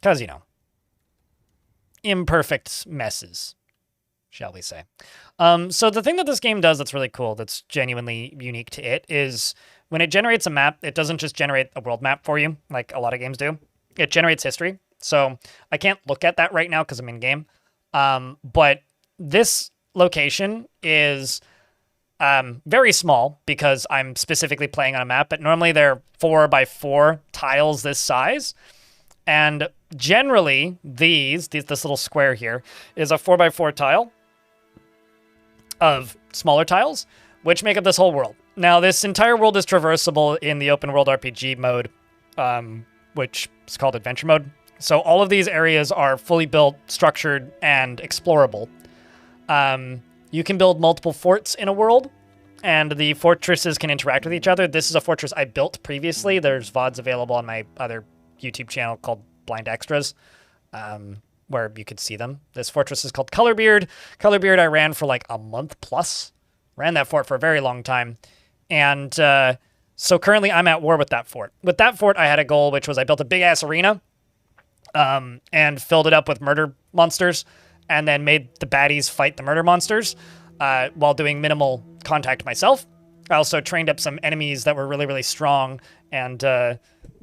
Because, you know, imperfect messes, shall we say. So the thing that this game does that's really cool, that's genuinely unique to it, is when it generates a map, it doesn't just generate a world map for you, like a lot of games do. It generates history. So I can't look at that right now because I'm in game. But this location is very small because I'm specifically playing on a map, but normally they're 4x4 tiles this size. And generally, this little square here is a 4x4 tile of smaller tiles, which make up this whole world. Now, this entire world is traversable in the open world RPG mode, which is called adventure mode. So all of these areas are fully built, structured, and explorable. You can build multiple forts in a world, and the fortresses can interact with each other. This is a fortress I built previously. There's VODs available on my other YouTube channel called Blind Extras, where you could see them. This fortress is called Colorbeard. Colorbeard I ran for like a month plus. Ran that fort for a very long time. And so currently I'm at war with that fort. With that fort, I had a goal, which was I built a big-ass arena and filled it up with murder monsters and then made the baddies fight the murder monsters while doing minimal contact myself. I also trained up some enemies that were really, really strong and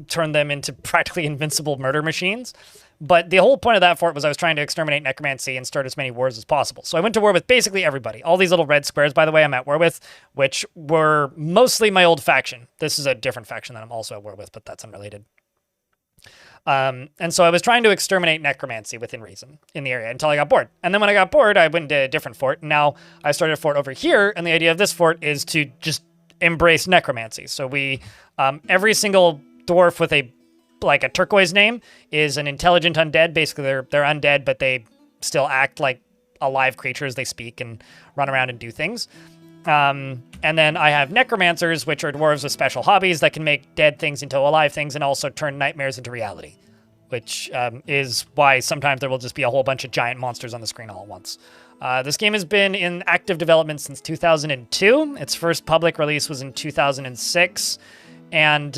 turned them into practically invincible murder machines. But the whole point of that fort was I was trying to exterminate necromancy and start as many wars as possible. So I went to war with basically everybody. All these little red squares, by the way, I'm at war with, which were mostly my old faction. This is a different faction that I'm also at war with, but that's unrelated. And so I was trying to exterminate necromancy within reason in the area until I got bored. And then when I got bored, I went to a different fort. And now I started a fort over here. And the idea of this fort is to just embrace necromancy. So we, every single dwarf with a turquoise name is an intelligent undead. Basically, they're undead, but they still act like alive creatures. They speak and run around and do things. And then I have necromancers, which are dwarves with special hobbies that can make dead things into alive things and also turn nightmares into reality, which is why sometimes there will just be a whole bunch of giant monsters on the screen all at once. This game has been in active development since 2002. Its first public release was in 2006. And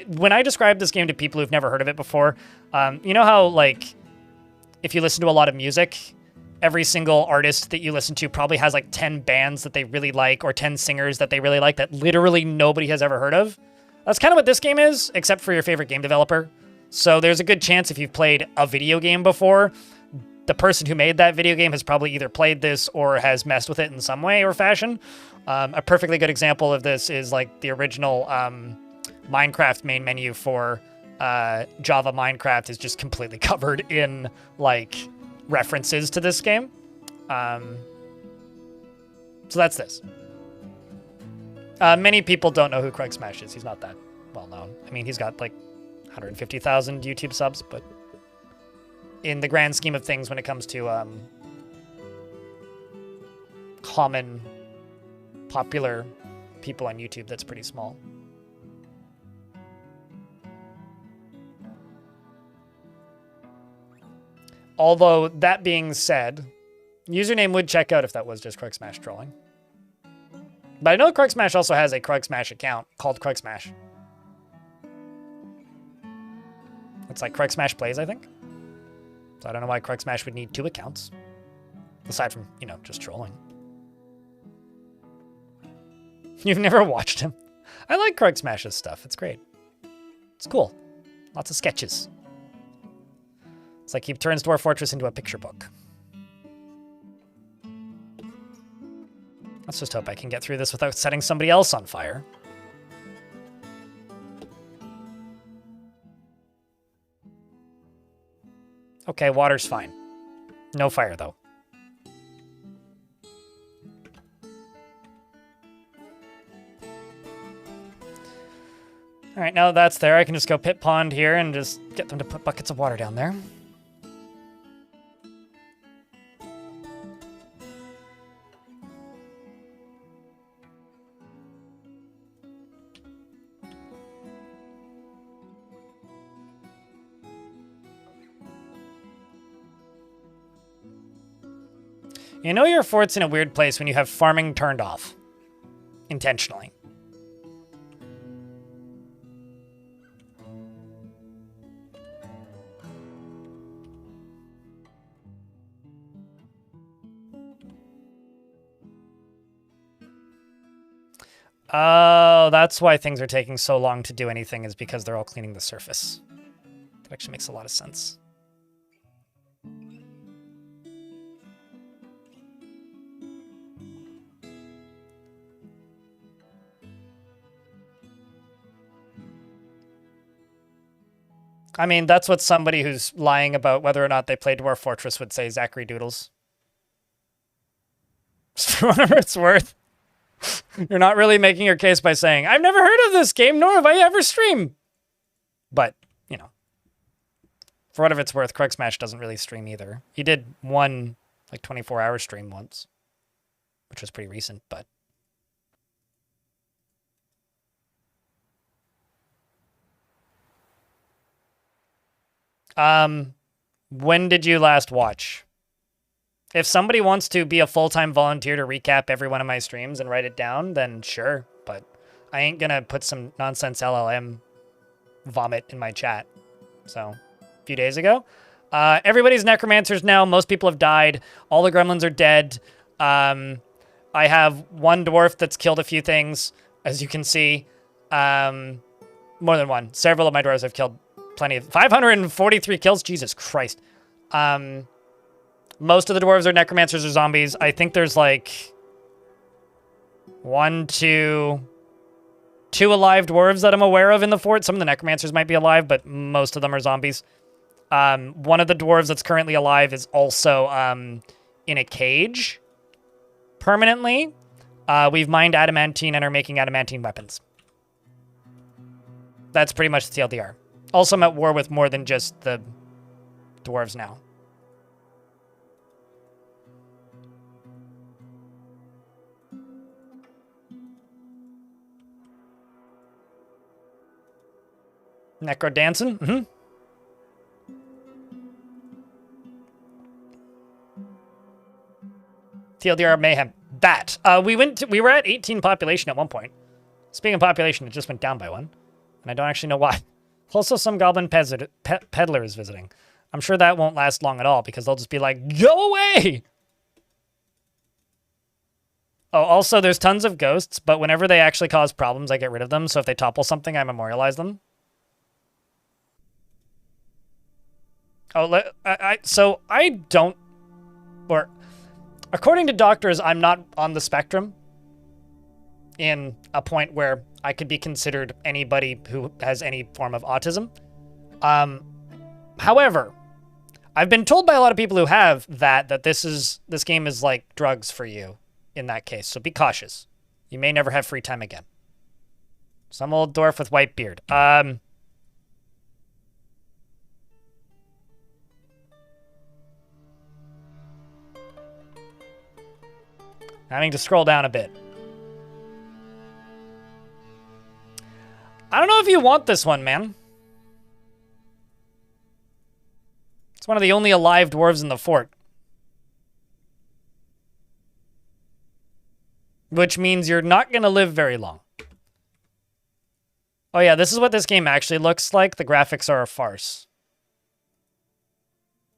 when I describe this game to people who've never heard of it before, you know how, like, if you listen to a lot of music, every single artist that you listen to probably has like 10 bands that they really like or 10 singers that they really like that literally nobody has ever heard of? That's kind of what this game is, except for your favorite game developer. So there's a good chance if you've played a video game before, the person who made that video game has probably either played this or has messed with it in some way or fashion. A perfectly good example of this is like the original Minecraft main menu for Java Minecraft is just completely covered in like references to this game. So that's this. Many people don't know who Crugsmash is. He's not that well known. I mean, he's got like 150,000 YouTube subs, but in the grand scheme of things, when it comes to common, popular people on YouTube, that's pretty small. Although, that being said, username would check out if that was just Crugsmash trolling. But I know Crugsmash also has a Crugsmash account called Crugsmash. It's like Crugsmash Plays, I think. So I don't know why Crugsmash would need 2 accounts. Aside from, you know, just trolling. You've never watched him. I like Crugsmash's stuff. It's great. It's cool. Lots of sketches. It's like he turns Dwarf Fortress into a picture book. Let's just hope I can get through this without setting somebody else on fire. Okay, water's fine. No fire, though. All right, now that that's there, I can just go pit pond here and just get them to put buckets of water down there. You know your fort's in a weird place when you have farming turned off. Intentionally. Oh, that's why things are taking so long to do anything, is because they're all cleaning the surface. That actually makes a lot of sense. I mean, that's what somebody who's lying about whether or not they play Dwarf Fortress would say, Zachary Doodles. For whatever it's worth. You're not really making your case by saying, I've never heard of this game, nor have I ever streamed. But, you know, for whatever it's worth, Krug Smash doesn't really stream either. He did one, like, 24-hour stream once, which was pretty recent, but... When did you last watch? If somebody wants to be a full-time volunteer to recap every one of my streams and write it down, then sure. But I ain't gonna put some nonsense LLM vomit in my chat. So, a few days ago. Everybody's necromancers now. Most people have died. All the gremlins are dead. I have one dwarf that's killed a few things, as you can see. More than one. Several of my dwarves have killed plenty of... 543 kills? Jesus Christ. Most of the dwarves are necromancers or zombies. I think there's like... two alive dwarves that I'm aware of in the fort. Some of the necromancers might be alive, but most of them are zombies. One of the dwarves that's currently alive is also in a cage permanently. We've mined adamantine and are making adamantine weapons. That's pretty much the TLDR. Also, I'm at war with more than just the dwarves now. Necro dancing? Mm-hmm. TLDR mayhem. That. We were at 18 population at one point. Speaking of population, it just went down by one. And I don't actually know why. Also, some goblin peddler is visiting. I'm sure that won't last long at all, because they'll just be like, go away! Oh, also, there's tons of ghosts, but whenever they actually cause problems, I get rid of them. So if they topple something, I memorialize them. Oh, so I don't... Or, according to doctors, I'm not on the spectrum in a point where I could be considered anybody who has any form of autism. However, I've been told by a lot of people who have that this game is like drugs for you in that case. So be cautious. You may never have free time again. Some old dwarf with white beard. Having to scroll down a bit. I don't know if you want this one, man. It's one of the only alive dwarves in the fort. Which means you're not going to live very long. Oh yeah, this is what this game actually looks like. The graphics are a farce.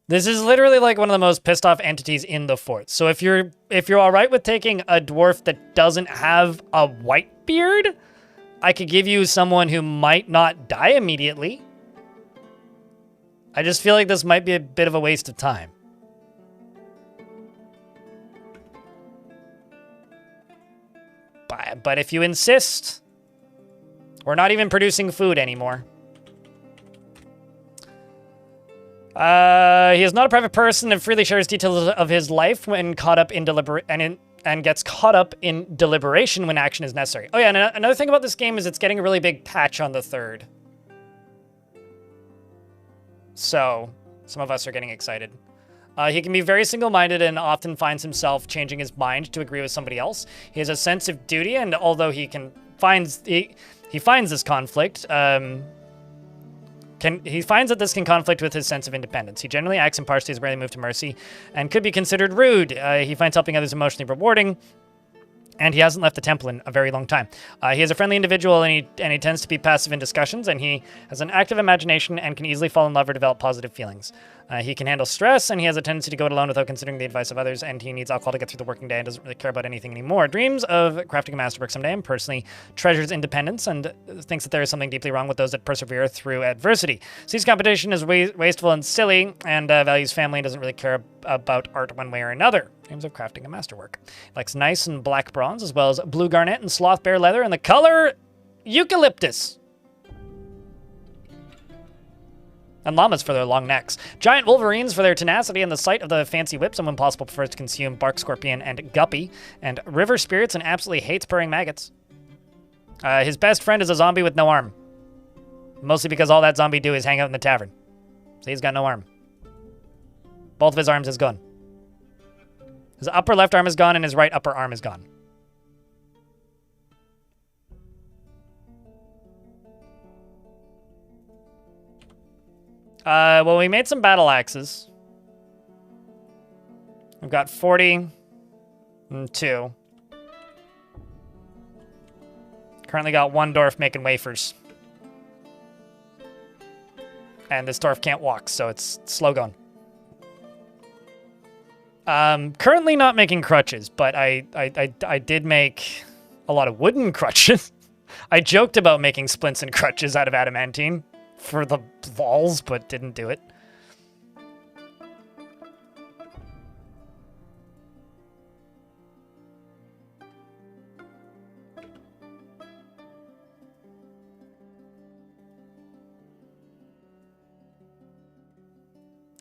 This is literally like one of the most pissed off entities in the fort. So if you're all right with taking a dwarf that doesn't have a white beard, I could give you someone who might not die immediately. I just feel like this might be a bit of a waste of time. But if you insist, we're not even producing food anymore. He is not a private person and freely shares details of his life when caught up in and gets caught up in deliberation when action is necessary. Oh yeah, and another thing about this game is it's getting a really big patch on the 3rd. So, some of us are getting excited. He can be very single-minded and often finds himself changing his mind to agree with somebody else. He has a sense of duty, and although he finds this conflict, He finds that this can conflict with his sense of independence. He generally acts impartially, is rarely moved to mercy, and could be considered rude. He finds helping others emotionally rewarding, and he hasn't left the temple in a very long time. He is a friendly individual, and he tends to be passive in discussions, and he has an active imagination and can easily fall in love or develop positive feelings. He can handle stress, and he has a tendency to go it alone without considering the advice of others, and he needs alcohol to get through the working day and doesn't really care about anything anymore. Dreams of crafting a masterwork someday, and personally treasures independence and thinks that there is something deeply wrong with those that persevere through adversity. Sees competition as wasteful and silly, and values family and doesn't really care about art one way or another. Dreams of crafting a masterwork. Likes nice and black bronze, as well as blue garnet and sloth bear leather, and the color eucalyptus. And llamas for their long necks. Giant wolverines for their tenacity and the sight of the fancy whips, and when possible prefers to consume bark scorpion and guppy. And river spirits, and absolutely hates purring maggots. His best friend is a zombie with no arm. Mostly because all that zombie do is hang out in the tavern. So he's got no arm. Both of his arms is gone. His upper left arm is gone, and his right upper arm is gone. Well, we made some battle axes. We've got 40 and 2. Currently got one dwarf making wafers. And this dwarf can't walk, so it's slow going. Currently not making crutches, but I did make a lot of wooden crutches. I joked about making splints and crutches out of adamantine for the walls, but didn't do it.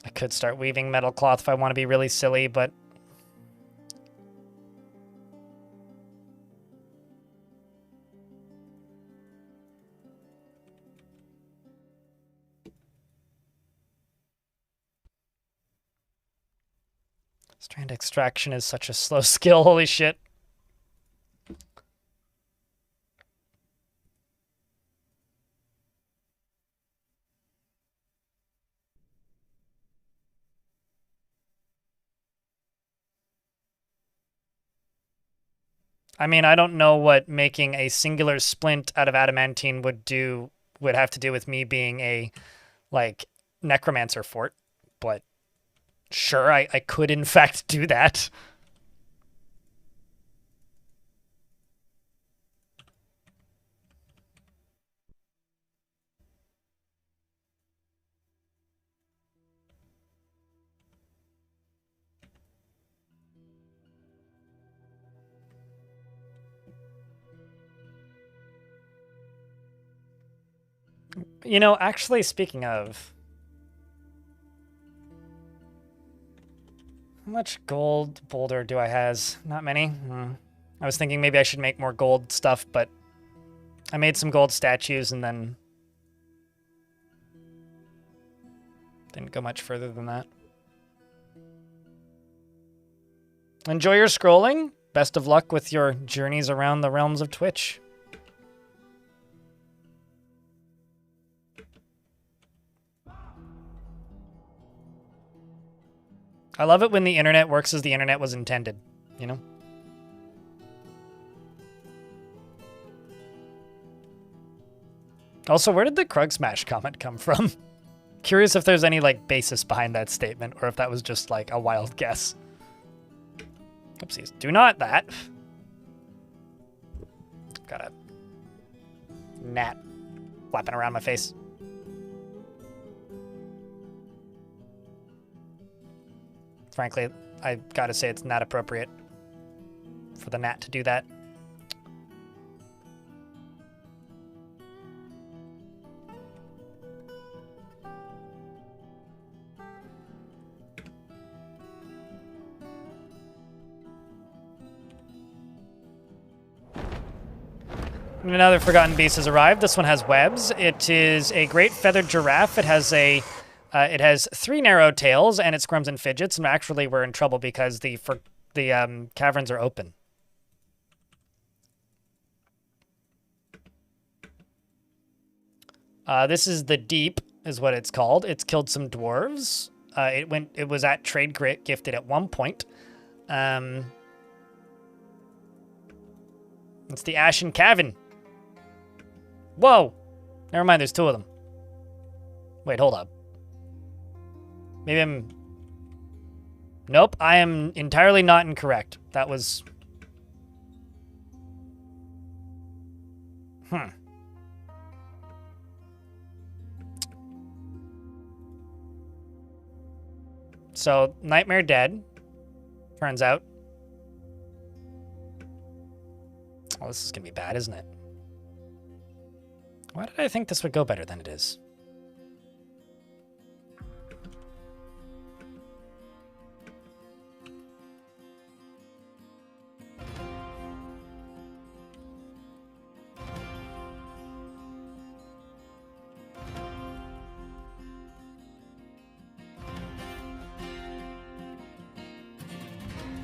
I could start weaving metal cloth if I want to be really silly, but strand extraction is such a slow skill, holy shit. I mean, I don't know what making a singular splint out of adamantine would have to do with me being a, like, necromancer fort, but sure, I could in fact do that. You know, actually, speaking of, how much gold boulder do I has? Not many. I was thinking maybe I should make more gold stuff, but I made some gold statues and then didn't go much further than that. Enjoy your scrolling. Best of luck with your journeys around the realms of Twitch. I love it when the internet works as the internet was intended, you know? Also, where did the Krug Smash comment come from? Curious if there's any, like, basis behind that statement, or if that was just, like, a wild guess. Oopsies. Do not that. Got a gnat flapping around my face. Frankly, I gotta say it's not appropriate for the gnat to do that. Another Forgotten Beast has arrived. This one has webs. It is a great feathered giraffe. It has a it has 3 narrow tails, and it squirms and fidgets, and actually we're in trouble because the caverns are open. This is the deep. is what it's called. It's killed some dwarves. It was at trade gifted at one point. It's the Ashen Cavern. Whoa! Never mind, there's two of them. Wait, hold up. Maybe I'm... Nope, I am entirely not incorrect. That was... So, Nightmare dead, turns out. Oh, this is gonna be bad, isn't it? Why did I think this would go better than it is?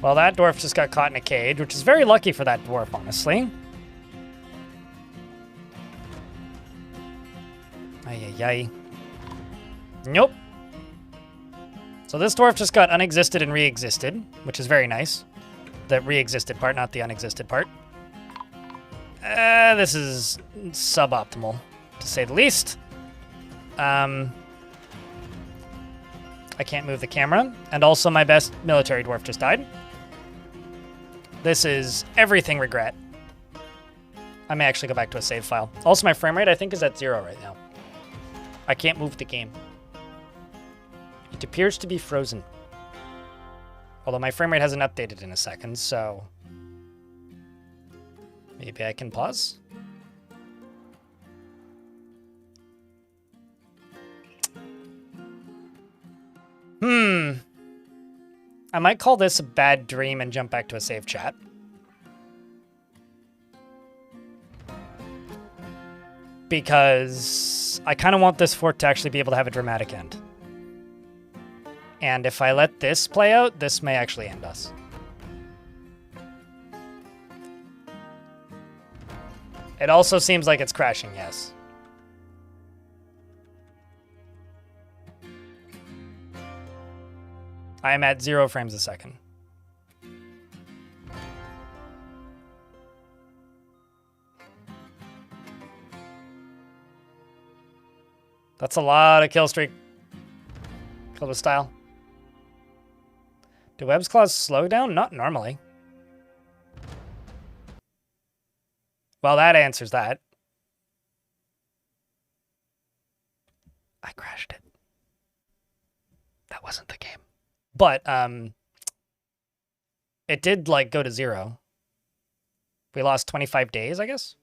Well, that dwarf just got caught in a cage, which is very lucky for that dwarf, honestly. Ay. Nope. So this dwarf just got unexisted and re-existed, which is very nice. The re-existed part, not the unexisted part. This is suboptimal, to say the least. I can't move the camera, and also my best military dwarf just died. This is everything regret. I may actually go back to a save file. Also, my frame rate, I think, is at 0 right now. I can't move the game. It appears to be frozen. Although my frame rate hasn't updated in a second, so... maybe I can pause? I might call this a bad dream and jump back to a save chat. Because I kind of want this fort to actually be able to have a dramatic end. And if I let this play out, this may actually end us. It also seems like it's crashing, yes. I am at 0 frames a second. That's a lot of kill streak. Kill with style. Do Web's Claws slow down? Not normally. Well, that answers that. I crashed it. That wasn't the game. But, it did, like, go to 0. We lost 25 days, I guess?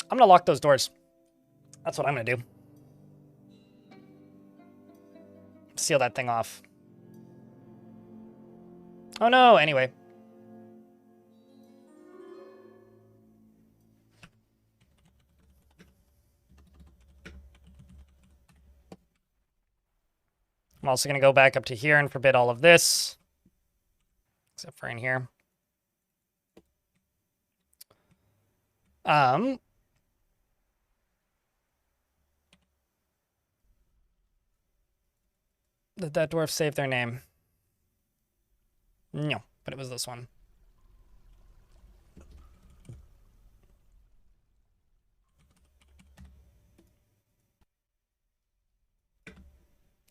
I'm gonna lock those doors. That's what I'm gonna do. Seal that thing off. Oh no, anyway. I'm also gonna go back up to here and forbid all of this. Except for in here. Did that dwarf save their name? No, but it was this one.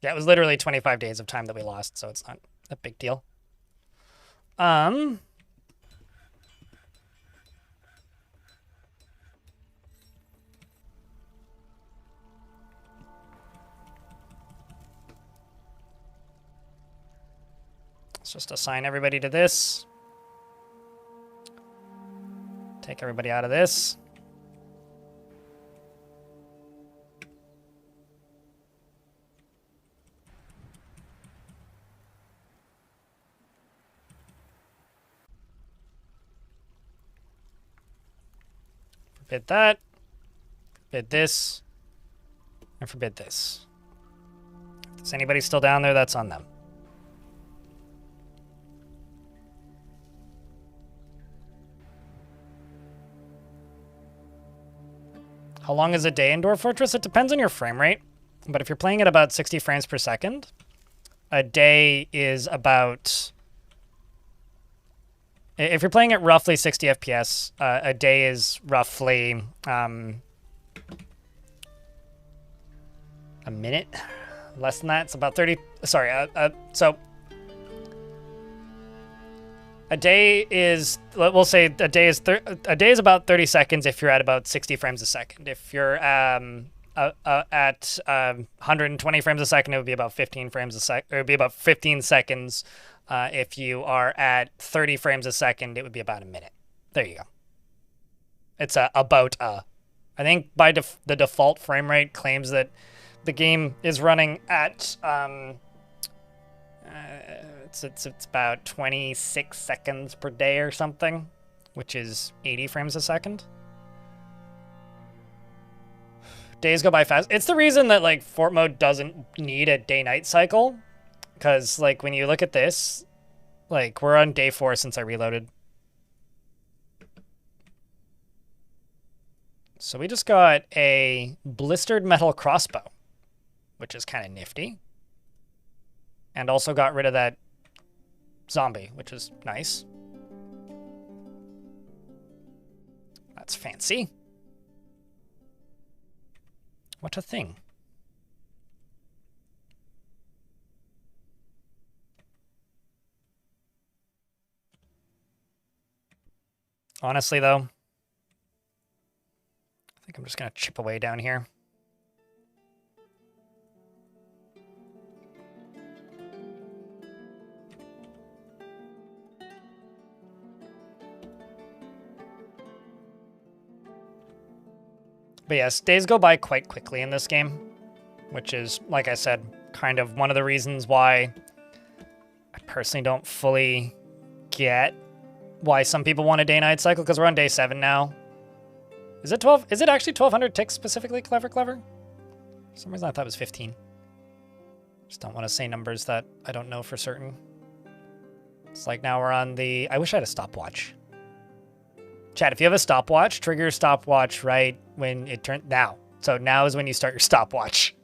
Yeah, it was literally 25 days of time that we lost, so it's not a big deal. Let's just assign everybody to this. Take everybody out of this. Forbid that. Forbid this. And forbid this. If there's anybody still down there, that's on them. How long is a day in Dwarf Fortress? It depends on your frame rate. But if you're playing at about 60 frames per second, a day is about... If you're playing at roughly 60 FPS, a day is roughly a minute. Less than that. It's about 30... Sorry, so... A day is, we'll say a day is about 30 seconds if you're at about 60 frames a second. If you're at 120 frames a second, it would be about 15 frames a sec. It would be about 15 seconds. If you are at 30 frames a second, it would be about a minute. There you go. It's about. I think by the default frame rate claims that the game is running at it's about 26 seconds per day or something, which is 80 frames a second. Days go by fast. It's the reason that like Fort mode doesn't need a day-night cycle, because like when you look at this, like we're on day 4 since I reloaded. So we just got a blistered metal crossbow, which is kind of nifty. And also got rid of that zombie, which is nice. That's fancy. What a thing. Honestly, though, I think I'm just going to chip away down here. But yes, days go by quite quickly in this game, which is, like I said, kind of one of the reasons why I personally don't fully get why some people want a day-night cycle, because we're on day 7 now. Is it 12? Is it actually 1,200 ticks specifically, Clever? For some reason I thought it was 15. Just don't want to say numbers that I don't know for certain. It's like now we're on the... I wish I had a stopwatch. Chat, if you have a stopwatch, trigger your stopwatch right when it turns... Now. So now is when you start your stopwatch.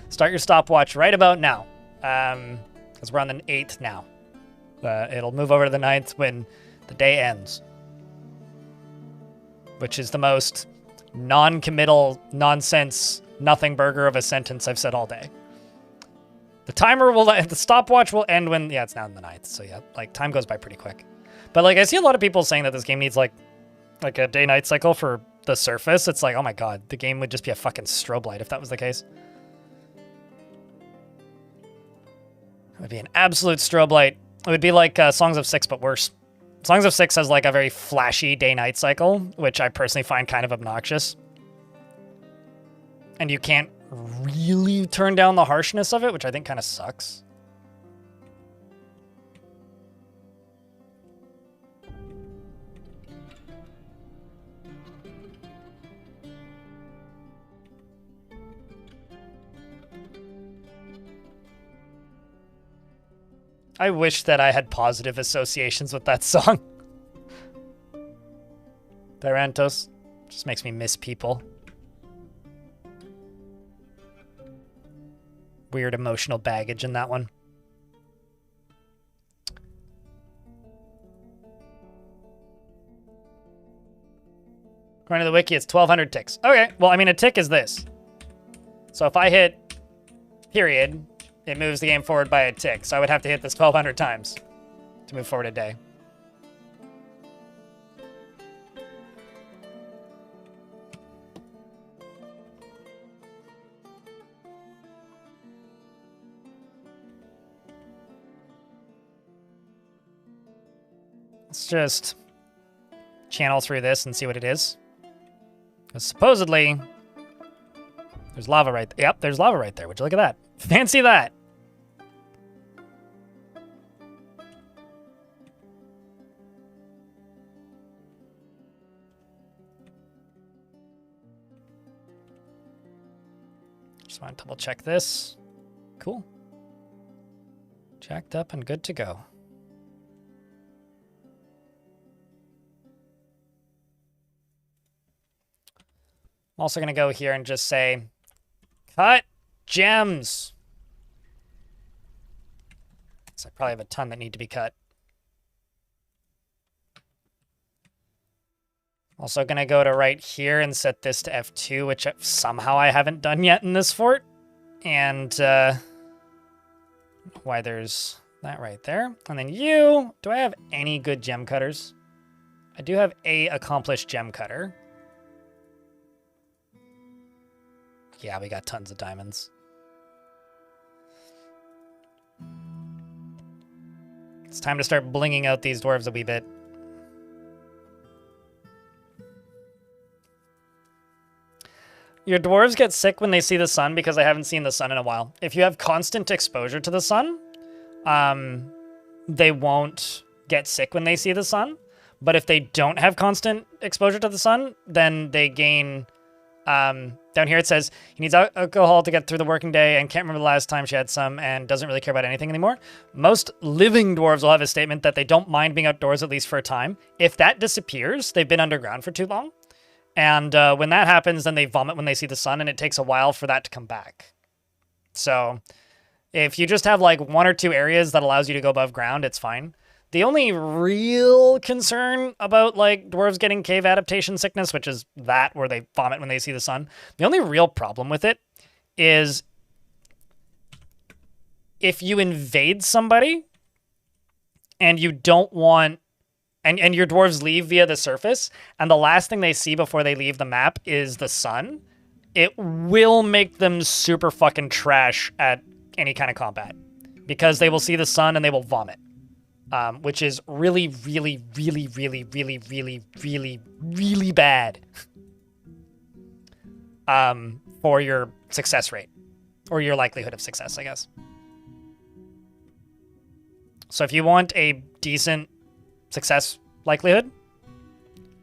Start your stopwatch right about now. Because we're on the 8th now. It'll move over to the 9th when the day ends. Which is the most non-committal, nonsense, nothing burger of a sentence I've said all day. The timer will... The stopwatch will end when... Yeah, it's now in the 9th. So yeah, like, time goes by pretty quick. But like, I see a lot of people saying that this game needs like a day-night cycle for the surface. It's like, oh my god, the game would just be a fucking strobe light if that was the case. It would be an absolute strobe light. It would be like Songs of Six, but worse. Songs of Six has like a very flashy day-night cycle, which I personally find kind of obnoxious. And you can't really turn down the harshness of it, which I think kind of sucks. I wish that I had positive associations with that song. Theranos just makes me miss people. Weird emotional baggage in that one. According to the wiki, it's 1,200 ticks. Okay, well, I mean, a tick is this. So if I hit period, it moves the game forward by a tick. So I would have to hit this 1,200 times to move forward a day. Let's just channel through this and see what it is. 'Cause supposedly, there's lava right there. Yep, there's lava right there. Would you look at that? Fancy that. Just want to double check this. Cool. Jacked up and good to go. I'm also going to go here and just say, cut gems. So I probably have a ton that need to be cut. Also going to go to right here and set this to F2, which somehow I haven't done yet in this fort. And why there's that right there. And then you, do I have any good gem cutters? I do have a accomplished gem cutter. Yeah, we got tons of diamonds. It's time to start blinging out these dwarves a wee bit. Your dwarves get sick when they see the sun because I haven't seen the sun in a while. If you have constant exposure to the sun, they won't get sick when they see the sun. But if they don't have constant exposure to the sun, then they gain... down here it says, he needs alcohol to get through the working day and can't remember the last time she had some and doesn't really care about anything anymore. Most living dwarves will have a statement that they don't mind being outdoors at least for a time. If that disappears, they've been underground for too long. And when that happens, then they vomit when they see the sun, and it takes a while for that to come back. So if you just have like 1 or 2 areas that allows you to go above ground, it's fine. The only real concern about like dwarves getting cave adaptation sickness, which is that where they vomit when they see the sun, the only real problem with it is if you invade somebody and you don't want and your dwarves leave via the surface, and the last thing they see before they leave the map is the sun, it will make them super fucking trash at any kind of combat. Because they will see the sun and they will vomit. Which is really, really, really, really, really, really, really, really bad. For your success rate. Or your likelihood of success, I guess. So if you want a decent success likelihood,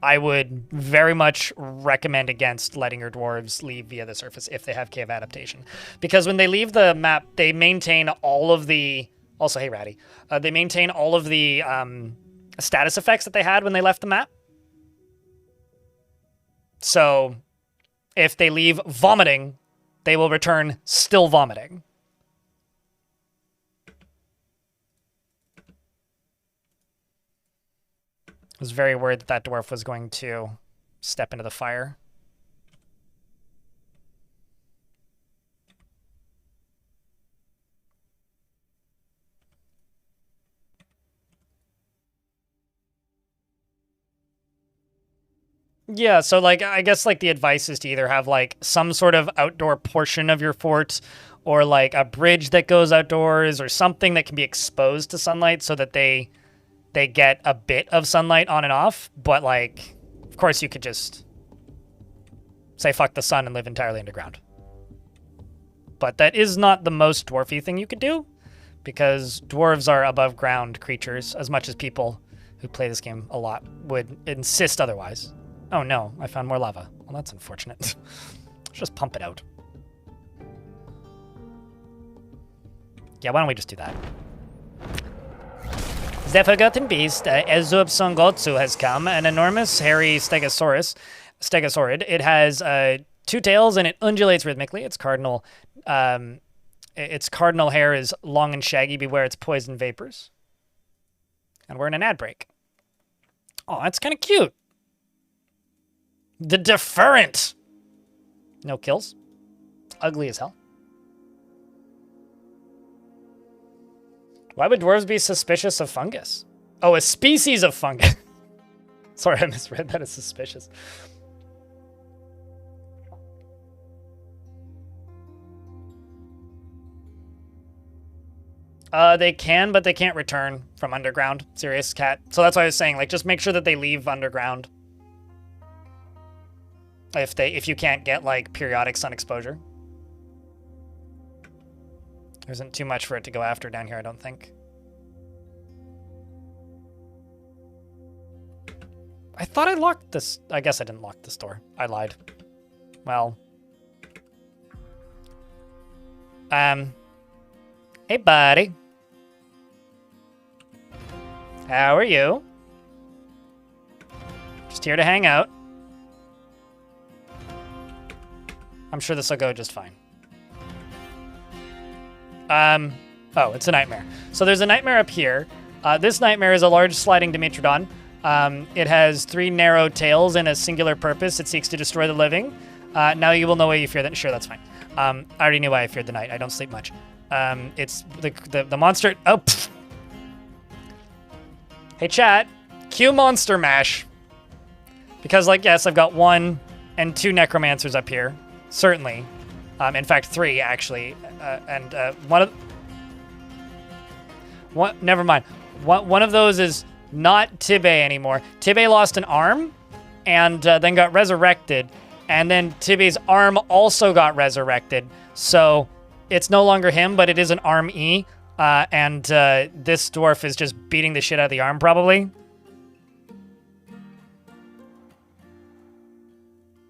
I would very much recommend against letting your dwarves leave via the surface if they have cave adaptation. Because when they leave the map, they maintain all of the... Also, hey, Ratty. They maintain all of the status effects that they had when they left the map. So if they leave vomiting, they will return still vomiting. I was very worried that that dwarf was going to step into the fire. Yeah, so like I guess like the advice is to either have like some sort of outdoor portion of your fort or like a bridge that goes outdoors or something that can be exposed to sunlight so that they get a bit of sunlight on and off, but like of course you could just say fuck the sun and live entirely underground. But that is not the most dwarfy thing you could do because dwarves are above ground creatures as much as people who play this game a lot would insist otherwise. Oh no, I found more lava. Well, that's unfortunate. Let's just pump it out. Yeah, why don't we just do that? The Forgotten Beast, Ezub Songotsu, has come. An enormous, hairy stegosaurid. It has 2 tails and it undulates rhythmically. Its cardinal hair is long and shaggy. Beware its poison vapors. And we're in an ad break. Oh, that's kind of cute. The Deferent. No kills. Ugly as hell. Why would dwarves be suspicious of fungus? Oh, a species of fungus. Sorry, I misread that as suspicious. They can, but they can't return from underground. Serious cat. So that's why I was saying, like, just make sure that they leave underground. If you can't get, like, periodic sun exposure. There isn't too much for it to go after down here, I don't think. I thought I locked this. I guess I didn't lock this door. I lied. Well. Hey, buddy. How are you? Just here to hang out. I'm sure this will go just fine. Oh, it's a nightmare. So there's a nightmare up here. This nightmare is a large sliding Dimetrodon. It has 3 narrow tails and a singular purpose. It seeks to destroy the living. Now you will know why you fear that. Sure, that's fine. I already knew why I feared the night. I don't sleep much. It's the monster. Oh, pfft. Hey, chat. Cue Monster Mash. Because, like, yes, I've got 1 and 2 Necromancers up here. Certainly. In fact, 3, actually. And one of... Never mind. One of those is not Tibbe anymore. Tibbe lost an arm and then got resurrected. And then Tibbe's arm also got resurrected. So it's no longer him, but it is an arm E. And this dwarf is just beating the shit out of the arm, probably.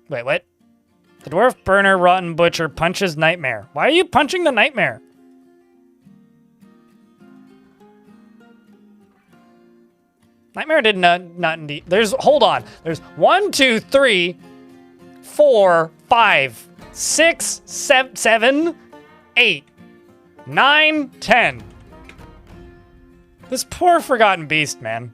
Wait, what? The dwarf burner rotten butcher punches nightmare. Why are you punching the nightmare? Nightmare did not indeed. Hold on. There's 1, 2, 3, 4, 5, 6, 7, 8, 9, 10. This poor forgotten beast, man.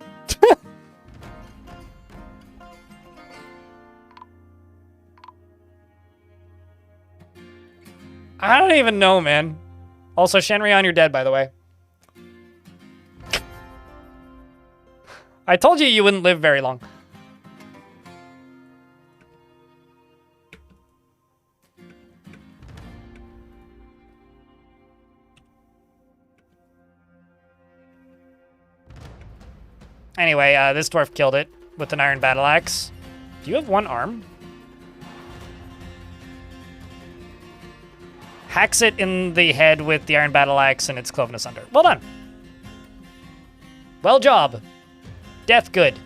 I don't even know, man. Also, Shenryon, you're dead, by the way. I told you you wouldn't live very long. Anyway, this dwarf killed it with an iron battle axe. Do you have 1 arm? Hacks it in the head with the iron battle axe and it's cloven asunder. Well done. Well job. Death good.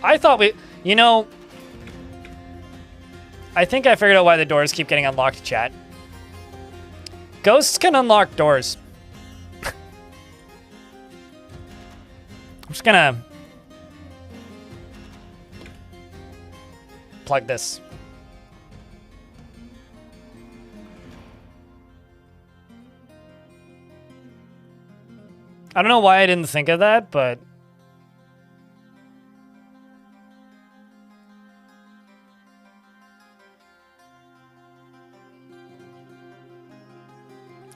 I thought you know, I think I figured out why the doors keep getting unlocked, chat. Ghosts can unlock doors. I'm just gonna plug this. I don't know why I didn't think of that, but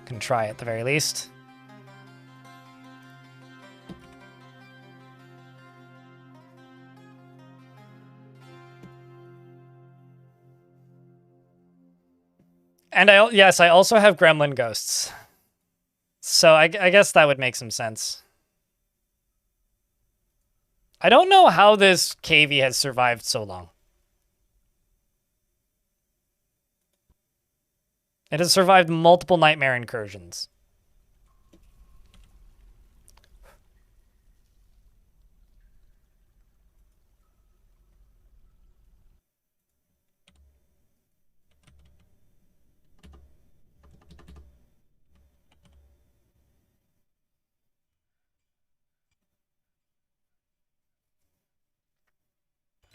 can try at the very least. And yes, I also have gremlin ghosts. So I guess that would make some sense. I don't know how this KV has survived so long. It has survived multiple nightmare incursions.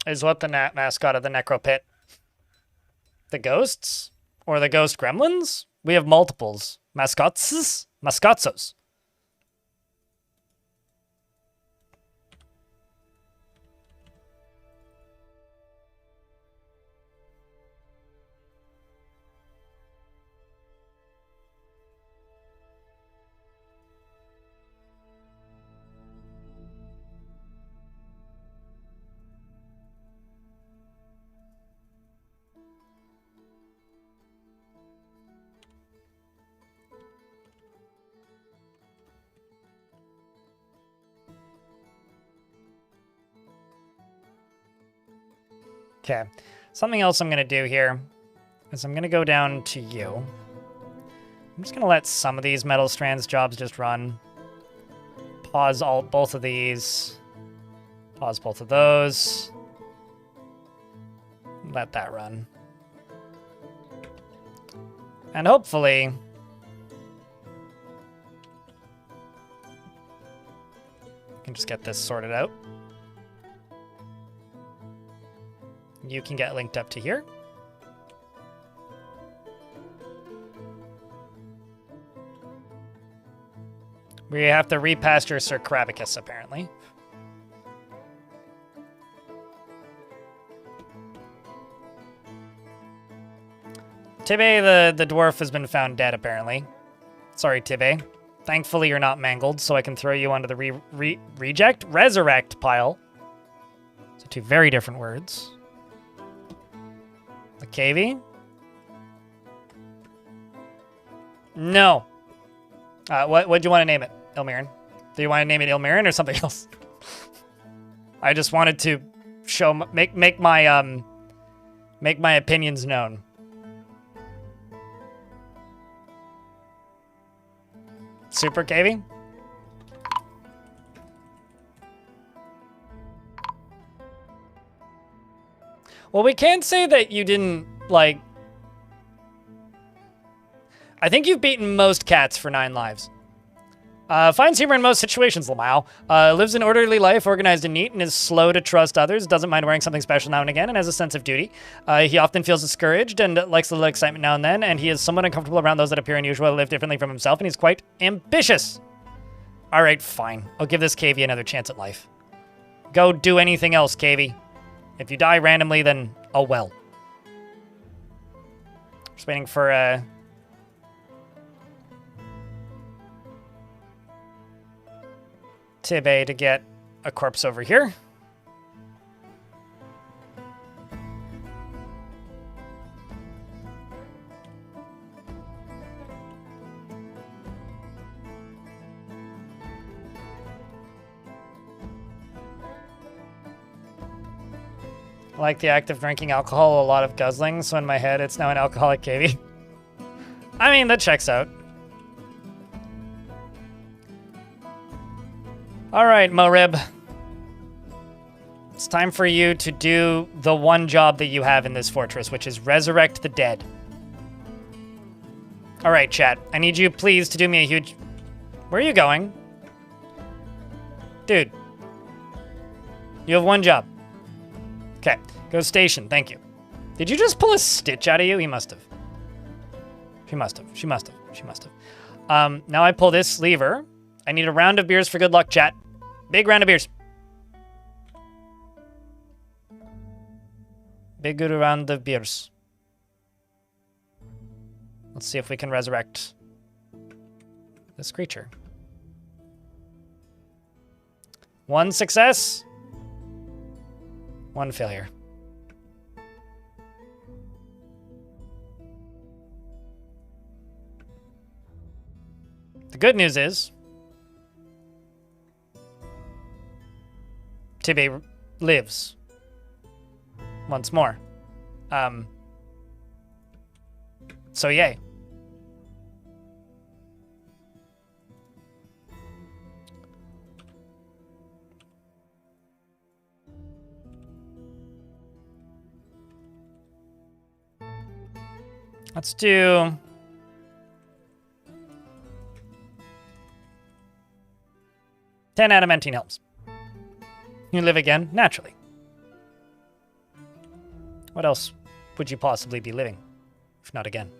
Is what the mascot of the Necro Pit? The ghosts? Or the ghost gremlins? We have multiples. Mascots? Mascotsos. Okay, something else I'm gonna do here is I'm gonna go down to you. I'm just gonna let some of these metal strands jobs just run. Pause both of these. Pause both of those. Let that run. And hopefully can just get this sorted out. You can get linked up to here. We have to repasture Sir Krabicus, apparently. Tibbe, the dwarf, has been found dead, apparently. Sorry, Tibbe. Thankfully, you're not mangled, so I can throw you onto the resurrect pile. So two very different words. The KV? No. What do you want to name it, Ilmirin? Do you want to name it Ilmirin or something else? I just wanted to show make my opinions known. Super KV? Well, we can't say that you didn't, like... I think you've beaten most cats for 9 lives. Finds humor in most situations, Lamau. Lives an orderly life, organized and neat, and is slow to trust others. Doesn't mind wearing something special now and again, and has a sense of duty. He often feels discouraged and likes a little excitement now and then, and he is somewhat uncomfortable around those that appear unusual, live differently from himself, and he's quite ambitious. All right, fine. I'll give this KV another chance at life. Go do anything else, KV. If you die randomly, then oh well. Just waiting for Tibbe to get a corpse over here. I like the act of drinking alcohol, a lot of guzzling, so in my head it's now an alcoholic KV. I mean, that checks out. All right, Morib. It's time for you to do the one job that you have in this fortress, which is resurrect the dead. All right, chat. I need you, please, to do me a huge... Where are you going? Dude. You have one job. Okay. Go station. Thank you. Did you just pull a stitch out of you? He must have. She must have. She must have. She must have. Now I pull this lever. I need a round of beers for good luck, chat. Big round of beers. Big good round of beers. Let's see if we can resurrect this creature. 1 success. 1 failure. The good news is Tibbe lives once more. So yay. Let's do... ten adamantine helms. You live again, naturally. What else would you possibly be living, if not again?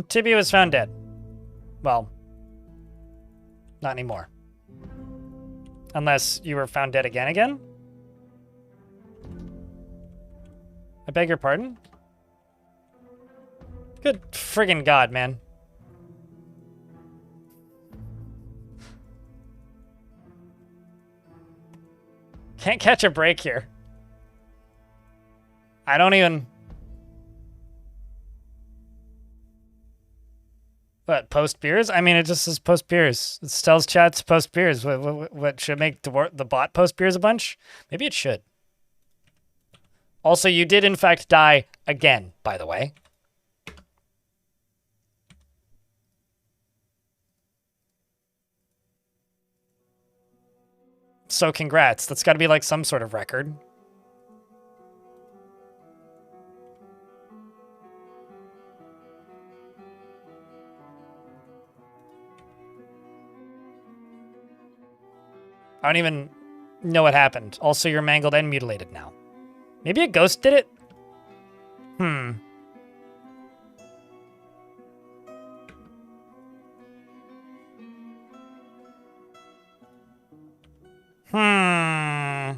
Tibbe was found dead. Well, not anymore. Unless you were found dead again? I beg your pardon? Good friggin' God, man. Can't catch a break here. I don't even... What, post beers? I mean, it just says post beers. It tells chats post beers. What should make the bot post beers a bunch? Maybe it should. Also, you did in fact die again, by the way. So congrats. That's got to be like some sort of record. I don't even know what happened. Also, you're mangled and mutilated now. Maybe a ghost did it? Hmm. Hmm.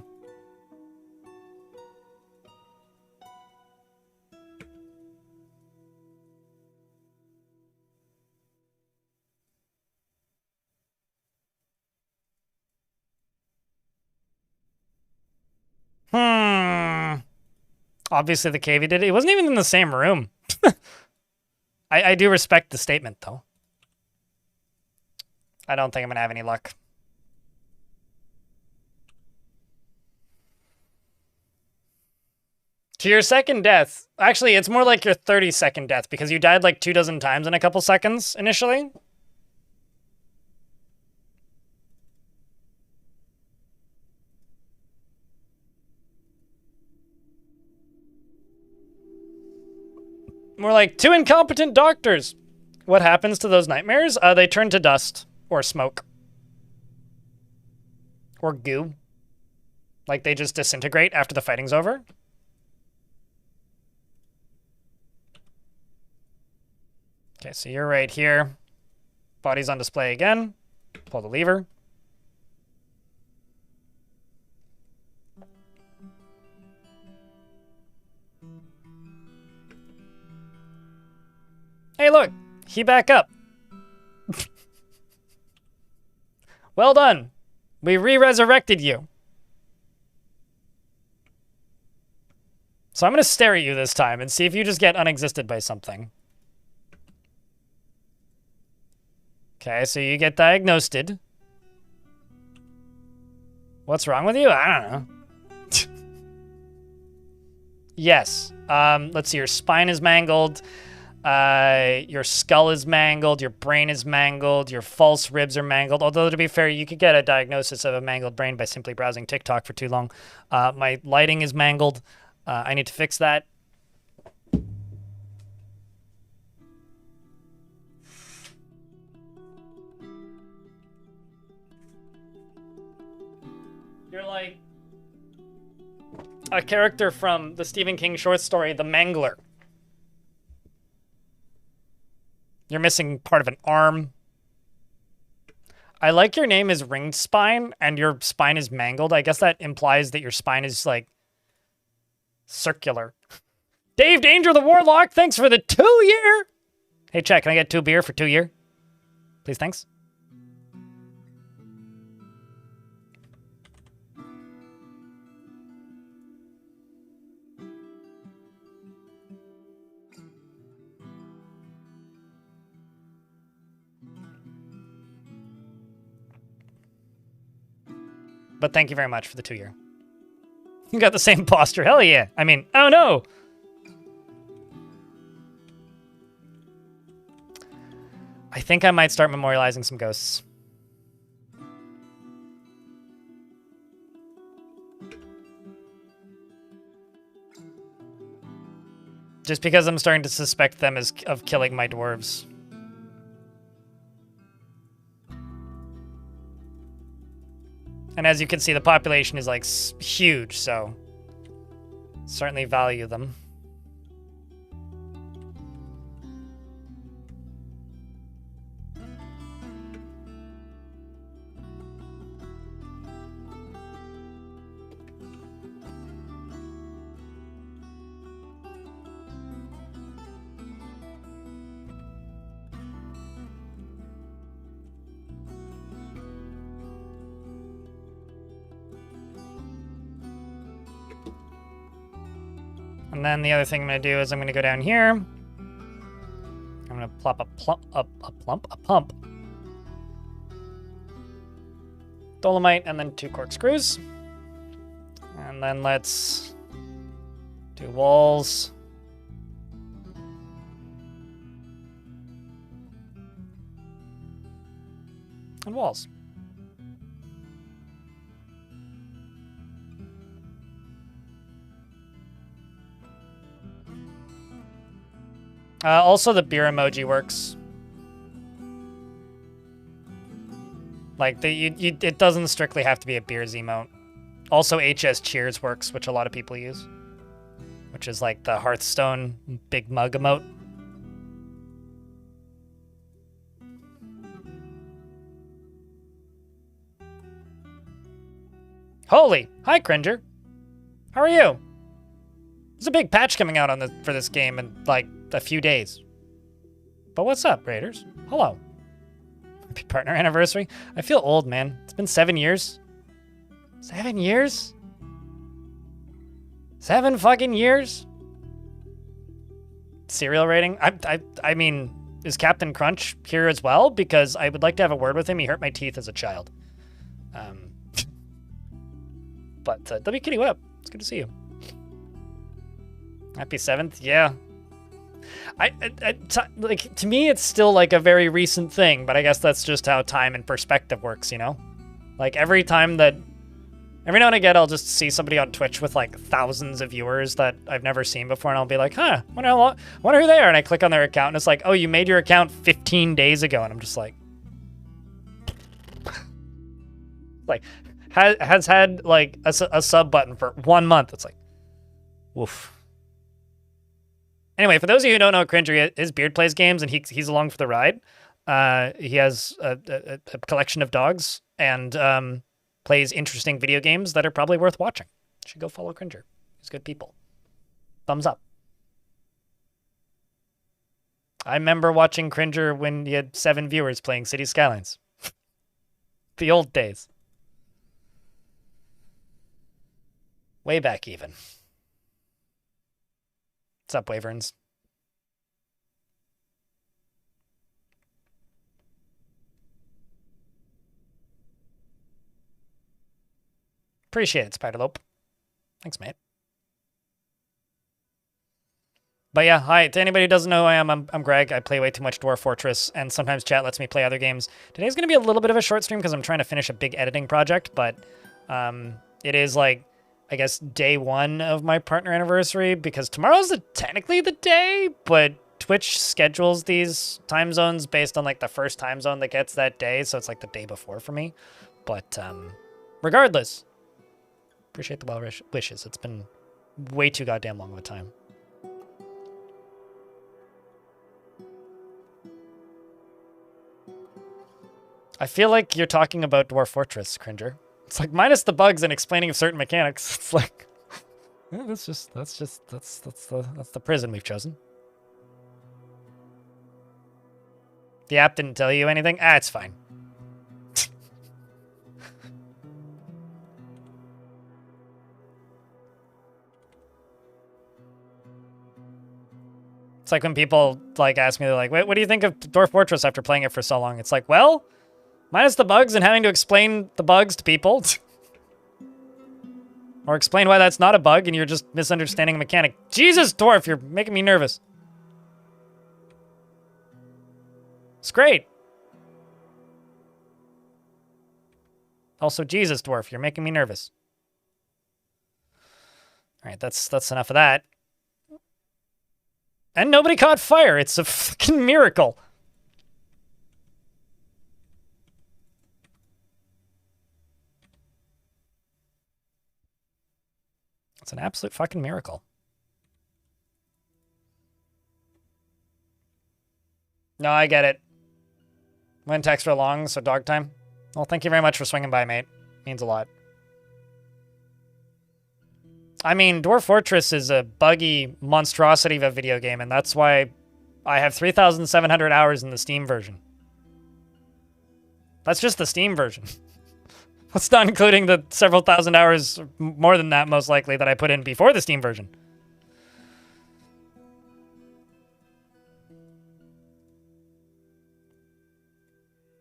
Hmm. Obviously the cavey did it. He wasn't even in the same room. I do respect the statement, though. I don't think I'm gonna have any luck. To your second death. Actually, it's more like your 32nd death because you died like 24 times in a couple seconds initially. More like 2 incompetent doctors. What happens to those nightmares? They turn to dust or smoke. Or goo. Like they just disintegrate after the fighting's over. Okay, so you're right here. Body's on display again. Pull the lever. Hey, look, he back up. Well done. We re-resurrected you. So I'm going to stare at you this time and see if you just get unexisted by something. Okay, so you get diagnosed. What's wrong with you? I don't know. Yes. Let's see, your spine is mangled. Your skull is mangled, your brain is mangled, your false ribs are mangled. Although, to be fair, you could get a diagnosis of a mangled brain by simply browsing TikTok for too long. My lighting is mangled. I need to fix that. You're like a character from the Stephen King short story, The Mangler. You're missing part of an arm. I like your name is Ringed Spine, and your spine is mangled. I guess that implies that your spine is, like, circular. Dave Danger the Warlock, thanks for the 2-year! Hey, chat, can I get 2 beer for 2 year? Please, thanks. But thank you very much for the 2-year. You got the same posture. Hell yeah. I mean, oh no. I think I might start memorializing some ghosts. Just because I'm starting to suspect them of killing my dwarves. And as you can see, the population is, like, huge, so certainly value them. And then the other thing I'm going to do is I'm going to go down here. I'm going to plop a pump. Dolomite, and then 2 corkscrews. And then let's do walls. And walls. Also, the beer emoji works. Like, it doesn't strictly have to be a beers emote. Also, HS Cheers works, which a lot of people use. Which is like the Hearthstone big mug emote. Holy! Hi, Cringer. How are you? There's a big patch coming out for this game in, like, a few days. But what's up, Raiders? Hello. Happy partner anniversary. I feel old, man. It's been 7 years. 7 years? 7 fucking years? Cereal rating? I mean, is Captain Crunch here as well? Because I would like to have a word with him. He hurt my teeth as a child. But W Kitty, what up? It's good to see you. Happy 7th? Yeah. Like, to me, it's still like a very recent thing, but I guess that's just how time and perspective works, you know? Like, every now and again, I'll just see somebody on Twitch with like thousands of viewers that I've never seen before, and I'll be like, huh, wonder who they are, and I click on their account, and it's like, oh, you made your account 15 days ago, and I'm just like, has had like a sub button for 1 month. It's like, woof. Anyway, for those of you who don't know Cringer, his beard plays games, and he's along for the ride. He has a collection of dogs, and plays interesting video games that are probably worth watching. You should go follow Cringer. He's good people. Thumbs up. I remember watching Cringer when he had 7 viewers playing City Skylines. The old days. Way back even. What's up, Waverns? Appreciate it, Spiderlope. Thanks, mate. But yeah, hi. To anybody who doesn't know who I am, I'm Greg. I play way too much Dwarf Fortress, and sometimes chat lets me play other games. Today's going to be a little bit of a short stream because I'm trying to finish a big editing project, but it is like, I guess, day 1 of my partner anniversary, because tomorrow's technically the day, but Twitch schedules these time zones based on like the first time zone that gets that day, so it's like the day before for me. But regardless, appreciate the well wishes. It's been way too goddamn long of a time. I feel like you're talking about Dwarf Fortress, Cringer. It's like, minus the bugs and explaining of certain mechanics. It's like, yeah, that's the prison we've chosen. The app didn't tell you anything? Ah, it's fine. It's like when people like ask me, they're like, what do you think of Dwarf Fortress after playing it for so long? It's like, well, minus the bugs and having to explain the bugs to people. Or explain why that's not a bug and you're just misunderstanding a mechanic. Jesus, Dwarf, you're making me nervous. It's great. Also, Jesus, Dwarf, you're making me nervous. All right, that's enough of that. And nobody caught fire. It's a fucking miracle. It's an absolute fucking miracle. No, I get it. Went extra long, so dog time. Well, thank you very much for swinging by, mate. Means a lot. I mean, Dwarf Fortress is a buggy monstrosity of a video game, and that's why I have 3,700 hours in the Steam version. That's just the Steam version. That's not including the several thousand hours, more than that most likely, that I put in before the Steam version.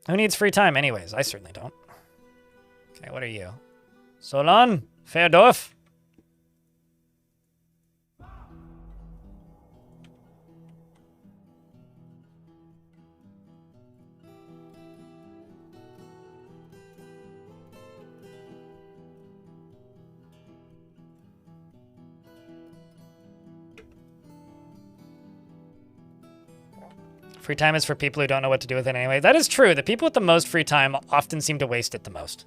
Who needs free time anyways? I certainly don't. Okay, what are you? Solon? Ferdorf? Free time is for people who don't know what to do with it anyway. That is true. The people with the most free time often seem to waste it the most.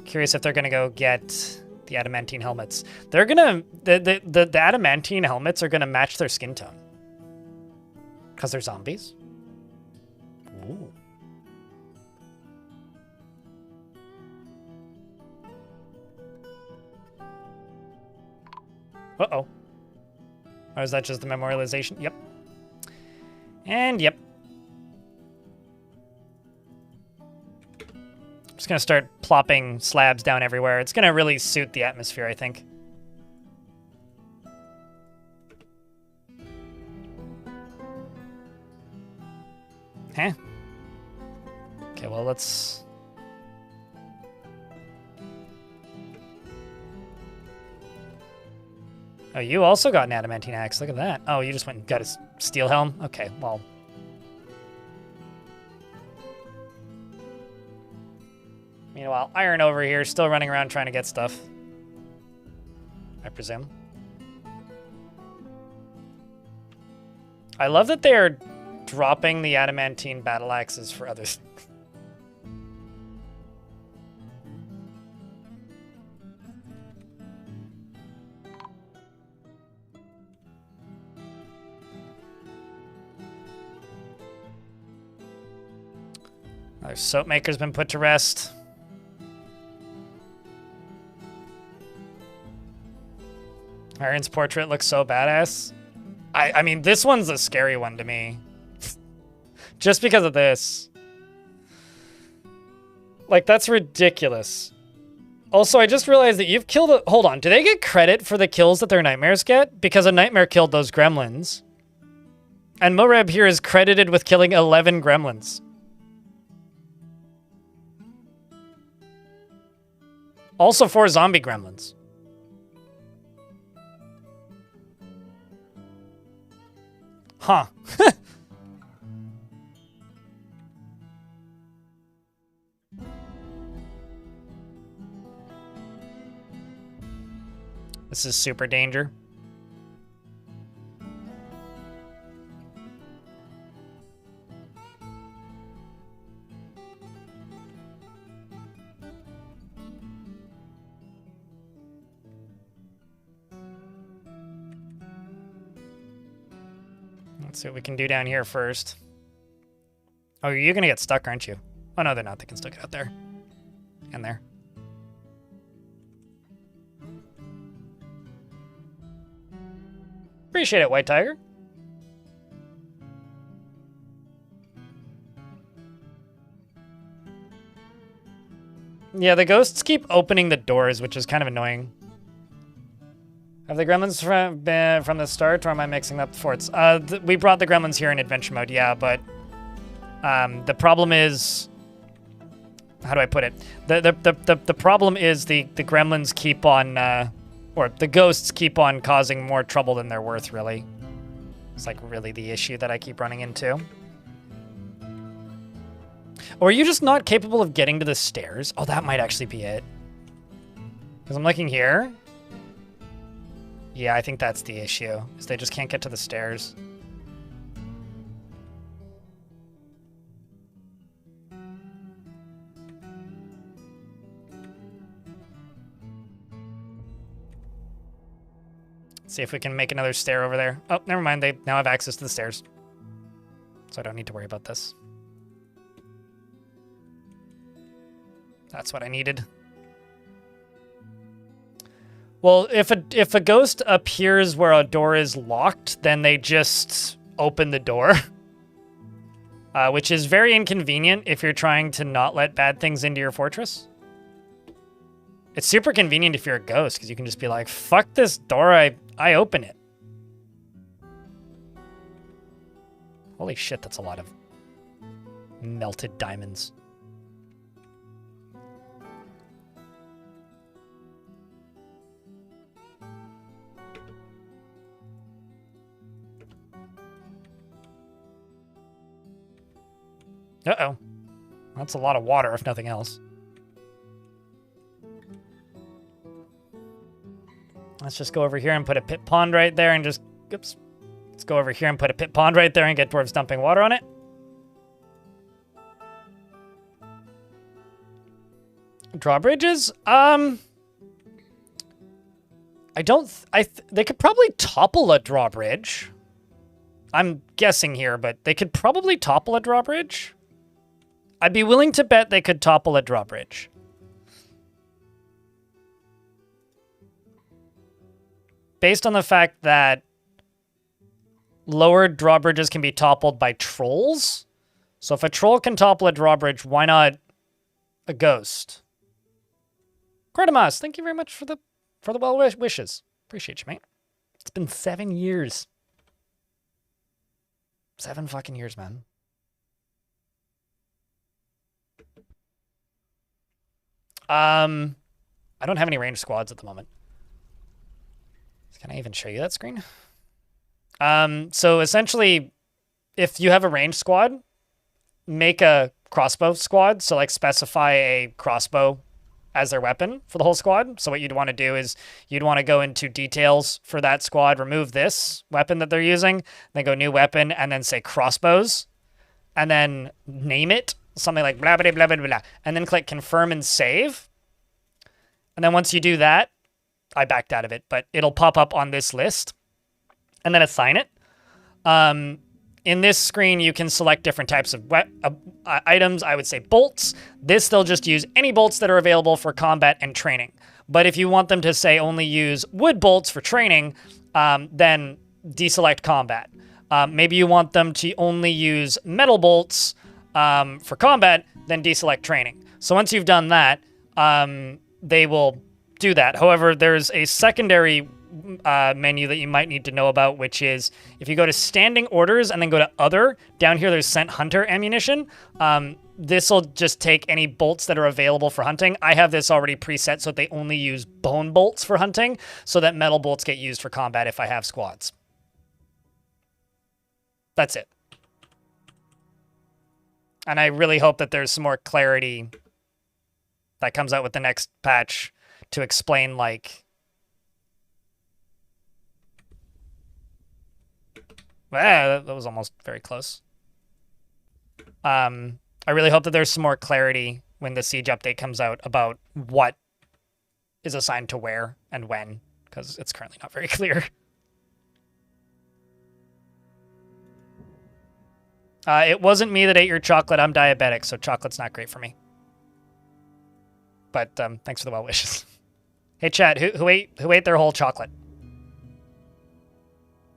Curious if they're gonna go get the adamantine helmets. They're gonna the adamantine helmets are gonna match their skin tone. Because they're zombies. Ooh. Uh-oh. Or is that just the memorialization? Yep. And yep. I'm just gonna start plopping slabs down everywhere. It's gonna really suit the atmosphere, I think. Huh? Okay, well, let's... Oh, you also got an adamantine axe. Look at that. Oh, you just went and got a steel helm? Okay, well. Meanwhile, Iron over here still running around trying to get stuff. I presume. I love that they are dropping the adamantine battle axes for others. Our soap maker's been put to rest. Iron's portrait looks so badass. I mean, this one's a scary one to me. Just because of this. Like, that's ridiculous. Also, I just realized that you've killed a... Hold on, do they get credit for the kills that their nightmares get? Because a nightmare killed those gremlins. And Moreb here is credited with killing 11 gremlins. Also 4 zombie gremlins. Huh. This is super danger. Let's see what we can do down here first. Oh, you're gonna get stuck, aren't you? Oh, no, they're not. They can still get out there. And there. Appreciate it, White Tiger. Yeah, the ghosts keep opening the doors, which is kind of annoying. Have the gremlins been from the start, or am I mixing up the forts? We brought the gremlins here in adventure mode, yeah, but the problem is... How do I put it? The problem is the gremlins keep on... or the ghosts keep on causing more trouble than they're worth, really. It's like really the issue that I keep running into. Or are you just not capable of getting to the stairs? Oh, that might actually be it. Because I'm looking here. Yeah, I think that's the issue, is they just can't get to the stairs. See if we can make another stair over there. Oh, never mind. They now have access to the stairs. So I don't need to worry about this. That's what I needed. Well, if a ghost appears where a door is locked, then they just open the door. Which is very inconvenient if you're trying to not let bad things into your fortress. It's super convenient if you're a ghost, because you can just be like, fuck this door, I open it. Holy shit, that's a lot of melted diamonds. Uh-oh. That's a lot of water, if nothing else. Let's just go over here and put a pit pond right there and just, oops, Let's go over here and put a pit pond right there and get dwarves dumping water on it. Drawbridges? They could probably topple a drawbridge. I'm guessing here, but they could probably topple a drawbridge. I'd be willing to bet they could topple a drawbridge. Based on the fact that lower drawbridges can be toppled by trolls. So if a troll can topple a drawbridge, why not a ghost? Credimas, thank you very much for the well wishes. Appreciate you, mate. It's been 7 years. 7 fucking years, man. I don't have any ranged squads at the moment. Can I even show you that screen? So essentially, if you have a ranged squad, make a crossbow squad. So like specify a crossbow as their weapon for the whole squad. So what you'd want to do is you'd want to go into details for that squad, remove this weapon that they're using, then go new weapon, and then say crossbows, and then name it something like blah, blah, blah, blah, blah, and then click confirm and save. And then once you do that, I backed out of it, but it'll pop up on this list, and then assign it. In this screen, you can select different types of items. I would say bolts. This, they'll just use any bolts that are available for combat and training. But if you want them to say only use wood bolts for training, then deselect combat. Maybe you want them to only use metal bolts for combat, then deselect training. So once you've done that, they will do that. However, there's a secondary menu that you might need to know about, which is if you go to standing orders and then go to other, down here there's sent hunter ammunition. This will just take any bolts that are available for hunting. I have this already preset so that they only use bone bolts for hunting, so that metal bolts get used for combat if I have squads. That's it. And I really hope that there's some more clarity that comes out with the next patch to explain, like, that was almost very close. I really hope that there's some more clarity when the Siege update comes out about what is assigned to where and when, because it's currently not very clear. It wasn't me that ate your chocolate. I'm diabetic, so chocolate's not great for me. But thanks for the well wishes. Hey, chat, who ate their whole chocolate?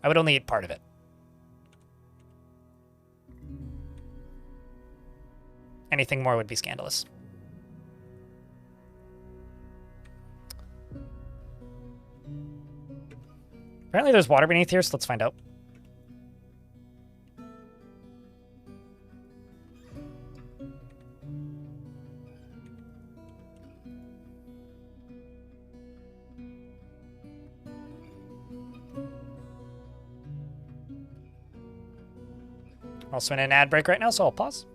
I would only eat part of it. Anything more would be scandalous. Apparently there's water beneath here, so let's find out. Also in an ad break right now, so I'll pause.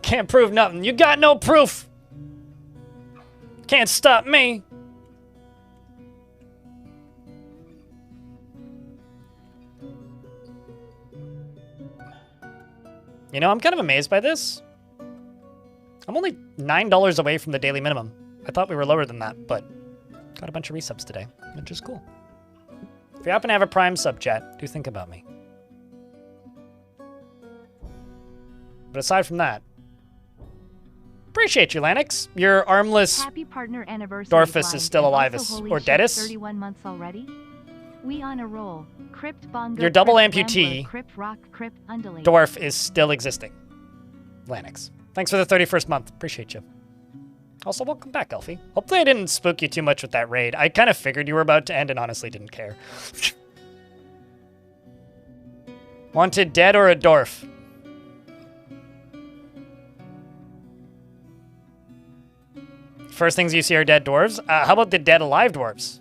Can't prove nothing. You got no proof. Can't stop me. You know, I'm kind of amazed by this. I'm only $9 away from the daily minimum. I thought we were lower than that, but got a bunch of resubs today, which is cool. If you happen to have a Prime sub, chat, do think about me. But aside from that, appreciate you, Lanix. Your armless Happy partner anniversary, Dorfus is still alive, or Deadis. 31 months already. We on a roll. Crypt bongo. Your double crypt amputee, Rambler, crypt rock, crypt undulate. Dwarf, is still existing. Lanix. Thanks for the 31st month. Appreciate you. Also, welcome back, Elfie. Hopefully I didn't spook you too much with that raid. I kind of figured you were about to end and honestly didn't care. Wanted dead or a dwarf? First things you see are dead dwarves. How about the dead alive dwarves?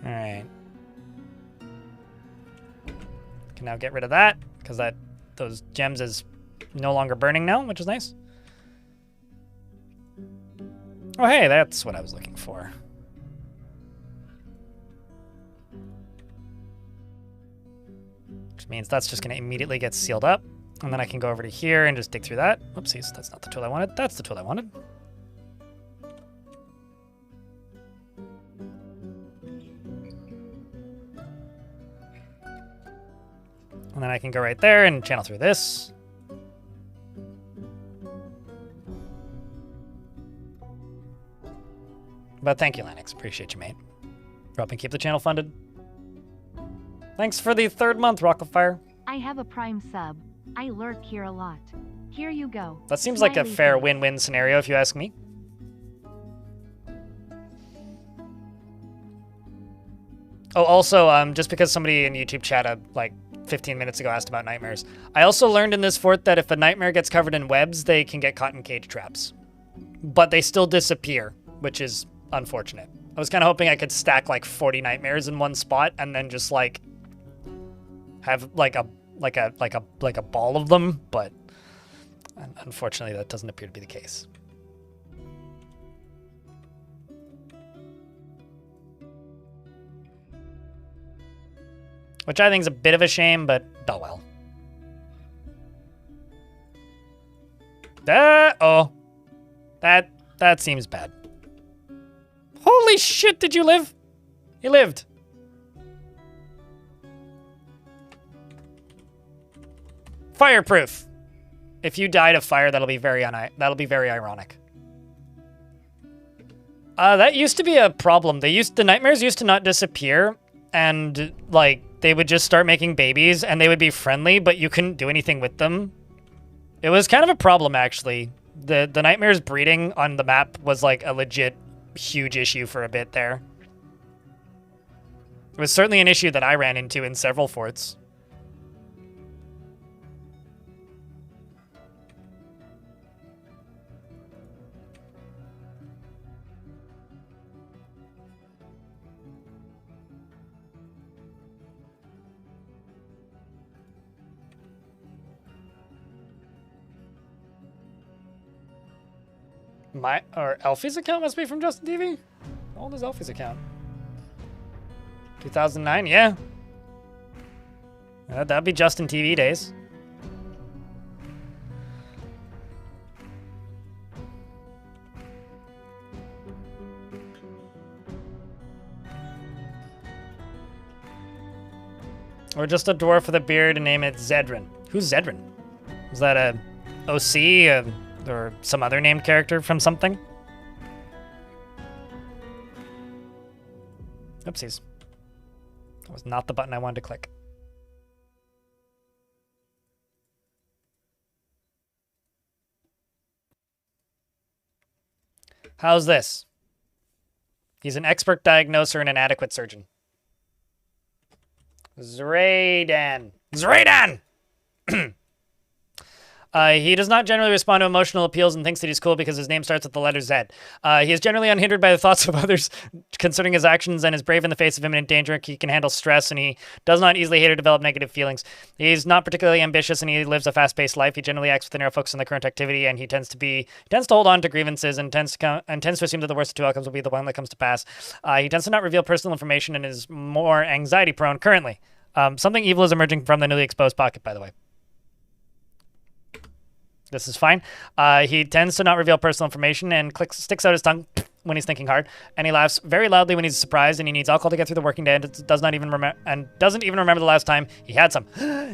All right. Can now get rid of that because those gems is No longer burning now, which is nice. Oh, hey, that's what I was looking for. Which means that's just going to immediately get sealed up. And then I can go over to here and just dig through that. Oopsies, that's not the tool I wanted. That's the tool I wanted. And then I can go right there and channel through this. But thank you, Lennox. Appreciate you, mate. For helping keep the channel funded. Thanks for the 3rd month, Rock of Fire. I have a Prime sub. I lurk here a lot. Here you go. That seems like a Smiley fair face. win-win scenario, if you ask me. Oh, also, just because somebody in YouTube chat like 15 minutes ago asked about nightmares, I also learned in this fort that if a nightmare gets covered in webs, they can get caught in cage traps. But they still disappear, which is unfortunate. I was kind of hoping I could stack like 40 nightmares in one spot and then just like have like a ball of them, but unfortunately that doesn't appear to be the case. Which I think is a bit of a shame, but oh well. Oh. That seems bad. Holy shit, did you live? You lived. Fireproof. If you died of fire, that'll be very ironic. That used to be a problem. The nightmares used to not disappear, and like they would just start making babies, and they would be friendly, but you couldn't do anything with them. It was kind of a problem, actually. The nightmares breeding on the map was like a legit huge issue for a bit there. It was certainly an issue that I ran into in several forts. Elfie's account must be from Justin TV? How old is Elfie's account? 2009, yeah. That'd be Justin TV days. Or just a dwarf with a beard and name it Zedrin. Who's Zedrin? Is that a OC or some other named character from something? Oopsies. That was not the button I wanted to click. How's this? He's an expert diagnoser and an adequate surgeon. Zraidan. Zraidan! He does not generally respond to emotional appeals and thinks that he's cool because his name starts with the letter Z. He is generally unhindered by the thoughts of others concerning his actions and is brave in the face of imminent danger. He can handle stress and he does not easily hate or develop negative feelings. He's not particularly ambitious and he lives a fast-paced life. He generally acts with a narrow focus on the current activity and he tends to hold on to grievances and tends to assume that the worst of two outcomes will be the one that comes to pass. He tends to not reveal personal information and is more anxiety-prone currently. Something evil is emerging from the newly exposed pocket, by the way. This is fine. He tends to not reveal personal information and sticks out his tongue when he's thinking hard. And he laughs very loudly when he's surprised and he needs alcohol to get through the working day and doesn't even remember the last time he had some.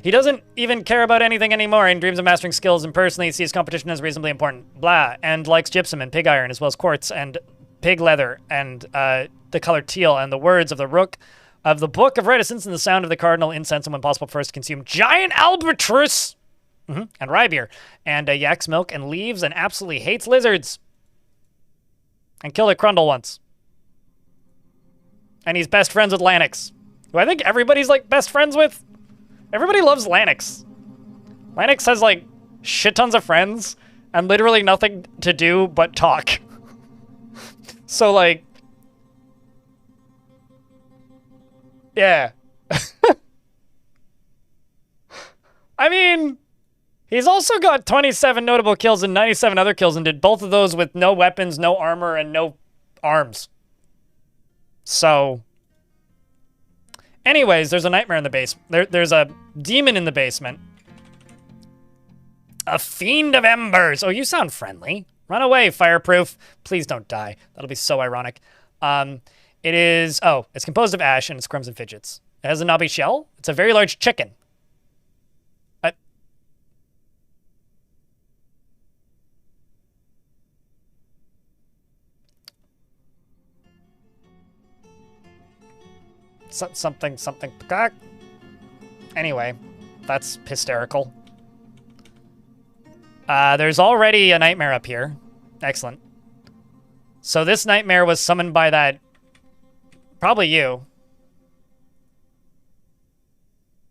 He doesn't even care about anything anymore and dreams of mastering skills and personally sees competition as reasonably important. Blah. And likes gypsum and pig iron as well as quartz and pig leather and the color teal and the words of the rook of the Book of Reticence and the sound of the cardinal incense and when possible first consume giant albatross. And rye beer, and yak's milk, and leaves, and absolutely hates lizards. And killed a Crundle once. And he's best friends with Lanix, who I think everybody's, like, best friends with. Everybody loves Lanix. Lanix has, like, shit tons of friends, and literally nothing to do but talk. So, like... yeah. I mean... He's also got 27 notable kills and 97 other kills, and did both of those with no weapons, no armor, and no arms. So, anyways, there's a nightmare in the basement. There's a demon in the basement. A fiend of embers. Oh, you sound friendly. Run away, Fireproof. Please don't die. That'll be so ironic. It is... Oh, it's composed of ash and it's Crimson Fidgets. It has a knobby shell. It's a very large chicken. Something. Anyway, that's hysterical. There's already a nightmare up here. Excellent. So this nightmare was summoned by that... Probably you.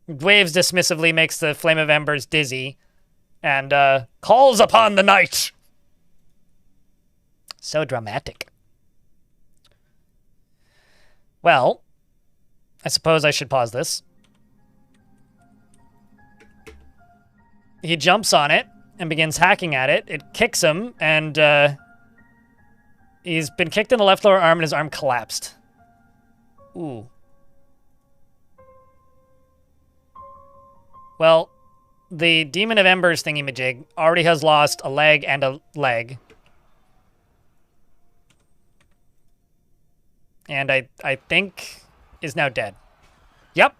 Waves dismissively, makes the Flame of Embers dizzy, and calls upon the night. So dramatic. Well, I suppose I should pause this. He jumps on it and begins hacking at it. It kicks him, and he's been kicked in the left lower arm, and his arm collapsed. Ooh. Well, the Demon of Embers thingy-majig already has lost a leg and a leg. And I think is now dead. Yep.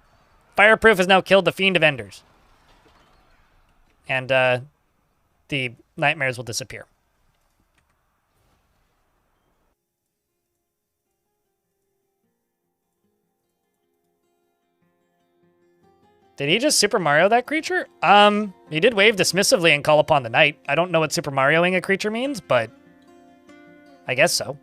Fireproof has now killed the Fiend of Enders. And the nightmares will disappear. Did he just Super Mario that creature? He did wave dismissively and call upon the night. I don't know what Super Marioing a creature means, but I guess so.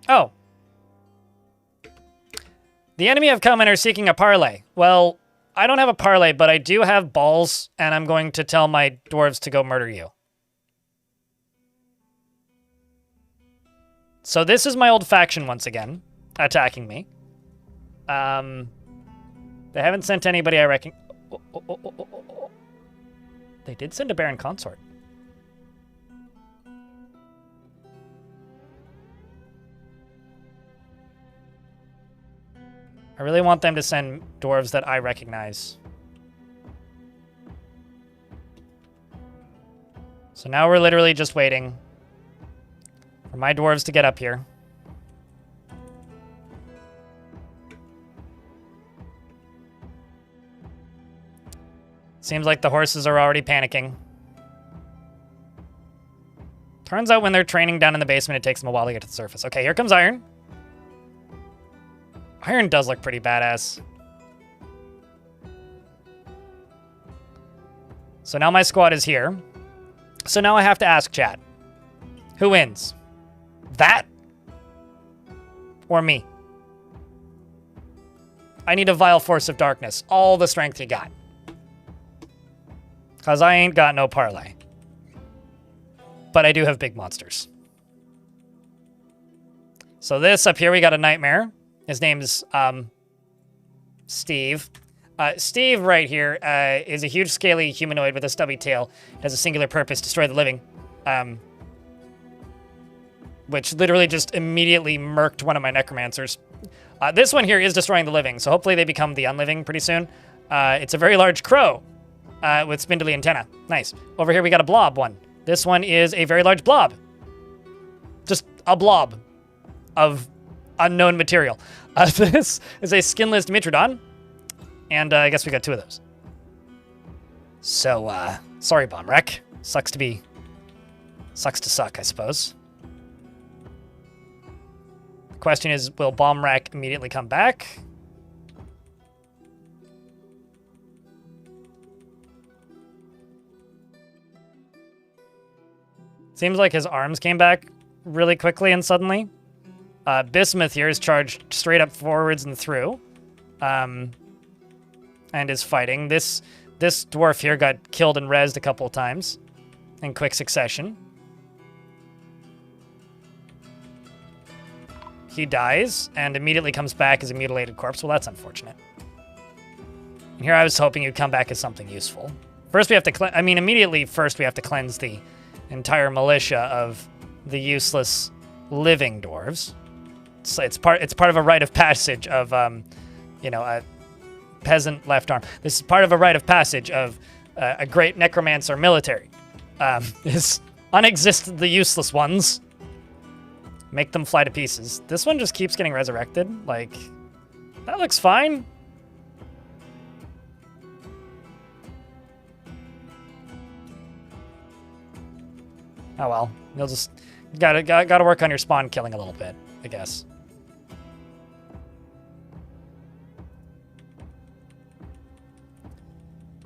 Oh. The enemy have come and are seeking a parley. Well, I don't have a parley, but I do have balls, and I'm going to tell my dwarves to go murder you. So this is my old faction once again, attacking me. They haven't sent anybody, I reckon. They did send a Baron Consort. I really want them to send dwarves that I recognize. So now we're literally just waiting for my dwarves to get up here. Seems like the horses are already panicking. Turns out when they're training down in the basement, it takes them a while to get to the surface. Okay, here comes Iron. Iron does look pretty badass. So now my squad is here. So now I have to ask chat. Who wins? That? Or me? I need a Vile Force of Darkness. All the strength you got. Because I ain't got no parlay. But I do have big monsters. So this up here, we got a Nightmare. His name's Steve. Steve right here is a huge scaly humanoid with a stubby tail. It has a singular purpose, destroy the living. Which literally just immediately murked one of my necromancers. This one here is destroying the living, so hopefully they become the unliving pretty soon. It's a very large crow with spindly antenna. Nice. Over here we got a blob one. This one is a very large blob. Just a blob of unknown material. This is a skinless Dimitrodon, and I guess we got two of those. So, sorry, Bomb Wreck. Sucks to suck, I suppose. The question is, will Bomb Wreck immediately come back? Seems like his arms came back really quickly and suddenly. Bismuth here is charged straight up forwards and through. And is fighting. This dwarf here got killed and rezzed a couple of times in quick succession. he dies and immediately comes back as a mutilated corpse. Well, that's unfortunate. And here I was hoping you'd come back as something useful. First, we have to immediately first we have to cleanse the entire militia of the useless living dwarves. So it's part of a rite of passage of, a peasant left arm. This is part of a rite of passage of a great necromancer military. Is unexist the useless ones. Make them fly to pieces. This one just keeps getting resurrected. Like, that looks fine. Oh well, you'll just gotta work on your spawn killing a little bit, I guess.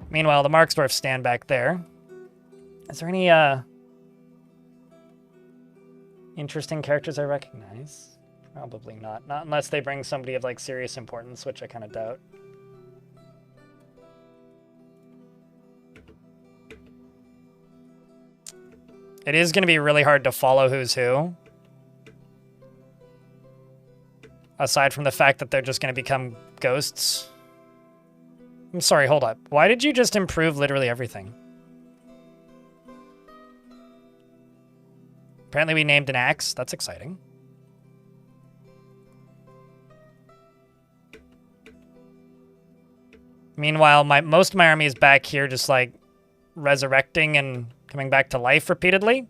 Meanwhile, the Marksdorf stand back there. Is there any interesting characters I recognize? Probably not. Not unless they bring somebody of like serious importance, which I kind of doubt. It is going to be really hard to follow who's who. Aside from the fact that they're just going to become ghosts. I'm sorry, hold up. Why did you just improve literally everything? Apparently we named an axe. That's exciting. Meanwhile, most of my army is back here just like resurrecting and coming back to life repeatedly.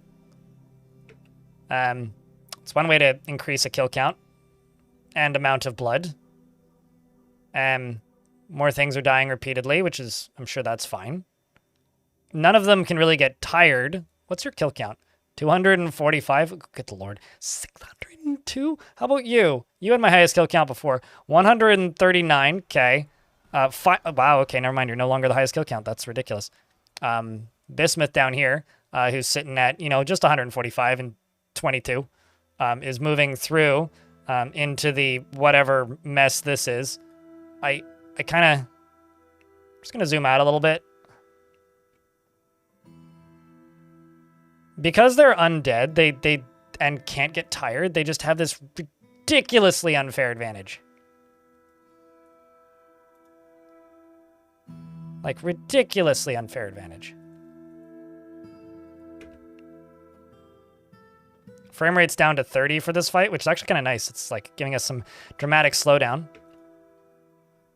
It's one way to increase a kill count and amount of blood. More things are dying repeatedly, which is, I'm sure that's fine. None of them can really get tired. What's your kill count? 245? Good lord. 602? How about you? You had my highest kill count before. 139. Okay. Wow, okay, never mind. You're no longer the highest kill count. That's ridiculous. Bismuth down here, who's sitting at, just 145 and 22, is moving through into the whatever mess this is. I kind of... just going to zoom out a little bit. Because they're undead, they and can't get tired, they just have this ridiculously unfair advantage. Like, ridiculously unfair advantage. Frame rate's down to 30 for this fight, which is actually kind of nice. It's like giving us some dramatic slowdown.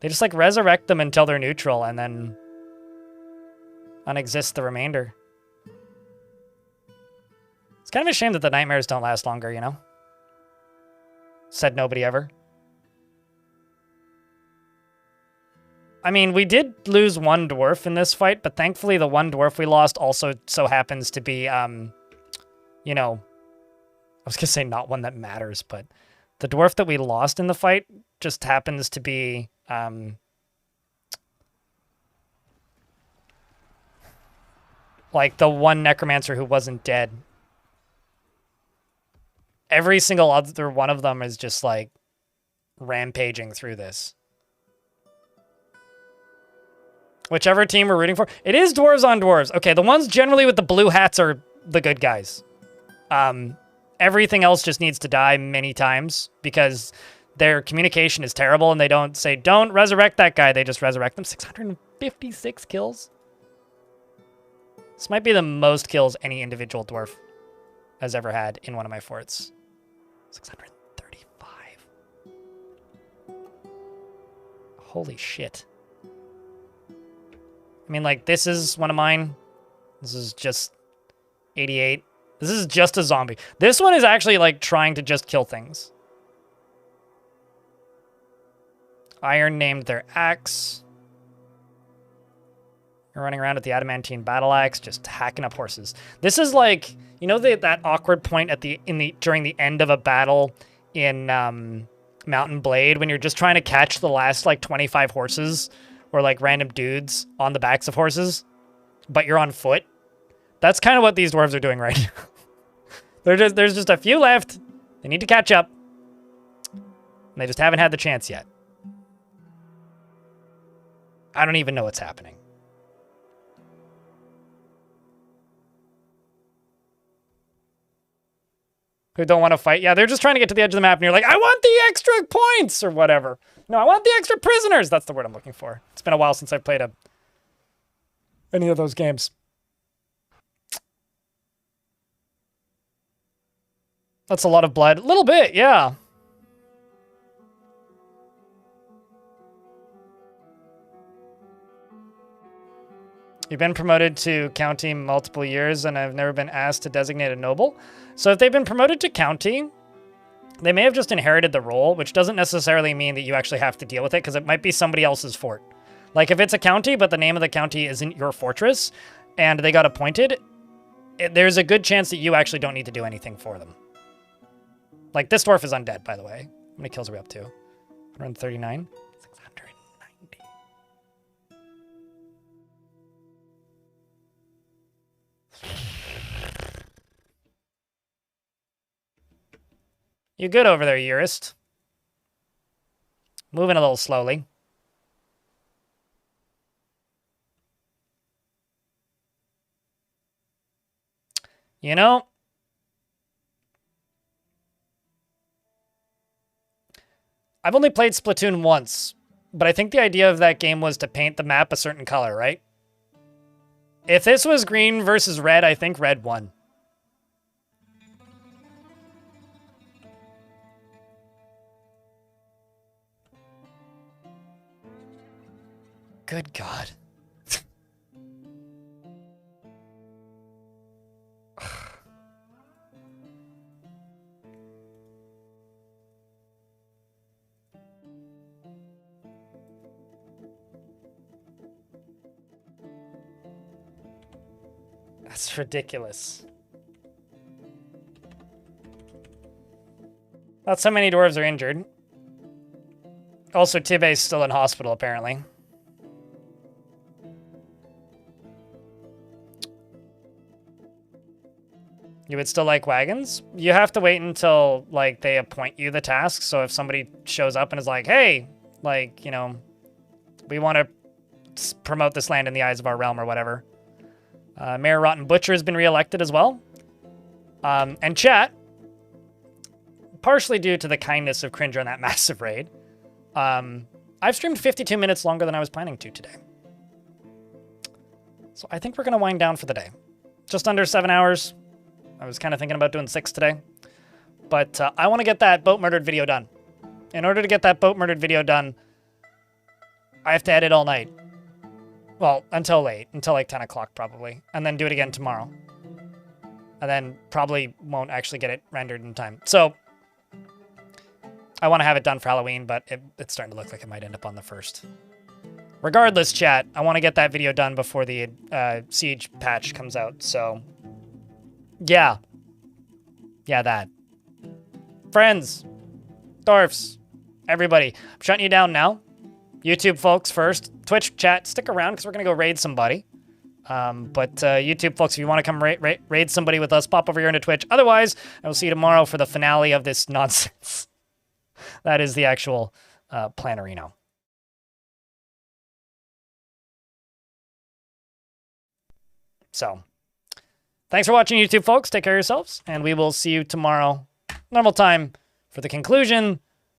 They just like resurrect them until they're neutral and then unexist the remainder. It's kind of a shame that the nightmares don't last longer, Said nobody ever. I mean, we did lose one dwarf in this fight, but thankfully the one dwarf we lost also so happens to be, I was going to say not one that matters, but the dwarf that we lost in the fight just happens to be, like the one necromancer who wasn't dead. Every single other one of them is just like rampaging through this. Whichever team we're rooting for. It is dwarves on dwarves. Okay, the ones generally with the blue hats are the good guys. Everything else just needs to die many times because their communication is terrible and they don't say, don't resurrect that guy. They just resurrect them. 656 kills. This might be the most kills any individual dwarf has ever had in one of my forts. 635. Holy shit. I mean, like, this is one of mine. This is just 88. This is just a zombie. This one is actually, like, trying to just kill things. Iron named their axe. You're running around with the adamantine battle axe, just hacking up horses. This is like, that awkward point at during the end of a battle in Mountain Blade when you're just trying to catch the last, like, 25 horses or, like, random dudes on the backs of horses, but you're on foot. That's kind of what these dwarves are doing right now. There's just a few left. They need to catch up. And they just haven't had the chance yet. I don't even know what's happening. who don't want to fight. Yeah, they're just trying to get to the edge of the map, and you're like, I want the extra points or whatever. No, I want the extra prisoners. That's the word I'm looking for. It's been a while since I've played any of those games. That's a lot of blood. A little bit, yeah. You've been promoted to county multiple years, and I've never been asked to designate a noble. So if they've been promoted to county, they may have just inherited the role, which doesn't necessarily mean that you actually have to deal with it, because it might be somebody else's fort. Like if it's a county, but the name of the county isn't your fortress, and they got appointed, there's a good chance that you actually don't need to do anything for them. Like this dwarf is undead, by the way. How many kills are we up to? 139? 690. You good over there, Eurist? Moving a little slowly. You know, I've only played Splatoon once, but I think the idea of that game was to paint the map a certain color, right? If this was green versus red, I think red won. Good God. That's ridiculous. That's how many dwarves are injured. Also, Tibé's still in hospital, apparently. You would still like wagons? You have to wait until, like, they appoint you the task. So if somebody shows up and is like, hey, like, you know, we want to promote this land in the eyes of our realm or whatever. Mayor Rotten Butcher has been reelected as well. And chat, partially due to the kindness of Cringer on that massive raid, I've streamed 52 minutes longer than I was planning to today. So I think we're going to wind down for the day. Just under 7 hours. I was kind of thinking about doing 6 today. But I want to get that boat murdered video done. In order to get that boat murdered video done, I have to edit all night. Well, until late. Until like 10 o'clock probably. And then do it again tomorrow. And then probably won't actually get it rendered in time. So I want to have it done for Halloween, but it's starting to look like it might end up on the 1st. Regardless, chat, I want to get that video done before the Siege patch comes out. So yeah. Yeah, that. Friends. Dwarfs. Everybody. I'm shutting you down now. YouTube folks first. Twitch chat, stick around because we're going to go raid somebody. But YouTube folks, if you want to come raid somebody with us, pop over here into Twitch. Otherwise, I will see you tomorrow for the finale of this nonsense. That is the actual Planarino. So, thanks for watching, YouTube folks. Take care of yourselves, and we will see you tomorrow, normal time, for the conclusion